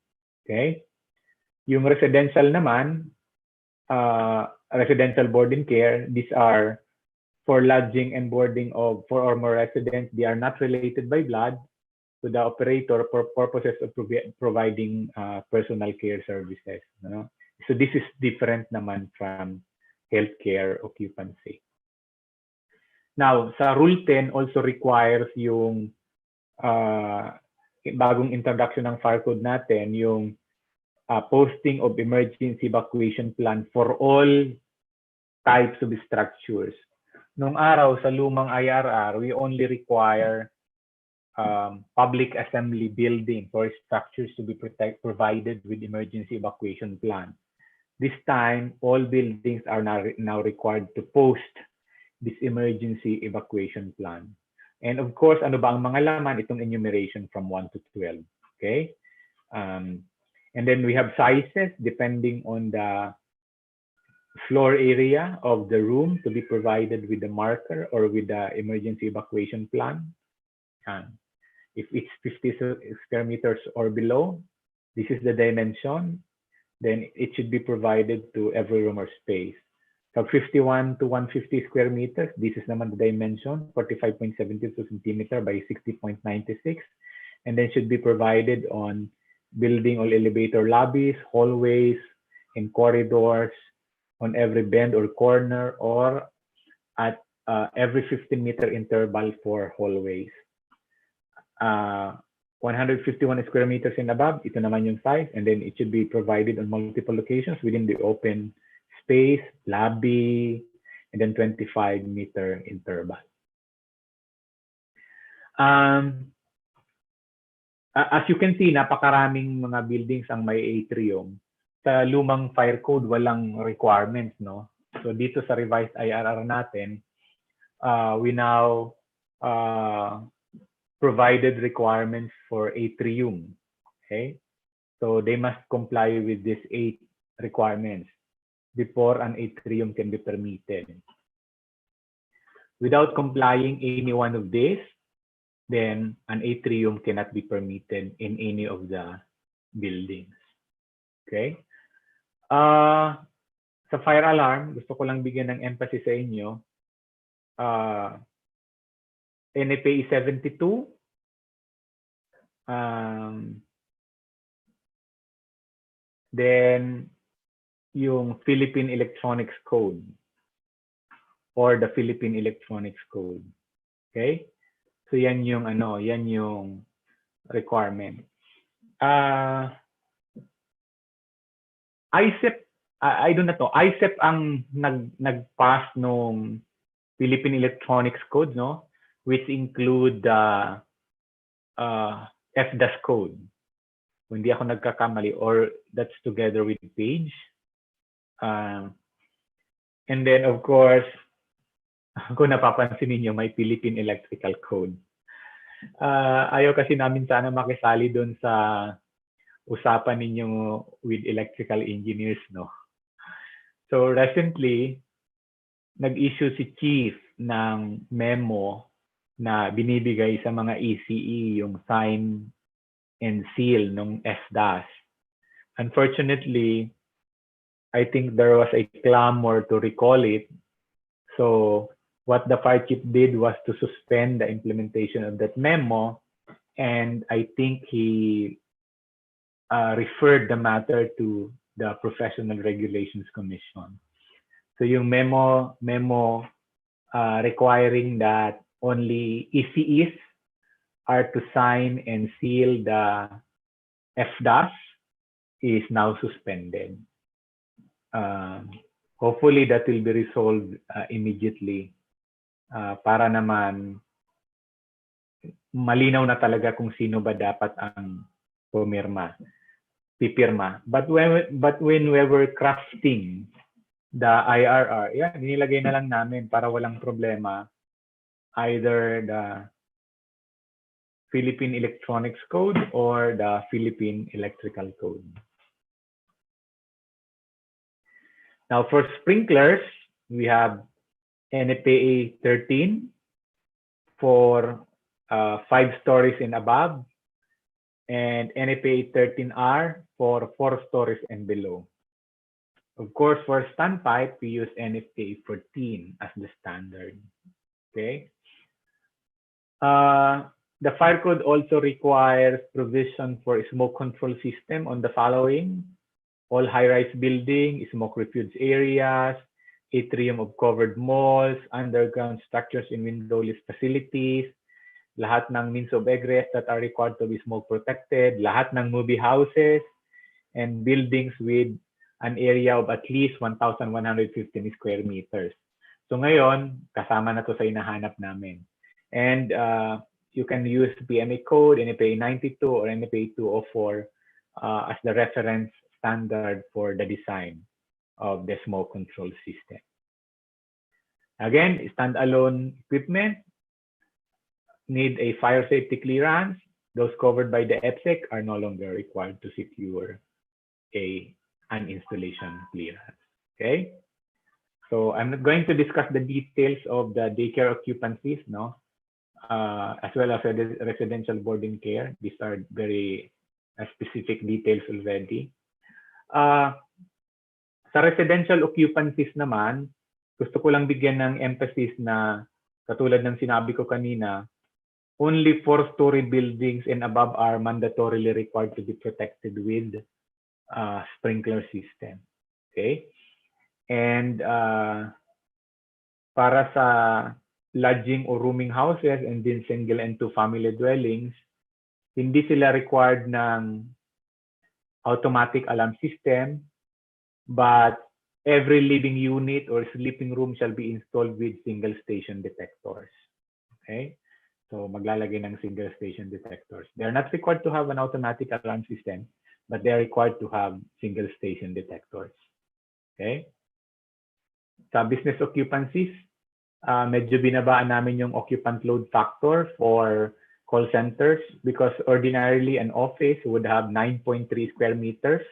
[SPEAKER 2] Okay? Yung residential naman, residential boarding care, these are for lodging and boarding of 4 or more residents. They are not related by blood to the operator for purposes of providing personal care services. No? So this is different naman from healthcare occupancy. Now, sa Rule 10 also requires yung bagong introduction ng fire code natin, yung posting of emergency evacuation plan for all types of structures. Nung araw sa lumang IRR, we only require public assembly building for structures to be provided with emergency evacuation plan. This time, all buildings are now required to post this emergency evacuation plan. And of course, ano ba ang mga laman? Itong enumeration from 1 to 12. Okay? And then we have sizes depending on the floor area of the room to be provided with the marker or with the emergency evacuation plan. If it's 50 square meters or below, this is the dimension, then it should be provided to every room or space. From 51 to 150 square meters, this is naman the dimension, 45.72 centimeter by 60.96, and then should be provided on building or elevator lobbies, hallways, and corridors, on every bend or corner, or at every 15-meter interval for hallways. 151 square meters and above, ito naman yung size, and then it should be provided on multiple locations within the open space, lobby, and then 25-meter interval. As you can see, napakaraming mga buildings ang may atrium. Sa lumang fire code, walang requirements, no? So dito sa revised IRR natin, we now provided requirements for atrium. Okay? So they must comply with these 8 requirements before an atrium can be permitted. Without complying any one of these, then an atrium cannot be permitted in any of the buildings. Okay? Sa fire alarm, gusto ko lang bigyan ng emphasis sa inyo. NFPA72, then yung Philippine Electronics Code or the Philippine Electronics Code. Okay? So yan yung yan yung requirement. IECEP, I don't know, IECEP ang nag-pass nung Philippine Electronics Code, no? Which include the FDAS code. Kung hindi ako nagkakamali, or that's together with Page. And then, of course, kung napapansin niyo, may Philippine Electrical Code. Ayaw kasi namin sana makisali doon sa usapan ninyo with electrical engineers, no? So recently, nag-issue si Chief ng memo na binibigay sa mga ECE yung sign and seal ng FDAS. Unfortunately, I think there was a clamor to recall it. So what the fire chief did was to suspend the implementation of that memo, and I think he referred the matter to the Professional Regulations Commission. So yung memo requiring that only ECEs are to sign and seal the FDAS is now suspended. Hopefully that will be resolved immediately para naman malinaw na talaga kung sino ba dapat ang pipirma. But when we were crafting the IRR, yan, nilagay na lang namin para walang problema. Either the Philippine Electronics Code or the Philippine Electrical Code. Now for sprinklers, we have NFPA 13 for 5 stories and above, and NFPA 13R for 4 stories and below. Of course, for standpipe, we use NFPA 14 as the standard. Okay. The fire code also requires provision for a smoke control system on the following: all high-rise building, smoke refuge areas, atrium of covered malls, underground structures in windowless facilities, lahat ng means of egress that are required to be smoke protected, lahat ng movie houses, and buildings with an area of at least 1,115 square meters. So ngayon, kasama na to sa hinahanap namin. And you can use PMA code, NFPA 92 or NFPA 204 as the reference standard for the design of the smoke control system. Again, standalone equipment need a fire safety clearance. Those covered by the EPSEC are no longer required to secure an installation clearance. Okay, so I'm not going to discuss the details of the daycare occupancies, as well as residential boarding care. These are very specific details already. Sa residential occupancies naman, gusto ko lang bigyan ng emphasis na katulad ng sinabi ko kanina, only 4-story buildings and above are mandatorily required to be protected with sprinkler system. Okay? And para sa lodging or rooming houses and then single and two family dwellings, hindi sila required ng automatic alarm system, but every living unit or sleeping room shall be installed with single station detectors. Okay? So maglalagay ng single station detectors. They are not required to have an automatic alarm system, but they are required to have single station detectors. Okay? Sa business occupancies, medyo binabaan namin yung occupant load factor for call centers because ordinarily an office would have 9.3 square meters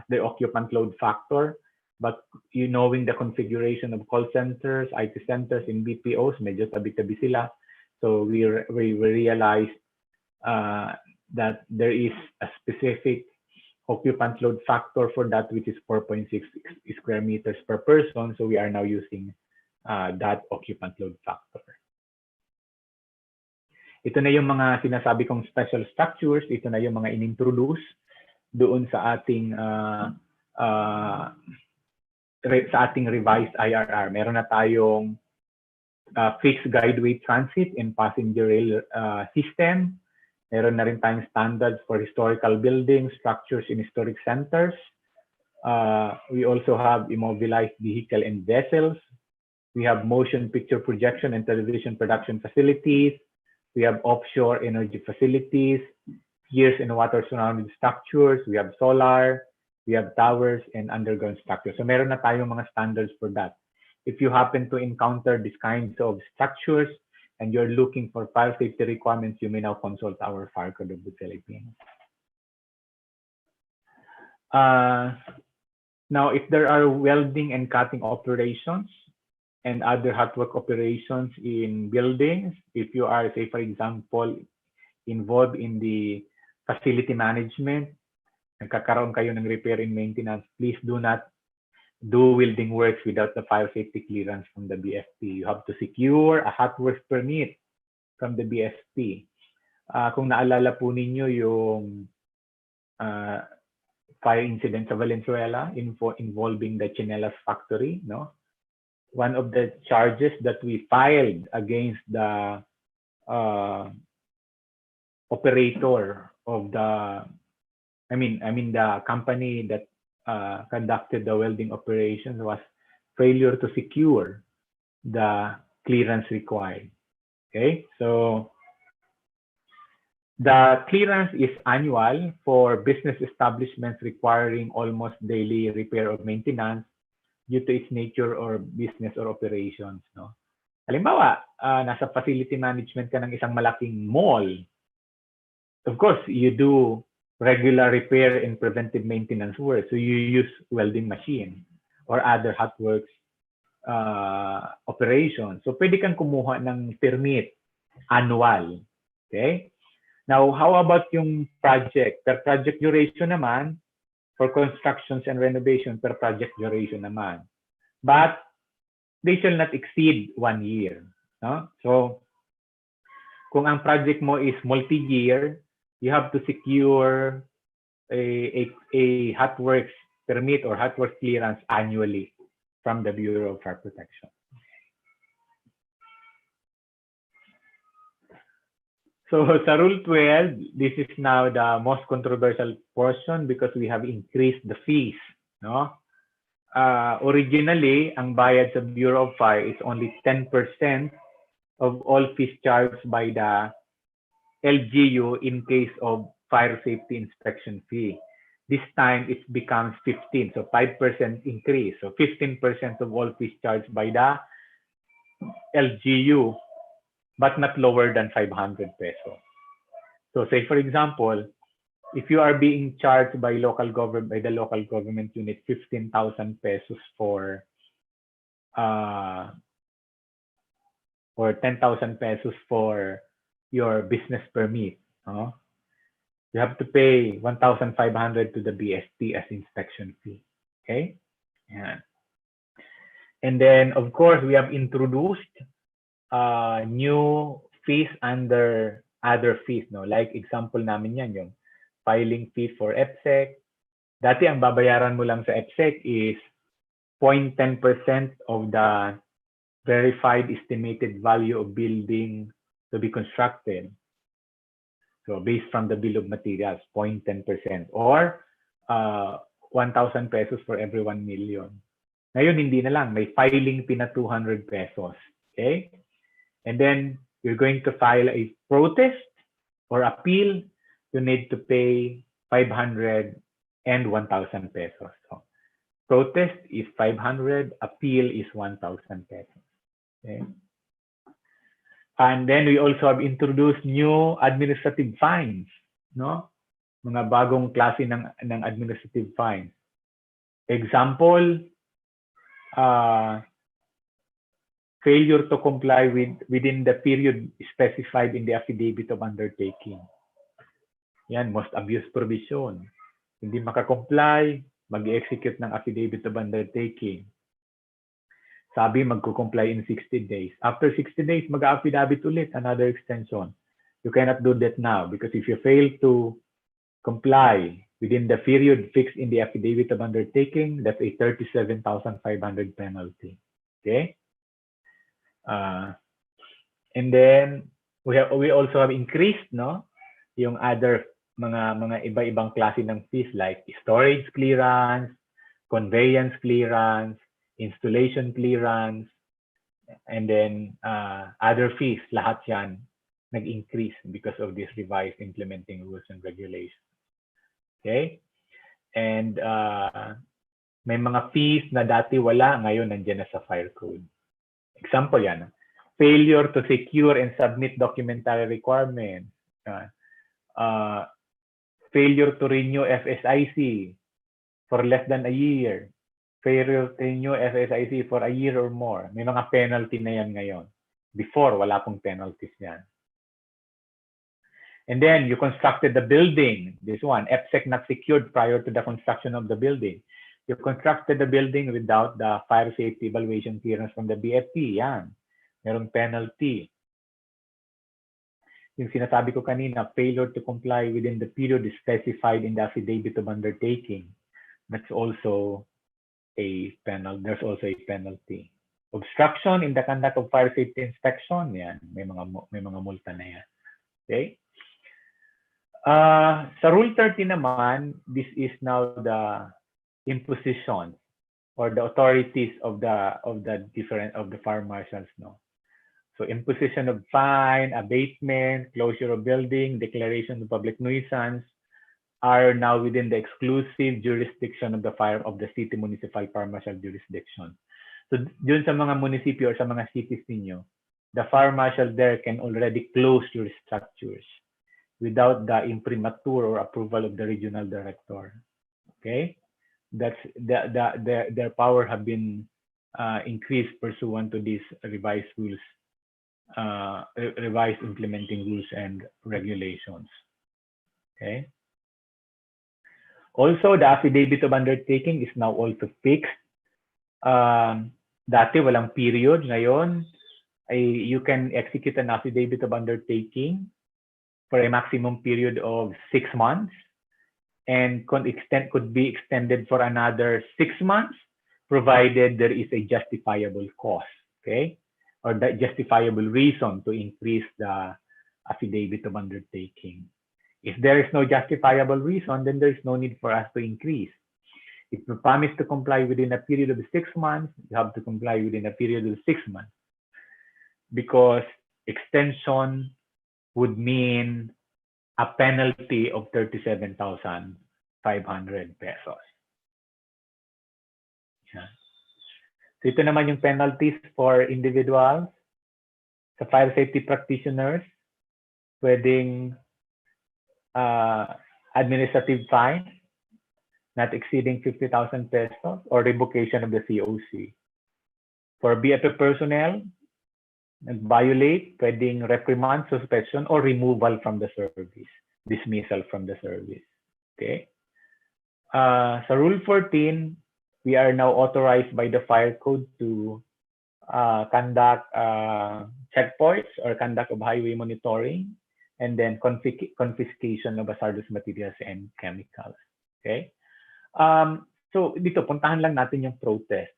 [SPEAKER 2] as the occupant load factor. But knowing the configuration of call centers, IT centers, in BPOs, medyo tabi-tabi sila. So we realized that there is a specific occupant load factor for that, which is 4.6 square meters per person. So we are now using that occupant load factor. Ito na yung mga sinasabi kong special structures. Ito na yung mga inintroduce doon sa ating revised IRR. Meron na tayong fixed guideway transit and passenger rail system. Meron na rin tayong standards for historical buildings, structures in historic centers. We also have immobilized vehicle and vessels. We have motion picture projection and television production facilities. We have offshore energy facilities, piers and water surrounding structures. We have solar. We have towers and underground structures. So meron na tayong mga standards for that. If you happen to encounter these kinds of structures and you're looking for fire safety requirements, you may now consult our Fire Code of the Philippines. Now, if there are welding and cutting operations and other hot work operations in buildings, if you are, say, for example, involved in the facility management, nagkakaroon kayo ng repair and maintenance, please do not do welding works without the fire safety clearance from the BFP. You have to secure a hot works permit from the BFP. Kung naalala po ninyo yung fire incident sa Valenzuela involving the Chinelas factory, no? One of the charges that we filed against the operator of the, the company that conducted the welding operations was failure to secure the clearance required. Okay, so the clearance is annual for business establishments requiring almost daily repair or maintenance due to its nature or business or operations. No? Halimbawa, nasa facility management ka ng isang malaking mall. Of course, you do regular repair and preventive maintenance work. So you use welding machine or other hot works operations. So pwede kang kumuha ng permit annual. Okay? Now, how about yung project? Per project duration naman, for constructions and renovation, per project duration naman. But they shall not exceed 1 year. No? So, kung ang project mo is multi-year, you have to secure a hot works permit or hot works clearance annually from the Bureau of Fire Protection. So sa Rule 12, this is now the most controversial portion because we have increased the fees. No? Originally, ang bayad sa Bureau of Fire is only 10% of all fees charged by the LGU in case of fire safety inspection fee. This time, it becomes 15, so 5% increase. So 15% of all fees charged by the LGU, but not lower than 500 pesos. So say, for example, if you are being charged by the local government unit 15,000 pesos for or 10,000 pesos for your business permit, you have to pay 1,500 to the BFP as inspection fee. Okay? Yeah. And then, of course, we have introduced new fees under other fees. No? Like example namin yan, yung filing fee for EPSEC. Dati, ang babayaran mo lang sa EPSEC is 0.10% of the verified estimated value of building to be constructed. So based from the bill of materials, 0.10% or 1,000 pesos for every 1 million. Ngayon, hindi na lang. May filing fee na 200 pesos. Okay? And then, you're going to file a protest or appeal. You need to pay 500 and 1,000 pesos. So, protest is 500, appeal is 1,000 pesos. Okay? And then we also have introduced new administrative fines, no? Mga bagong klase ng administrative fines. Example, failure to comply within the period specified in the affidavit of undertaking. Yan, most abuse provision. Hindi makakomply, mag-execute ng affidavit of undertaking. Sabi, magko-comply in 60 days. After 60 days, mag-affidavit ulit, another extension. You cannot do that now because if you fail to comply within the period fixed in the affidavit of undertaking, that's a 37,500 penalty. Okay? And then, we also have increased, no? Yung other mga iba-ibang klase ng fees like storage clearance, conveyance clearance, installation clearance, and then other fees, lahat yan nag-increase because of this revised implementing rules and regulations. Okay? And may mga fees na dati wala, ngayon nandiyan na sa fire code. Example yan, failure to secure and submit documentary requirements, failure to renew FSIC for less than a year, failure to renew FSIC for a year or more. May mga penalty na yan ngayon. Before, wala pong penalties yan. And then, you constructed the building. This one, EPSEC not secured prior to the construction of the building. You constructed the building without the fire safety evaluation clearance from the BFP. Yan. Merong penalty. Yung sinasabi ko kanina, failure to comply within the period specified in the affidavit of undertaking. That's also a penalty. There's also a penalty. Obstruction in the conduct of fire safety inspection. Yan. May mga multa na yan. Okay? Sa Rule 30 naman, this is now the imposition or the authorities of the fire marshals, no. So imposition of fine, abatement, closure of building, declaration of public nuisance are now within the exclusive jurisdiction of the city municipal fire marshal jurisdiction. So dun sa mga munisipyo or sa mga cities ninyo, the fire marshal there can already close your structures without the imprimatur or approval of the regional director. Okay? That's their power have been increased pursuant to these revised rules, revised implementing rules and regulations. Okay. Also, the affidavit of undertaking is now also fixed. Dati walang period. Ngayon, you can execute an affidavit of undertaking for a maximum period of 6 months. And could be extended for another 6 months, provided there is a justifiable cause, okay, or the justifiable reason to increase the affidavit of undertaking. If there is no justifiable reason, then there is no need for us to increase. If you promise to comply within a period of 6 months, you have to comply within a period of 6 months, because extension would mean a penalty of 37,500 pesos. Yeah. So ito naman yung penalties for individuals. Sa fire safety practitioners, pwedeng administrative fine not exceeding 50,000 pesos or revocation of the COC. For BFP personnel, nag-violate, pwedeng reprimand, suspension, or removal from the service, dismissal from the service. Okay. Sa Rule 14, we are now authorized by the Fire Code to conduct checkpoints or conduct of highway monitoring, and then confiscation of hazardous materials and chemicals. Okay. So dito, puntahan lang natin yung protest.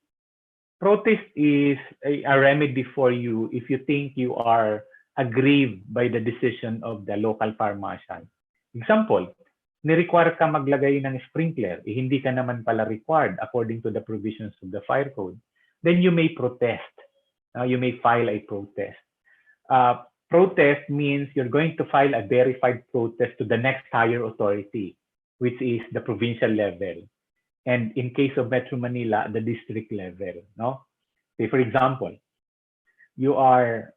[SPEAKER 2] Protest is a remedy for you if you think you are aggrieved by the decision of the local fire marshal. Example, ni-require ka maglagay ng sprinkler, hindi ka naman pala required according to the provisions of the fire code. Then you may protest. You may file a protest. Protest means you're going to file a verified protest to the next higher authority, which is the provincial level. And in case of Metro Manila, the district level, no? Say for example, you are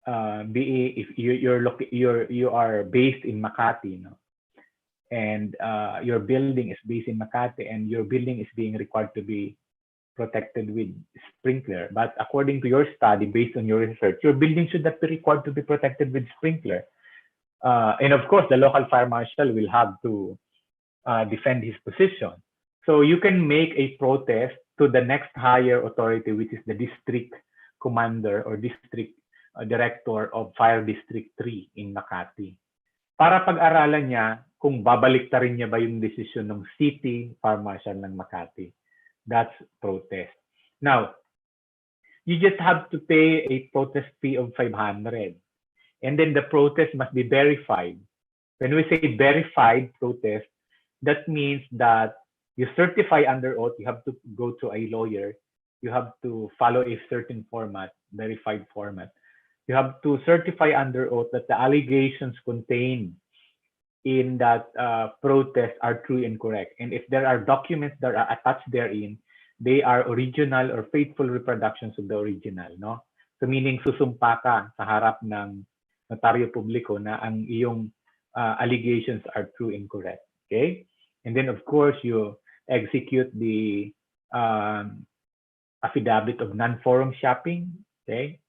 [SPEAKER 2] if you are based in Makati, no? And your building is based in Makati, and your building is being required to be protected with sprinkler. But according to your study, based on your research, your building should not be required to be protected with sprinkler. And of course, the local fire marshal will have to defend his position. So you can make a protest to the next higher authority, which is the district commander or district director of Fire District 3 in Makati, para pag-aralan niya kung babaliktarin niya ba yung desisyon ng city fire marshal ng Makati. That's protest. Now, you just have to pay a protest fee of 500. And then the protest must be verified. When we say verified protest, that means that you certify under oath, you have to go to a lawyer, you have to follow a certain format, verified format. You have to certify under oath that the allegations contained in that protest are true and correct. And if there are documents that are attached therein, they are original or faithful reproductions of the original, no? So meaning susumpa ka sa harap ng notaryo publiko na ang iyong allegations are true and correct. Okay? And then of course you execute the affidavit of non-forum shopping. Okay.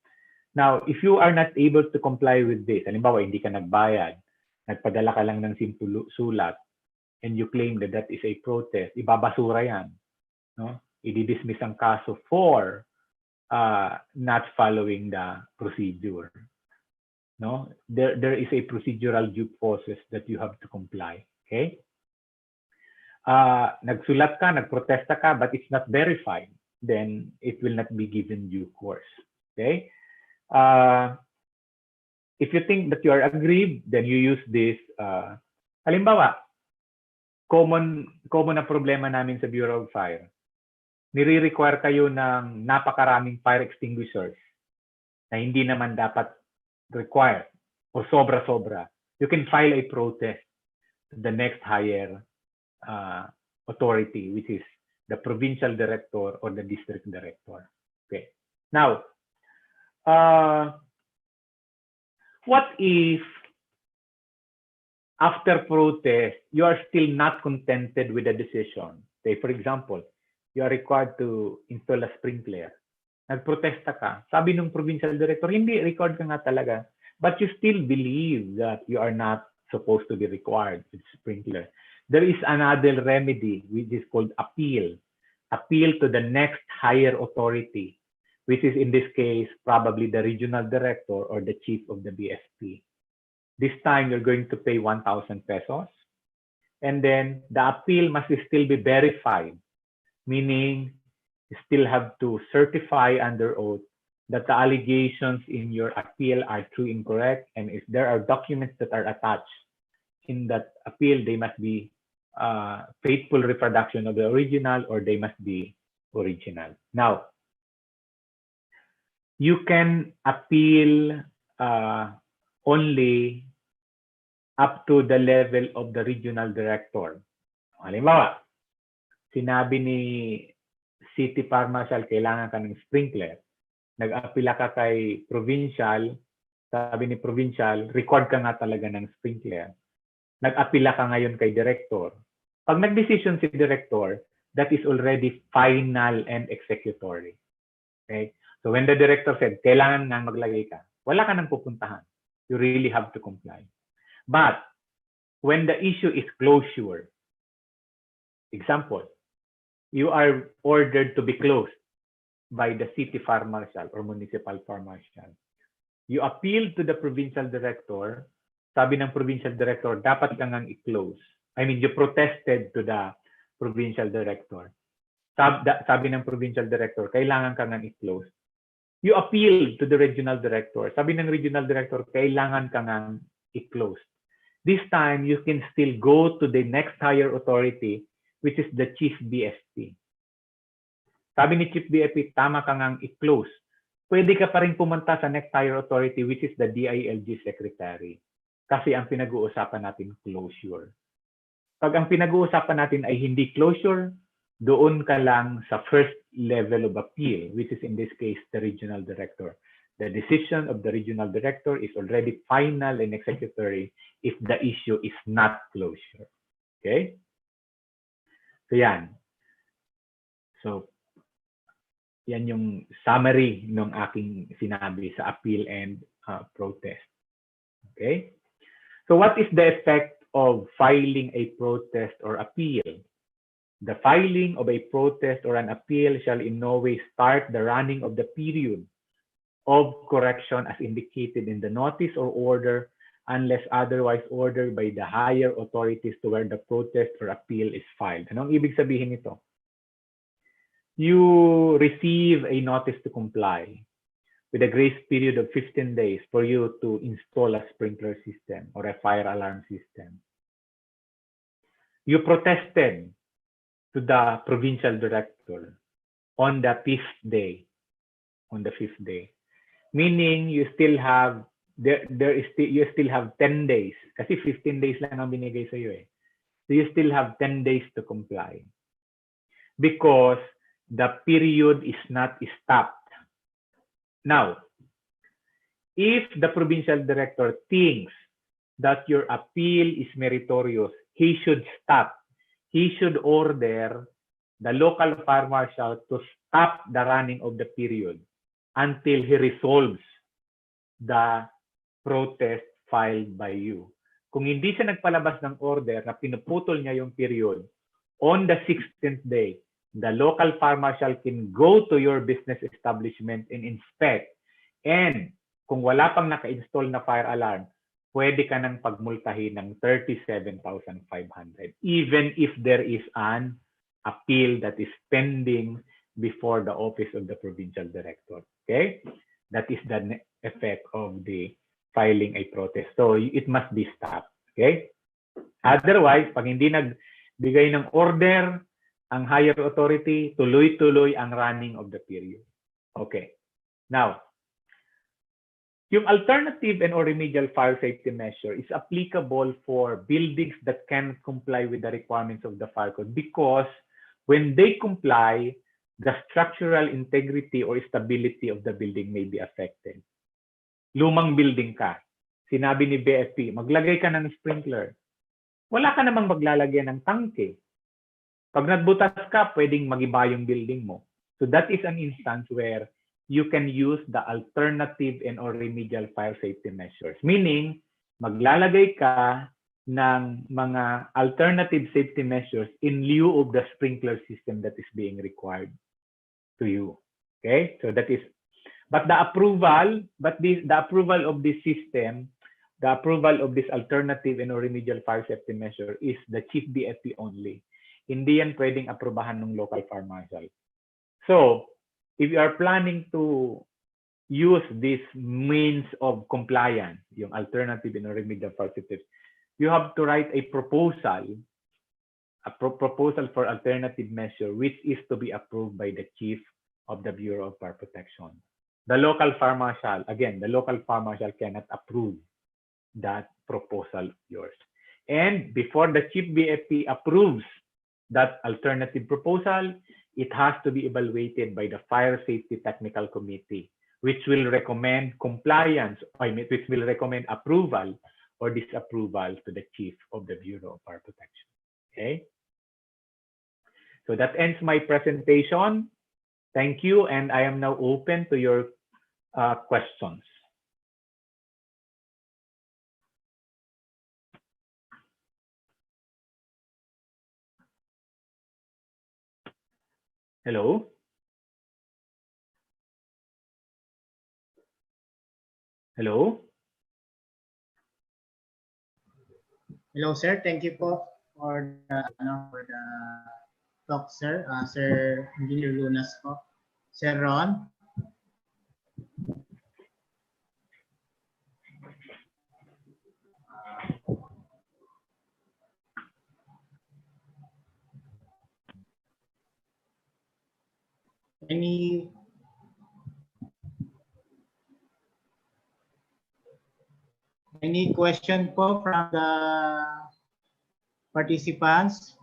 [SPEAKER 2] Now, if you are not able to comply with this, halimbawa hindi ka nagbayad, nagpadala ka lang ng simple sulat, and you claim that that is a protest, ibabasura yan. no? I-dismiss ang kaso for not following the procedure. No? There is a procedural due process that you have to comply. Okay? Nagsulat ka, nagprotesta ka, but it's not verified, then it will not be given due course. Okay? If you think that you are aggrieved, then you use this. Halimbawa, common na problema namin sa Bureau of Fire. Nire-require kayo ng napakaraming fire extinguishers na hindi naman dapat required o sobra-sobra. You can file a protest to the next higher authority, which is the provincial director or the district director. Okay. Now, what if after protest, you are still not contented with the decision? Say, for example, you are required to install a sprinkler. Nagprotesta ka. Sabi ng provincial director, hindi, record ka nga talaga. But you still believe that you are not supposed to be required with sprinkler. There is another remedy, which is called appeal. Appeal to the next higher authority, which is in this case, probably the regional director or the chief of the BFP. This time, you're going to pay 1,000 pesos. And then the appeal must still be verified, meaning you still have to certify under oath that the allegations in your appeal are true and correct. And if there are documents that are attached in that appeal, they must be faithful reproduction of the original, or they must be original. Now, you can appeal only up to the level of the regional director. Halimbawa, sinabi ni City Fire Marshal, kailangan ka ng sprinkler. Nag-apila ka kay provincial, sabi ni provincial, record ka nga talaga ng sprinkler. Nag-apila ka ngayon kay director. Pag nag-decision si director, that is already final and executory. Okay? So when the director said, kailangan nga maglagay ka, wala ka nang pupuntahan. You really have to comply. But when the issue is closure, example, you are ordered to be closed by the city fire marshal or municipal fire marshal. You appeal to the provincial director. Sabi ng provincial director, dapat ka ngang i-close. I mean, you protested to the provincial director. Sabi ng provincial director, kailangan ka ngang i-close. You appeal to the regional director. Sabi ng regional director, kailangan ka ngang i-close. This time, you can still go to the next higher authority, which is the chief BFP. Sabi ni chief BFP, tama ka ngang i-close. Pwede ka pa rin pumunta sa next higher authority, which is the DILG secretary. Kasi ang pinag-uusapan natin, closure. Pag ang pinag-uusapan natin ay hindi closure, doon ka lang sa first level of appeal, which is in this case, the regional director. The decision of the regional director is already final and executory if the issue is not closure. Okay? So yan. So, yan yung summary ng aking sinabi sa appeal and protest. Okay? So what is the effect of filing a protest or appeal? The filing of a protest or an appeal shall in no way start the running of the period of correction as indicated in the notice or order unless otherwise ordered by the higher authorities to where the protest or appeal is filed. Anong ibig sabihin nito? You receive a notice to comply with a grace period of 15 days for you to install a sprinkler system or a fire alarm system. You protested to the provincial director on the fifth day. Meaning you still have you still have 10 days kasi 15 days lang ang binigay sa iyo eh. So you still have 10 days to comply because the period is not stopped. Now, if the provincial director thinks that your appeal is meritorious, he should stop. He should order the local fire marshal to stop the running of the period until he resolves the protest filed by you. Kung hindi siya nagpalabas ng order na pinuputol niya yung period, on the 16th day, the local fire marshal can go to your business establishment and inspect. And kung wala pang naka-install na fire alarm, pwede ka nang pagmultahin ng 37,500 even if there is an appeal that is pending before the office of the provincial director. Okay? That is the effect of the filing a protest. So it must be stopped. Okay? Otherwise, pag hindi nagbigay ng order ang higher authority, tuloy-tuloy ang running of the period. Okay. Now, yung alternative and or remedial fire safety measure is applicable for buildings that can comply with the requirements of the fire code because when they comply, the structural integrity or stability of the building may be affected. Lumang building ka, sinabi ni BFP, maglagay ka ng sprinkler. Wala ka namang maglalagyan ng tangke. Pag nagbutas ka, pwedeng magiba yung building mo. So that is an instance where you can use the alternative and or remedial fire safety measures. Meaning, maglalagay ka ng mga alternative safety measures in lieu of the sprinkler system that is being required to you. Okay? So that is, but the approval of this system, the approval of this alternative and or remedial fire safety measure is the chief BFP only. Hindi yan pwedeng aprobahan ng local fire marshal. So, if you are planning to use this means of compliance, yung alternative and remedial fire safety, you have to write a proposal, proposal for alternative measure, which is to be approved by the chief of the Bureau of Fire Protection. The local fire marshal, again, the local fire marshal cannot approve that proposal of yours. And before the chief BFP approves that alternative proposal, it has to be evaluated by the Fire Safety Technical Committee, which will recommend compliance, which will recommend approval or disapproval to the Chief of the Bureau of Fire Protection. Okay? So that ends my presentation. Thank you, and I am now open to your questions. Hello? Hello?
[SPEAKER 16] Hello, sir. Thank you po for the talk, sir. Sir Engineer Lunas po. Sir Ron? Any question po from the participants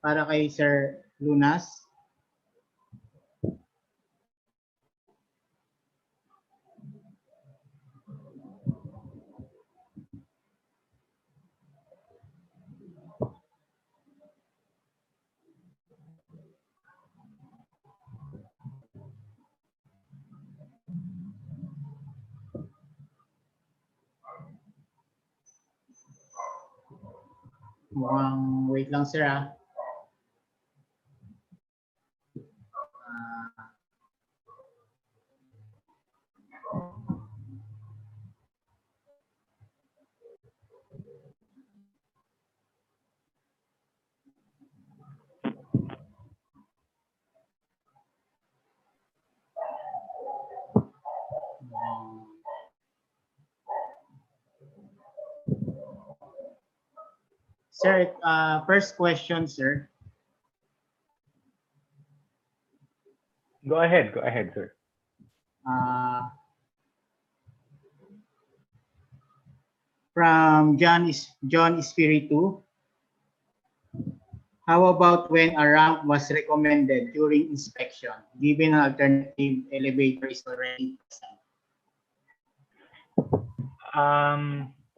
[SPEAKER 16] para kay Sir Lunas? Mukhang wait lang, sir, ah. Sir, first question, sir.
[SPEAKER 2] Go ahead, sir.
[SPEAKER 16] From John Espiritu. How about when a ramp was recommended during inspection, given an alternative elevator is already present?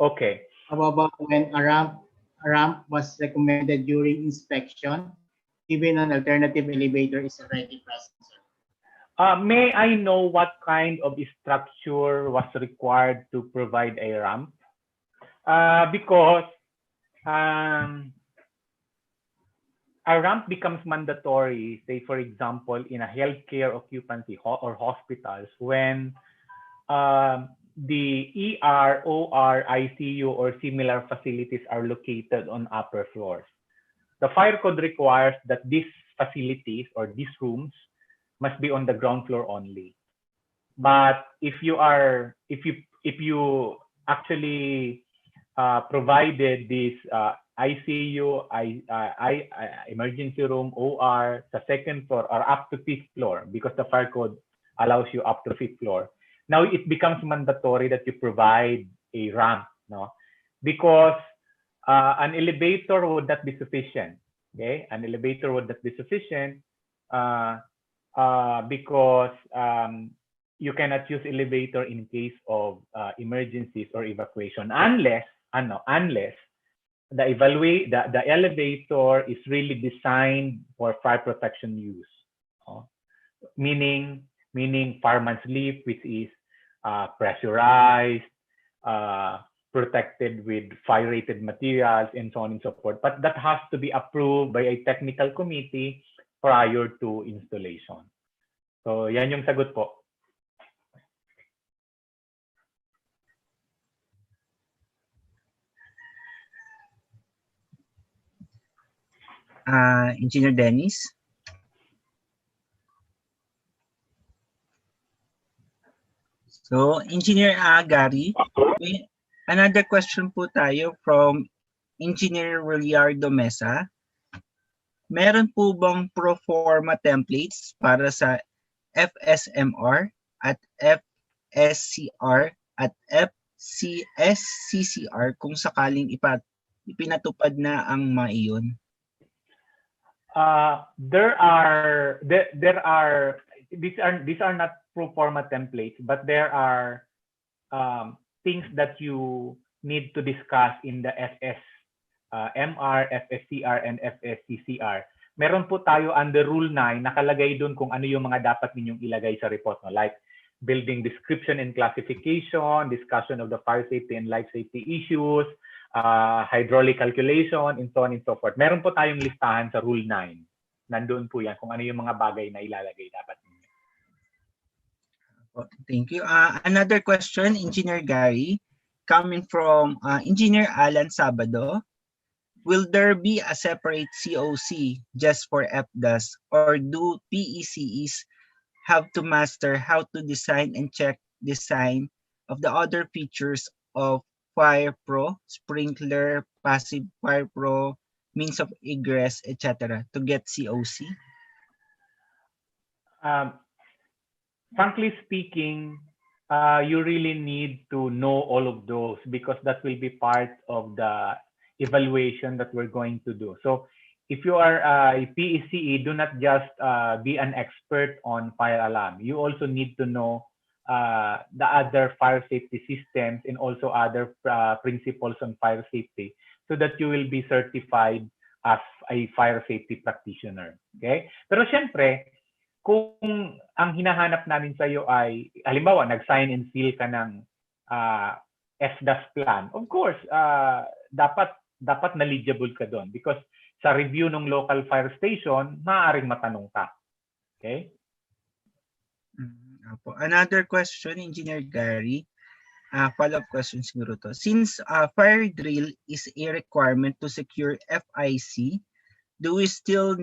[SPEAKER 2] Okay.
[SPEAKER 16] How about when a ramp was recommended during inspection, given an alternative elevator is already present, sir?
[SPEAKER 2] May I know what kind of structure was required to provide a ramp? Because I a ramp becomes mandatory, say for example, in a healthcare occupancy or hospitals when the ER, OR, ICU, or similar facilities are located on upper floors. The fire code requires that these facilities or these rooms must be on the ground floor only. But if you actually provided this ICU, emergency room, OR, the second floor or up to fifth floor, because the fire code allows you up to fifth floor. Now it becomes mandatory that you provide a ramp, no? Because an elevator would not be sufficient. Okay, an elevator would not be sufficient because you cannot use elevator in case of emergencies or evacuation unless the elevator is really designed for fire protection use, meaning fireman's lift, which is pressurized, protected with fire-rated materials, and so on and so forth. But that has to be approved by a technical committee prior to installation. So yan yung sagot po.
[SPEAKER 15] Engineer Dennis. So, Engineer Gary, another question po tayo from Engineer Williardo Mesa. Meron po bang pro forma templates para sa FSMR at FSCR at FCSCCR kung sakaling ipinatupad na ang maiyon?
[SPEAKER 2] These are not pro forma templates, but there are things that you need to discuss in the FSMR, FSCR, and FSCCR. Meron po tayo under Rule 9, nakalagay doon kung ano yung mga dapat ninyong ilagay sa report, no? Like building description and classification, discussion of the fire safety and life safety issues, hydraulic calculation, and so on and so forth. Meron po tayong listahan sa Rule 9. Nandoon po yan kung ano yung mga bagay na ilalagay dapat ninyo.
[SPEAKER 15] Thank you. Another question, Engineer Gary, coming from Engineer Alan Sabado. Will there be a separate COC just for FDAS, or do PECEs have to master how to design and check design of the other features of Fire Pro, sprinkler, passive Fire Pro, means of egress, etc. to get COC?
[SPEAKER 2] Frankly speaking, you really need to know all of those because that will be part of the evaluation that we're going to do. So if you are a PECE, do not just be an expert on fire alarm. You also need to know the other fire safety systems and also other principles on fire safety so that you will be certified as a fire safety practitioner. Okay? Pero syempre, kung ang hinahanap namin sa iyo ay, halimbawa, nag-sign and seal ka ng FDAS plan, of course, dapat knowledgeable ka doon because sa review ng local fire station, maaaring matanong ka. Okay?
[SPEAKER 15] Another question, Engineer Gary. Follow-up question siguro to. Since fire drill is a requirement to secure FIC, do we still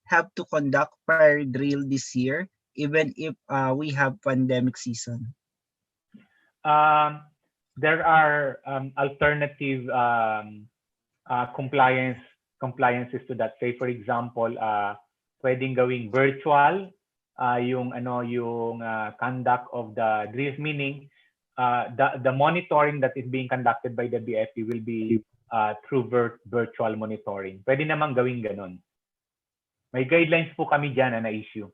[SPEAKER 15] have to conduct fire drill this year, even if we have pandemic season?
[SPEAKER 2] There are alternative compliances to that. Say for example, pwedeng gawing virtual yung conduct of the drills, meaning the monitoring that is being conducted by the BFP will be through virtual monitoring. Pwede namang gawing ganun. May guidelines po kami dyan na issue.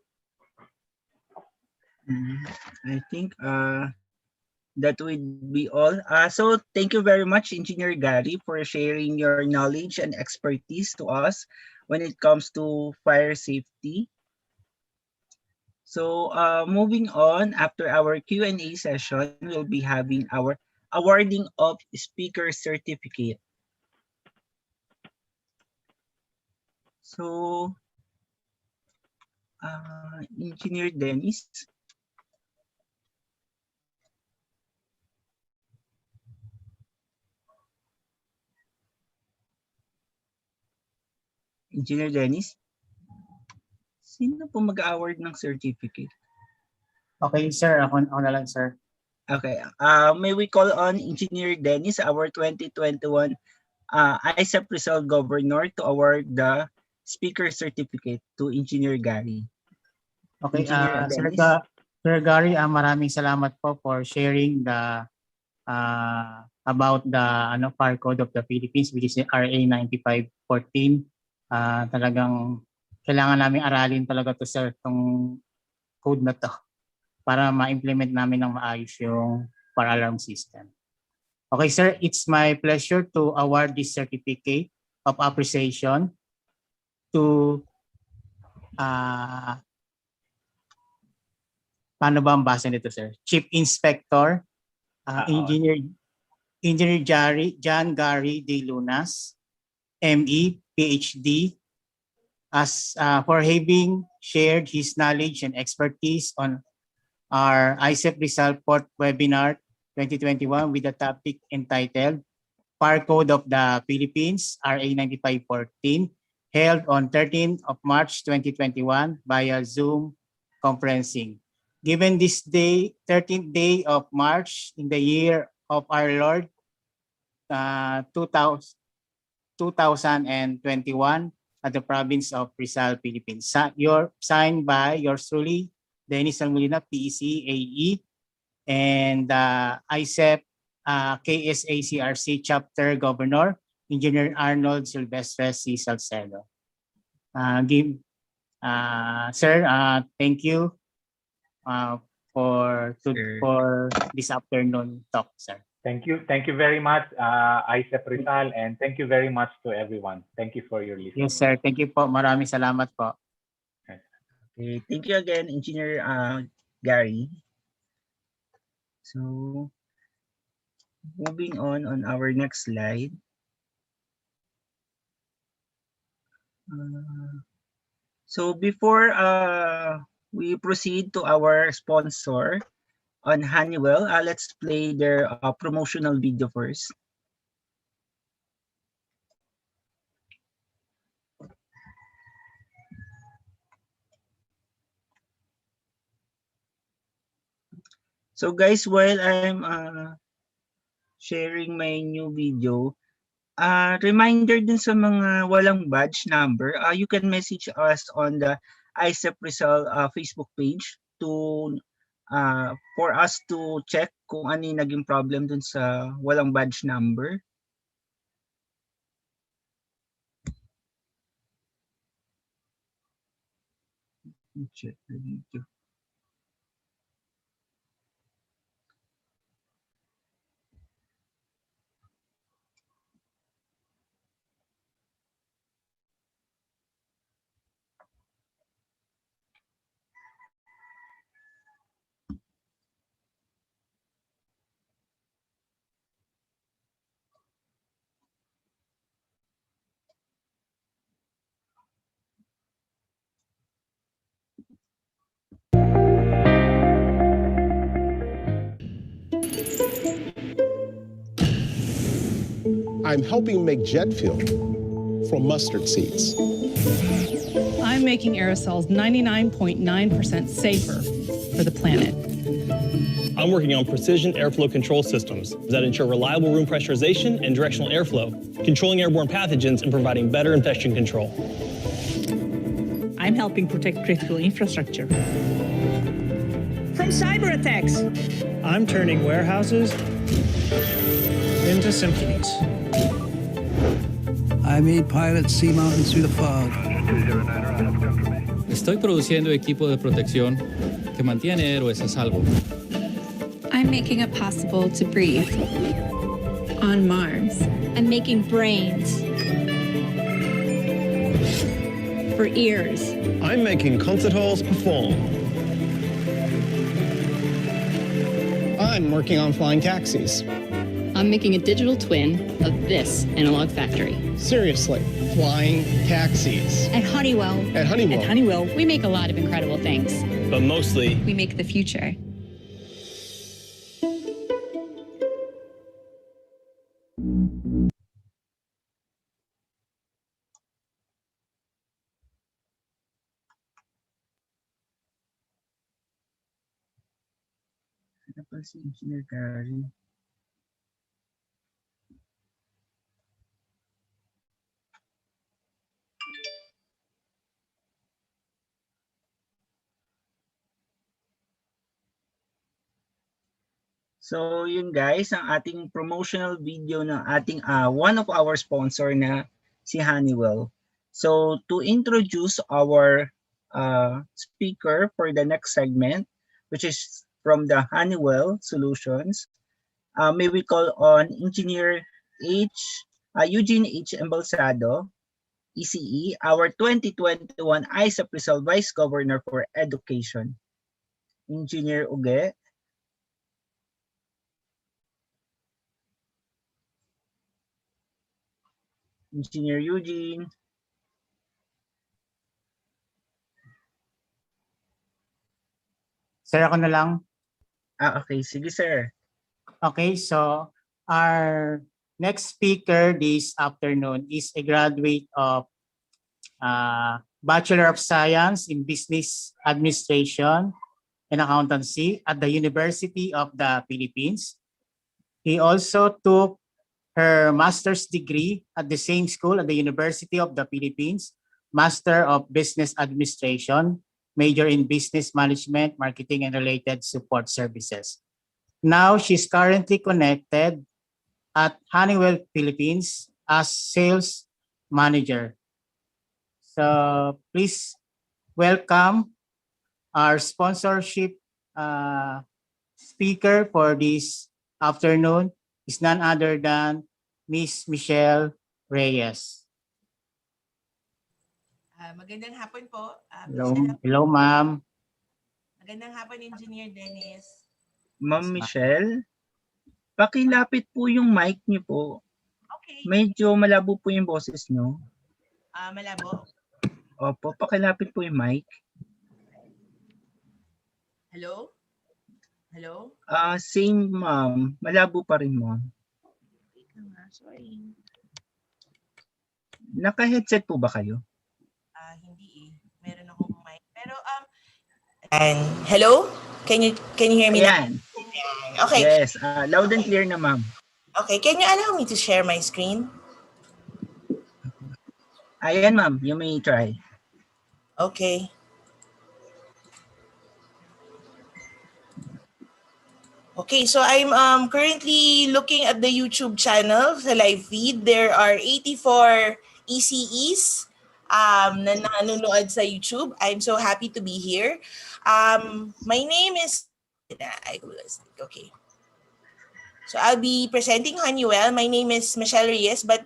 [SPEAKER 15] I think that would be all. So thank you very much, Engineer Gary, for sharing your knowledge and expertise to us when it comes to fire safety. So moving on, after our Q&A session, we'll be having our awarding of speaker certificate. So, Engineer Dennis. Engineer Dennis? Sino po mag-award ng certificate?
[SPEAKER 5] Okay, sir. Ako na lang, sir.
[SPEAKER 15] Okay. May we call on Engineer Dennis, our 2021 IECEP Rizal Governor, to award the speaker certificate to Engineer Gary.
[SPEAKER 5] Okay,
[SPEAKER 15] Engineer
[SPEAKER 5] Sir,
[SPEAKER 15] Dennis.
[SPEAKER 5] Sir Gary, maraming salamat po for sharing the about the fire code of the Philippines, which is RA 9514. Talagang kailangan namin aralin talaga to, sir, tong code na to para ma-implement namin ng maayos yung fire alarm system. Okay, sir, it's my pleasure to award this certificate of appreciation to paano ba ang basa nito, sir? Chief Inspector, Engineer John Gary De Lunas, ME, PhD, as for having shared his knowledge and expertise on our IECEP Rizal Port Webinar 2021 with the topic entitled Fire Code of the Philippines, RA 9514, held on 13th of March 2021 via Zoom conferencing. Given this day, 13th day of March in the year of our Lord 2021 at the province of Rizal, Philippines. Signed by yours truly, Dennis Almolina, PEC, AE, and IECEP KSA-CRC Chapter Governor, Engineer Arnold Silvestre C. Salcedo. Sir, thank you for this afternoon talk, sir.
[SPEAKER 2] Thank you very much, IECEP Rizal, and thank you very much to everyone. Thank you for your listening.
[SPEAKER 5] Yes, sir. Thank you po. Maraming salamat po.
[SPEAKER 15] Okay, thank you again, Engineer Gary. So, moving on our next slide. So before we proceed to our sponsor on Honeywell, let's play their promotional video first. So guys, while I'm sharing my new video, reminder din sa mga walang badge number, you can message us on the IECEP Rizal Facebook page to for us to check kung ano yung naging problem dun sa walang badge number. Check the video.
[SPEAKER 22] I'm helping make jet fuel from mustard seeds.
[SPEAKER 12] I'm making aerosols 99.9% safer for the planet.
[SPEAKER 3] I'm working on precision airflow control systems that ensure reliable room pressurization and directional airflow, controlling airborne pathogens and providing better infection control.
[SPEAKER 1] I'm helping protect critical infrastructure from cyber attacks.
[SPEAKER 17] I'm turning warehouses into symphonies.
[SPEAKER 18] I made pilots see mountains through the fog.
[SPEAKER 20] Estoy produciendo equipo de protección que mantiene héroes a salvo.
[SPEAKER 6] I'm making it possible to breathe on Mars. I'm making brains for ears.
[SPEAKER 22] I'm making concert halls perform. I'm working on flying taxis.
[SPEAKER 12] I'm making a digital twin of this analog factory.
[SPEAKER 22] Seriously,
[SPEAKER 4] flying taxis.
[SPEAKER 12] At Honeywell.
[SPEAKER 4] At Honeywell.
[SPEAKER 1] At Honeywell,
[SPEAKER 12] We make a lot of incredible things.
[SPEAKER 3] But mostly,
[SPEAKER 12] We make the future.
[SPEAKER 15] Ano pa si Engineer Gary? So yun guys, ang ating promotional video ng ating one of our sponsor na si Honeywell. So to introduce our speaker for the next segment, which is from the Honeywell Solutions, may we call on Engineer Eugene H. Embalsado, ECE, our 2021 IECEP Rizal Vice Governor for Education. Engineer Uge. Engineer Eugene.
[SPEAKER 5] Sir, ako na lang.
[SPEAKER 15] Okay. Sige, sir.
[SPEAKER 5] Okay, so our next speaker this afternoon is a graduate of Bachelor of Science in Business Administration and Accountancy at the University of the Philippines. He also took her master's degree at the same school at the University of the Philippines, Master of Business Administration, major in Business Management, Marketing, and Related Support Services. Now, she's currently connected at Honeywell Philippines as Sales Manager. So please welcome our sponsorship speaker for this afternoon is none other than Miss Michelle Reyes.
[SPEAKER 7] Magandang hapon po.
[SPEAKER 5] Hello, ma'am.
[SPEAKER 7] Magandang hapon, Engineer Dennis.
[SPEAKER 15] Ma'am Michelle, pakilapit po yung mic niyo po.
[SPEAKER 7] Okay.
[SPEAKER 15] Medyo malabo po yung boses niyo.
[SPEAKER 7] Malabo?
[SPEAKER 15] Opo, pakilapit po yung mic.
[SPEAKER 7] Hello? Hello?
[SPEAKER 15] Same, ma'am. Malabo pa rin, ma'am.
[SPEAKER 7] Sorry.
[SPEAKER 15] Naka-headset po ba kayo?
[SPEAKER 7] Hindi eh. Meron akong mic. Pero, and hello? Can you hear me
[SPEAKER 15] Ayan.
[SPEAKER 7] now? Okay.
[SPEAKER 15] Yes, loud and clear na, ma'am.
[SPEAKER 7] Okay, can you allow me to share my screen?
[SPEAKER 15] Ayan, ma'am. You may try.
[SPEAKER 7] Okay. Okay, so I'm currently looking at the YouTube channel, the live feed. There are 84 ECEs na nanonood sa YouTube. I'm so happy to be here. My name is... Okay. So I'll be presenting Honeywell. My name is Michelle Reyes, but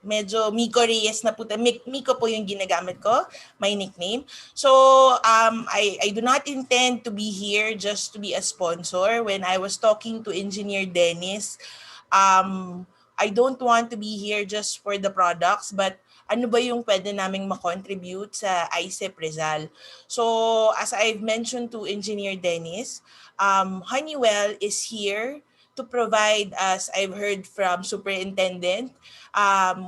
[SPEAKER 7] medyo Miko Reyes na po. Miko po yung ginagamit ko, my nickname. So I do not intend to be here just to be a sponsor. When I was talking to Engineer Dennis, I don't want to be here just for the products, but ano ba yung pwede naming makontribute sa IECEP Rizal. So as I've mentioned to Engineer Dennis, Honeywell is here to provide, as I've heard from Superintendent,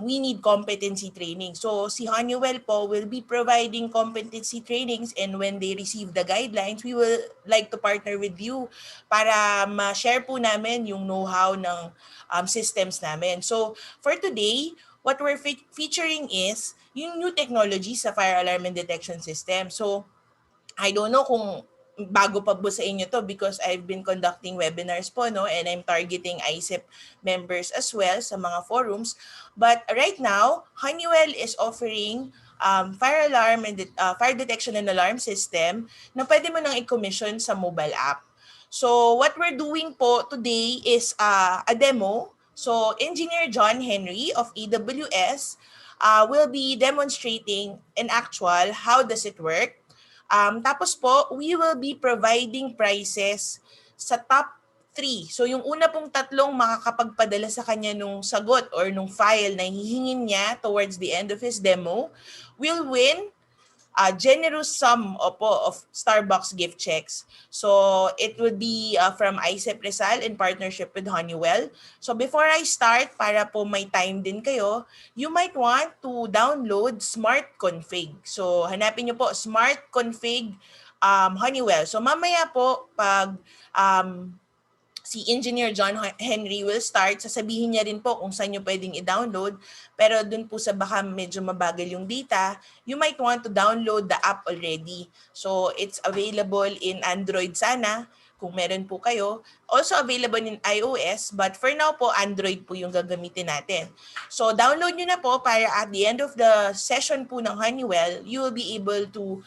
[SPEAKER 7] we need competency training. So si Honeywell po will be providing competency trainings, and when they receive the guidelines, we will like to partner with you para ma-share po namin yung know-how ng systems namin. So for today, what we're featuring is yung new technology sa fire alarm and detection system. So I don't know kung bago pa po sa inyo to because I've been conducting webinars po, no, and I'm targeting IECEP members as well sa mga forums. But right now, Honeywell is offering fire alarm and fire detection and alarm system na pwede mo nang i-commission sa mobile app. So what we're doing po today is a demo. So Engineer John Henry of AWS will be demonstrating in actual how does it work. Tapos po, we will be providing prices sa top 3. So yung una pong tatlong makakapagpadala sa kanya nung sagot or nung file na hihingin niya towards the end of his demo will win a generous sum of Starbucks gift checks. So it would be from IECEP Rizal in partnership with Honeywell. So before I start, para po may time din kayo, you might want to download Smart Config. So hanapin niyo po Smart Config Honeywell. So mamaya po pag si Engineer John Henry will start, sasabihin niya rin po kung saan nyo pwedeng i-download. Pero dun po sa baka medyo mabagal yung data, you might want to download the app already. So it's available in Android sana, kung meron po kayo. Also available in iOS, but for now po, Android po yung gagamitin natin. So download nyo na po para at the end of the session po ng Honeywell, you will be able to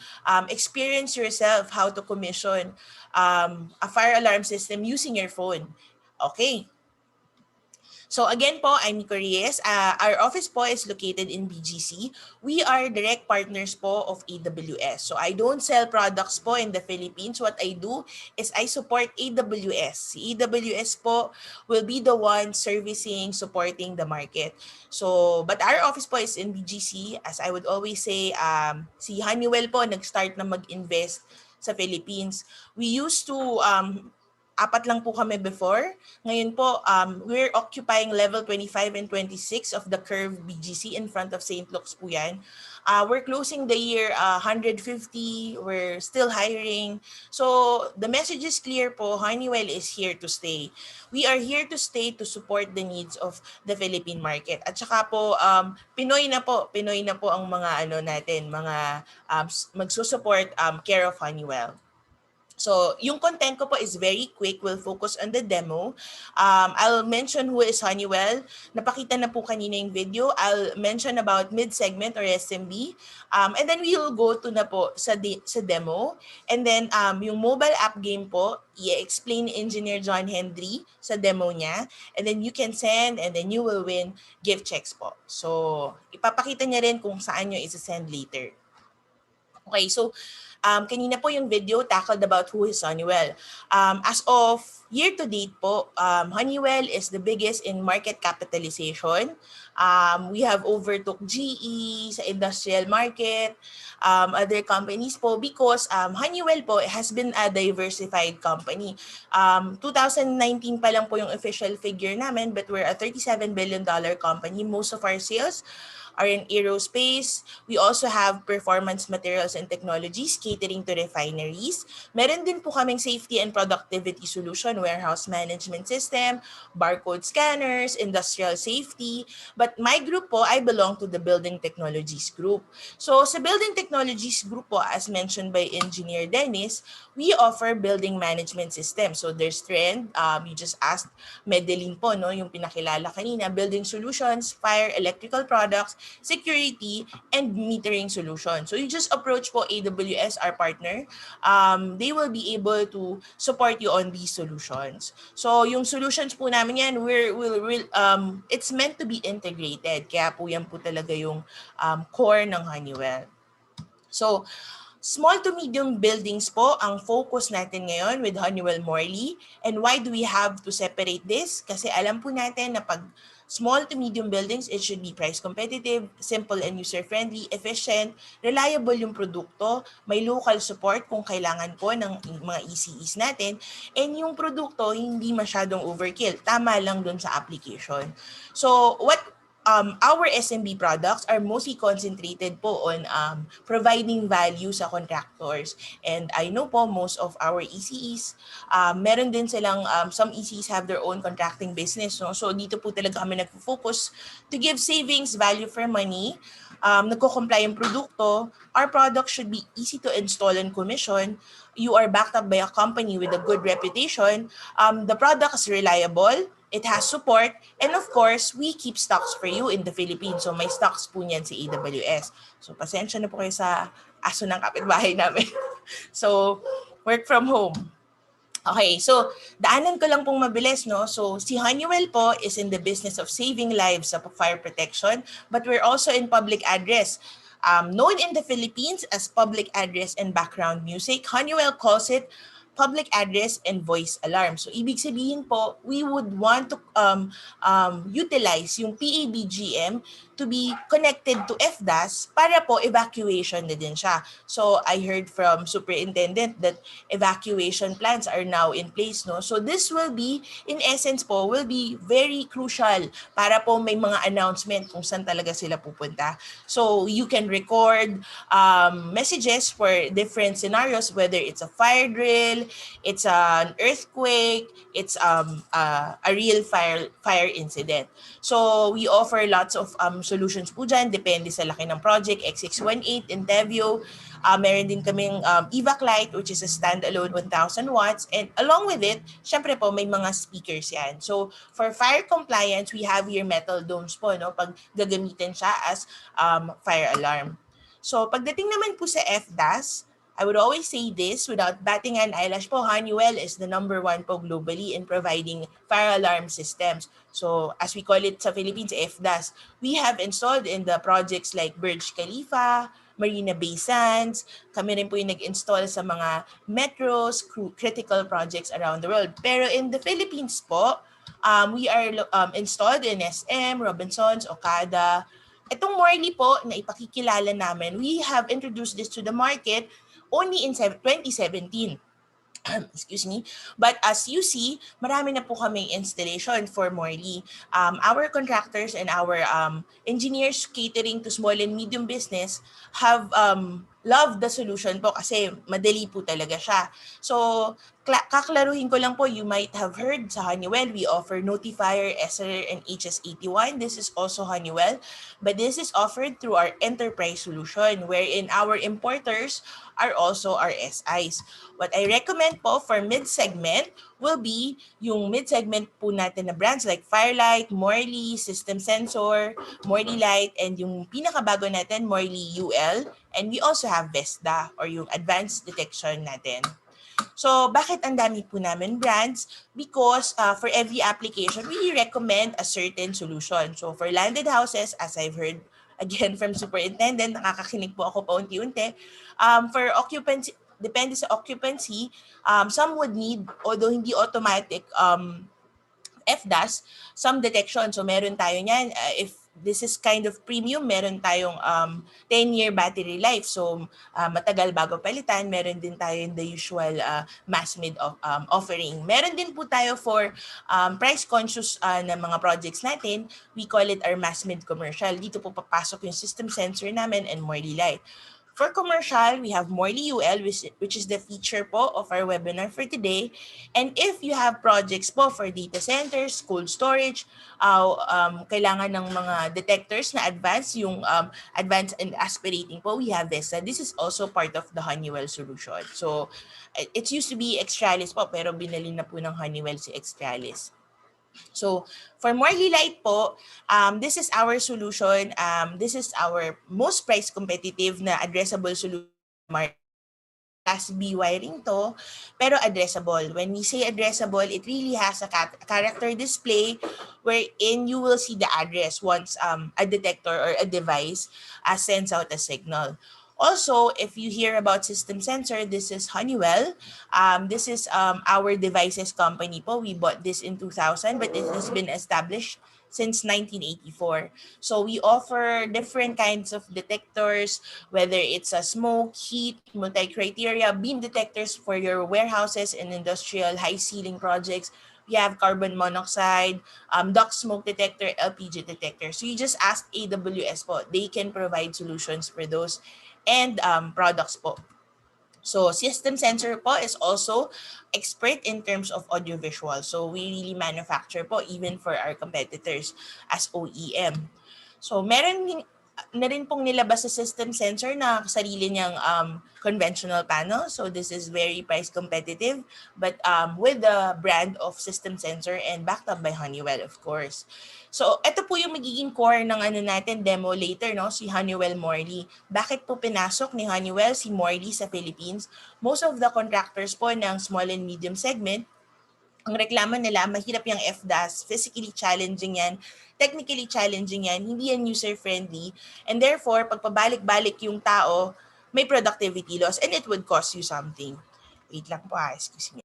[SPEAKER 7] experience yourself how to commission a fire alarm system using your phone. Okay. So again po, I'm Nico Reyes. Our office po is located in BGC. We are direct partners po of AWS. So I don't sell products po in the Philippines. What I do is I support AWS. Si AWS po will be the one servicing, supporting the market. So, but our office po is in BGC. As I would always say, si Honeywell po nag-start na mag-invest sa Philippines. We used to 4 lang po kami before. Ngayon po, we're occupying level 25 and 26 of the curve BGC in front of St. Luke's po yan. We're closing the year 150. We're still hiring. So the message is clear po, Honeywell is here to stay. We are here to stay to support the needs of the Philippine market. At saka po, Pinoy na po ang mga natin, mga magsusupport care of Honeywell. So, yung content ko po is very quick. We'll focus on the demo. I'll mention who is Honeywell. Napakita na po kanina yung video. I'll mention about mid-segment or SMB. And then we'll go to na po sa demo. And then yung mobile app game po, i-explain ni Engineer John Henry sa demo niya. And then you can send and then you will win gift checks po. So, ipapakita niya rin kung saan nyo isa-send later. Okay, so kanina po yung video tackled about who is Honeywell. As of year to date po, Honeywell is the biggest in market capitalization. We have overtook GE sa industrial market, other companies po because Honeywell po has been a diversified company. 2019 pa lang po yung official figure namin, but we're a $37 billion company. Most of our sales are in aerospace. We also have performance materials and technologies catering to refineries. Meron din po kaming safety and productivity solution, warehouse management system, barcode scanners, industrial safety. But my group po, I belong to the Building Technologies Group. So sa Building Technologies Group po, as mentioned by Engineer Dennis, we offer building management system. So there's trend, you just asked Medelin po, no, yung pinakilala kanina, building solutions, fire, electrical products, security, and metering solution. So you just approach po AWS, our partner. They will be able to support you on these solutions. So yung solutions po namin yan, it's meant to be integrated. Kaya po yan po talaga yung core ng Honeywell. So, small to medium buildings po ang focus natin ngayon with Honeywell Morley. And why do we have to separate this? Kasi alam po natin na pag small to medium buildings, it should be price competitive, simple and user-friendly, efficient, reliable yung produkto, may local support kung kailangan po ng mga ECEs natin, and yung produkto hindi masyadong overkill, tama lang dun sa application. So what our SMB products are mostly concentrated po on providing value sa contractors. And I know po most of our ECEs, meron din silang, some ECEs have their own contracting business. No? So dito po talaga kami nagpo-focus to give savings, value for money, nagko-comply yung produkto. Our product should be easy to install and commission. You are backed up by a company with a good reputation. The product is reliable. It has support, and of course, we keep stocks for you in the Philippines. So may stocks po niyan si AWS. So pasensya na po kayo sa aso ng kapitbahay namin. So work from home. Okay, so daanan ko lang pong mabilis, no? So si Honeywell po is in the business of saving lives sa fire protection, but we're also in public address. Known in the Philippines as public address and background music, Honeywell calls it public address and voice alarm. So ibig sabihin po, we would want to utilize yung PABGM to be connected to FDAS para po evacuation na din siya. So I heard from Superintendent that evacuation plans are now in place, no? So this will be, in essence po, will be very crucial para po may mga announcement kung saan talaga sila pupunta. So you can record messages for different scenarios, whether it's a fire drill, it's an earthquake, it's a real fire incident. So we offer lots of solutions po dyan, depende sa laki ng project. X618 in Tevio, meron din kaming evac light, which is a standalone 1,000 watts, and along with it, syempre po may mga speakers yan. So for fire compliance, we have here metal domes po, no, pag gagamitin siya as fire alarm. So pagdating naman po sa FDAS, I would always say this without batting an eyelash po, Honeywell is the #1 po globally in providing fire alarm systems. So as we call it sa Philippines, FDAS, we have installed in the projects like Burj Khalifa, Marina Bay Sands. Kami rin po yung nag-install sa mga metros, critical projects around the world. Pero in the Philippines po, we are installed in SM, Robinsons, Okada. Itong Morley po na ipakikilala namin, we have introduced this to the market only in 2017. Excuse me. But as you see, marami na po kaming installation for Morley. Our contractors and our engineers catering to small and medium business have loved the solution po kasi madali po talaga siya. So, kaklaruhin ko lang po, you might have heard sa Honeywell, we offer notifier, SR, and HS81. This is also Honeywell, but this is offered through our enterprise solution wherein our importers are also our SIs. What I recommend po for mid-segment will be yung mid-segment po natin na brands like Firelight, Morley, System Sensor, Morley Light, and yung pinakabago natin, Morley UL. And we also have VESDA or yung advanced detection natin. So, bakit ang dami po namin brands? Because for every application, we recommend a certain solution. So, for landed houses, as I've heard again from Superintendent, nakakakinig po ako paunti-unti. For occupancy, depende sa occupancy, some would need, although hindi automatic, FDAS, some detection. So, meron tayo niyan. If this is kind of premium, meron tayong 10-year battery life. So, matagal bago palitan. Meron din tayo the usual mass mid offering. Meron din po tayo for price-conscious na mga projects natin. We call it our mass mid commercial. Dito po papasok yung system sensor namin and Morley Light. For commercial, we have Morley UL, which is the feature po of our webinar for today. And if you have projects po for data centers, cold storage, kailangan ng mga detectors na advanced, yung advanced and aspirating po, we have this. This is also part of the Honeywell solution. So, it used to be Extralis po, pero binali na po ng Honeywell si Extralis. So, for Morley Light po, this is our solution. This is our most price competitive na addressable solution. Class B wiring to, pero addressable. When we say addressable, it really has a character display wherein you will see the address once a detector or a device sends out a signal. Also, if you hear about system sensor, this is Honeywell. This is our devices company po. We bought this in 2000, but it has been established since 1984. So we offer different kinds of detectors, whether it's a smoke, heat, multi-criteria, beam detectors for your warehouses and industrial high ceiling projects. We have carbon monoxide, duct smoke detector, LPG detector. So you just ask AWS po. They can provide solutions for those and products po. So system sensor po is also expert in terms of audiovisual. So we really manufacture po even for our competitors as OEM. So meron na rin pong nilabas sa system sensor na sarili niyang conventional panel. So this is very price competitive, but with the brand of system sensor and backed up by Honeywell, of course. So ito po yung magiging core ng natin demo later, no? Si Honeywell Morley. Bakit po pinasok ni Honeywell si Morley sa Philippines? Most of the contractors po ng small and medium segment, ang reklamo nila, mahirap yung FDAS, physically challenging yan, technically challenging yan, hindi yan user-friendly, and therefore, pag pabalik-balik yung tao, may productivity loss and it would cost you something. Wait lang po excuse me.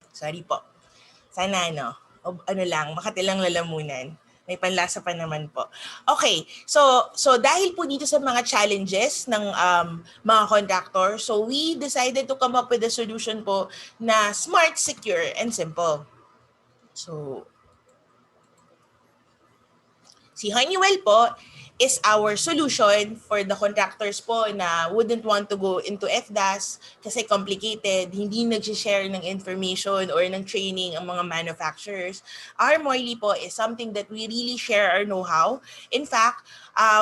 [SPEAKER 7] Sorry po. Sana makatilang lalamunan. May panlasa pa naman po. Okay, so dahil po dito sa mga challenges ng mga contractor, so we decided to come up with a solution po na smart, secure, and simple. So, si Honeywell po is our solution for the contractors po na wouldn't want to go into FDAS kasi complicated, hindi nag-share ng information or ng training ang mga manufacturers. Our Moily po is something that we really share our know-how. In fact,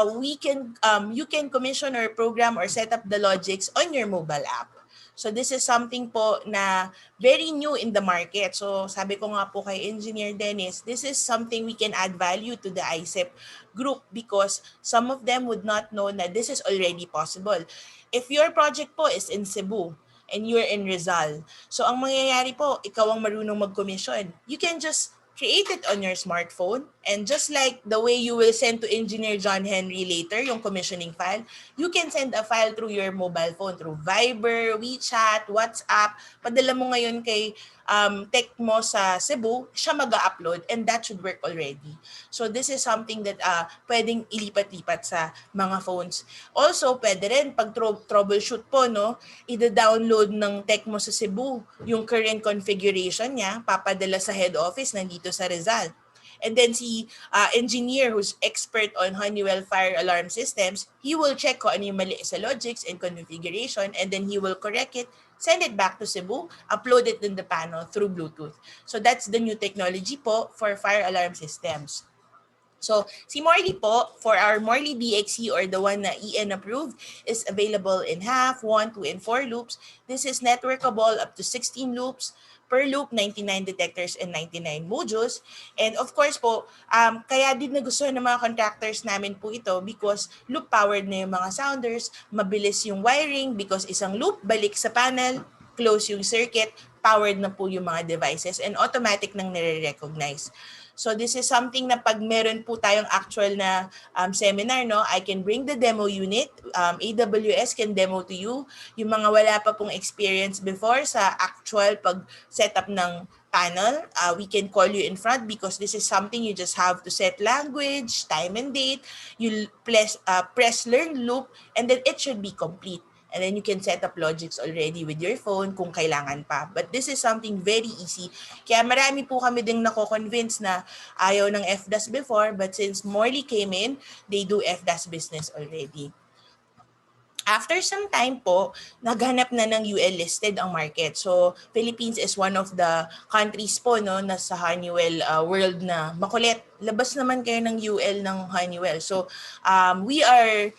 [SPEAKER 7] you can commission or program or set up the logics on your mobile app. So this is something po na very new in the market. So sabi ko nga po kay Engineer Dennis, this is something we can add value to the IECEP group because some of them would not know that this is already possible. If your project po is in Cebu and you're in Rizal, so ang mangyayari po, ikaw ang marunong mag-commission. You can just create it on your smartphone, and just like the way you will send to Engineer John Henry later, yung commissioning file, you can send a file through your mobile phone, through Viber, WeChat, WhatsApp. Padala mo ngayon kay tech mo sa Cebu, siya mag-upload, and that should work already. So this is something that pwedeng ilipat-lipat sa mga phones. Also, pwede rin pag troubleshoot po, no, ida-download ng tech mo sa Cebu yung current configuration niya, papadala sa head office nandito sa Rizal. And then si engineer who's expert on Honeywell fire alarm systems, he will check kung ano yung mali sa logics and configuration, and then he will correct it, send it back to Cebu, upload it in the panel through Bluetooth. So that's the new technology po for fire alarm systems. So, si Morley po, for our Morley DXE or the one na EN approved, is available in half, 1, 2, and 4 loops. This is networkable up to 16 loops. Per loop, 99 detectors and 99 modules. And of course po, kaya din nagustuhan ng mga contractors namin po ito because loop-powered na yung mga sounders, mabilis yung wiring because isang loop, balik sa panel, close yung circuit, powered na po yung mga devices, and automatic nang nire-recognize. So this is something na pag meron po tayong actual na seminar, no, I can bring the demo unit. AWS can demo to you. Yung mga wala pa pong experience before sa actual pag-setup ng panel, we can call you in front because this is something you just have to set language, time and date. You press learn loop, and then it should be complete. And then you can set up logics already with your phone kung kailangan pa. But this is something very easy. Kaya marami po kami ding nako-convince na ayaw ng FDAS before, but since Morley came in, they do FDAS business already. After some time po, naghanap na ng UL listed ang market. So, Philippines is one of the countries po, no, na sa Honeywell world na makulit. Labas naman kayo ng UL ng Honeywell. So, we are,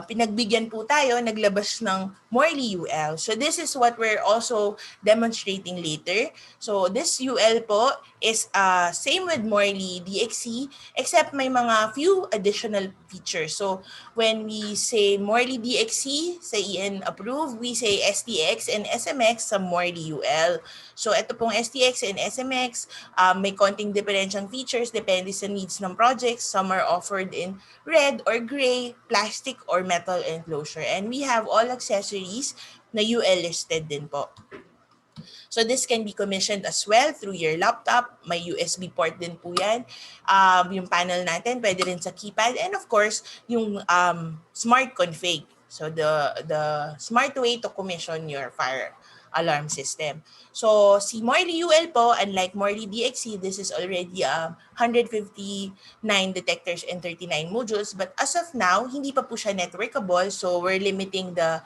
[SPEAKER 7] pinagbigyan po tayo, naglabas ng Morley UL. So, this is what we're also demonstrating later. So, this UL po is same with Morley DXE, except may mga few additional features. So, when we say Morley DXE sa EN approved, we say STX and SMX sa Morley UL. So, ito pong STX and SMX, may konting differential features depende sa needs ng projects. Some are offered in red or gray, plastic or metal enclosure. And we have all accessories na UL listed din po. So this can be commissioned as well through your laptop. May USB port din po yan. Yung panel natin, pwede rin sa keypad. And of course, yung smart config. So the smart way to commission your fire alarm system. So si Morley UL po, unlike Morley DXE, this is already 159 detectors and 39 modules. But as of now, hindi pa po siya networkable. So we're limiting the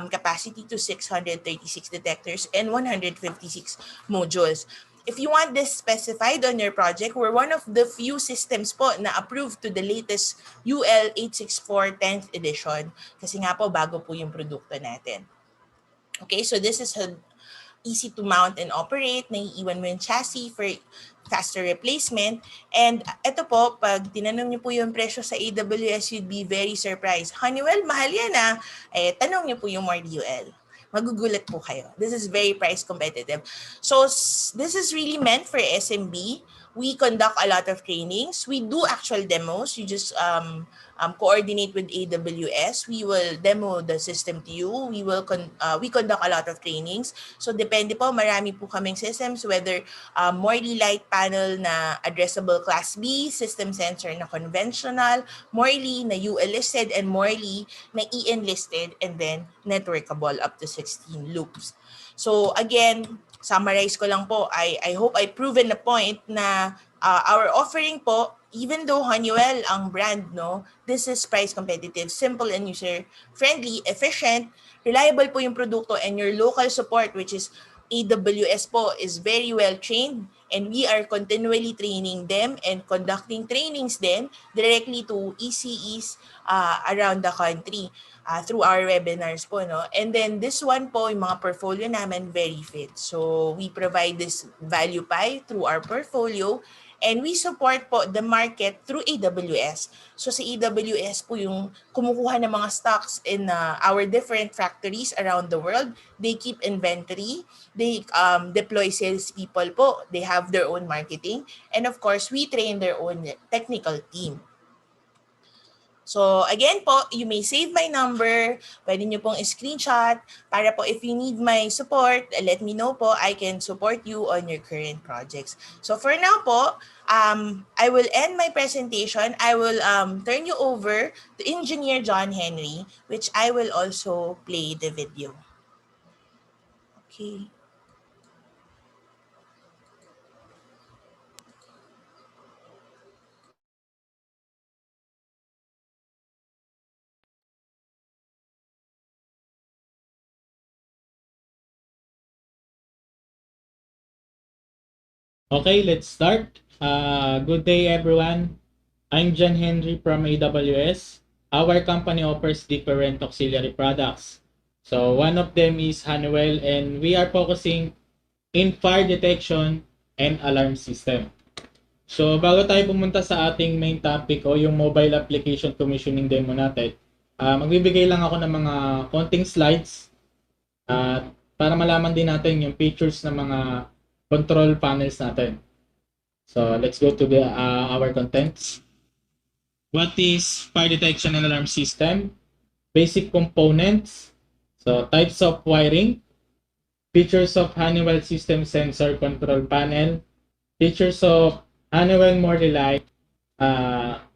[SPEAKER 7] capacity to 636 detectors and 156 modules. If you want this specified on your project, we're one of the few systems po na approved to the latest UL 864 10th edition. Kasi nga po, bago po yung produkto natin. Okay, so this is easy to mount and operate. Naiiwan mo yung chassis for faster replacement. And ito po, pag tinanong niyo po yung presyo sa AWS, you'd be very surprised. Honeywell, mahal yan ah. Eh, tanong niyo po yung Morley UL. Magugulat po kayo. This is very price competitive. So this is really meant for SMB We conduct a lot of trainings. We do actual demos. You just coordinate with AWS. We will demo the system to you. We conduct a lot of trainings. So depende po, marami po kaming systems, whether Morley light panel na addressable class B, system sensor na conventional, Morley na UL listed, and Morley na EN listed, and then networkable up to 16 loops. So again, summarize ko lang po, I hope I proven the point na our offering po, even though Honeywell ang brand, no, this is price competitive, simple and user-friendly, efficient, reliable po yung produkto, and your local support, which is AWS po, is very well trained, and we are continually training them and conducting trainings then directly to ECEs around the country. Through our webinars po, no? And then this one po, yung mga portfolio namin very fit. So we provide this value pie through our portfolio, and we support po the market through AWS. So si AWS po yung kumukuha ng mga stocks in our different factories around the world. They keep inventory. They deploy salespeople po. They have their own marketing. And of course, we train their own technical team. So again po, you may save my number. Pwede nyo pong screenshot para po if you need my support, let me know po. I can support you on your current projects. So for now po, I will end my presentation. I will turn you over to Engineer John Henry, which I will also play the video. Okay.
[SPEAKER 10] Okay, let's start. Good day, everyone. I'm John Henry from AWS. Our company offers different auxiliary products. So one of them is Honeywell, and we are focusing in fire detection and alarm system. So bago tayo pumunta sa ating main topic o yung mobile application commissioning demo natin, magbibigay lang ako ng mga konting slides para malaman din natin yung features ng mga control panels natin. So let's go to our contents. What is fire detection and alarm system? Basic components. So types of wiring. Features of Honeywell system sensor control panel. Features of Honeywell Morley light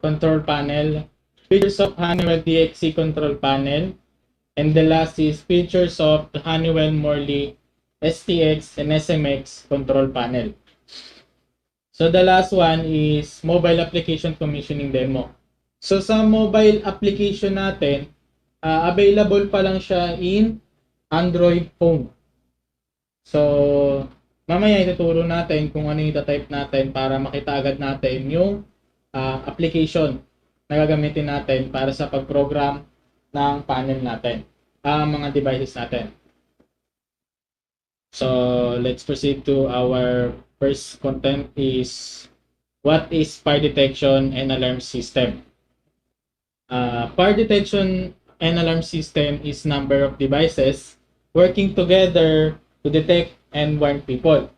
[SPEAKER 10] control panel. Features of Honeywell DXC control panel. And the last is features of the Honeywell Morley STX and SMX control panel. So the last one is mobile application commissioning demo. So sa mobile application natin, available pa lang siya in Android phone. So mamaya ituturo natin kung ano yung type natin para makita agad natin yung application na gagamitin natin para sa pag-program ng panel natin, mga devices natin. So let's proceed to our first content is what is fire detection and alarm system. Fire detection and alarm system is number of devices working together to detect and warn people.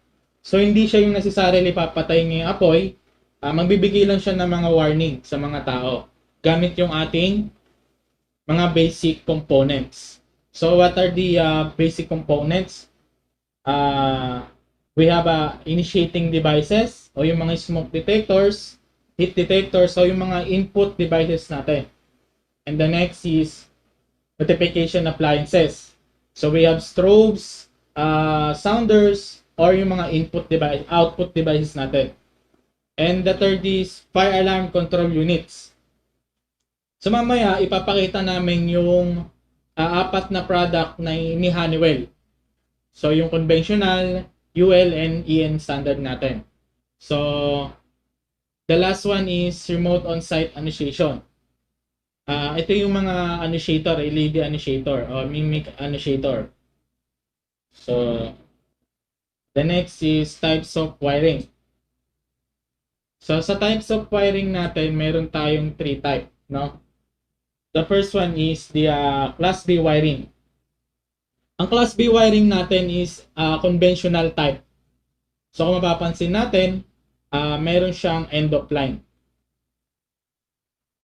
[SPEAKER 10] So hindi siya yung necessarily papatay ng apoy, magbibigay lang siya ng mga warning sa mga tao gamit yung ating mga basic components. So what are the basic components? We have initiating devices o yung mga smoke detectors, heat detectors, o yung mga input devices natin. And the next is notification appliances. So we have strobes, sounders, or yung mga output devices natin. And the third is fire alarm control units. So mamaya ipapakita namin yung apat na product na ni Honeywell. So yung conventional, UL, and EN standard natin. So the last one is remote on-site initiation. Ito yung mga initiator, LED initiator o mimic initiator. So the next is types of wiring. So sa types of wiring natin, meron tayong 3 type, no? The first one is the class B wiring. Ang class B wiring natin is conventional type. So kung mapapansin natin, meron siyang end of line.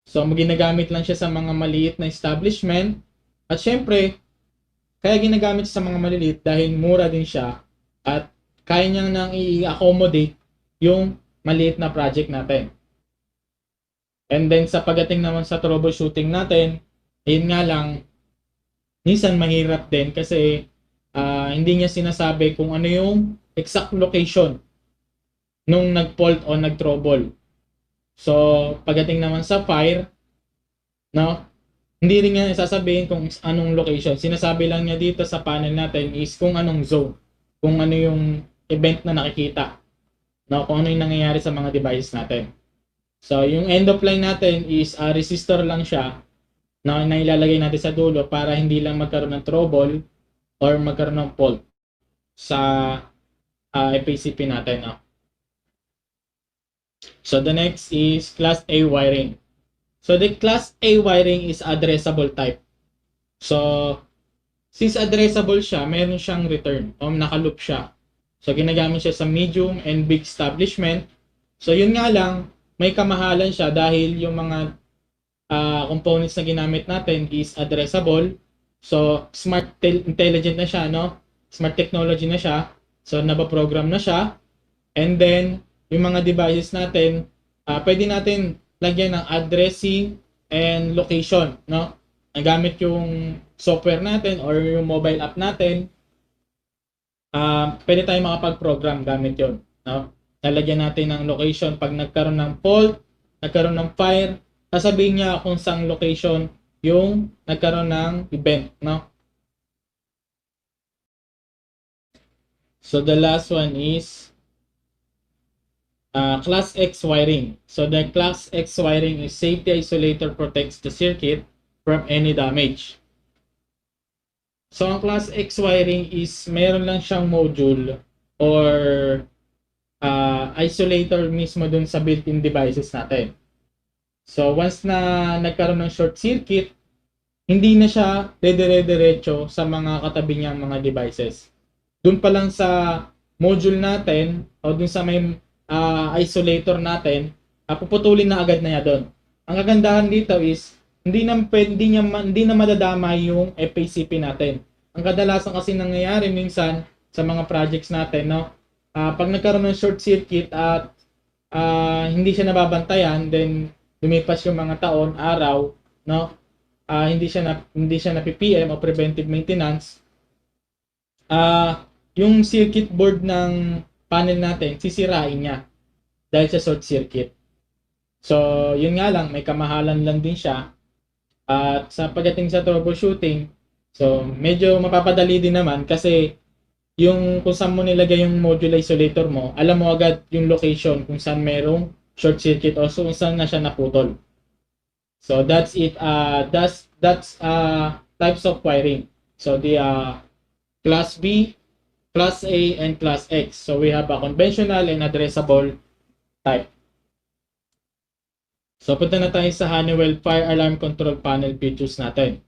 [SPEAKER 10] So ginagamit lang siya sa mga maliit na establishment at syempre kaya ginagamit siya sa mga maliliit dahil mura din siya at kaya niya nang i-accommodate yung maliit na project natin. And then sa pagdating naman sa troubleshooting natin, ayun nga lang, minsan mahirap din kasi hindi niya sinasabi kung ano yung exact location nung nag-fault o nag-trouble. So, pagdating naman sa fire, no, hindi rin niya sasabihin kung anong location. Sinasabi lang niya dito sa panel natin is kung anong zone, kung ano yung event na nakikita, no, kung ano yung nangyayari sa mga devices natin. So, yung end of line natin is resistor lang siya na ilalagay natin sa dulo para hindi lang magkaroon ng trouble or magkaroon ng fault sa FACP natin. No? So, the next is Class A wiring. So, the Class A wiring is addressable type. So, since addressable siya, meron siyang return o nakaloop siya. So, ginagamit siya sa medium and big establishment. So, yun nga lang, may kamahalan siya dahil yung mga components na ginamit natin is addressable. So, smart intelligent na siya, no? Smart technology na siya. So, nabaprogram na siya. And then, yung mga devices natin, pwede natin lagyan ng addressing and location, no? Nagamit yung software natin or yung mobile app natin, pwede tayong makapag-program gamit yun, no? Lalagyan natin ng location pag nagkaroon ng fault, nagkaroon ng fire, sasabihin niya kung saan location yung nagkaroon ng event, no? So the last one is Class X wiring. So the Class X wiring is safety isolator protects the circuit from any damage. So ang Class X wiring is meron lang siyang module or isolator mismo dun sa built-in devices natin. So once na nagkaroon ng short circuit, hindi na siya dire-diretso sa mga katabi niyang mga devices. Dun pa lang sa module natin o dun sa may isolator natin, puputulin na agad na niya doon. Ang kagandahan dito is hindi na madadama yung FACP natin. Ang kadalasan kasi nangyayari minsan sa mga projects natin, no, pag nagkaroon ng short circuit at hindi siya nababantayan, then lumipas yung mga taon, araw, no, hindi siya na PPM o preventive maintenance, yung circuit board ng panel natin, sisirain niya dahil sa short circuit. So, yun nga lang, may kamahalan lang din siya. At sa pagdating sa troubleshooting, so medyo mapapadali din naman kasi yung kung saan mo nilagay yung module isolator mo, alam mo agad yung location kung saan merong short circuit o kung saan na siya naputol. So, that's it. That's types of wiring. So, the Class B, Class A, and Class X. So we have a conventional and addressable type. So punta na tayo sa Honeywell Fire Alarm Control Panel features natin.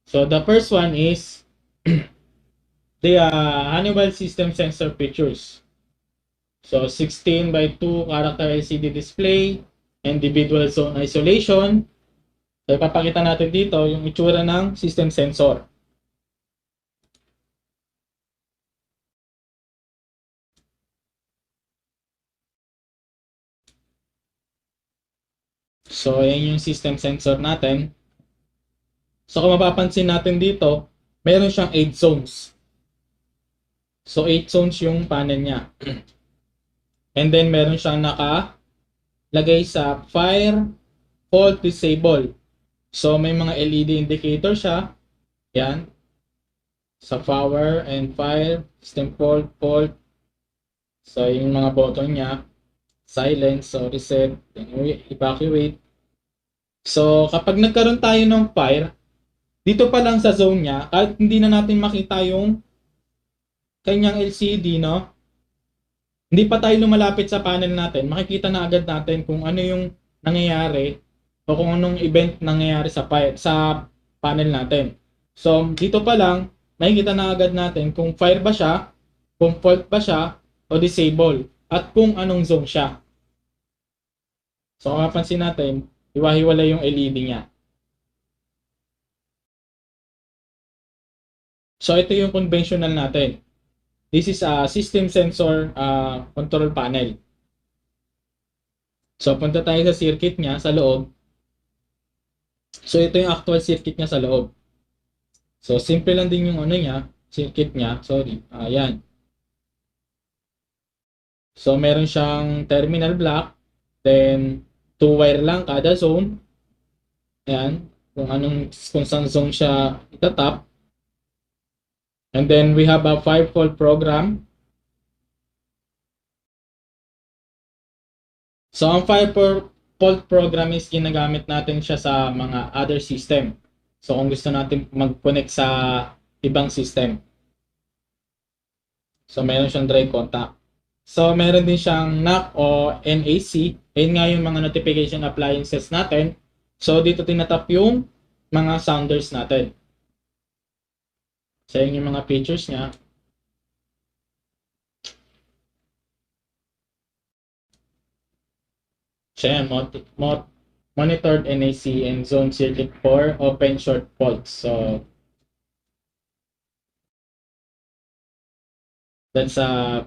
[SPEAKER 10] So the first one is the Honeywell System Sensor features. So 16:2 character LCD display, individual zone isolation. So ipapakita natin dito yung itsura ng system sensor. So, yan yung system sensor natin. So, kung mapapansin natin dito, meron siyang 8 zones. So, 8 zones yung panel niya. And then, meron siyang nakalagay sa fire, fault, disable. So, may mga LED indicator siya. Yan. Sa power and fire, system fault. So, yung mga button niya. Silence, so reset, evacuate. So, kapag nagkaroon tayo ng fire, dito pa lang sa zone niya, kahit hindi na natin makita yung kanyang LCD, no? Hindi pa tayo lumalapit sa panel natin, makikita na agad natin kung ano yung nangyayari o kung anong event nangyayari sa panel natin. So, dito pa lang, makikita na agad natin kung fire ba siya, kung fault ba siya, o disable. at kung anong zone siya. So kung mapansin natin, hiwa-hiwalay yung LED niya. So ito yung conventional natin. This is a system sensor control panel. So punta tayo sa circuit niya sa loob. So ito yung actual circuit niya sa loob. So simple lang din yung ano niya, circuit niya, sorry. Ayan. So meron siyang terminal block, then 2 wire lang kada zone. Ayan, kung saan zone siya itatap. And then we have a 5-volt program. So ang 5-volt program is ginagamit natin siya sa mga other system. So kung gusto natin mag-connect sa ibang system. So meron siyang dry contact. So meron din siyang NAC o NAC. Ayun nga yung mga notification appliances natin. So dito tinatap yung mga sounders natin. So yun yung mga features niya. So yan, monitored NAC and zone circuit for open short faults. So that's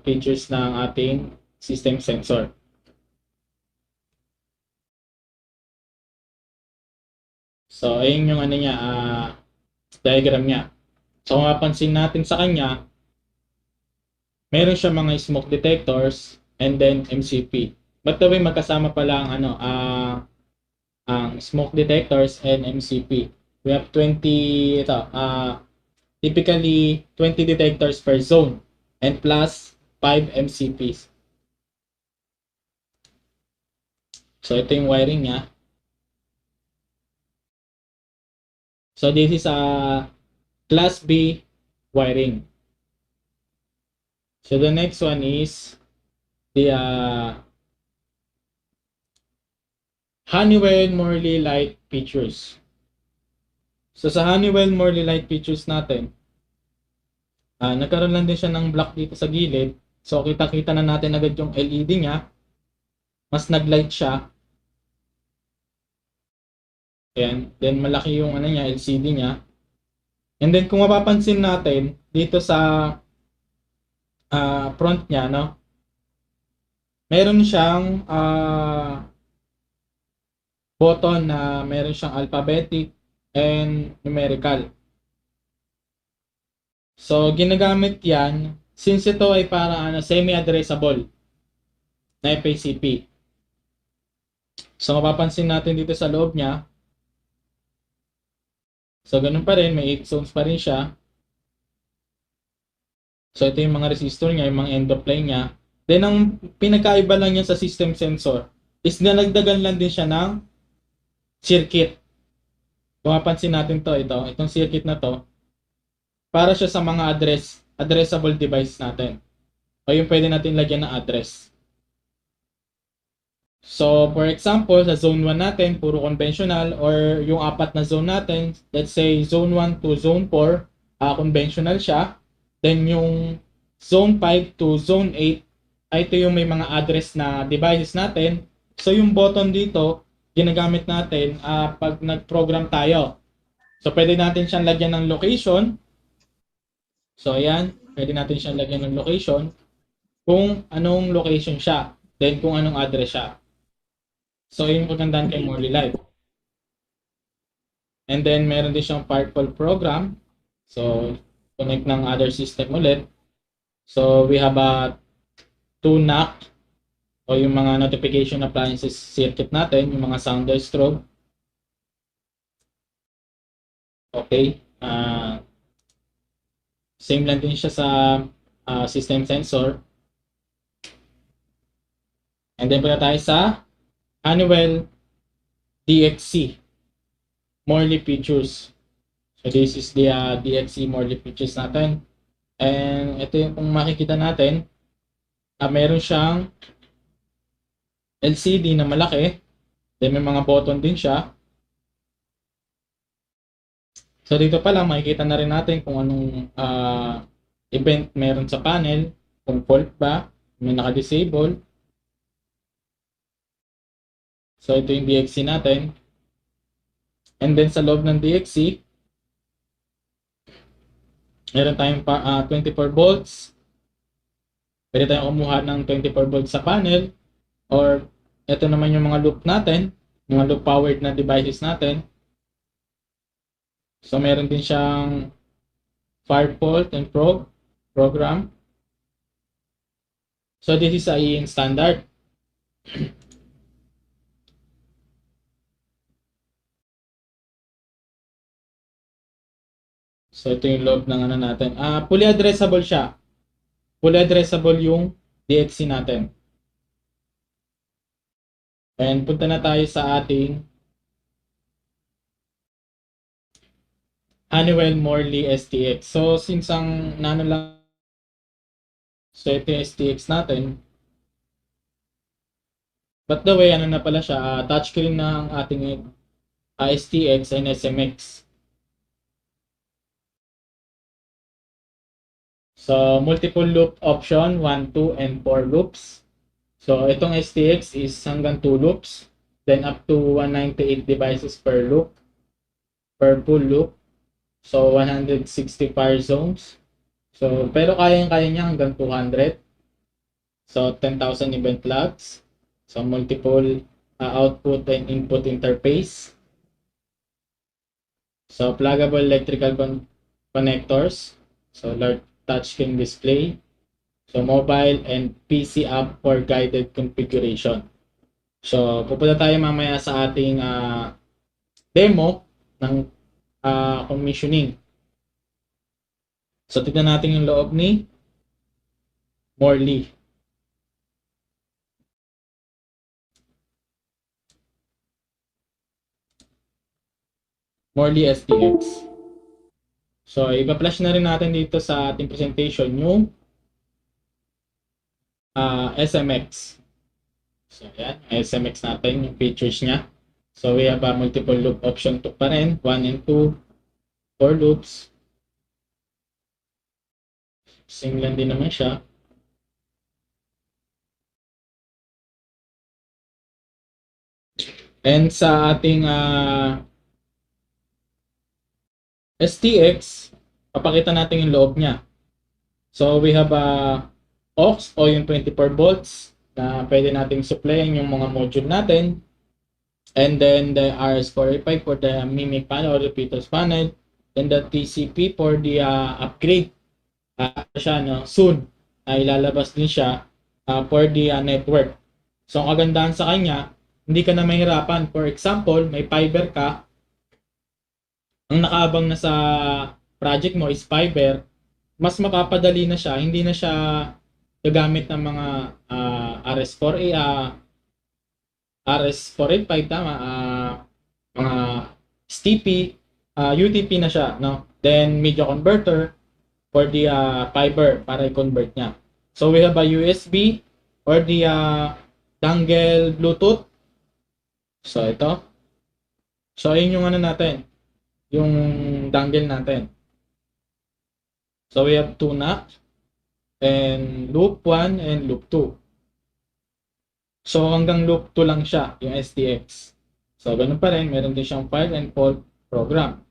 [SPEAKER 10] features ng ating system sensor. So ayun yung ano niya, diagram niya. So kung mapansin natin sa kanya, meron siya mga smoke detectors and then MCP. But the way magkasama pala ang ang smoke detectors and MCP. We have 20 typically 20 detectors per zone and plus 5 MCPs. So ito yung wiring niya. So this is a Class B wiring. So the next one is the Honeywell Morley light features. So sa Honeywell Morley light features natin, nagkaroon lang din siya ng block dito sa gilid. So kita-kita na natin agad yung LED niya. Mas nag-light siya. Ayan. Then malaki yung ano niya, LCD niya. And then kung mapapansin natin dito sa front niya, no? Meron siyang button na meron siyang alphabetic and numerical. So ginagamit 'yan since ito ay para semi-addressable na FACP. So mapapansin natin dito sa loob niya. So ganun pa rin, may 8 zones pa rin siya. So ito yung mga resistor niya, yung mga end of line niya. Then ang pinagkaiba lang niya sa system sensor is nalagdagan lang din siya ng circuit. Kung mapansin natin itong circuit na to, para siya sa mga addressable device natin. O yung pwede natin lagyan ng address. So, for example, sa zone 1 natin, puro conventional, or yung 4 na zone natin, let's say zone 1 to zone 4, conventional siya. Then yung zone 5 to zone 8, ito yung may mga address na devices natin. So, yung button dito, ginagamit natin pag nag-program tayo. So, pwede natin siyang lagyan ng location. So, ayan, pwede natin siyang lagyan ng location. Kung anong location siya, then kung anong address siya. So, yung kagandahan kay Morley Light. And then, meron din siyang partial program. So, connect ng other system ulit. So, we have a 2 NAC o yung mga notification appliances circuit natin, yung mga sounder strobe. Okay. Same lang din siya sa system sensor. And then, punta tayo sa Honeywell DXC Morley features. So this is the DXC Morley features natin. And ito yung kung makikita natin, meron siyang LCD na malaki. Then may mga button din siya. So dito pa lang makikita na rin natin kung anong event meron sa panel, kung fault ba. may naka-disable. So ito yung DXC natin. And then sa loob ng DXC, meron tayong 24 volts. Pwede tayong kumuha ng 24 volts sa panel. Or ito naman yung mga loop natin, mga loop powered na devices natin. So meron din siyang fire fault and program. So this is a IEN standard. So ito yung loob ng ano natin. Fully addressable siya. Fully addressable yung DXC natin. And punta na tayo sa ating Honeywell Morley STX. So since ang nano lang, so ito yung STX natin. But the way, ano na pala siya, touchscreen na ang ating STX and SMX. So multiple loop option, 1, 2, and 4 loops. So itong STX is hanggang 2 loops, then up to 198 devices per loop, per full loop. So 160 fire zones. So pero kaya niya hanggang 200. So 10,000 event logs. So multiple output and input interface. So pluggable electrical connectors. So large touchscreen display. So mobile and PC app for guided configuration. So pupunta tayo mamaya sa ating demo ng commissioning. So tignan natin yung loob ni Morley. Morley STX. So, ipa-flash na rin natin dito sa ating presentation yung SMX. So, yan. SMX natin, yung features niya. So, we have a multiple loop option 2 pa rin. 1 and 2. 4 loops. Same lang din naman siya. And sa ating STX, papakita natin yung loob niya. So we have a aux o yung 24 volts na pwede nating supplyan yung mga module natin. And then the RS485 for the mimic panel or repeaters panel. And the TCP for the upgrade. Soon ilalabas din siya for the network. So ang kagandahan sa kanya, hindi ka na mahirapan. For example, may fiber ka, ang nakaabang na sa project mo is fiber, mas makapadali na siya, hindi na siya gagamit ng mga RS485 tama, mga STP, UTP na siya, no? Then media converter for the fiber para i-convert niya. So we have a USB or the dongle Bluetooth. So ito. So ayun yung ano natin, yung dongle natin. So we have 2 NAC and loop 1 and loop 2. So hanggang loop 2 lang siya, yung STX. So ganun pa rin, meron din siyang fire and fault program.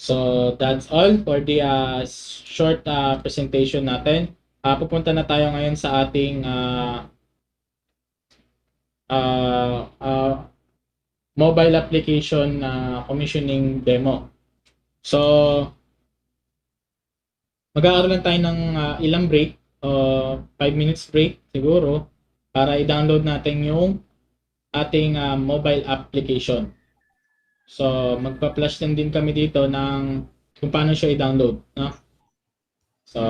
[SPEAKER 10] So that's all for the short presentation natin. Pupunta na tayo ngayon sa ating mobile application commissioning demo. So mag-aaral lang tayo ng ilang break, 5 minutes break siguro, para i-download natin yung ating mobile application. So magpa-flash lang din kami dito ng kung paano siya i-download, no? So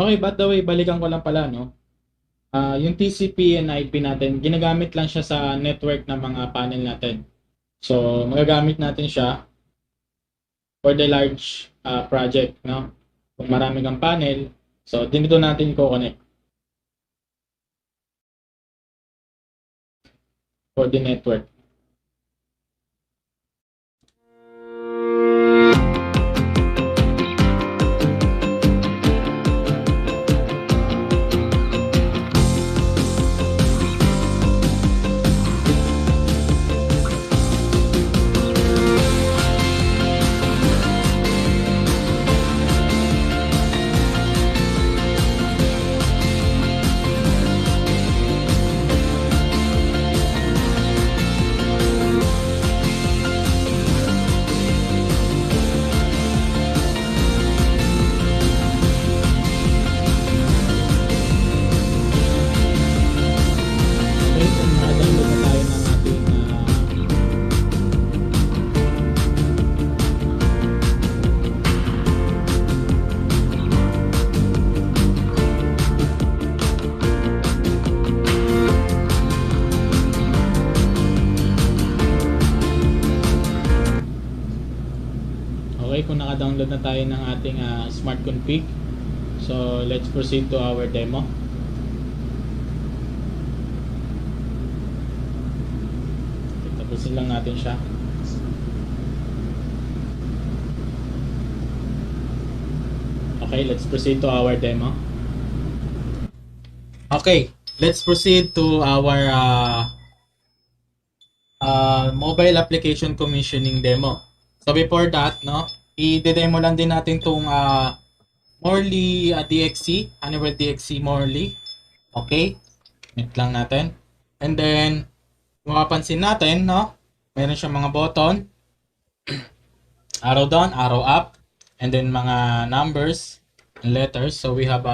[SPEAKER 10] Okay, by the way, balikan ko lang pala, no? Yung TCP and IP natin, ginagamit lang siya sa network ng mga panel natin. So, magagamit natin siya for the large project, no? Kung marami kang panel, so dito natin ko-connect for the network. Okay, kung naka-download na tayo ng ating smart config, so let's proceed to our demo. Tapusin lang natin siya. Okay, let's proceed to our demo. Okay, let's proceed to our mobile application commissioning demo. So before that, no, i-demo lang din natin tong Morley DXC, Honeywell DXC Morley. Okay, meet lang natin. And then, mapapansin natin, no, meron siyang mga button, arrow down, arrow up, and then mga numbers and letters. So we have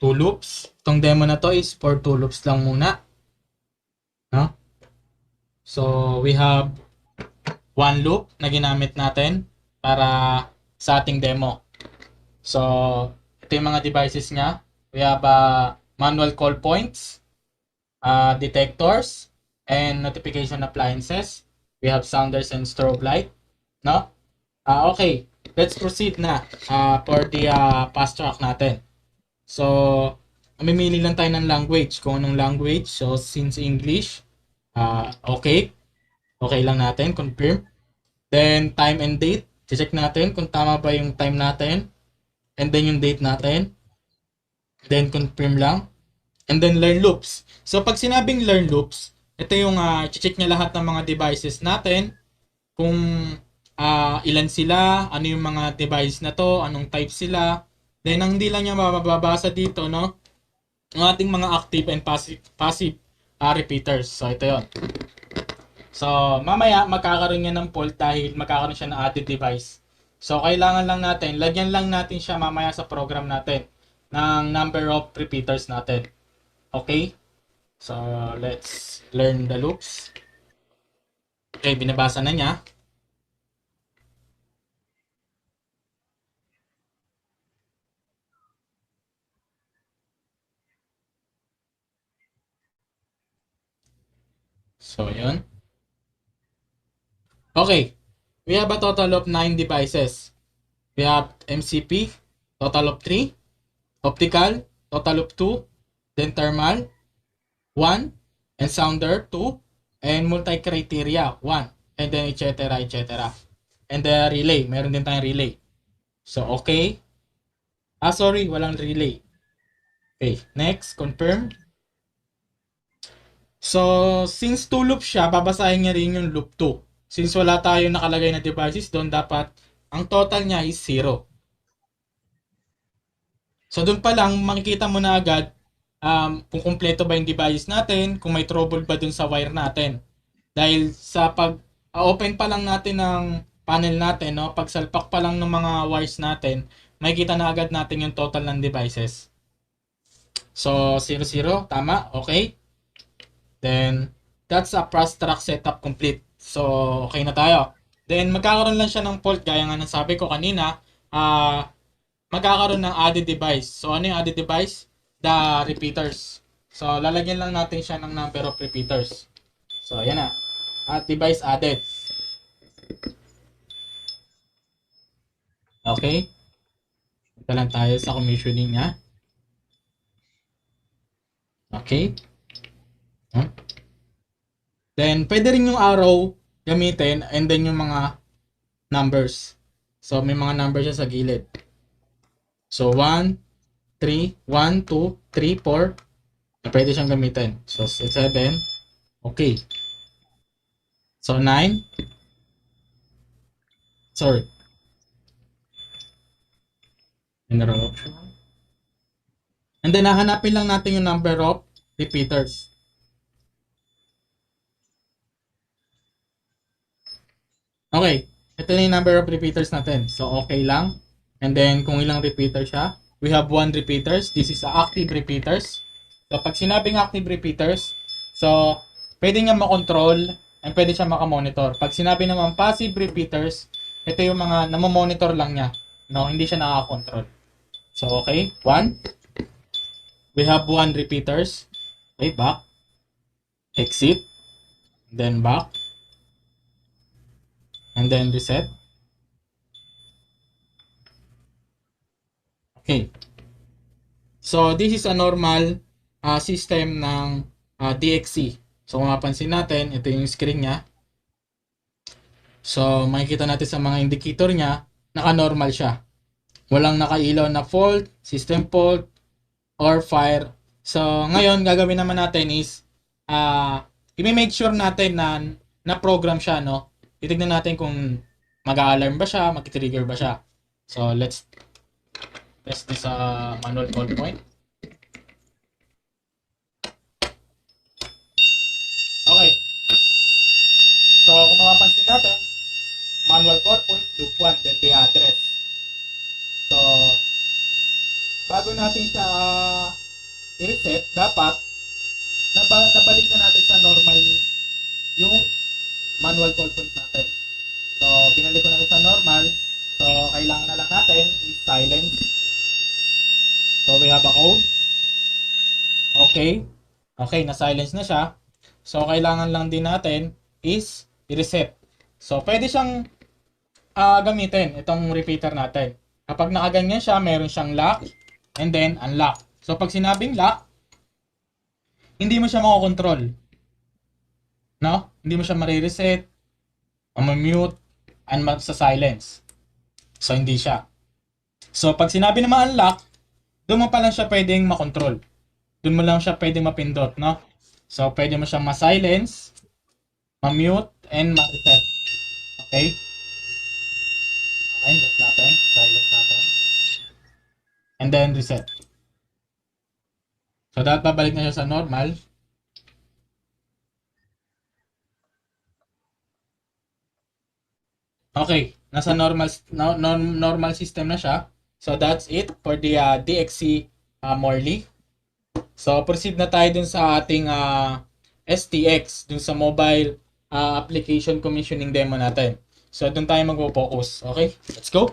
[SPEAKER 10] 2 loops. Itong demo na to is for 2 loops lang muna, no? So we have 1 loop na ginamit natin para sa ating demo. So ito yung mga devices niya. We have manual call points, detectors, and notification appliances. We have sounders and strobe light, no? Okay, let's proceed na for the fast track natin. So mamimili lang tayo ng language, kung anong language. So since English, okay lang natin, confirm. Then time and date, check natin kung tama ba yung time natin, and then yung date natin, then confirm lang. And then learn loops. So pag sinabing learn loops, ito yung check niya lahat ng mga devices natin, kung ilan sila, ano yung mga device na to, anong type sila. Then ang hindi lang niya mababasa dito, no, ang ating mga active and passive repeaters. So ito yon. So mamaya magkakaroon niya ng fault dahil magkakaroon siya ng added device. So kailangan lang natin, lagyan lang natin siya mamaya sa program natin ng number of repeaters natin. Okay? So let's learn the loops. Okay, binabasa na niya. So yun. Okay, we have a total of 9 devices. We have MCP, total of 3, optical, total of 2, then thermal, 1, and sounder, 2, and multi-criteria, 1, and then etc. etc. And the relay, meron din tayong relay. So okay. Sorry, walang relay. Okay, next, confirm. So since 2 loops siya, babasahin niya rin yung loop 2. Since wala tayong nakalagay na devices doon, dapat ang total niya is 0. So doon pa lang makikita mo na agad kung kumpleto ba yung device natin, kung may trouble ba doon sa wire natin. Dahil sa pag-open pa lang natin ng panel natin, no, pagsalpak pa lang ng mga wires natin, makikita na agad natin yung total ng devices. So 00, tama, okay. Then that's a fast track setup complete. So okay na tayo. Then magkakaroon lang siya ng fault gaya nga ng sabi ko kanina. magkakaroon ng added device. So ano yung added device? The repeaters. So lalagyan lang natin siya ng number of repeaters. So ayan na. At device added. Okay? Ito lang tayo sa commissioning niya. Okay? Then pwede rin yung arrow gamitin and then yung mga numbers. So may mga numbers siya sa gilid. So 1, 3, 1, 2, 3, 4. Pwede siyang gamitin. So 7. Okay. So 9. Sorry. General option. And then hahanapin lang natin yung number of repeaters. Okay. Ito na yung number of repeaters natin. So okay lang. And then kung ilang repeater siya, we have 1 repeaters. This is active repeaters. So pag sinabing active repeaters, so pwede niya makontrol and pwede siya makamonitor. Pag sinabi naman passive repeaters, ito yung mga namomonitor lang niya. No, hindi siya nakakontrol. So okay, 1. We have 1 repeaters. Okay, back. Exit. Then back. And then reset. Okay. So this is a normal system ng DXC. So kung mapansin natin, ito yung screen niya. So makikita natin sa mga indicator niya, naka-normal siya. Walang nakailaw na fault, system fault, or fire. So ngayon, gagawin naman natin is i-make sure natin na program siya, no? Titignan natin kung mag-a-alarm ba siya, mag-trigger ba siya. So let's test this manual call point. Okay. So kung mapapansin natin, manual call point, loop 1, then the address. So bago natin siya i-reset, dapat nabalik na natin sa normal yung manual call point natin. So binalik ko na rin sa normal. So kailangan na lang natin is silence. So we have a code. Okay. Okay, na-silence na siya. So kailangan lang din natin is i-reset. So pwede siyang gamitin itong repeater natin. Kapag nakaganyan siya, meron siyang lock and then unlock. So pag sinabing lock, hindi mo siya makokontrol. No? Hindi mo siya marireset, ma-mute, and sa-silence. So hindi siya. So pag sinabi naman unlock, doon mo pa lang siya pwedeng makontrol. Doon mo lang siya pwedeng mapindot, no? So pwede mo siyang ma-silence, ma-mute, and ma-reset. Okay? Okay, lock natin. Silence natin. And then reset. So dapat babalik na siya sa normal. Okay, nasa normal system na siya. So that's it for the DXC Morley. So proceed na tayo dun sa ating STX, dun sa mobile application commissioning demo natin. So dun tayo mag-focus. Okay, let's go.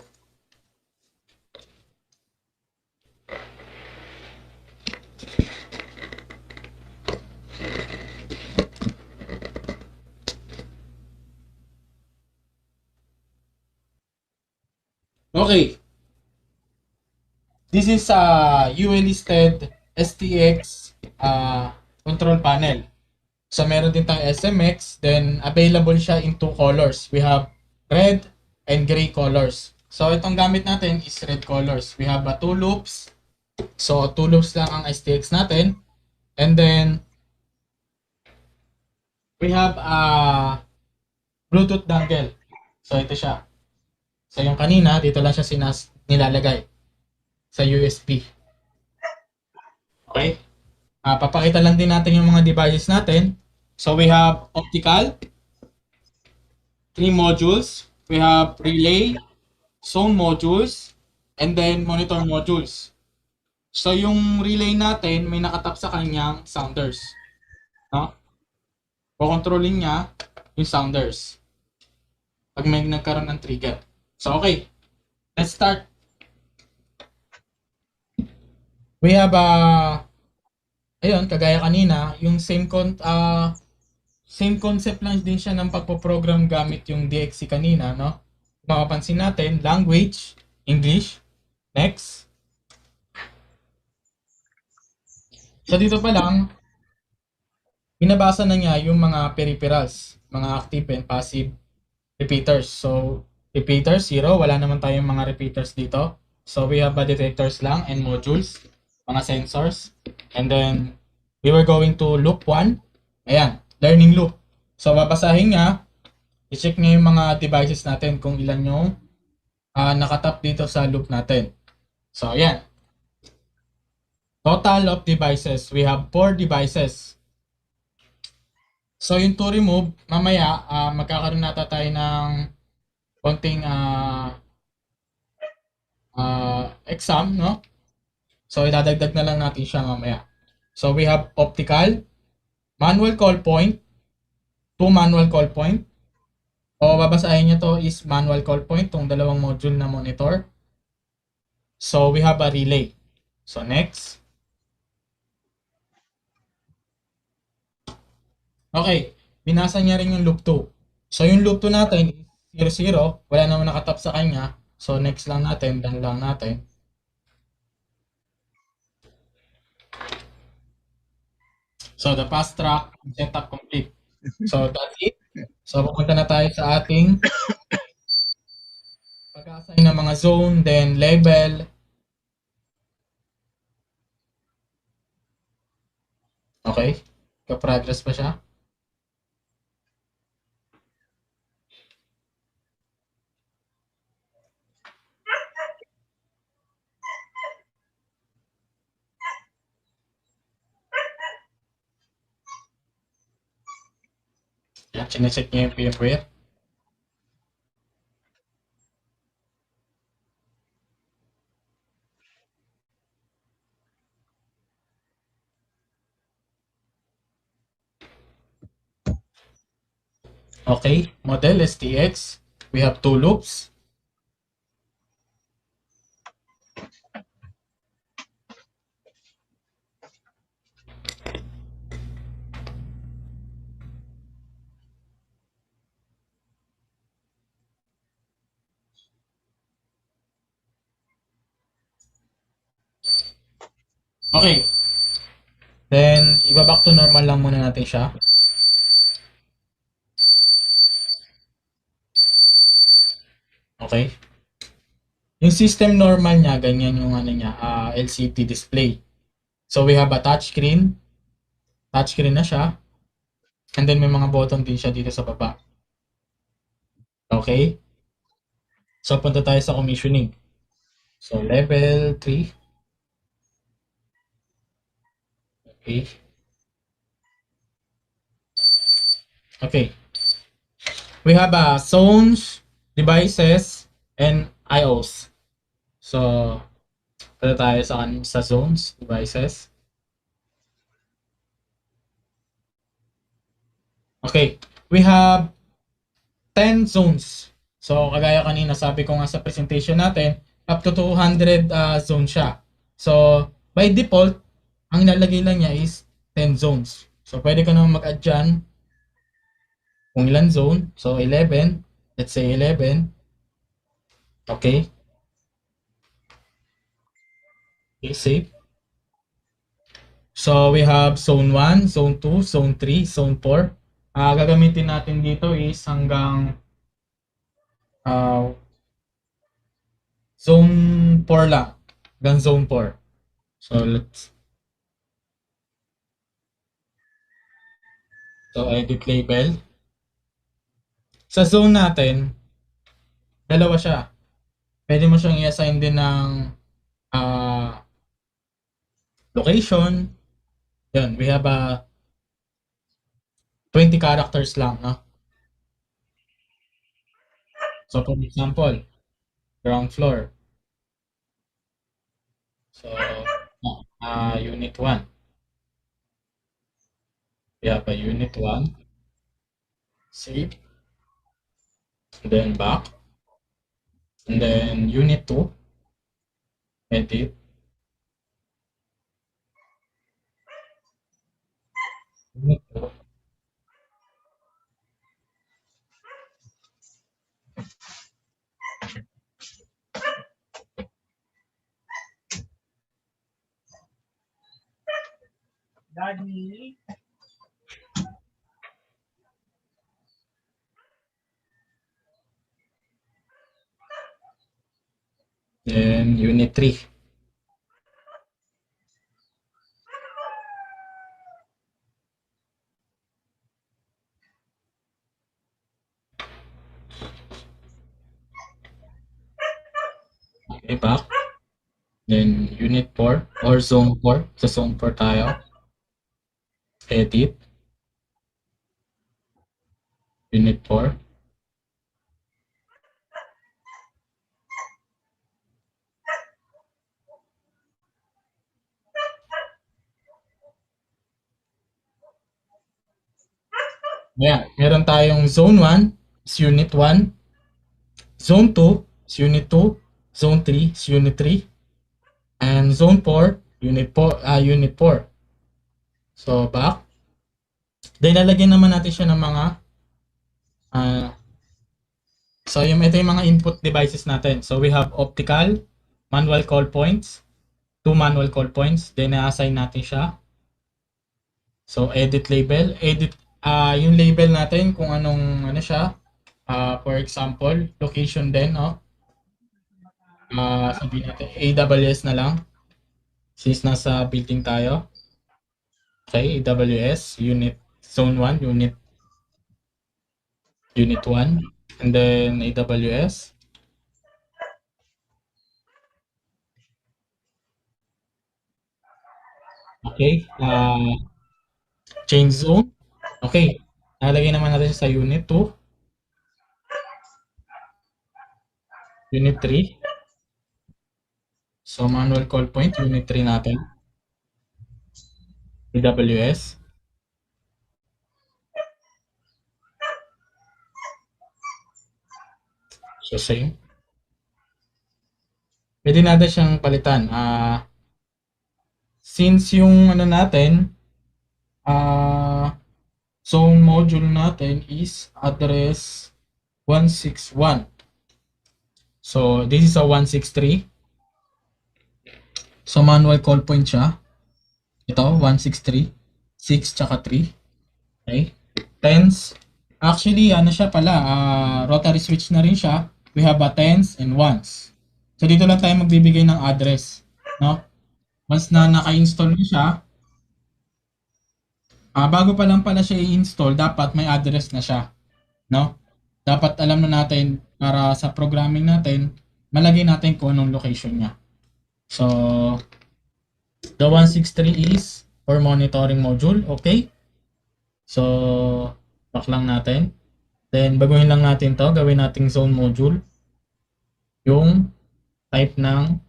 [SPEAKER 10] Okay. This is a UE-listed STX control panel. So meron din tayong SMX, then available siya in 2 colors. We have red and gray colors. So itong gamit natin is red colors. We have 2 loops. So 2 loops lang ang STX natin. And then we have a Bluetooth dongle. So ito siya. So yung kanina, dito lang siya nilalagay sa USB. Okay? Papakita lang din natin yung mga devices natin. So we have optical, 3 modules. We have relay, zone modules, and then monitor modules. So yung relay natin, may nakatap sa kanyang sounders. No? Kukontrolin niya yung sounders pag may nagkaroon ng trigger. So okay, let's start. We have ayun, kagaya kanina, yung same concept lang din siya ng pagpo-program gamit yung DXC kanina, no? Mapapansin natin, language, English, next. So dito pa lang, binabasa na niya yung mga peripherals, mga active and passive repeaters. So, repeaters, 0, wala naman tayong mga repeaters dito. So, we have detectors lang and modules, mga sensors. And then, we were going to loop 1. Ayan, learning loop. So, babasahin niya, i-check niya yung mga devices natin kung ilan yung nakatap dito sa loop natin. So, ayan. Total of devices, we have 4 devices. So, yung to remove, mamaya, magkakaroon nata tayo ng konting exam, no? So, idadagdag na lang natin siya mamaya. So, we have optical, manual call point, 2 manual call point. O, babasahin nyo to is manual call point, tong dalawang module na monitor. So, we have a relay. So, next. Okay, binasa niya rin yung loop 2. So, yung loop 2 natin is 0, 0. Wala naman nakatap sa kanya. So, next lang natin, done lang natin. So, the fast track setup complete. So, that's it. So, pupunta na tayo sa ating pag-assign ng mga zone, then label. Okay, ka-progress pa siya. Yan, chinecheck niya yung firmware. Okay, model STX. We have 2 loops. Okay. Then, iba-back to normal lang muna natin siya. Okay. Yung system normal niya, ganyan yung ano niya, LCD display. So, we have a touchscreen. Touchscreen na siya. And then, may mga button din siya dito sa baba. Okay. So, punta tayo sa commissioning. So, level 3. Okay. Okay. We have zones, devices, and IOs. So, punta tayo sa zones, devices. Okay. We have 10 zones. So, kagaya kanina, sabi ko nga sa presentation natin, up to 200 zones siya. So, by default, ang ilalagay lang niya is 10 zones. So, pwede ka naman mag-add dyan kung ilan zone. So, 11. Let's say 11. Okay. Okay, save. So, we have zone 1, zone 2, zone 3, zone 4. Gagamitin natin dito is hanggang zone 4 lang. Hanggang zone 4. So, edit label. Sa zone natin, dalawa siya. Pwede mo siyang i-assign din ng location. Yan, we have 20 characters lang, no? So, for example, ground floor. So, unit 1. We have a unit 1. Save. And then back. And then unit 2. Edit. Then Unit 3. Okay, back. Then Unit 4 or Zone 4. Sa Zone 4 tayo. Edit. Unit 4. Yeah, meron tayong Zone 1 is Unit 1. Zone 2 is Unit 2. Zone 3 is Unit 3. And Zone 4, Unit 4. Unit 4. So, back. Then, lalagyan naman natin siya ng mga so, ito yung mga input devices natin. So, we have optical, manual call points, 2 manual call points. Then, na-assign natin siya. So, edit label. Edit yung label natin kung anong ano siya. For example, location din, no? Sabihin natin, AWS na lang. Since nasa building tayo. Okay, AWS, Unit Zone 1, Unit 1. And then AWS. Okay, change zone. Okay, nalagay naman natin sa Unit 2. Unit 3. So, manual call point, Unit 3 natin. AWS. So, same. Pwede natin siyang palitan. Since yung ano natin, zone module natin is address 161. So, this is a 163. So, manual call point siya. Ito, 163. 6 tsaka 3. Okay. Tens. Actually, ano siya pala, rotary switch na rin siya. We have a tens and ones. So, dito lang tayo magbibigay ng address. No? Once na naka-install na siya, bago pa lang pala siya i-install, dapat may address na siya. No? Dapat alam na natin para sa programming natin, malagay natin kung anong location niya. So, the 163 is for monitoring module. Okay? So, back lang natin. Then, baguhin lang natin to. Gawin nating zone module. Yung type ng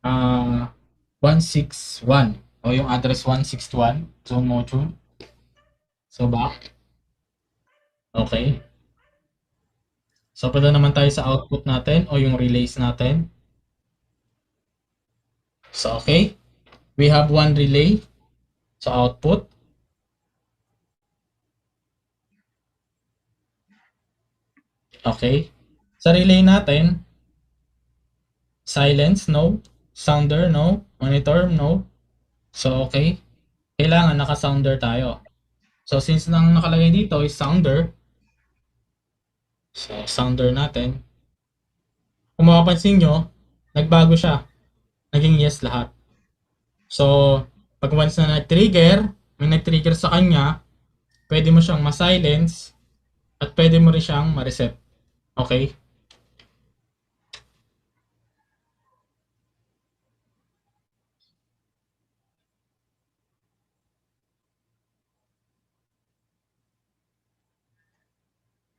[SPEAKER 10] 161 o yung address 161 zone module. So, back. Okay. So, punta naman tayo sa output natin o yung relays natin. So, okay. We have one relay sa output. Okay. Sa relay natin, silence, no. Sounder, no. Monitor, no. So, okay. Kailangan naka-sounder tayo. So, since nang nakalagay dito is sounder, so, sounder natin. Kung mapapansin nyo, nagbago siya. Naging yes lahat. So, pag once na nag-trigger, may nag-trigger sa kanya, pwede mo siyang ma-silence at pwede mo rin siyang ma-reset. Okay?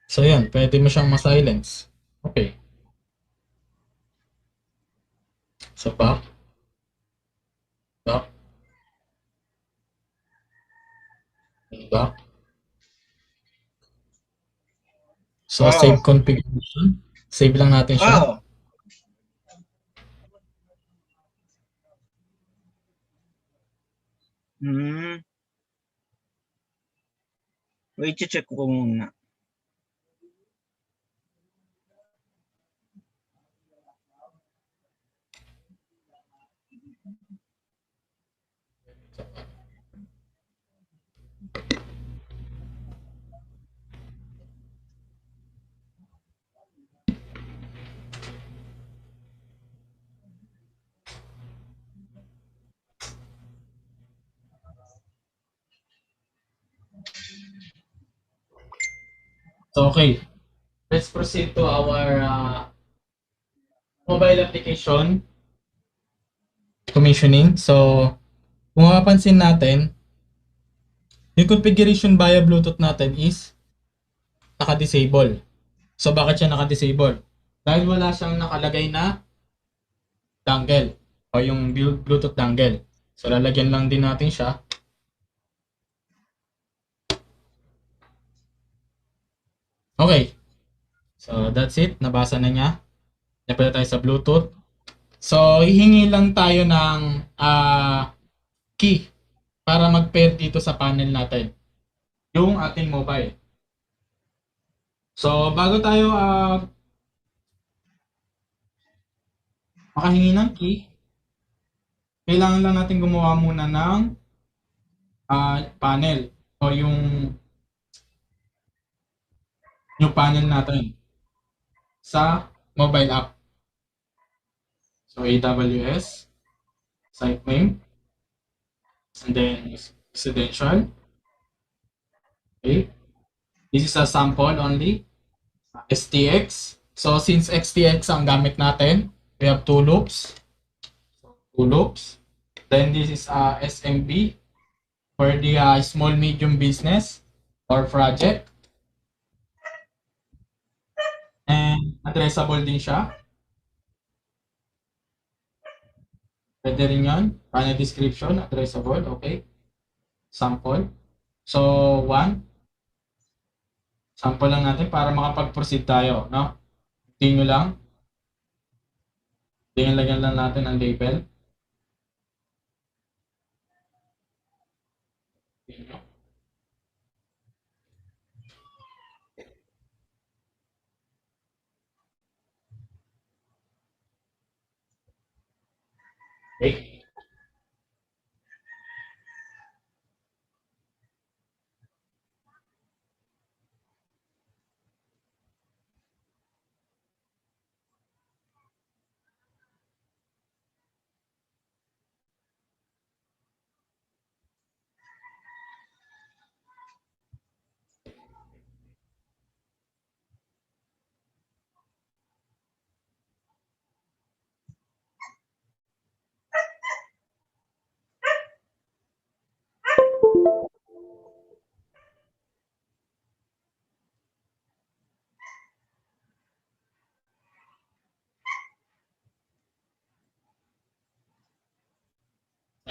[SPEAKER 10] So, yan. Pwede mo siyang ma-silence. Okay. So, back. Back. Back. So, save configuration. Save lang natin siya.
[SPEAKER 15] Wait, check ko muna.
[SPEAKER 10] So, okay. Let's proceed to our mobile application commissioning. So, kung mapapansin natin, yung configuration via Bluetooth natin is naka-disable. So, bakit siya naka-disable? Dahil wala siyang nakalagay na dongle o yung Bluetooth dongle. So, lalagyan lang din natin siya. Okay. So, that's it. Nabasa na niya. Napunta tayo sa Bluetooth. So, hihingi lang tayo ng key para mag-pair dito sa panel natin. Yung ating mobile. So, bago tayo makahingi ng key, kailangan lang natin gumawa muna ng panel o yung panel natin sa mobile app. So, AWS, site name, and then residential. Okay. This is a sample only. STX. So, since XTX ang gamit natin, we have 2 loops. 2 loops. Then, this is SMB for the small medium business or project. And addressable din siya. Pwede rin yan. Panel description, addressable, okay. Sample. So, 1. Sample lang natin para makapag-proceed tayo, no? Continue lang. Lagyan lang natin ang label. Okay.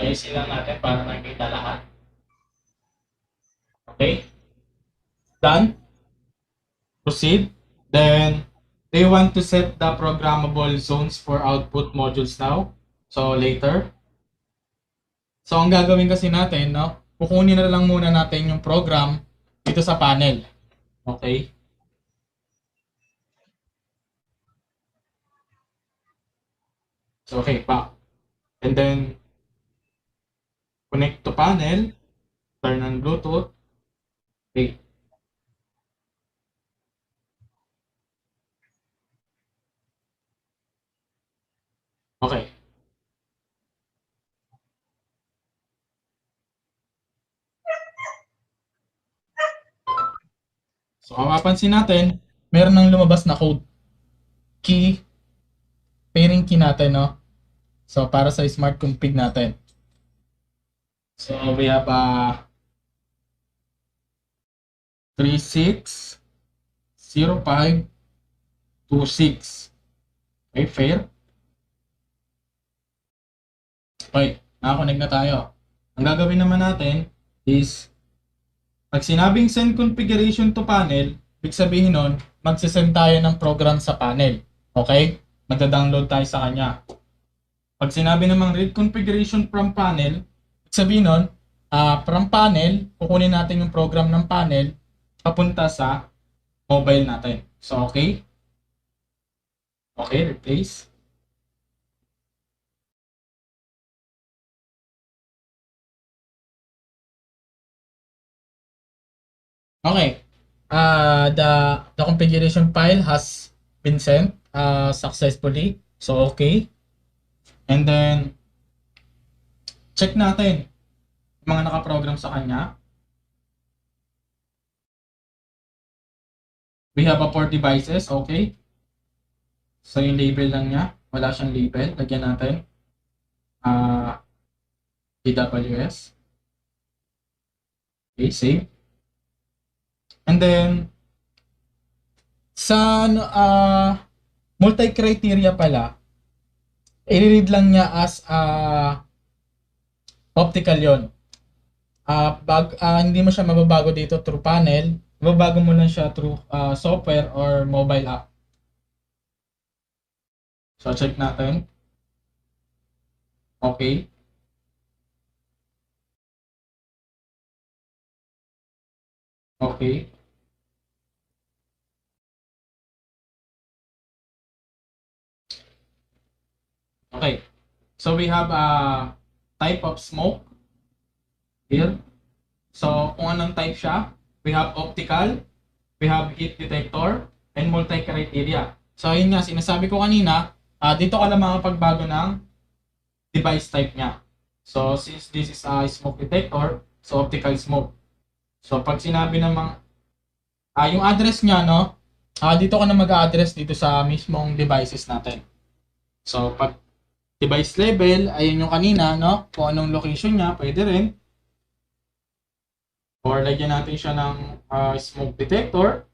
[SPEAKER 10] Ayusin lang natin para nakita lahat. Okay. Done. Proceed. Then, they want to set the programmable zones for output modules now. So, later. So, ang gagawin kasi natin, no? Kukunin na lang muna natin yung program dito sa panel. Okay. So, okay, back. And then, connect to panel. Turn on Bluetooth. Okay. Okay. So, kung mapapansin natin, meron ng lumabas na code. Key, pairing key natin, no? So, para sa smart config natin. So, we have 360526. Okay, fair. Okay, nakakonect na tayo. Ang gagawin naman natin is, pag sinabing send configuration to panel, ibig sabihin nun, magsisend tayo ng program sa panel. Okay? Magda-download tayo sa kanya. Pag sinabi namang read configuration from panel, ibig sabihin nun, from panel, kukunin natin yung program ng panel, papunta sa mobile natin. So, okay? Okay, replace. Okay. The configuration file has been sent successfully. So, okay. And then, check natin yung mga nakaprogram sa kanya. We have a 4 devices, okay. So yung label lang niya, wala siyang label. Lagyan natin AWS. Okay, save. And then sa multi-criteria pala, i-read lang niya as optical yon. Hindi mo siya mababago dito through panel. Mababago mo lang siya through software or mobile app. So check natin. Okay. Okay. Okay. So we have a type of smoke here. So kung anong type siya, we have optical, we have heat detector, and multi-criteria. So ayun nga, sinasabi ko kanina, dito ka lang makapagbago ng device type niya. So since this is a smoke detector, so optical smoke. So pag sinabi ng mga, yung address niya, no, dito ka na mag-address dito sa mismong devices natin. So pag device level, ayun yung kanina, no? Kung anong location niya, pwede rin. Or lagyan natin siya ng smoke detector.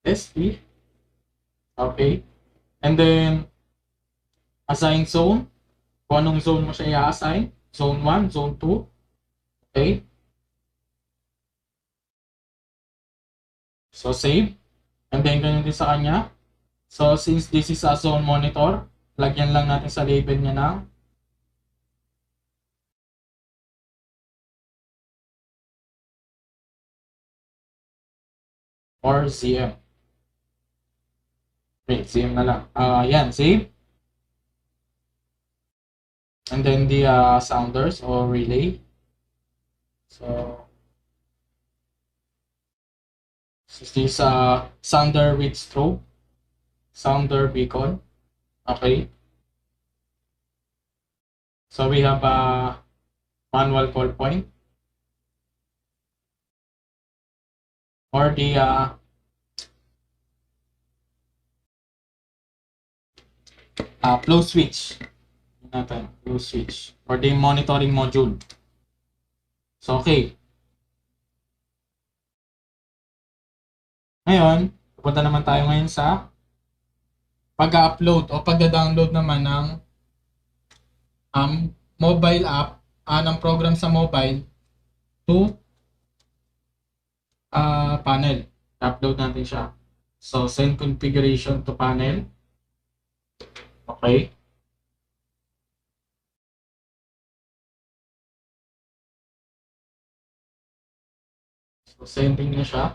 [SPEAKER 10] SP. Okay. And then, assign zone. Kung anong zone mo siya i-assign. Zone 1, zone 2. Okay. So, save. And then, ganun din sa kanya. So, since this is a zone monitor, lagyan lang natin sa label niya ng or ZM. Okay, ZM na lang. Yan, save. And then the sounders or relay. So, this is sounder with strobe. Sounder beacon. Okay. So we have a manual call point. Or the flow switch. Flow switch. Or the monitoring module. So okay. Ngayon, pupunta naman tayo ngayon sa pag-upload o pag-download naman ng mobile app, ng program sa mobile to panel. Upload natin siya. So, send configuration to panel. Okay. So, sending na siya.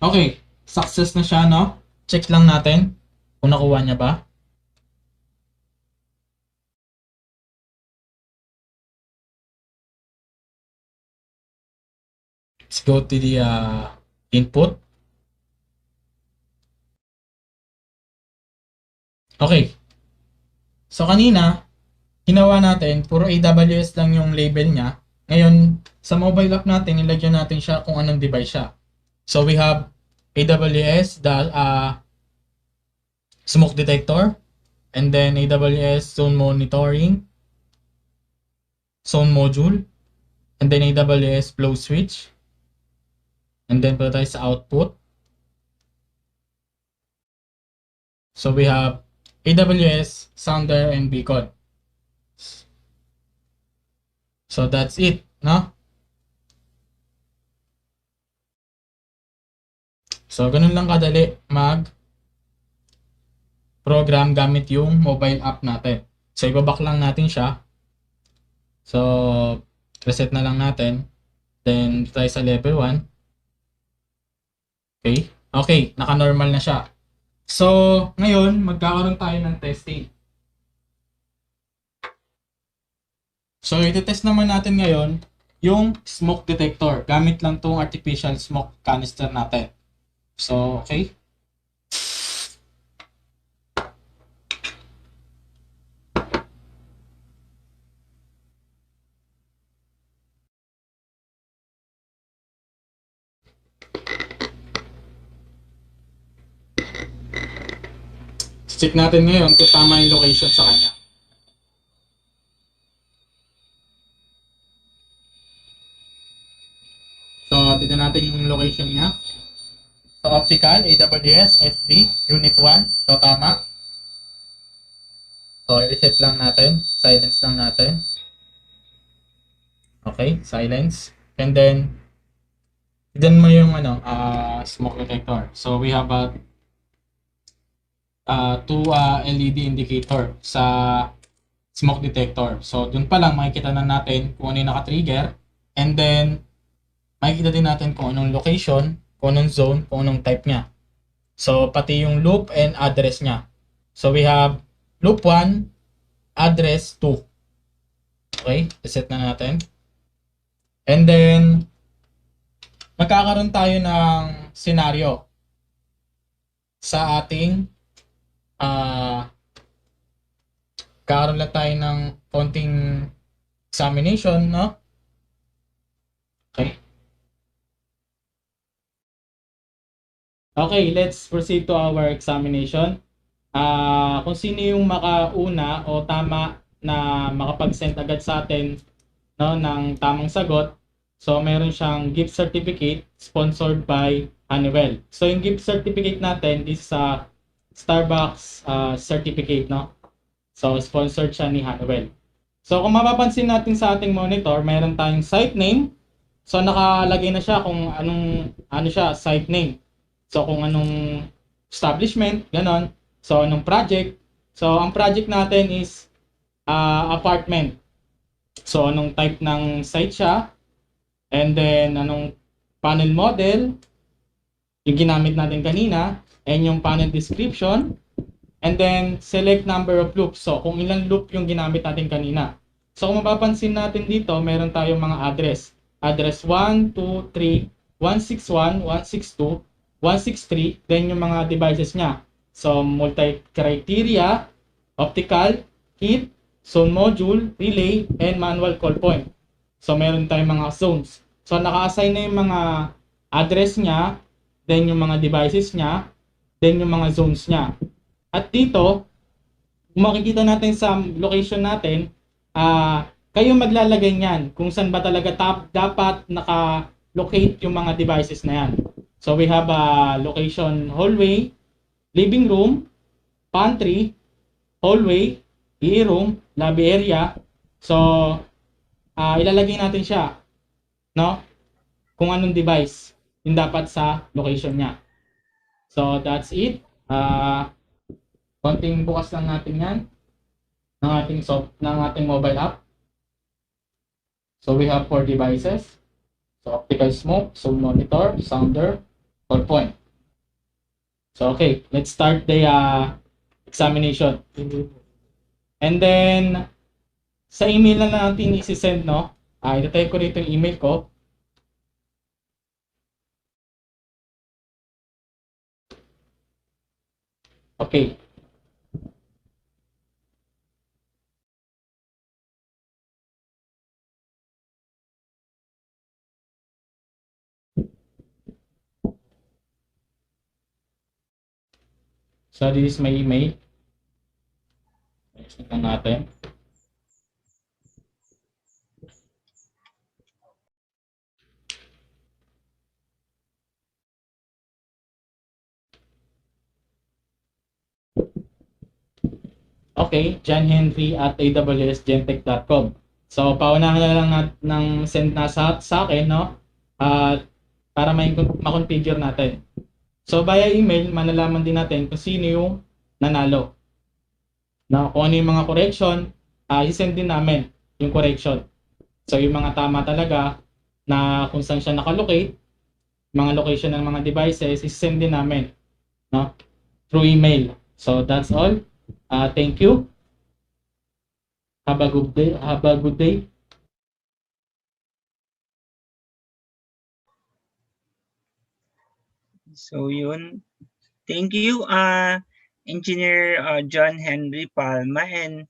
[SPEAKER 10] Okay, success na siya, no? Check lang natin kung nakuha niya ba. Let's go to the input. Okay. So kanina, ginawa natin, puro AWS lang yung label niya. Ngayon, sa mobile app natin, nilagyan natin siya kung anong device siya. So we have AWS, the smoke detector, and then AWS zone monitoring, zone module, and then AWS flow switch, and then pala tayo sa output. So we have AWS, sounder, and beacon. So that's it, no? So ganun lang kadali mag-program gamit yung mobile app natin. So ibaback lang natin siya. So reset na lang natin. Then tayo sa level 1. Okay? Okay, naka-normal na siya. So, ngayon, magkakaroon tayo ng testing. So, iti-test naman natin ngayon yung smoke detector. Gamit lang tong artificial smoke canister natin. So, okay. Check natin ngayon kung tama yung location sa kanya. So, tignan natin yung location niya. So, optical, AWS, SD, unit 1. So, tama. So, i-reset lang natin. Silence lang natin. Okay, silence. And then, tignan mo yung smoke detector. So, we have a two LED indicator sa smoke detector. So, dun pa lang makikita na natin kung ano yung naka-trigger. And then, makikita din natin kung anong location, kung anong zone, kung anong type niya. So, pati yung loop and address niya. So, we have loop 1, address 2. Okay, reset na natin. And then, magkakaroon tayo ng scenario sa ating kakaroon lang tayo ng konting examination, no? Okay. Okay, let's proceed to our examination. Kung sino yung makauna o tama na makapag-send agad sa atin, no, ng tamang sagot. So, meron siyang gift certificate sponsored by Honeywell. So, yung gift certificate natin is sa Starbucks certificate, no? So, sponsored siya ni Honeywell. So, kung mapapansin natin sa ating monitor, meron tayong site name. So, nakalagay na siya kung ano siya, site name. So, kung anong establishment, ganon. So, anong project. So, ang project natin is apartment. So, anong type ng site siya. And then, anong panel model, yung ginamit natin kanina. And yung panel description. And then, select number of loops. So, kung ilang loop yung ginamit natin kanina. So, kung mapapansin natin dito, meron tayong mga address. Address 1, 2, 3, 161, 162, 163. Then, yung mga devices niya. So, multi-criteria, optical, kit, zone module, relay, and manual call point. So, meron tayong mga zones. So, naka-assign na yung mga address niya, then yung mga devices niya, then yung mga zones niya. At dito, kung makikita natin sa location natin, kayo maglalagay niyan kung saan ba talaga dapat naka-locate yung mga devices na yan. So, we have a location hallway, living room, pantry, hallway, EE room, lobby area. So, ilalagay natin siya, no? Kung anong device yung dapat sa location niya. So, that's it. Konting bukas lang natin yan ng ating mobile app. So, we have 4 devices. So, optical smoke, zone monitor, sounder, call point. So, okay, let's start the examination. And then, sa email na natin isi-send, no? Itatay ko rito yung email ko. Okay. So, this is my email. Next na natin. Okay, johnhenry@awsgentech.com. So, paunahan na lang ng send na sa akin, no? Para ma-configure natin. So, via email, manalaman din natin kung sino yung nanalo. No? Kung ano yung mga correction, i-send din namin yung correction. So, yung mga tama talaga na kung saan siya nakalocate, mga location ng mga devices, is-send din namin, no? Through email. So that's all. Thank you. Have a good day. Have a good day.
[SPEAKER 15] So yun. Thank you, Engineer John Henry Palma and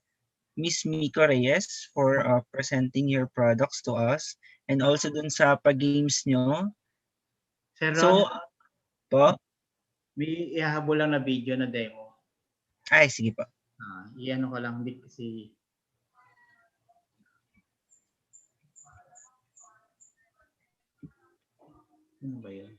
[SPEAKER 15] Miss Miko Reyes for presenting your products to us and also dun sa pag-games nyo.
[SPEAKER 16] Sir Ron,
[SPEAKER 15] So, po?
[SPEAKER 16] may ihahabol lang na video na demo.
[SPEAKER 15] Ay, sige po.
[SPEAKER 16] Iyan ko lang din kasi ano ba yun?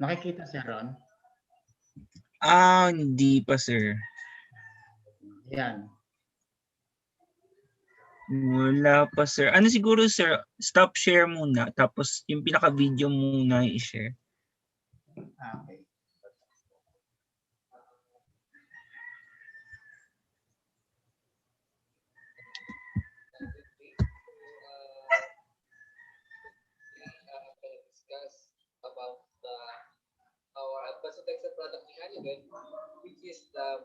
[SPEAKER 16] Nakikita Sir Ron?
[SPEAKER 15] Hindi pa, sir.
[SPEAKER 16] Yan.
[SPEAKER 15] Wala pa, sir. Ano siguro, sir, stop share muna. Tapos, yung pinaka-video muna i-share.
[SPEAKER 16] Okay.
[SPEAKER 19] Discuss about our advanced protection product in Honeywell, which is the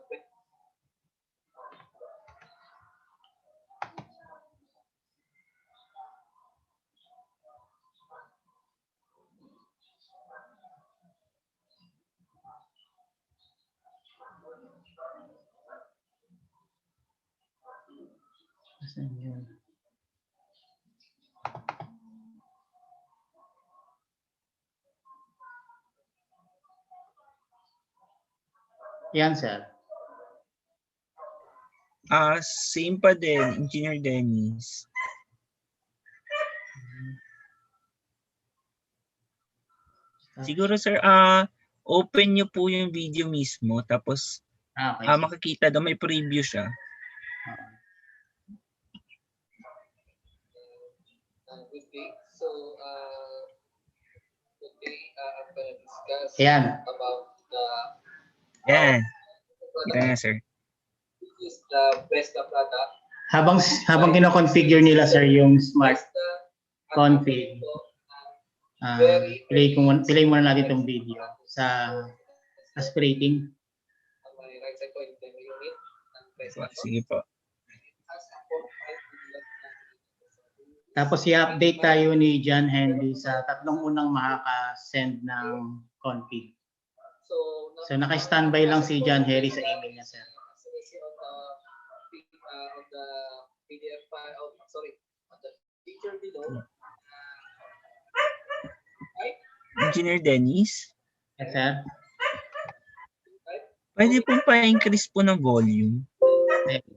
[SPEAKER 16] Asan yun? Yan, sir.
[SPEAKER 15] Same pa din, Engineer Dennis. Siguro, sir, open nyo po yung video mismo. Tapos,
[SPEAKER 16] okay,
[SPEAKER 15] makikita daw may preview siya.
[SPEAKER 19] good day. So, today I'm going to discuss about the
[SPEAKER 15] Yan. Kita nga, sir.
[SPEAKER 19] which is the best product.
[SPEAKER 16] Habang kino-configure nila sir yung smart config. Play muna natin itong video sa aspirating.
[SPEAKER 15] Sige po.
[SPEAKER 16] Tapos i-update tayo ni John Henry sa tatlong unang makaka-send ng config. So naka-standby lang si John Henry sa email niya, sir.
[SPEAKER 19] On the PDF file, on the picture below.
[SPEAKER 15] Engineer Dennis?
[SPEAKER 16] Yes, sir.
[SPEAKER 15] Pwede pong pa-increase po ng volume.
[SPEAKER 19] Next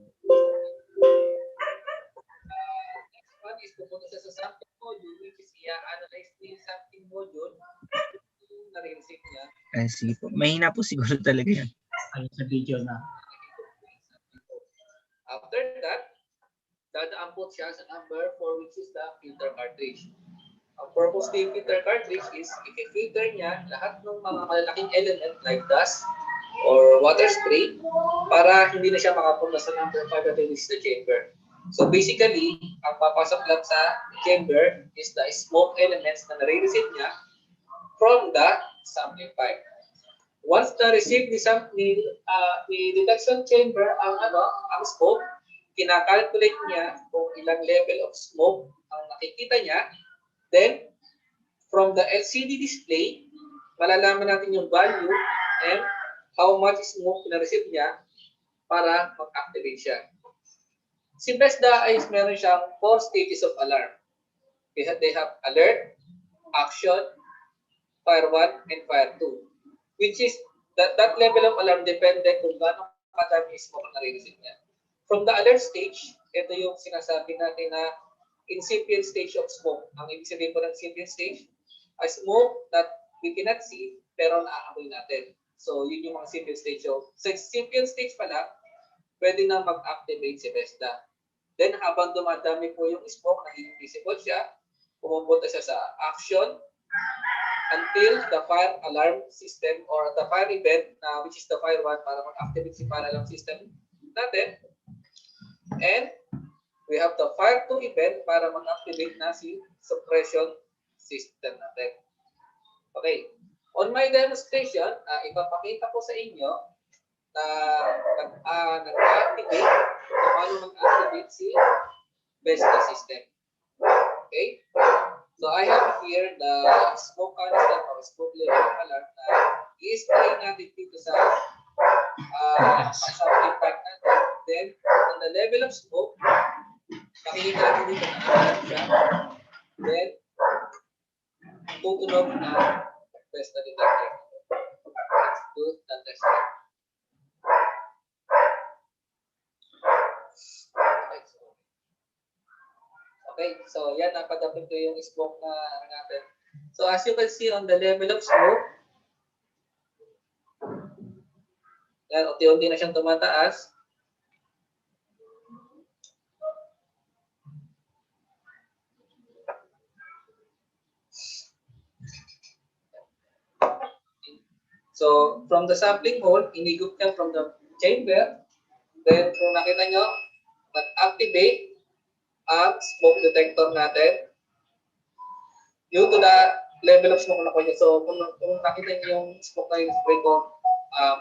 [SPEAKER 19] one is pupunta siya sa sampling module, which is i-analyze yung sampling module. Yung nare-receive niya.
[SPEAKER 15] Sige po. Mahina po siguro talaga yan.
[SPEAKER 16] Ayun sa video na.
[SPEAKER 19] After that, dadaan po siya sa number 4, which is the filter cartridge. Ang purpose ng filter cartridge is i-filter niya lahat ng mga malalaking element like dust or water spray para hindi na siya makapunta sa number 5 at is the chamber. So basically, ang papasok lang sa chamber is the smoke elements na nare-receive niya from the sampling pipe. Once na-receive ni detection chamber ang smoke, kinakalculate niya kung ilang level of smoke ang nakikita niya. Then, from the LCD display, malalaman natin yung value and how much smoke na-receive niya para mag-activate siya. Si BESDA ay meron siyang 4 stages of alarm. They have alert, action, fire 1, and fire 2. Which is, that level of alarm depende kung gaano kadami smoke na nare-receive niya. From the alert stage, ito yung sinasabi natin na incipient stage of smoke. Ang ibig sabihin po ng incipient stage, a smoke that we cannot see pero naaamoy natin. So, yun yung mga incipient stage. So, sa incipient stage pa lang, pwede na mag-activate si BESDA. Then, habang dumadami po yung smoke, naging visible siya, pumupunta siya sa action, until the fire alarm system or the fire event, which is the fire 1, para mag-activate si fire alarm system natin. And we have the fire 2 event para mag-activate na si suppression system natin. Okay. On my demonstration, ipapakita ko sa inyo na nag-activate, paano mag-activate si BESTA system. Okay. So I have here the smoke canister or smoke level alarm na i-spray natin dito sa sampling pipe natin. Then, on the level of smoke, makikita natin dito na alarm siya. Then, tutunog na BESTA detector. Let's do the testing. Okay, so yan, napadapit ko yung smoke na natin. So as you can see on the level of smoke, yan, unti-unti na siyang tumataas. So from the sampling hole, inigup niya from the chamber. Then kung nakita nyo, nag-activate ang smoke detector natin due to the level of smoke na ko niya. So kung nakita niyo yung smoke na yung spray ko,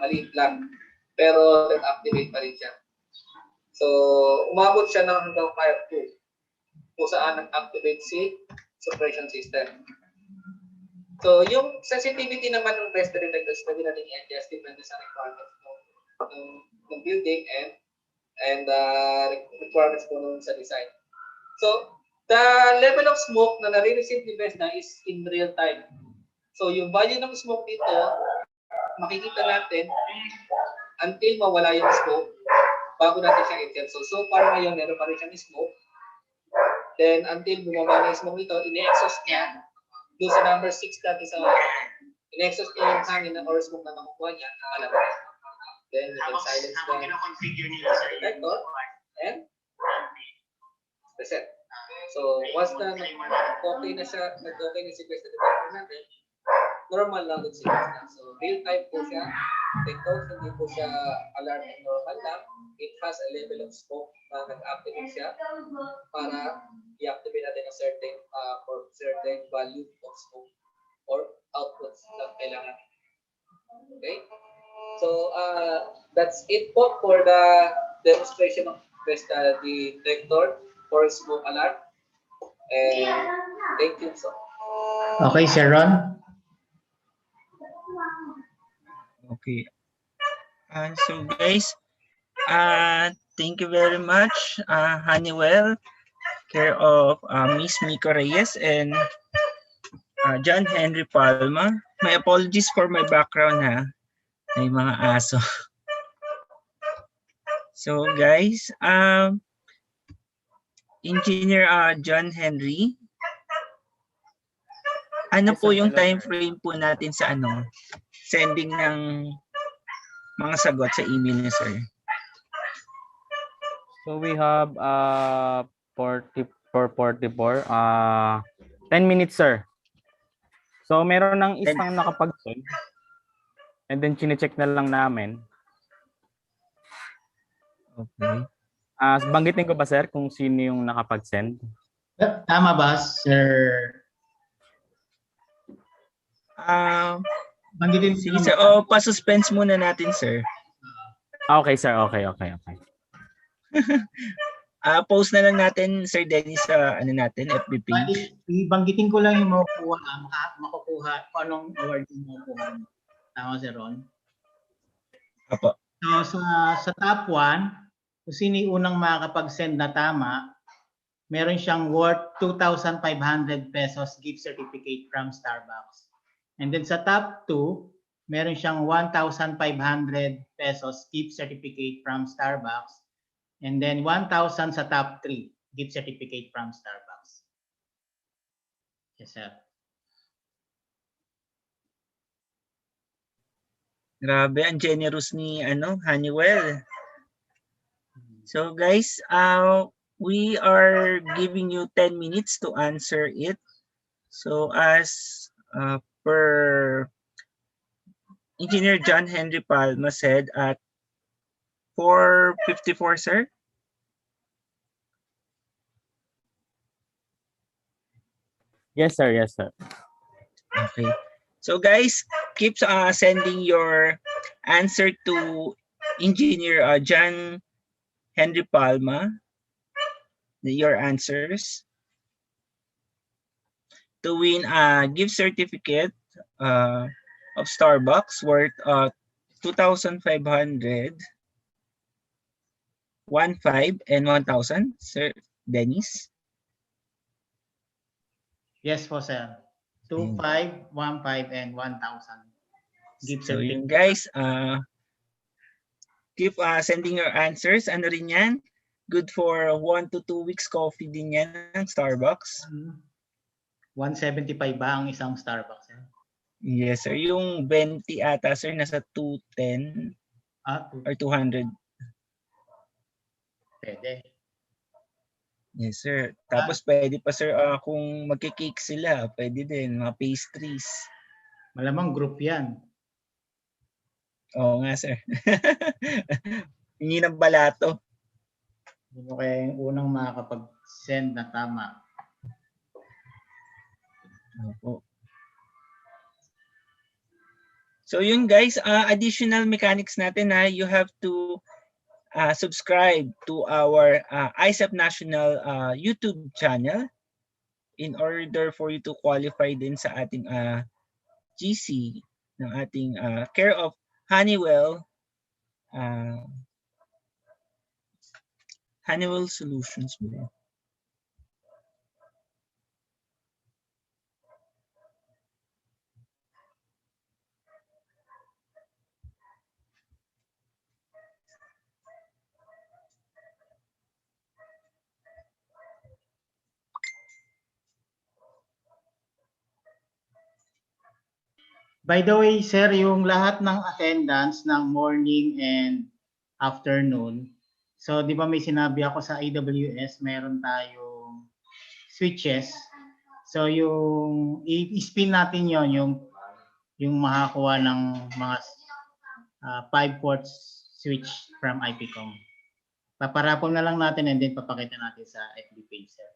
[SPEAKER 19] maliit lang. Pero nag-activate pa rin siya. So umabot siya ng hanggang fire 2 kung saan nag-activate si suppression system. So yung sensitivity naman ng BESTA detectors, pwede natin i-adjust depende sa requirements ng building and requirements po nung sa design. So, the level of smoke na nare-receive ni BESTA is in real time. So, yung value ng smoke dito, makikita natin until mawala yung smoke bago natin siya i-tell. So far ngayon, meron pa rin siyang smoke. Then, until bumaba na yung smoke nito, ine-exhaust niya doon sa number 6 natin sa in-exhaust niya yung hangin or smoke na makukuha niya, nakalabas. Then, you can silence the detector and reset. So, once na nag-okay na siya, nag-okay na si BESTA detector natin, normal lang din siya. So, real time po siya. Detector, hindi po siya alarm and normal lang. It has a level of smoke na nag-activate siya para i-activate natin a certain for certain value of smoke or outputs na kailangan. Okay? So, that's it po for the demonstration of BESTA detector for smoke alarm. And thank you so much.
[SPEAKER 5] Okay, Sir Ron.
[SPEAKER 15] Okay. So guys, thank you very much, Honeywell, care of Miss Miko Reyes and John Henry Palma. My apologies for my background ha. May mga aso. So guys, Engineer John Henry, ano po yung time frame po natin sa sending ng mga sagot sa email niya, sir?
[SPEAKER 8] So we have 44 10 minutes, sir. So meron ng isang nakapag-send and then chine-check na lang namin.
[SPEAKER 15] Okay.
[SPEAKER 8] Banggitin ko ba, sir, kung sino yung nakapag-send?
[SPEAKER 5] Tama ba, Sir?
[SPEAKER 15] Banggitin sige, sir. Pa-suspense muna natin, sir.
[SPEAKER 8] Okay, sir. Okay.
[SPEAKER 15] Post na lang natin, Sir Dennis, sa natin, FB page.
[SPEAKER 5] Ibanggitin ko lang yung makukuha kung anong award yung makukuha. Tama, Sir Ron?
[SPEAKER 15] Apo.
[SPEAKER 5] So, sa top 1, kung sino yung unang makakapag-send na tama, meron siyang worth 2,500 pesos gift certificate from Starbucks. And then sa top 2, meron siyang 1,500 pesos gift certificate from Starbucks. And then 1,000 sa top 3 gift certificate from Starbucks. Yes, sir.
[SPEAKER 15] Grabe, ang generous ni Honeywell. So guys, we are giving you 10 minutes to answer it. So as per Engineer John Henry Palma said at 4:54, sir.
[SPEAKER 8] Yes, sir. Yes, sir.
[SPEAKER 15] Okay. So guys, keep sending your answer to Engineer John Henry Palma, your answers, to win a gift certificate of Starbucks worth 2,500, 1,500, and 1,000. Sir Dennis?
[SPEAKER 16] Yes po, sir. 2,500, 1,500, and 1,000. Gift
[SPEAKER 15] So yun
[SPEAKER 16] certificate.
[SPEAKER 15] guys, keep sending your answers. Ano rin yan? Good for 1 to 2 weeks coffee din yan ng Starbucks.
[SPEAKER 16] 175 ba ang isang Starbucks? Sir?
[SPEAKER 15] Yes, sir. Yung 20 ata, sir, nasa 210 or 200.
[SPEAKER 16] Pwede.
[SPEAKER 15] Yes, sir. Tapos pwede pa, sir, kung magkikake sila, pwede din, mga pastries.
[SPEAKER 16] Malamang group yan.
[SPEAKER 15] Oo nga, sir. Hindi ng balato.
[SPEAKER 16] Hindi mo kaya yung unang makakapag-send na tama.
[SPEAKER 15] Opo. So yun guys, additional mechanics natin na you have to subscribe to our IECEP National YouTube channel in order for you to qualify din sa ating GC ng ating care of Honeywell Honeywell Solutions.
[SPEAKER 16] By the way, sir, yung lahat ng attendance ng morning and afternoon, so di ba may sinabi ako sa AWS, meron tayong switches. So yung i-spin natin yon yung makakuha ng mga 5 ports switch from IPCOM. Paparapol na lang natin and then papakita natin sa FB page, sir.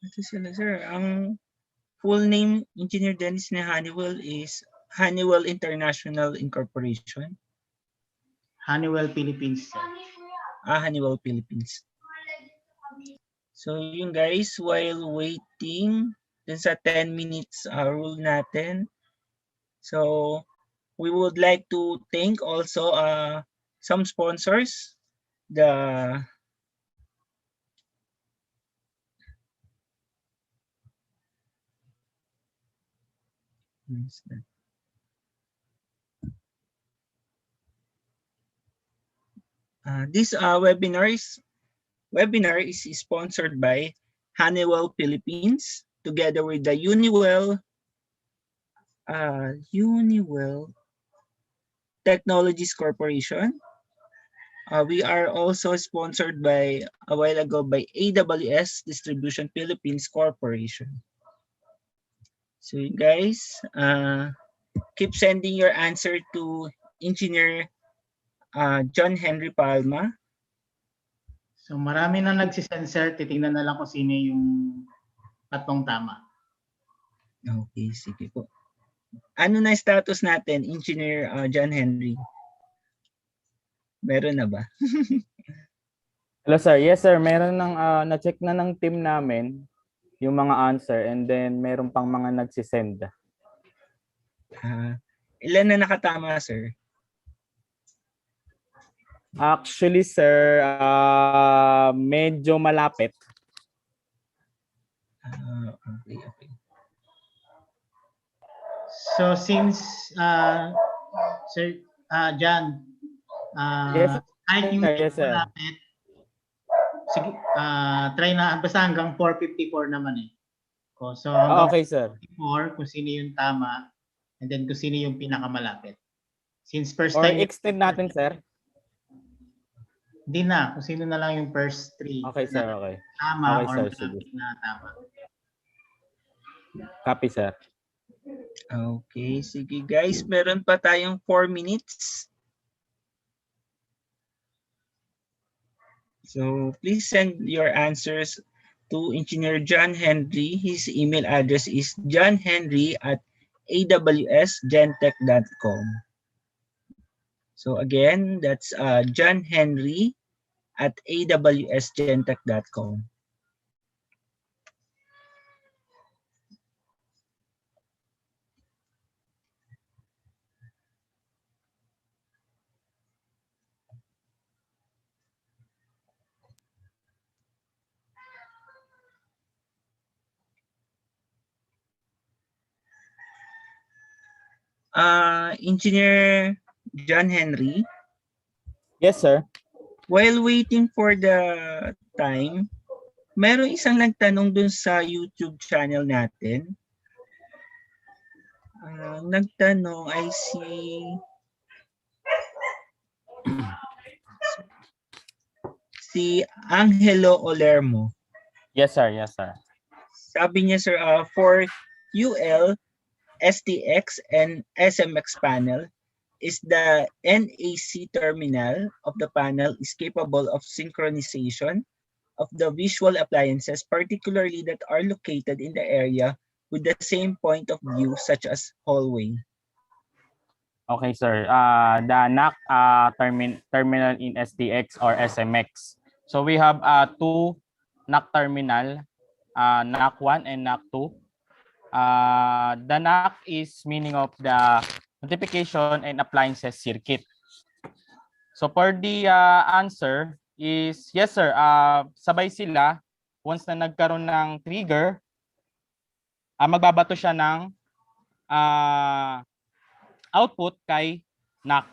[SPEAKER 15] Ito sila, sir. Ang full name, Engineer Dennis na Honeywell is Honeywell International Incorporation.
[SPEAKER 16] Honeywell Philippines, sir.
[SPEAKER 15] Honeywell Philippines. So yun guys, while waiting dun sa 10 minutes rule natin, so we would like to thank also some sponsors. This webinar is sponsored by Honeywell Philippines together with the Honeywell Technologies Corporation. We are also sponsored by a while ago by AWS Distribution Philippines Corporation. So you guys, keep sending your answer to Engineer John Henry Palma.
[SPEAKER 16] So marami na nagsisend, sir. Titingnan na lang kung sino yung tatlong tama.
[SPEAKER 15] Okay, sige po. Ano na status natin, Engineer John Henry? Meron na ba?
[SPEAKER 8] Hello, sir. Yes, sir. Meron na-check na ng team namin yung mga answer and then meron pang mga nagsisend.
[SPEAKER 15] Ilan na nakatama, sir?
[SPEAKER 8] Actually, sir, medyo malapit.
[SPEAKER 15] Okay.
[SPEAKER 16] So since Sir John,
[SPEAKER 8] Yes,
[SPEAKER 16] kahit yung
[SPEAKER 8] yes, sir.
[SPEAKER 16] malapit, sige, try na basta hanggang 4:54 naman eh. So hanggang
[SPEAKER 8] okay, sir.
[SPEAKER 16] 4 kung sino yung tama and then kung sino yung pinakamalapit. Since first
[SPEAKER 8] Or
[SPEAKER 16] time
[SPEAKER 8] extend natin, sir.
[SPEAKER 16] Hindi na, kung sino na lang yung first three.
[SPEAKER 8] Okay, sir. Okay.
[SPEAKER 16] Tama
[SPEAKER 8] Okay,
[SPEAKER 16] or
[SPEAKER 8] sir.
[SPEAKER 16] malapit
[SPEAKER 8] Sige.
[SPEAKER 16] na tama.
[SPEAKER 8] Copy, sir.
[SPEAKER 15] Okay, sige guys. Meron pa tayong 4 minutes. So please send your answers to Engineer John Henry. His email address is johnhenry@awsgentech.com. So again, that's johnhenry@awsgentech.com. Engineer John Henry.
[SPEAKER 8] Yes, sir.
[SPEAKER 15] While waiting for the time, meron isang nagtanong dun sa YouTube channel natin. Nagtanong ay si Angelo Olermo.
[SPEAKER 8] Yes, sir. Yes, sir.
[SPEAKER 15] Sabi niya, sir, for UL, STX, and SMX panel, is the NAC terminal of the panel is capable of synchronization of the visual appliances, particularly that are located in the area with the same point of view, such as hallway.
[SPEAKER 8] Okay, sir. The NAC terminal in STX or SMX. So we have two NAC terminal, NAC 1 and NAC 2. The NAC is meaning of the notification and appliances circuit. So for the answer is yes, sir. Sabay sila. Once na nagkaroon ng trigger, magbabato siya ng output kay NAC.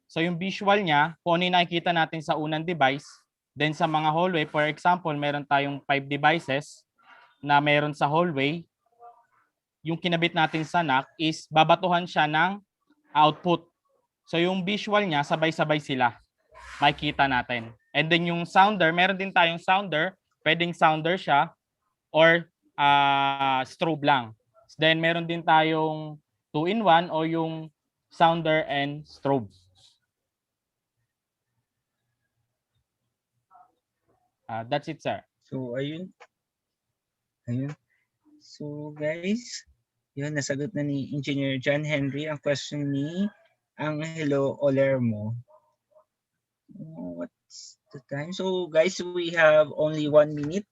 [SPEAKER 8] So yung visual niya, kung ano yung nakikita natin sa unang device, then sa mga hallway, for example, meron tayong 5 devices na meron sa hallway, yung kinabit natin sa NAC is babatuhan siya ng output. So yung visual niya, sabay-sabay sila. Makikita natin. And then yung sounder, meron din tayong sounder, pwedeng sounder siya or strobe lang. Then meron din tayong 2-in-1 o yung sounder and strobe. That's it, sir.
[SPEAKER 15] So, ayun. So, guys, yun, nasagot na ni Engineer John Henry ang question ni Angelo Olermo. What's the time? So, guys, we have only 1 minute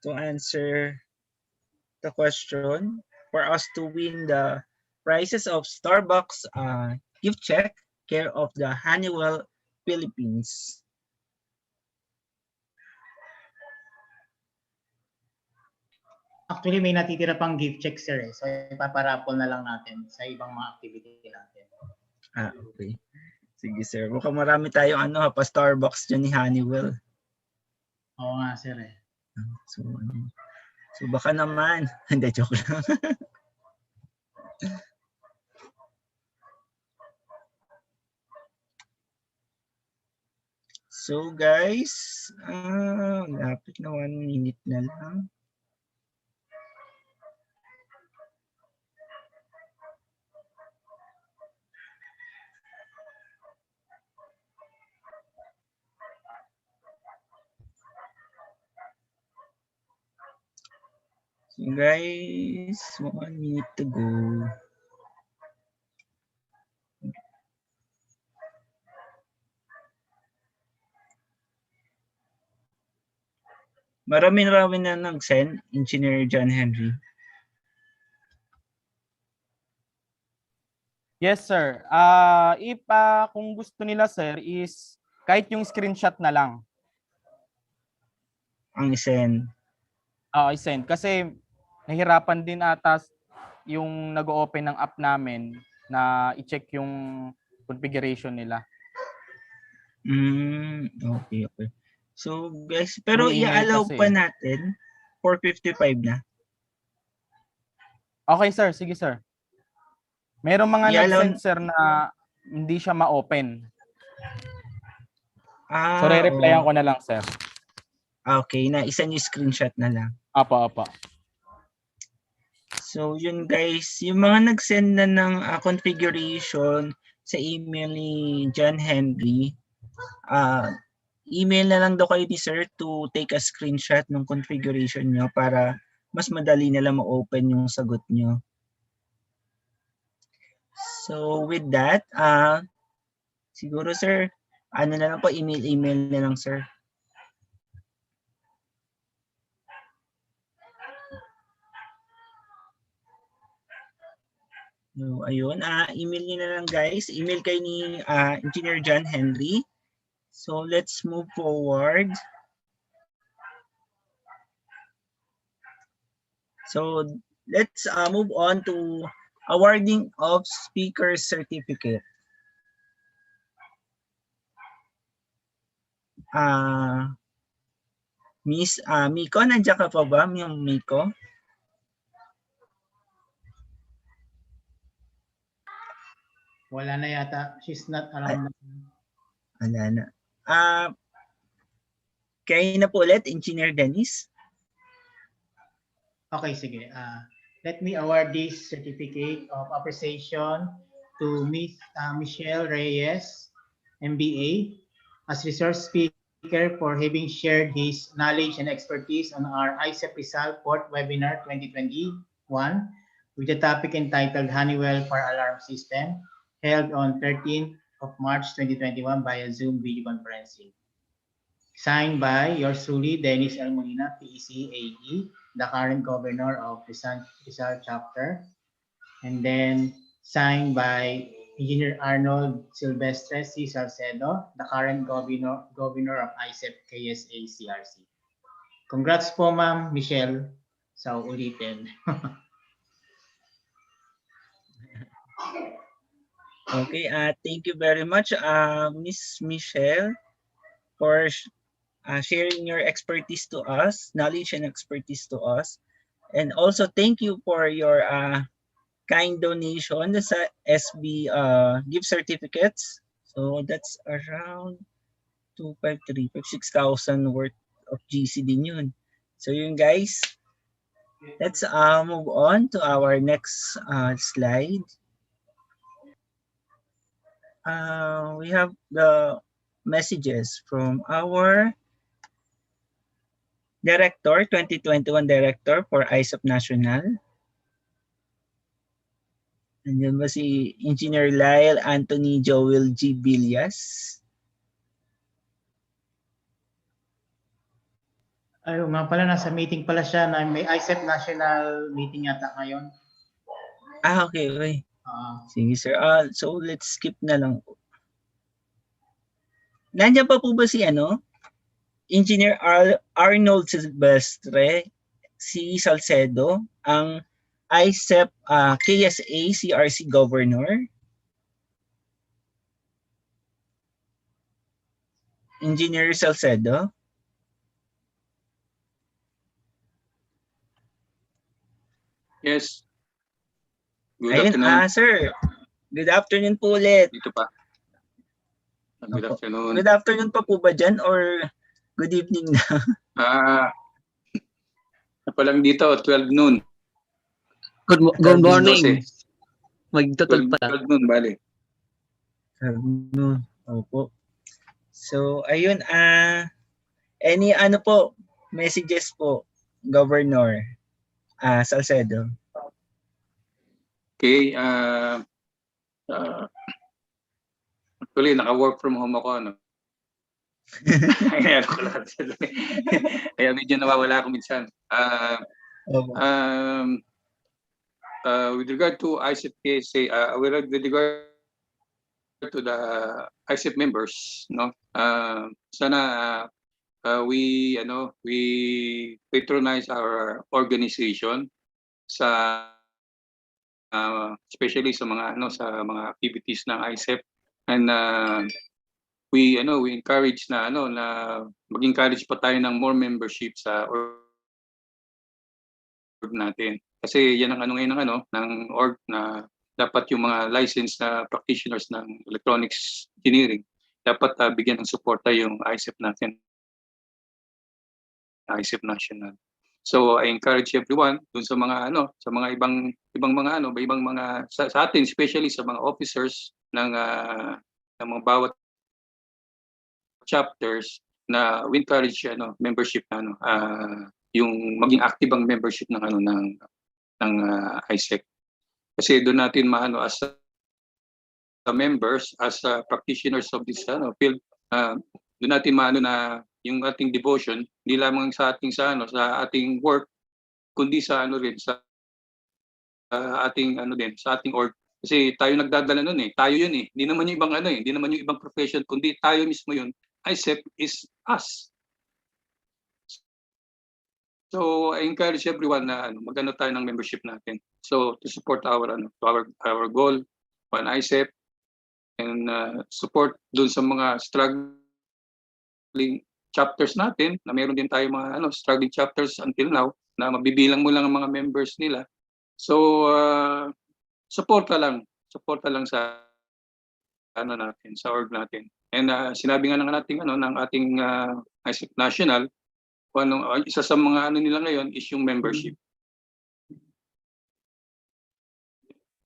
[SPEAKER 15] to answer the question for us to win the prizes of Starbucks gift check care of the Honeywell Philippines.
[SPEAKER 16] Actually, may natitira pang gift check, sir. So, ipaparapol na lang natin sa ibang mga activity natin.
[SPEAKER 15] Okay. Sige, sir. Mukhang marami tayong pa Starbucks dyan ni Honeywell.
[SPEAKER 16] Oo nga, sir.
[SPEAKER 15] So baka naman. Hindi, joke lang. So, guys, lapit na 1 minute na lang. So guys, 1 minute to go. Marami na nag-send, Engineer John Henry.
[SPEAKER 8] Yes, sir. If kung gusto nila, sir, is kahit yung screenshot na lang.
[SPEAKER 15] Ang i-send.
[SPEAKER 8] I-send. Kasi nahirapan din ata yung nag-open ng app namin na i-check yung configuration nila.
[SPEAKER 15] Okay. So guys, pero i-allow pa natin 4:55 na.
[SPEAKER 8] Okay, sir. Sige, sir. Merong mga nag-send, sir, na hindi siya ma-open. So, re-replyan ko na lang, sir.
[SPEAKER 15] Okay, na isa niyo screenshot na lang.
[SPEAKER 8] Apa.
[SPEAKER 15] So, yun guys, yung mga nag-send na ng configuration sa email ni John Henry, email na lang daw kayo ni sir to take a screenshot ng configuration nyo para mas madali nila ma-open yung sagot nyo. So, with that, siguro sir, ano na lang po, email na lang sir. So, ayun, email niyo na lang guys. Email kayo ni Engineer John Henry. So, let's move forward. So, let's move on to awarding of speaker certificate. Miss Miko, nandiyan ka pa ba? Miko?
[SPEAKER 16] Wala na yata. She's not around.
[SPEAKER 15] Wala na. Kayo na po ulit, Engineer Dennis.
[SPEAKER 16] Okay, sige. Let me award this certificate of appreciation to Miss Michelle Reyes, MBA, as resource speaker for having shared his knowledge and expertise on our IECEP Rizal Port Webinar 2021 with the topic entitled Honeywell Fire Alarm System, held on 13th of March 2021 via Zoom video conferencing. Signed by yours truly, Dennis L. Molina, PECAE, the current governor of Rizal chapter. And then signed by Engineer Arnold Silvestre C. Salcedo, the current governor of IECEP KSA-CRC. Congrats po, Ma'am Michelle, sa ulitin.
[SPEAKER 15] Okay, thank you very much, Miss Michelle, for sharing your expertise to us, knowledge and expertise to us. And also thank you for your kind donation sa SB gift certificates. So that's around 6,000 worth of GC din yun. So yun guys, let's move on to our next slide. We have the messages from our Director, 2021 Director for IECEP National. Nandiyan ba si Engineer Lyle Anthony Joel G. Villas?
[SPEAKER 16] Ay, nga pala, nasa meeting pala siya. May IECEP National meeting yata ngayon.
[SPEAKER 15] Okay. Sige sir. So let's skip na lang. Nandiyan pa po ba si Engineer Arnold Silvestre, si Salcedo, ang IECEP KSA-CRC Governor? Engineer Salcedo?
[SPEAKER 9] Yes.
[SPEAKER 15] Good afternoon. Sir. Good afternoon po ulit.
[SPEAKER 9] Dito pa. Good afternoon.
[SPEAKER 15] Good afternoon pa po ba dyan or good evening na?
[SPEAKER 9] Pa lang dito, 12 noon.
[SPEAKER 21] Good morning. Magtutol pa.
[SPEAKER 9] 12 noon, bali.
[SPEAKER 15] 12 noon. Opo. So, ayun, any po, messages po, Governor Salcedo?
[SPEAKER 9] Okay, actually, naka-work from home ako, Kaya medyo nawawala ako minsan. With regard to IECEP KSA, with regard to the IECEP members, sana we patronize our organization sa especially sa mga activities ng IECEP, and we encourage na mag-encourage pa tayo ng more membership sa org natin, kasi yan ang ngayon ng org na dapat yung mga licensed na practitioners ng electronics engineering dapat bigyan ng suporta yung IECEP natin, IECEP National. So I encourage everyone dun sa mga sa mga ibang mga sa atin, especially sa mga officers ng mga bawat chapters, na we encourage membership na yung maging active ang membership ng ng IECEP. Kasi doon natin as members, as practitioners of this field, doon natin na yung ating devotion hindi lamang sa ating sa ating work, kundi sa rin sa ating sa ating org. Kasi tayo nagdadala nun tayo yun hindi naman yung ibang hindi naman yung ibang profession, kundi tayo mismo yun. IECEP is us. So I encourage everyone na magano tayo ng membership natin. So to support our our goal on IECEP, and support dun sa mga struggling chapters natin, na meron din tayo mga struggling chapters until now na mabibilang mo lang ang mga members nila. So suporta lang sa natin, sa org natin. And sinabi nga natin ng ating IECEP National, isa sa mga nila ngayon is yung membership.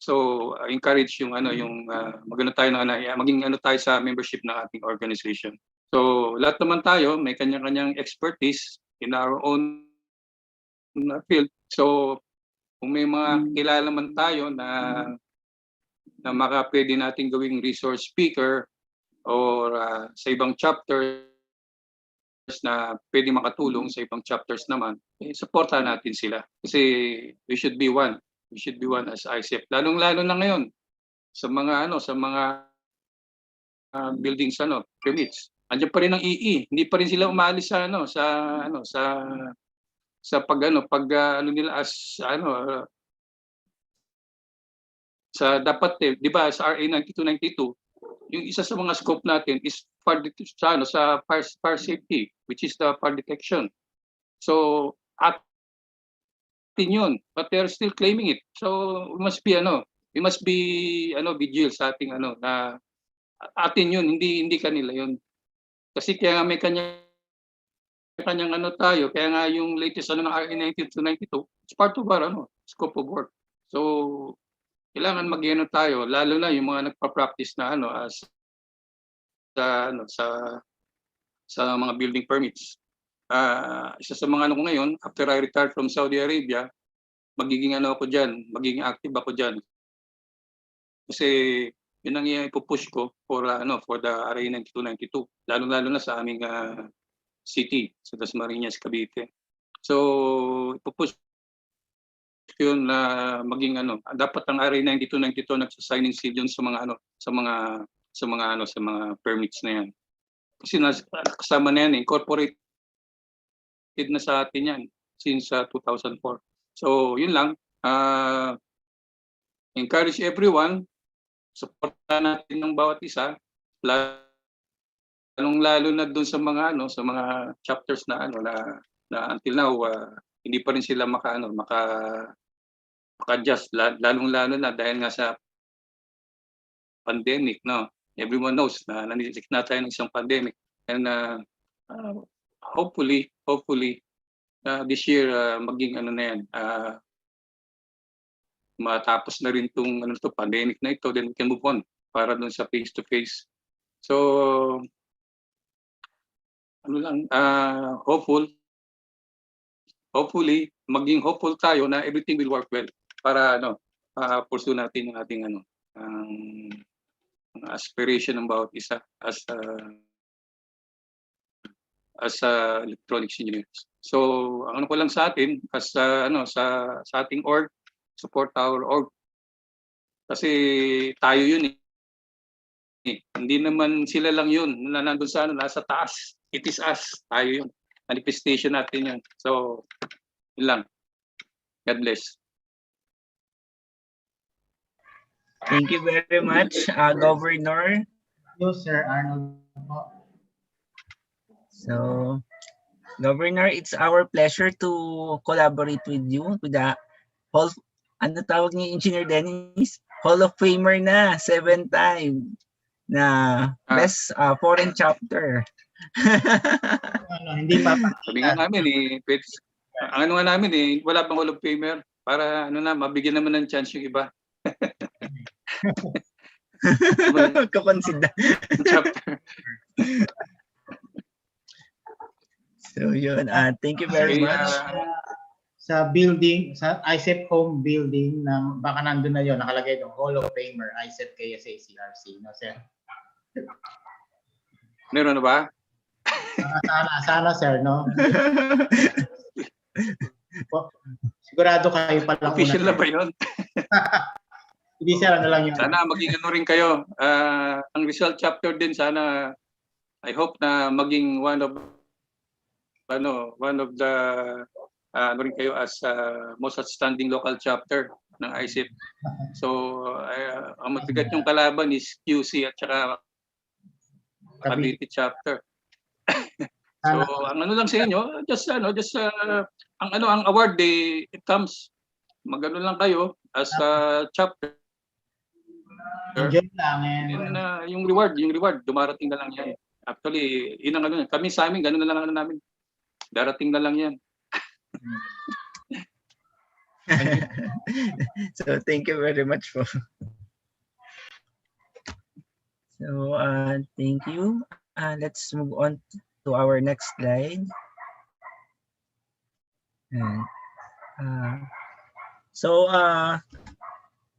[SPEAKER 9] So encourage yung magano tayo maging tayo sa membership ng ating organization. So lahat naman tayo may kanya-kanyang expertise in our own field. So kung may mga kilala man tayo na pwede nating gawing resource speaker or sa ibang chapters na pwede makatulong sa ibang chapters naman, supportahan natin sila. Kasi we should be one. We should be one as IECEP. Lalong-lalo na ngayon sa mga buildings permits. Andiyan pa rin ang EE. Hindi pa rin sila umalis sa pag nila as sa dapat di ba sa RA 9292, yung isa sa mga scope natin is sa fire safety, which is the fire detection. So yun, but they're still claiming it. So we must be vigil sa ating na atin yun, hindi kanila yun. Kasi kaya nga may kanyang tayo, kaya nga yung latest ng RA 9292, it's part of our scope of work. So kailangan tayo, lalo na yung mga nagpa-practice na as sa mga building permits. Isa sa mga ko ngayon, after I retired from Saudi Arabia, magiging magiging active ako diyan. Kasi yun ang ipupush ko for the RA 9292, lalo na sa aming city, sa Dasmariñas, Cavite. So ipupush yun na maging dapat ang RA 9292 nagsa-signing seal yun sa mga permits na yan. Kasi kasama na yan, incorporated na sa atin yan since 2004. So yun lang, encourage everyone, supportan natin ng bawat isa, lalo na dun sa mga chapters na until now hindi pa rin sila maka-adjust, lalong-lalo na dahil nga sa pandemic, everyone knows na nanitik na tayo ng isang pandemic, and hopefully this year maging na yan, matapos na rin tong pandemic na ito, then we can move on para dun sa face to face. So hopefully maging hopeful tayo na everything will work well para pursue natin yung ating aspiration ng bawat isa as electronics engineers. So ang ko lang sa atin as sa ating org, support our org. Kasi tayo yun Hindi naman sila lang yun na nandun sa nasa taas. It is us. Tayo yun. Manifestation natin yun. So yun lang. God bless.
[SPEAKER 15] Thank you very much, Governor.
[SPEAKER 16] Hello, Sir Arnold.
[SPEAKER 15] So, Governor, it's our pleasure to collaborate with you, with the Hall, Engineer Dennis? Hall of Famer na, 7-time. na best foreign chapter.
[SPEAKER 5] Hindi pa.
[SPEAKER 9] Sabi nga namin ang ano nga namin wala pang Hall of Famer para mabigyan naman ng chance yung iba.
[SPEAKER 15] Kapansida.
[SPEAKER 9] Chapter.
[SPEAKER 15] So yun, thank you very much.
[SPEAKER 5] Sa building, sa IECEP home building, na baka nandun na yun, nakalagay doon, Hall of Famer, IECEP KSA-CRC, no, sir?
[SPEAKER 9] Meron na ba?
[SPEAKER 5] Sana, sir, no? Sigurado kayo pa lang.
[SPEAKER 9] Official na ba yun?
[SPEAKER 5] Hindi, sir, ano lang yun.
[SPEAKER 9] Sana maging ano rin kayo. Ang Rizal chapter din, sana, I hope na maging one of the ano rin kayo as most outstanding local chapter ng IECEP. So, ang matigat yung kalaban is QC at saka Cavite chapter. So, ang ano lang sa inyo, ang award it comes. Magano lang kayo as a chapter. Yung reward dumarating na lang yan. Actually, yun ang ano, kami sa amin, ganun na lang namin. Darating na lang yan.
[SPEAKER 15] So thank you very much po. So thank you. Let's move on to our next slide.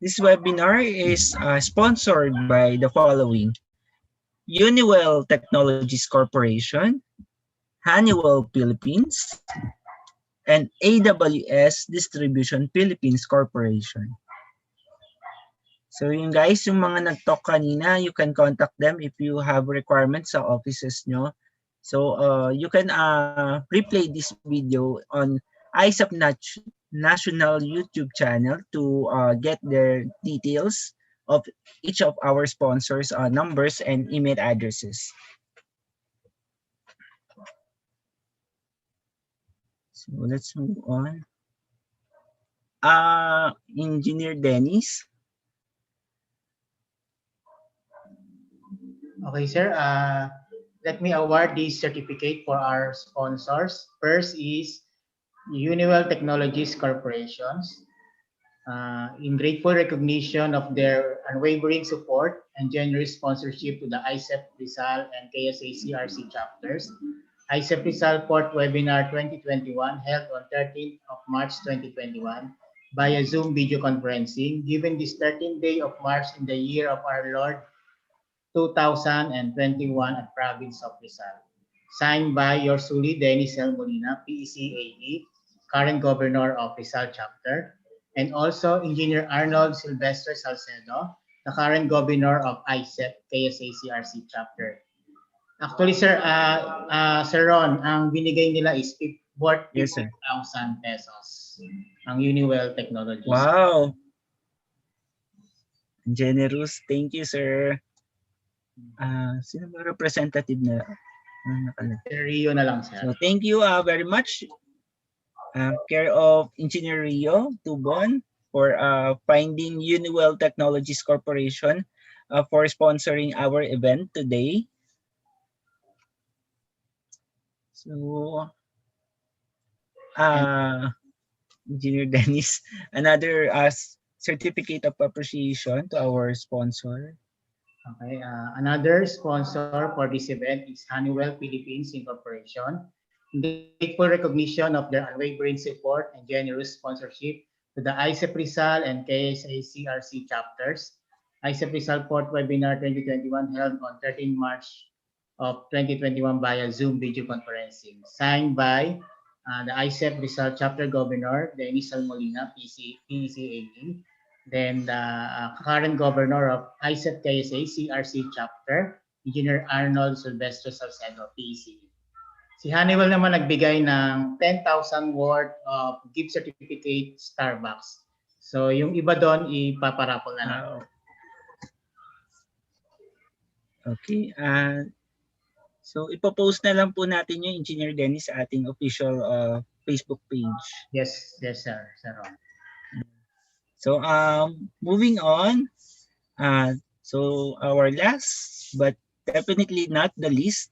[SPEAKER 15] This webinar is sponsored by the following: Honeywell Technologies Corporation, Honeywell Philippines, and AWS Distribution Philippines Corporation. So yun guys, yung mga nag-talk kanina, you can contact them if you have requirements sa offices nyo. So you can replay this video on IECEP National YouTube channel to get their details of each of our sponsors, numbers and email addresses. So let's move on. Engineer Dennis.
[SPEAKER 5] Okay, sir. Let me award this certificate for our sponsors. First is Honeywell Technologies Corporation. In grateful recognition of their unwavering support and generous sponsorship to the IECEP Rizal and KSA-CRC chapters, IECEP Rizal Port Webinar 2021 held on 13th of March 2021 via Zoom video conferencing, given this 13th day of March in the year of our Lord 2021 at Province of Rizal. Signed by yours truly, Dennis L. Molina, PECAE, current Governor of Rizal Chapter, and also Engineer Arnold Silvestre Salcedo, the current Governor of IECEP KSA-CRC Chapter. Actually, sir, Sir Ron, ang binigay nila is worth 50,000 pesos. Ang Honeywell Technologies.
[SPEAKER 15] Wow! Generous. Thank you, sir. Sino ba representative na?
[SPEAKER 5] Sir Rio na lang, sir.
[SPEAKER 15] So, thank you very much. Care of Engineer Rio Tubon for finding Honeywell Technologies Corporation for sponsoring our event today. So, Engineer Dennis, another certificate of appreciation to our sponsor.
[SPEAKER 5] Okay, another sponsor for this event is Honeywell Philippines Incorporation. In grateful recognition of their unwavering support and generous sponsorship to the IECEP Rizal and KSA-CRC chapters, IECEP Rizal Port Webinar 2021 held on 13 March of 2021 via Zoom video conferencing, signed by the IECEP Rizal Chapter Governor, Dennis L. Molina, PECAE, then the current Governor of IECEP KSA-CRC Chapter, Engineer Arnold Silvestre Salcedo, PECAE. Si Honeywell naman nagbigay ng 10,000 worth of gift certificate Starbucks. So yung iba doon ipaparapol na lang.
[SPEAKER 15] Okay. So ipopost na lang po natin yung Engineer Dennis sa ating official Facebook page.
[SPEAKER 5] Yes, sir.
[SPEAKER 15] So moving on, So our last, but definitely not the least,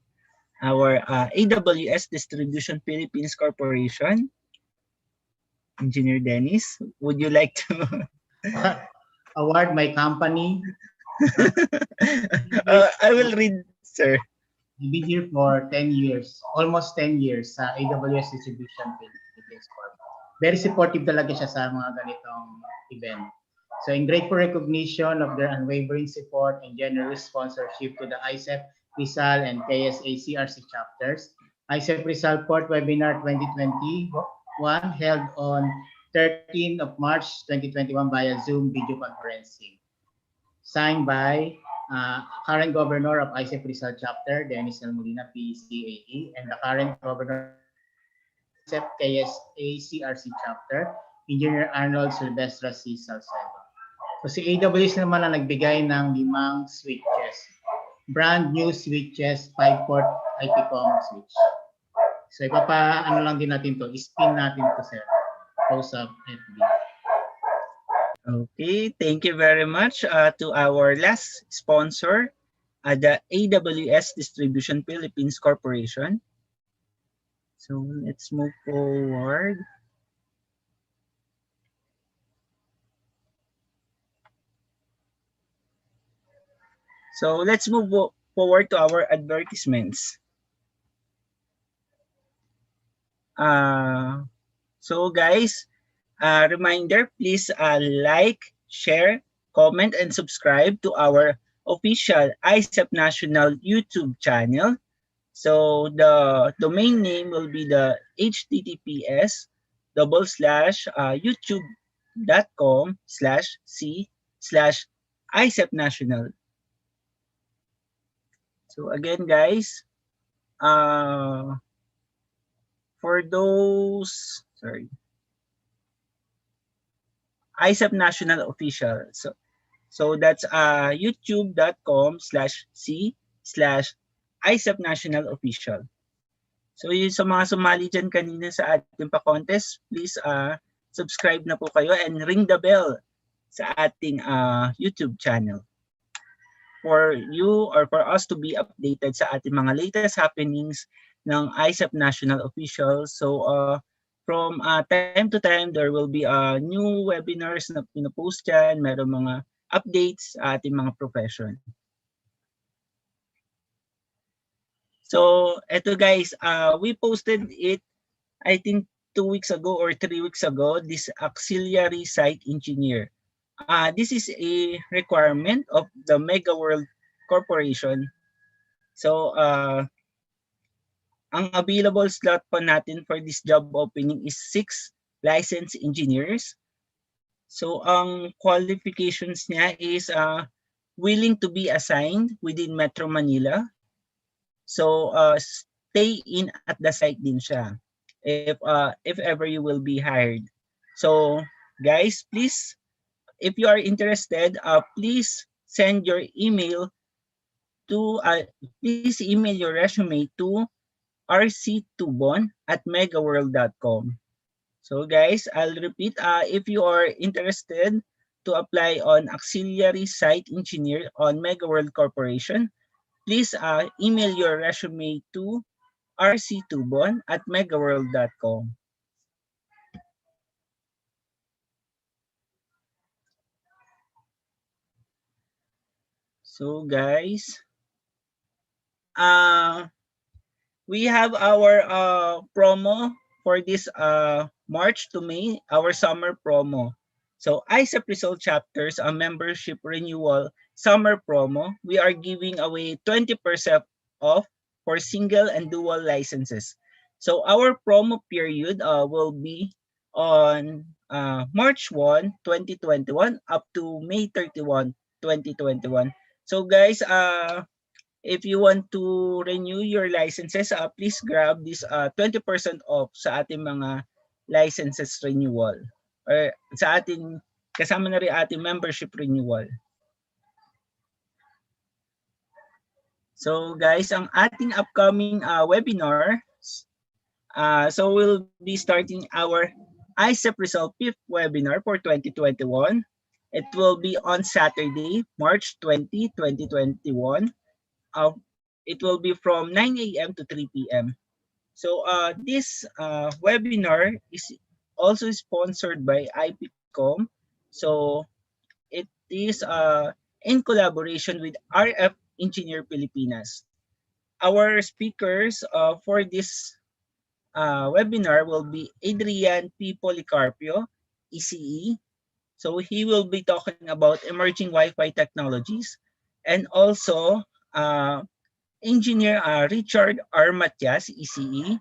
[SPEAKER 15] our AWS Distribution Philippines Corporation. Engineer Dennis, would you like to
[SPEAKER 16] award my company?
[SPEAKER 15] I will read, sir.
[SPEAKER 16] I've been here for 10 years, almost 10 years sa AWS Distribution Philippines Corp. Very supportive talaga siya sa mga ganitong event. So in grateful recognition of their unwavering support and generous sponsorship to the IECEP, Rizal, and KSA-CRC chapters, IECEP Rizal Port Webinar 2021 held on 13th of March 2021 via Zoom video conferencing. Signed by current governor of IECEP Rizal chapter, Dennis L. Molina, PCAE, and the current governor of IECEP KSA-CRC chapter, Engineer Arnold Silvestre C. Salcedo. So si AWS naman ang nagbigay ng 5 switches. Brand new switches, 5-port IPCOM switch. So ano lang din natin to, spin natin to, sir. Close up FB.
[SPEAKER 15] Okay, thank you very much to our last sponsor, the AWS Distribution Philippines Corporation. So let's move forward. So let's move forward to our advertisements. So guys, reminder, please like, share, comment, and subscribe to our official IECEP National YouTube channel. So the domain name will be the https://youtube.com/c/IECEP National. So again, guys, for those, IECEP National Official. So that's youtube.com/c/IECEP National Official. So yung sa mga sumali dyan kanina sa ating pa-contest, please subscribe na po kayo and ring the bell sa ating YouTube channel for you or for us to be updated sa ating mga latest happenings ng IECEP National Officials. So from time to time, there will be new webinars na pinopost dyan. Meron mga updates sa ating mga profession. So eto guys, we posted it, I think 2 weeks ago or 3 weeks ago, this auxiliary site engineer. This is a requirement of the Mega World Corporation. So ang available slot po natin for this job opening is 6 licensed engineers. So ang qualifications niya is willing to be assigned within Metro Manila. So stay in at the site din siya if ever you will be hired. So guys, please, if you are interested, please send your email to please email your resume to rctubon@megaworld.com. So guys, I'll repeat, if you are interested to apply on auxiliary site engineer on Mega World Corporation, please email your resume to rctubon@megaworld.com. So guys, we have our promo for this March to May, our summer promo. So IECEP Rizal chapters, a membership renewal summer promo. We are giving away 20% off for single and dual licenses. So our promo period will be on March 1, 2021 up to May 31, 2021. So guys, if you want to renew your licenses, please grab this 20% off sa ating mga licenses renewal. Or sa ating, kasama na rin ating membership renewal. So guys, ang ating upcoming webinar, so we'll be starting our IECEP Rizal 5th webinar for 2021. It will be on Saturday, March 20, 2021. It will be from 9 a.m. to 3 p.m. So this webinar is also sponsored by IPCOM. So it is in collaboration with RF Engineer Pilipinas. Our speakers for this webinar will be Adrian P. Policarpio, ECE. So he will be talking about emerging Wi-Fi technologies, and also Engineer Richard R. Matias, ECE.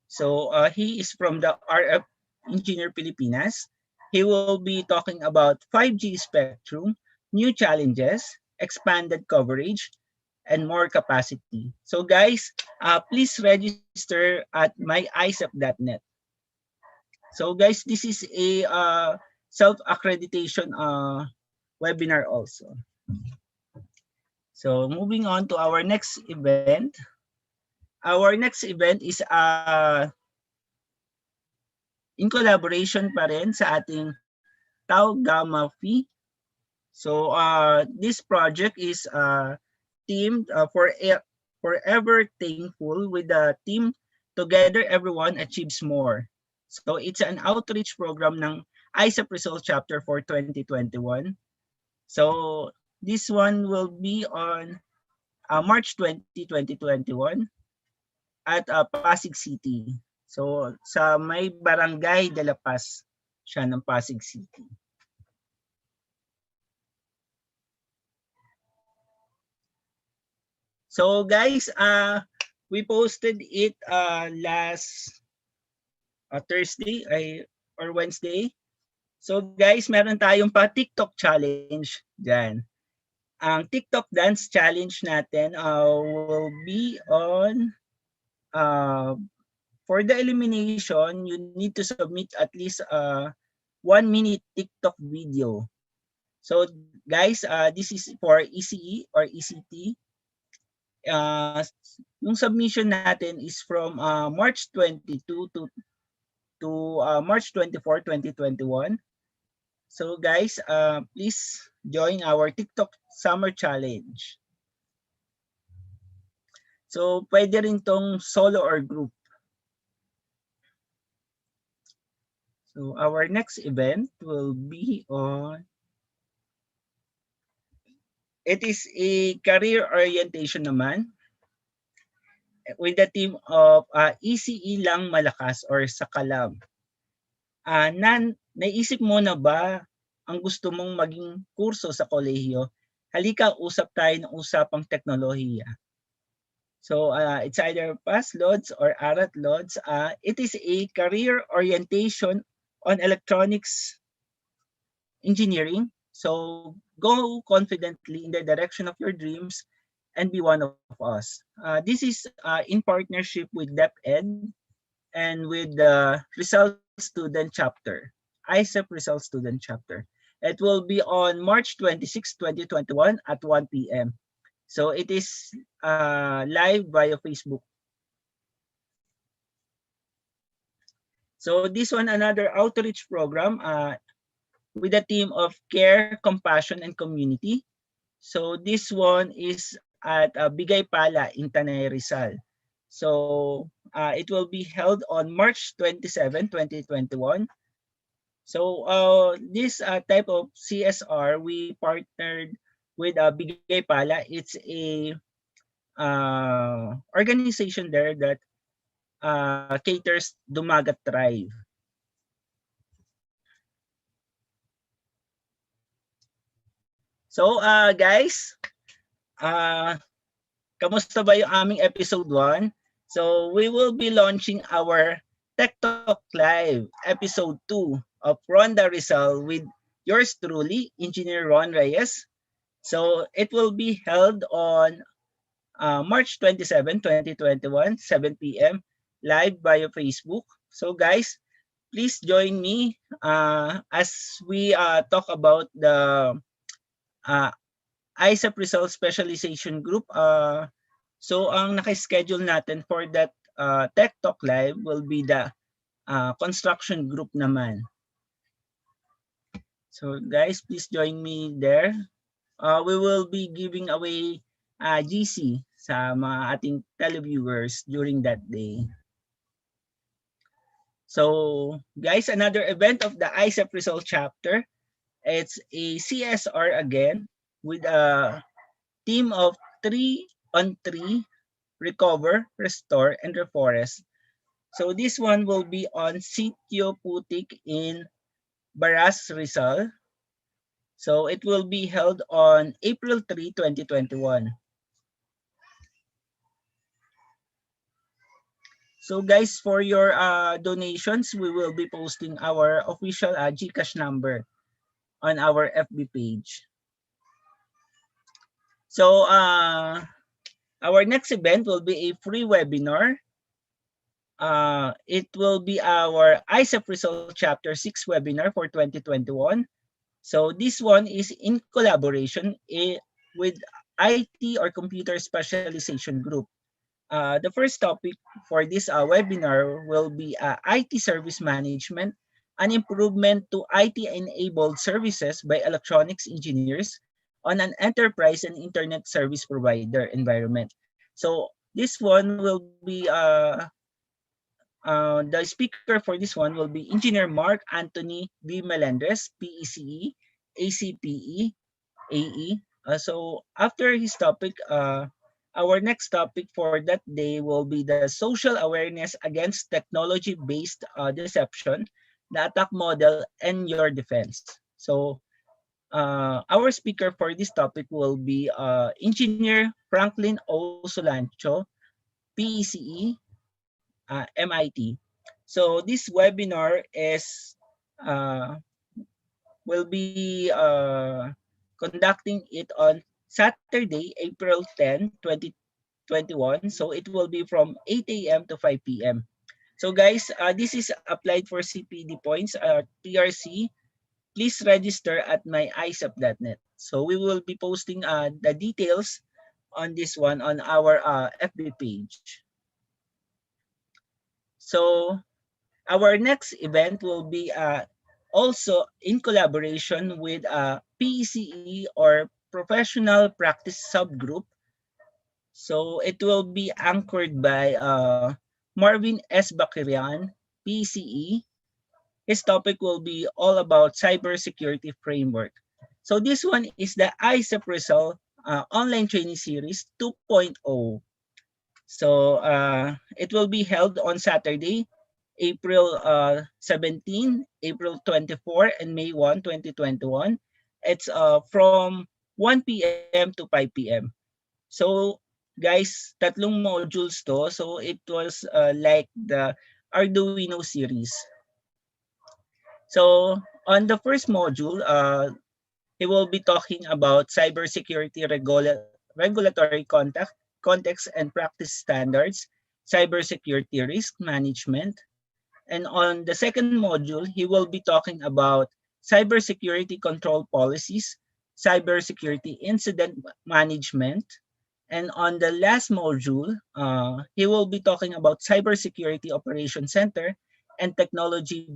[SPEAKER 15] So he is from the RF Engineer Pilipinas. He will be talking about 5G spectrum, new challenges, expanded coverage, and more capacity. So guys, please register at myicep.net. So guys, this is a self-accreditation webinar also. So moving on to our next event. Our next event is in collaboration pa rin sa ating Tau Gamma Phi. So this project is themed Forever Thankful with the theme Together Everyone Achieves More. So it's an outreach program ng IECEP Rizal chapter for 2021. So this one will be on March 20, 2021 at Pasig City. So sa may Barangay de la Paz siya ng Pasig City. So guys, we posted it last Thursday or Wednesday. So guys, meron tayong pa TikTok challenge dyan. Ang TikTok dance challenge natin will be on for the elimination, you need to submit at least 1 minute TikTok video. So guys, this is for ECE or ECT. Yung submission natin is from March 22 to March 24, 2021. So guys, please join our TikTok Summer Challenge. So pwede rin tong solo or group. So our next event will be on, it is a career orientation naman with the team of ECE lang malakas or sa Collab. Naisip mo na ba ang gusto mong maging kurso sa kolehiyo? Halika, usap tayo ng usapang teknolohiya. So it's either PAS Lods or ARAT Lods. It is a career orientation on electronics engineering. So go confidently in the direction of your dreams and be one of us. This is in partnership with DepEd and with the Rizal Student Chapter, IECEP Rizal Student Chapter. It will be on March 26, 2021 at 1 p.m. So it is live via Facebook. So this one, another outreach program with a team of care, compassion, and community. So this one is at Bigay Pala in Tanay Rizal. So it will be held on March 27, 2021. So this type of CSR, we partnered with Bigay Pala. It's a organization there that caters Dumagat Tribe. So guys, kamusta ba yung aming episode 1? So we will be launching our Tech Talk Live episode 2 of Ronda Rizal with yours truly, Engineer Ron Reyes. So it will be held on March 27, 2021, 7 p.m. live via Facebook. So guys, please join me as we talk about the IECEP Rizal Specialization Group. So ang naka-schedule natin for that Tech Talk Live will be the construction group naman. So guys, please join me there. We will be giving away GC sa mga ating televiewers during that day. So guys, another event of the IECEP Rizal chapter. It's a CSR again with a team of 3-on-3, recover, restore, and reforest. So this one will be on Sitio Putik in Baras, Rizal. So it will be held on April 3, 2021. So guys, for your donations, we will be posting our official GCash number on our FB page. So our next event will be a free webinar. It will be our IECEP Result Chapter 6 webinar for 2021. So this one is in collaboration with IT or Computer Specialization Group. The first topic for this webinar will be IT Service Management, an improvement to IT-enabled services by electronics engineers on an enterprise and internet service provider environment. So this one will be, the speaker for this one will be Engineer Mark Anthony V. Melendres, PECE, ACPE, AE. So after his topic, our next topic for that day will be the social awareness against technology-based deception, the attack model, and your defense. So our speaker for this topic will be Engineer Franklin O. Solancho, PECE, MIT. So this webinar is will be conducting it on Saturday, April 10, 2021. So it will be from 8 a.m. to 5 p.m. So guys, this is applied for CPD points, TRC. Please register at myicep.net. So we will be posting the details on this one on our FB page. So our next event will be also in collaboration with PECE or Professional Practice Subgroup. So it will be anchored by Marvin S. Bakirian, PECE. His topic will be all about cybersecurity framework. So this one is the IECEP Rizal online training series 2.0. So it will be held on Saturday, April 17, April 24, and May 1, 2021. It's from 1 p.m. to 5 p.m. So guys, tatlong modules to. So it was like the Arduino series. So on the first module, he will be talking about cybersecurity regulatory context and practice standards, cybersecurity risk management. And on the second module, he will be talking about cybersecurity control policies, cybersecurity incident management. And on the last module, he will be talking about cybersecurity operation center and technology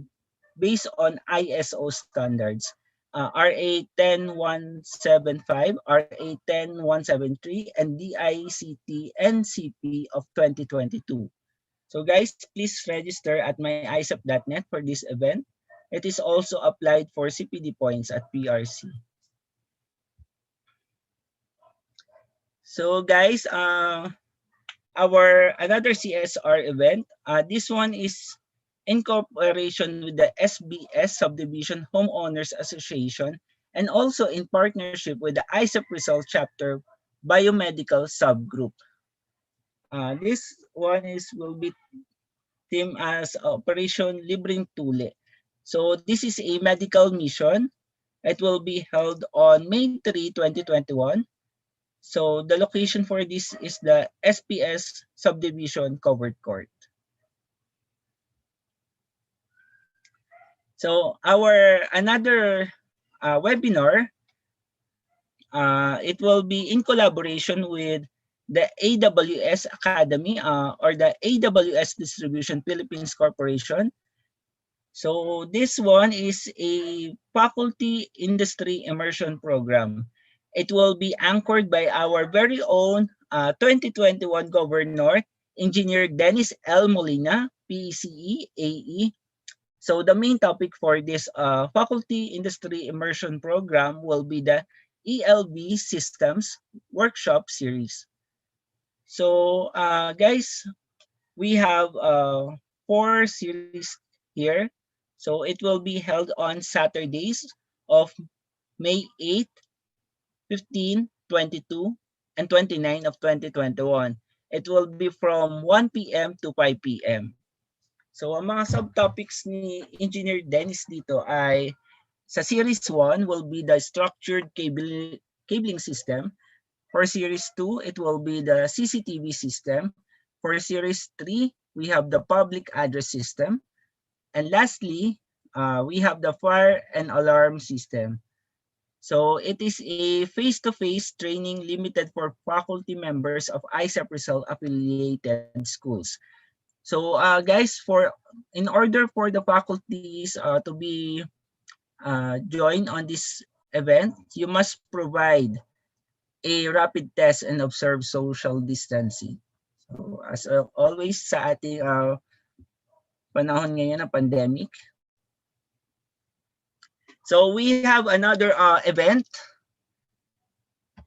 [SPEAKER 15] based on ISO standards, RA 10175, RA 10173, and DICT NCP of 2022. So guys, please register at myicep.net for this event. It is also applied for CPD points at PRC. So guys, our another CSR event, this one is in cooperation with the SBS Subdivision Homeowners Association and also in partnership with the IECEP Rizal Chapter Biomedical Subgroup. This one will be themed as Operation Libreng Tule. So this is a medical mission. It will be held on May 3, 2021. So the location for this is the SPS Subdivision Covered Court. So our another webinar, it will be in collaboration with the AWS Academy or the AWS Distribution Philippines Corporation. So this one is a faculty industry immersion program. It will be anchored by our very own 2021 Governor, Engineer Dennis L. Molina, PCE, AE. So the main topic for this faculty industry immersion program will be the ELB Systems Workshop Series. So guys, we have 4 series here. So it will be held on Saturdays of May 8, 15, 22, and 29 of 2021. It will be from 1 p.m. to 5 p.m. So ang mga subtopics ni Engineer Dennis dito ay sa Series 1 will be the structured cabling system. For Series 2, it will be the CCTV system. For Series 3, we have the public address system. And lastly, we have the fire and alarm system. So it is a face-to-face training limited for faculty members of IECEP Rizal affiliated schools. So guys, in order for the faculties to be joined on this event, you must provide a rapid test and observe social distancing. So as always sa ating panahon ngayon ng pandemic. So we have another event.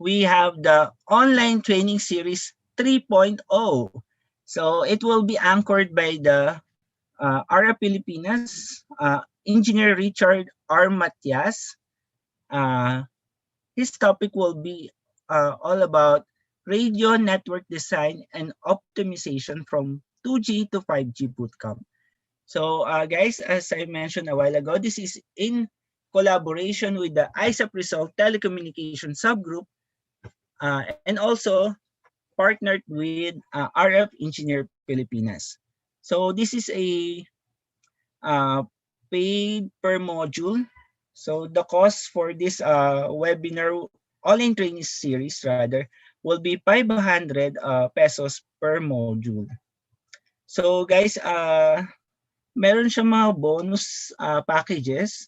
[SPEAKER 15] We have the online training series 3.0. So it will be anchored by the RF Pilipinas, Engineer Richard R. Matias. His topic will be all about radio network design and optimization from 2G to 5G bootcamp. So guys, as I mentioned a while ago, this is in collaboration with the IECEP Rizal Telecommunication Subgroup and also partnered with RF Engineer Pilipinas. So this is a paid per module. So the cost for this webinar, online training series rather, will be 500 pesos per module. So guys, meron siya mga bonus packages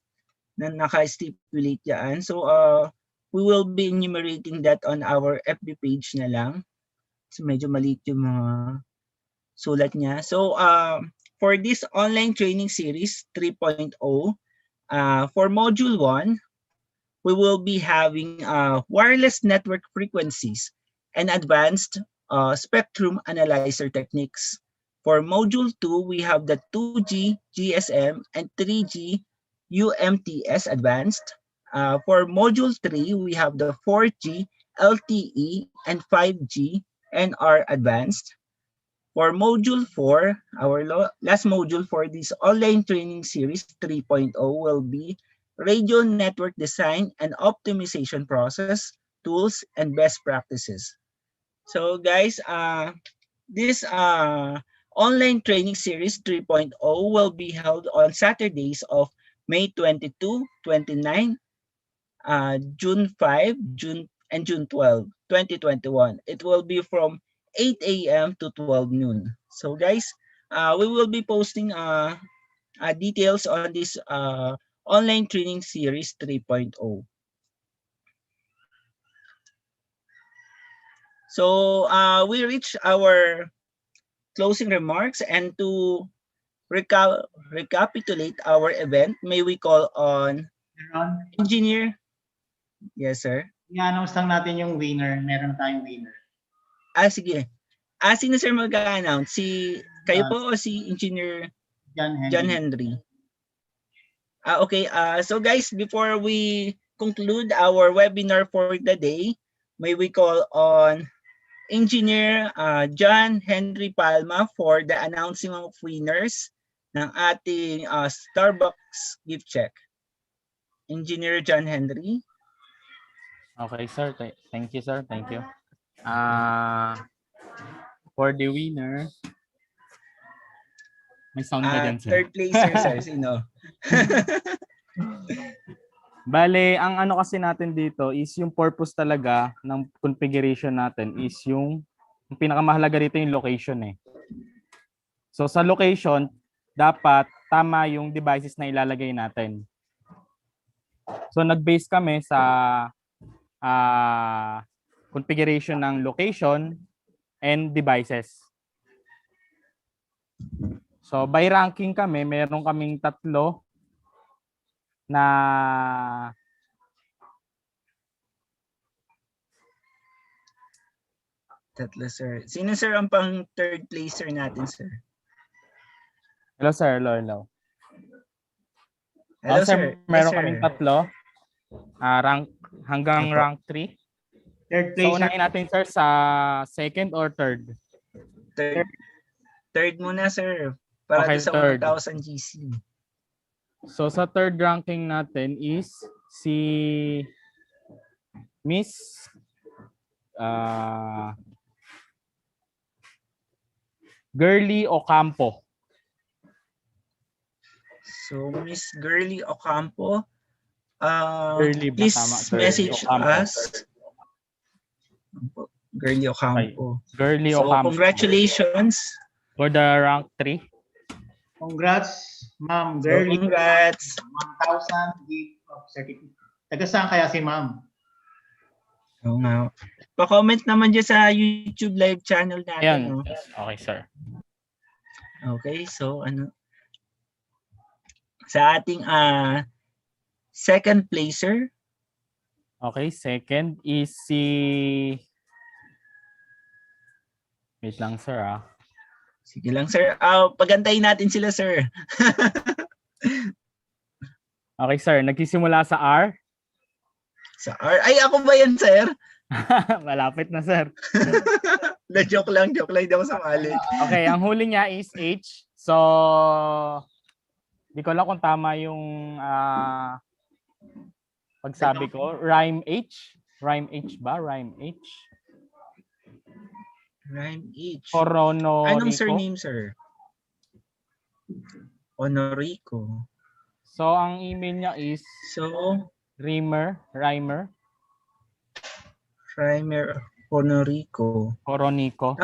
[SPEAKER 15] na naka-stipulate yan. So we will be enumerating that on our FB page na lang. So medyo maliit yung mga sulat niya. So for this online training series 3.0, for module 1, we will be having wireless network frequencies and advanced spectrum analyzer techniques. For module 2, we have the 2G GSM and 3G UMTS advanced. For module 3, we have the 4G LTE and 5G NR advanced. For module 4, our last module for this online training series 3.0 will be radio network design and optimization process, tools, and best practices. So guys, this online training series 3.0 will be held on Saturdays of May 22, 29, June 5, and June 12, 2021. It will be from 8 a.m. to 12 noon. So guys, we will be posting details on this online training series 3.0. So we reach our closing remarks, and to recapitulate our event, may we call on Engineer. Yes, sir.
[SPEAKER 16] I-announce lang natin yung winner. Meron tayong winner.
[SPEAKER 15] Sige. Sino sir mag-announce? Kayo po o si Engineer John Henry? Okay. So guys, before we conclude our webinar for the day, may we call on Engineer John Henry Palma for the announcing of winners ng ating Starbucks gift check. Engineer John Henry.
[SPEAKER 8] Okay, sir. Thank you, sir. Thank you. For the winner, may sound ba dyan, sir?
[SPEAKER 15] Third placer, sir. Sino?
[SPEAKER 8] Bale, ang ano kasi natin dito is yung purpose talaga ng configuration natin is yung pinakamahalaga dito yung location eh. So sa location, dapat tama yung devices na ilalagay natin. So nag-base kami sa configuration ng location and devices. So by ranking kami, meron kaming 3 na
[SPEAKER 15] Tatlo, sir. Sino, sir, ang pang third placer natin, sir?
[SPEAKER 8] hello sir, hello.
[SPEAKER 15] Hello,
[SPEAKER 8] sir,
[SPEAKER 15] sir.
[SPEAKER 8] meron
[SPEAKER 15] Yes,
[SPEAKER 8] kaming
[SPEAKER 15] sir.
[SPEAKER 8] 3 rank hanggang
[SPEAKER 15] Opo.
[SPEAKER 8] rank 3.
[SPEAKER 16] Third
[SPEAKER 8] So
[SPEAKER 16] place,
[SPEAKER 8] unahin natin sir sa second or third?
[SPEAKER 15] Third muna, sir. Para
[SPEAKER 8] Okay,
[SPEAKER 15] sa
[SPEAKER 8] third.
[SPEAKER 15] 1,000 GC.
[SPEAKER 8] So sa third ranking natin is si Miss Girly Ocampo.
[SPEAKER 15] So, Miss Girly Ocampo,
[SPEAKER 8] Girly ba
[SPEAKER 15] please
[SPEAKER 8] tama? Girly
[SPEAKER 15] message
[SPEAKER 8] Ocampo.
[SPEAKER 15] us. Girly Ocampo.
[SPEAKER 8] Girly
[SPEAKER 15] So,
[SPEAKER 8] Ocampo.
[SPEAKER 15] congratulations.
[SPEAKER 8] For the rank 3.
[SPEAKER 16] Congrats, Ma'am
[SPEAKER 15] So,
[SPEAKER 16] Girly.
[SPEAKER 15] congrats.
[SPEAKER 16] 1,000 gift of certificate. Taga saan kaya si Ma'am?
[SPEAKER 15] Oo nga. Pa-comment naman dyan sa YouTube live channel natin.
[SPEAKER 8] Ayan.
[SPEAKER 15] No?
[SPEAKER 8] Okay, sir.
[SPEAKER 15] Okay, so ano? Sa ating second placer.
[SPEAKER 8] Okay, second is si... Wait lang, sir,
[SPEAKER 15] Sige lang, sir. Pagantayin natin sila, sir.
[SPEAKER 8] Okay, sir. Nagsisimula sa R.
[SPEAKER 15] Sa R. Ay, ako ba yan, sir?
[SPEAKER 8] Malapit na, sir.
[SPEAKER 15] Joke lang. Di ako sumali.
[SPEAKER 8] Okay, ang huli niya is H. So, di ko lang kung tama yung pagsabi ko. Rhyme H. Rhyme H ba? Rhyme H.
[SPEAKER 15] Rhyme H.
[SPEAKER 8] Honoriko.
[SPEAKER 15] Anong surname, sir? Honoriko.
[SPEAKER 8] So, ang email niya is Rhymer
[SPEAKER 15] Honoriko.
[SPEAKER 8] Horoniko.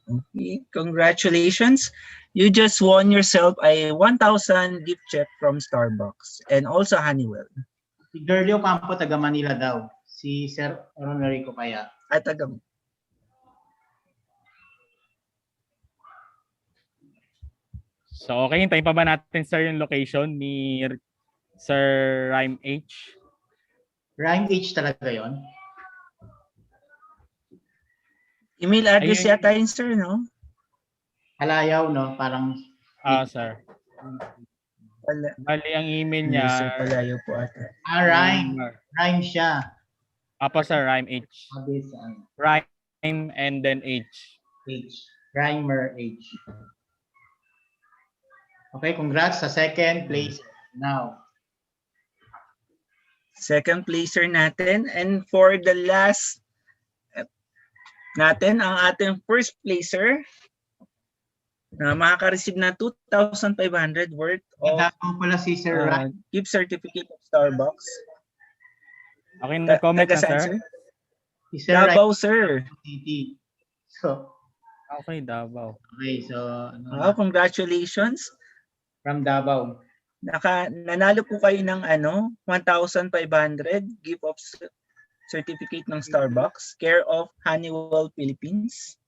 [SPEAKER 15] Okay, congratulations. You just won yourself a 1,000 gift check from Starbucks and also Honeywell.
[SPEAKER 16] Si Girly Ocampo, taga Manila daw. Si Sir Honoriko kaya.
[SPEAKER 15] At taga...
[SPEAKER 8] So, okay. Hintayin pa ba natin, sir, yung location ni Sir Rhyme H?
[SPEAKER 16] Rhyme H talaga yon.
[SPEAKER 15] Email address yata yun, sir, no?
[SPEAKER 16] Halayaw, no? Parang...
[SPEAKER 8] Sir. Bali, ang email niya...
[SPEAKER 15] Sir, Palayo po ata.
[SPEAKER 16] Rhyme. Rhyme siya.
[SPEAKER 8] Apa, sir, Rhyme H. Rhyme and then H.
[SPEAKER 16] H. Rhymer H. Okay, congrats sa second place now.
[SPEAKER 15] Second placer natin. And for the last natin, ang ating first placer na makaka-receive na 2,500 worth of
[SPEAKER 16] pala si Sir
[SPEAKER 15] gift certificate of Starbucks.
[SPEAKER 8] Okay, na-comment na, sir?
[SPEAKER 16] Si Sir
[SPEAKER 15] Davao, sir.
[SPEAKER 16] So,
[SPEAKER 8] okay, Davao.
[SPEAKER 16] Okay, so...
[SPEAKER 15] congratulations.
[SPEAKER 16] From Davao.
[SPEAKER 15] Nanalo po kayo ng 1,500 gift of certificate ng Starbucks, care of Honeywell Philippines.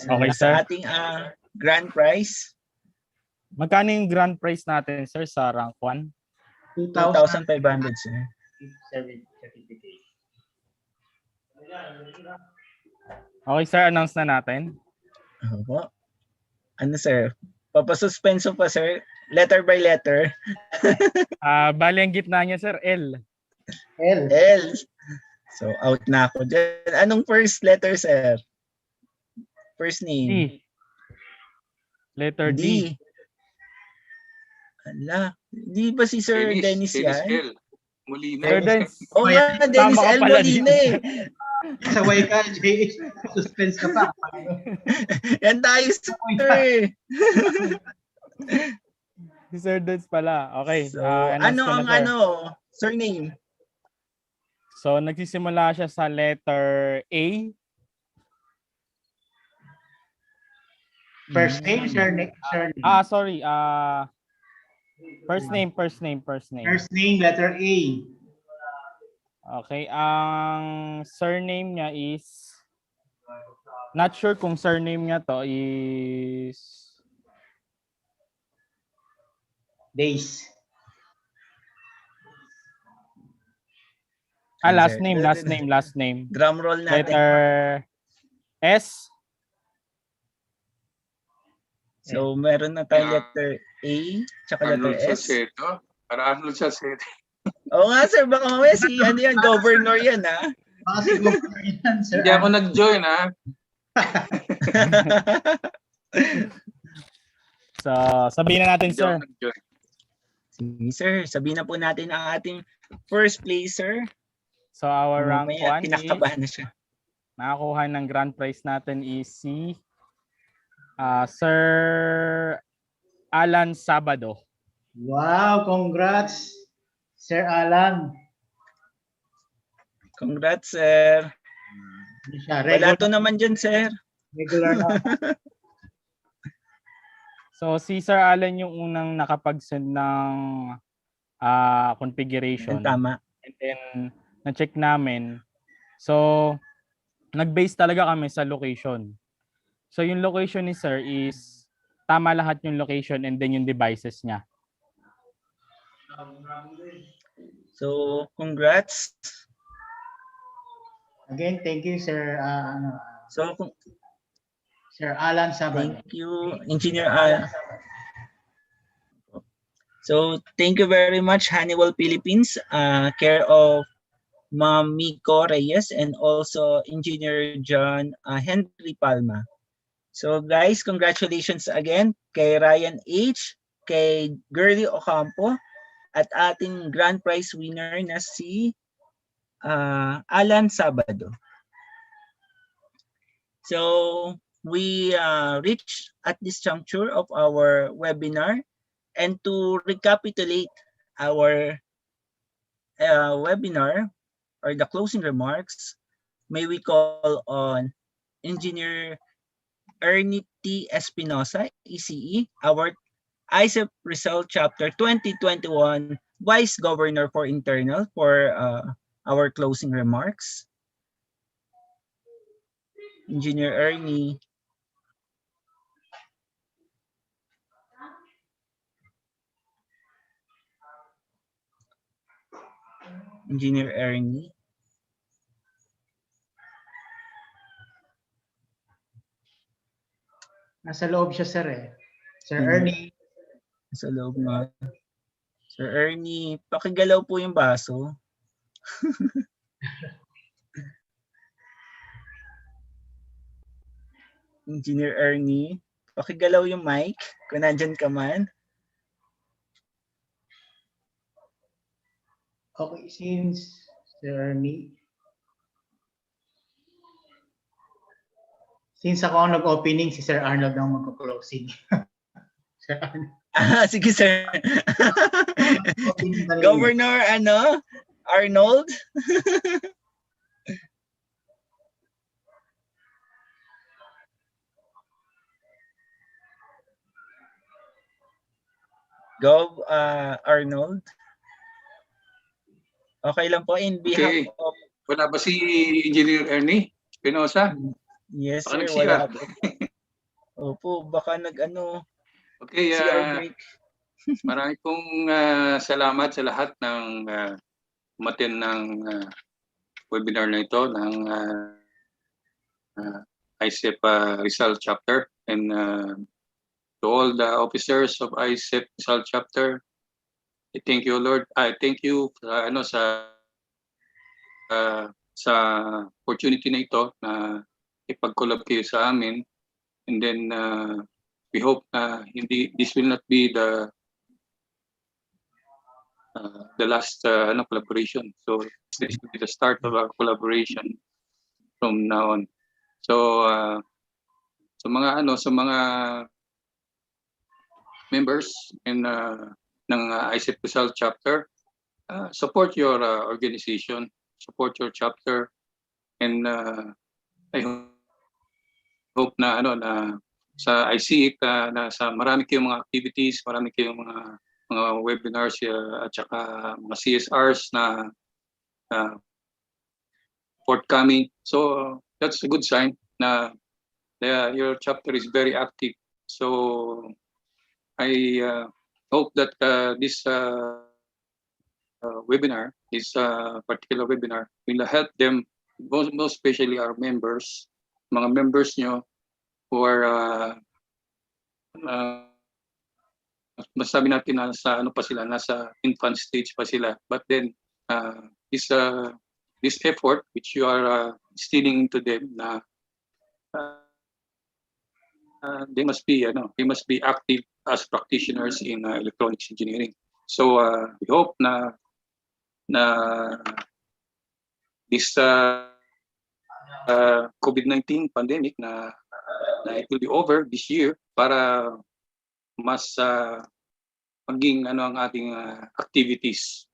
[SPEAKER 8] Okay, sir.
[SPEAKER 15] Sa ating grand prize.
[SPEAKER 8] Magkano yung grand prize natin, sir, sa rank 1?
[SPEAKER 15] 2,500, sir.
[SPEAKER 16] Certificate.
[SPEAKER 8] Okay, sir. Announce na natin.
[SPEAKER 15] Opo. Ano, sir? Papasuspenso pa, sir? Letter by letter?
[SPEAKER 8] Bali ang gitna niya, sir, L.
[SPEAKER 15] L. So, out na ako dyan. Anong first letter, sir? First name?
[SPEAKER 8] D. Letter D.
[SPEAKER 15] Ala. Di ba si Sir Dennis yan?
[SPEAKER 9] L. Molina.
[SPEAKER 8] Sir Dennis.
[SPEAKER 15] Oo nga, Dennis L. Molina eh.
[SPEAKER 16] Saway ka, JH. Suspense ka pa.
[SPEAKER 15] Yan tayo, sir.
[SPEAKER 8] Si Sir Dennis pala. Okay.
[SPEAKER 15] So, ano ang surname?
[SPEAKER 8] So, nagsisimula siya sa letter A.
[SPEAKER 16] First name, surname, surname.
[SPEAKER 8] Sorry. First name.
[SPEAKER 16] First name, letter A.
[SPEAKER 8] Okay, ang surname niya is, not sure kung surname niya to is
[SPEAKER 16] Days.
[SPEAKER 8] last name.
[SPEAKER 15] Drum roll natin.
[SPEAKER 8] Letter S.
[SPEAKER 15] So, meron na tayong letter A, tsaka letter
[SPEAKER 9] Arnold
[SPEAKER 15] S.
[SPEAKER 9] Salcedo. Para Arnold Salcedo.
[SPEAKER 15] Oo nga, sir. Baka mamaya si, ano yan, governor yan, ha?
[SPEAKER 16] Baka si governor yan, sir.
[SPEAKER 9] Hindi ako nag-join, ha?
[SPEAKER 8] So, sabihin na natin,
[SPEAKER 9] Hindi ako
[SPEAKER 8] sir.
[SPEAKER 9] nag-join.
[SPEAKER 15] Sige, sir. Sabihin na po natin ang ating first placer.
[SPEAKER 8] So, our rank
[SPEAKER 15] Mamaya,
[SPEAKER 8] 1 is,
[SPEAKER 15] kinakabahan na siya.
[SPEAKER 8] nakakuha ng grand prize natin is si Sir Alan Sabado.
[SPEAKER 16] Wow, congrats, Sir Alan.
[SPEAKER 15] Congrats, sir. Wala to
[SPEAKER 16] Regular,
[SPEAKER 15] naman dyan, sir.
[SPEAKER 16] regular na.
[SPEAKER 8] So, si Sir Alan yung unang nakapag-send ng configuration.
[SPEAKER 15] Tama.
[SPEAKER 8] And then, na-check namin. So, nag-base talaga kami sa location. So, yung location ni Sir is tama lahat yung location and then yung devices niya.
[SPEAKER 15] So, congrats.
[SPEAKER 16] Again, thank you, Sir.
[SPEAKER 15] So,
[SPEAKER 16] Sir Alan Sabado.
[SPEAKER 15] thank you, Engineer Alan. So, thank you very much, Honeywell Philippines, care of Ma'am Miko Reyes and also Engineer John Henry Palma. So, guys, congratulations again kay Ryan H., kay Girly Ocampo, at ating grand prize winner na si Alan Sabado. So, we reached at this juncture of our webinar. And to recapitulate our webinar or the closing remarks, may we call on Engineer Ernie T. Espinosa, ECE, our IECEP Rizal Chapter 2021 Vice Governor for Internal, for our closing remarks. Engineer Ernie. Engineer Ernie.
[SPEAKER 16] Nasa loob siya, sir, eh. Sir Ernie.
[SPEAKER 15] Nasa loob nga. Sir Ernie, pakigalaw po yung baso. Engineer Ernie, pakigalaw yung mic kung nandyan ka man.
[SPEAKER 16] Okay, since Sir Ernie. Since ako ang nag-opening, si Sir Arnold ang mag-closing. Sir Arnold.
[SPEAKER 15] Sige, sir. Governor, Arnold? Gov, Arnold? Okay lang po, in behalf of...
[SPEAKER 9] Wala ba si Engineer Ernie Espinosa?
[SPEAKER 15] Yes,
[SPEAKER 9] baka
[SPEAKER 15] sir. Wala po. Opo, baka
[SPEAKER 9] Okay,
[SPEAKER 15] break.
[SPEAKER 9] marami pong salamat sa lahat ng umattend ng webinar na ito ng IECEP Rizal Chapter, and to all the officers of IECEP Rizal Chapter, I thank you, Lord. I thank you sa opportunity na ito na ipag-collab kayo sa amin, and then we hope na this will not be the last collaboration. So this will be the start of our collaboration from now on. So sa mga members and ng IECEP Rizal Chapter, support your organization, support your chapter, and I hope na sa IECEP na sa marami kayong mga activities, marami kayong mga webinars at saka mga CSRs na forthcoming. So that's a good sign na your chapter is very active. So I hope that this webinar, this particular webinar, will help them, most especially our members, mga members nyo who are masabi natin na sa ano pa sila, nasa infant stage pa sila, but then this effort which you are instilling into them na they must be active as practitioners in electronics engineering. So we hope na this COVID-19 pandemic na it will be over this year para mas maging ang ating activities.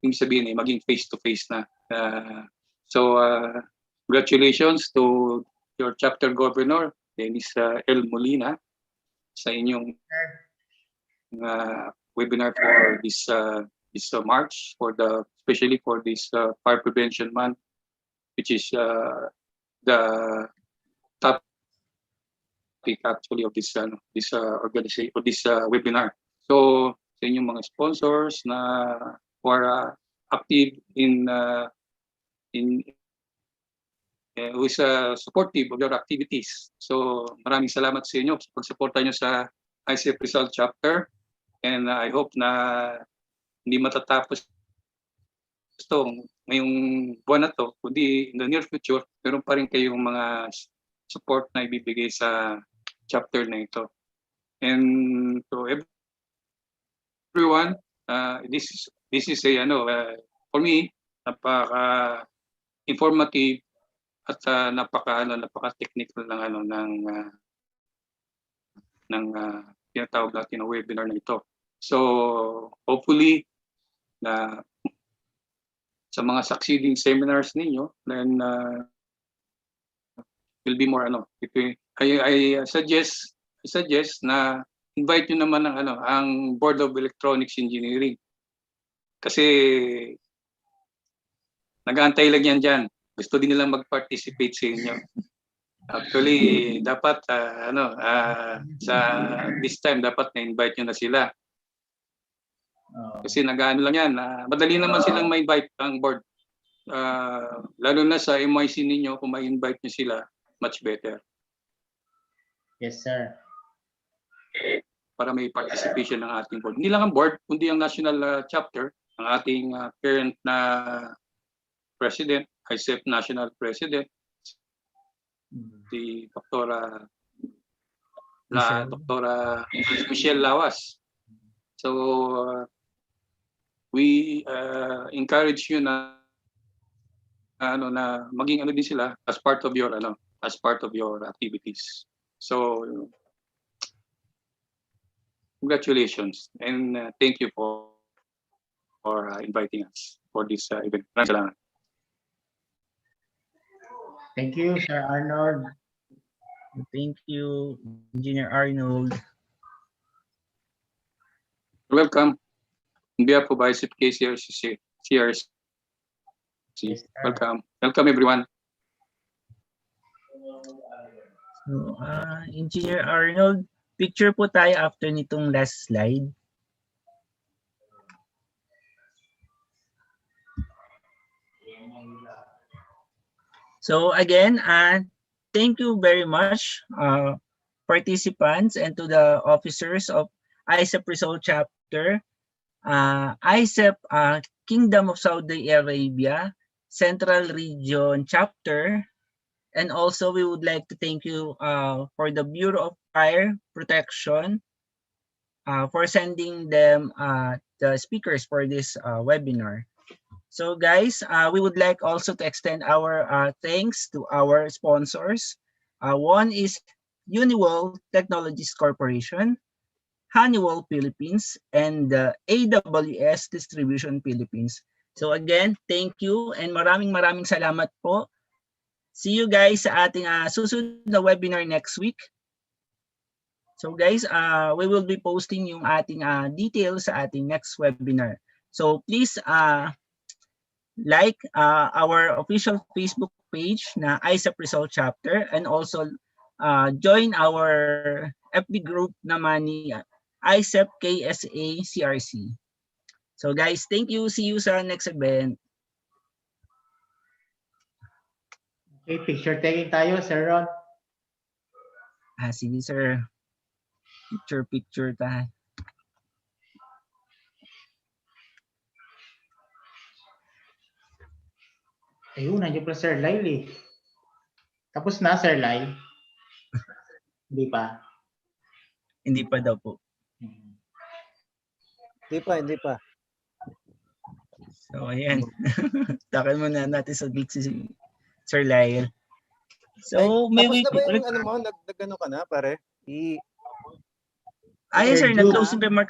[SPEAKER 9] Ibig sabihin maging face-to-face na. So congratulations to your chapter governor, Dennis L. Molina, sa inyong webinar for this March, especially for this fire prevention month, which is the topic actually of this organization, or this webinar. So sa inyong mga sponsors na who are active who is supportive of your activities. So maraming salamat sa inyo sa pagsuporta nyo sa IECEP Rizal chapter, and I hope na hindi matatapos ito ngayong buwan na to, kundi in the near future meron pa rin kayong mga support na ibibigay sa chapter na ito. And to everyone, this is a for me napaka informative at napaka-technical ng tinatawag natin na webinar na ito. So hopefully na sa mga succeeding seminars ninyo, then will be more I suggest na invite nyo naman ang Board of Electronics Engineering, kasi nag-aantay lang yan dyan. Gusto din nilang mag-participate sa inyo. Actually, dapat sa this time dapat na-invite nyo na sila. Kasi nag-ano lang yan. Madali naman silang ma-invite ang board. Lalo na sa MYC ninyo, kung ma-invite nyo sila, much better.
[SPEAKER 16] Yes, sir.
[SPEAKER 9] Para may participation ng ating board. Hindi lang ang board, kundi ang national chapter, ang ating current na president, IECEP National President, si Doktora Michelle Lawas. So we encourage you na maging din sila as part of your activities. So congratulations and thank you for inviting us for this event. Salamat.
[SPEAKER 16] Thank you, Sir Arnold.
[SPEAKER 15] Thank you, Engineer Arnold.
[SPEAKER 9] Welcome. On behalf of IECEP KSA-CRC.
[SPEAKER 16] Yes,
[SPEAKER 9] Welcome. Welcome everyone.
[SPEAKER 15] So, Engineer Arnold, picture po tayo after nitong last slide. So again, thank you very much, participants, and to the officers of IECEP Rizal chapter, IECEP Kingdom of Saudi Arabia Central Region chapter, and also we would like to thank you for the Bureau of Fire Protection for sending them the speakers for this webinar. So guys, we would like also to extend our thanks to our sponsors. One is Honeywell Technologies Corporation, Honeywell Philippines, and AWS Distribution Philippines. So again, thank you and maraming salamat po See you guys sa ating susunod na webinar next week. So guys, we will be posting yung ating details sa ating next webinar. So please like our official Facebook page na IECEP Rizal Chapter, and also join our FB group naman ni IECEP KSA-CRC. So guys, thank you. See you sa next event.
[SPEAKER 16] Okay, picture taking tayo, Sir Ron.
[SPEAKER 15] Sige sir. Picture tayo.
[SPEAKER 16] Ayun, nandiyo pala Sir Lyle eh. Tapos na, Sir Lyle? Hindi pa.
[SPEAKER 15] Hindi pa daw po.
[SPEAKER 11] Hindi pa.
[SPEAKER 15] So ayan. Takan muna natin sa big si Sir Lyle. So may
[SPEAKER 11] tapos na ba yung ano mo? Nag-ano ka na, pare?
[SPEAKER 15] Ayun sir, nag-closing remarks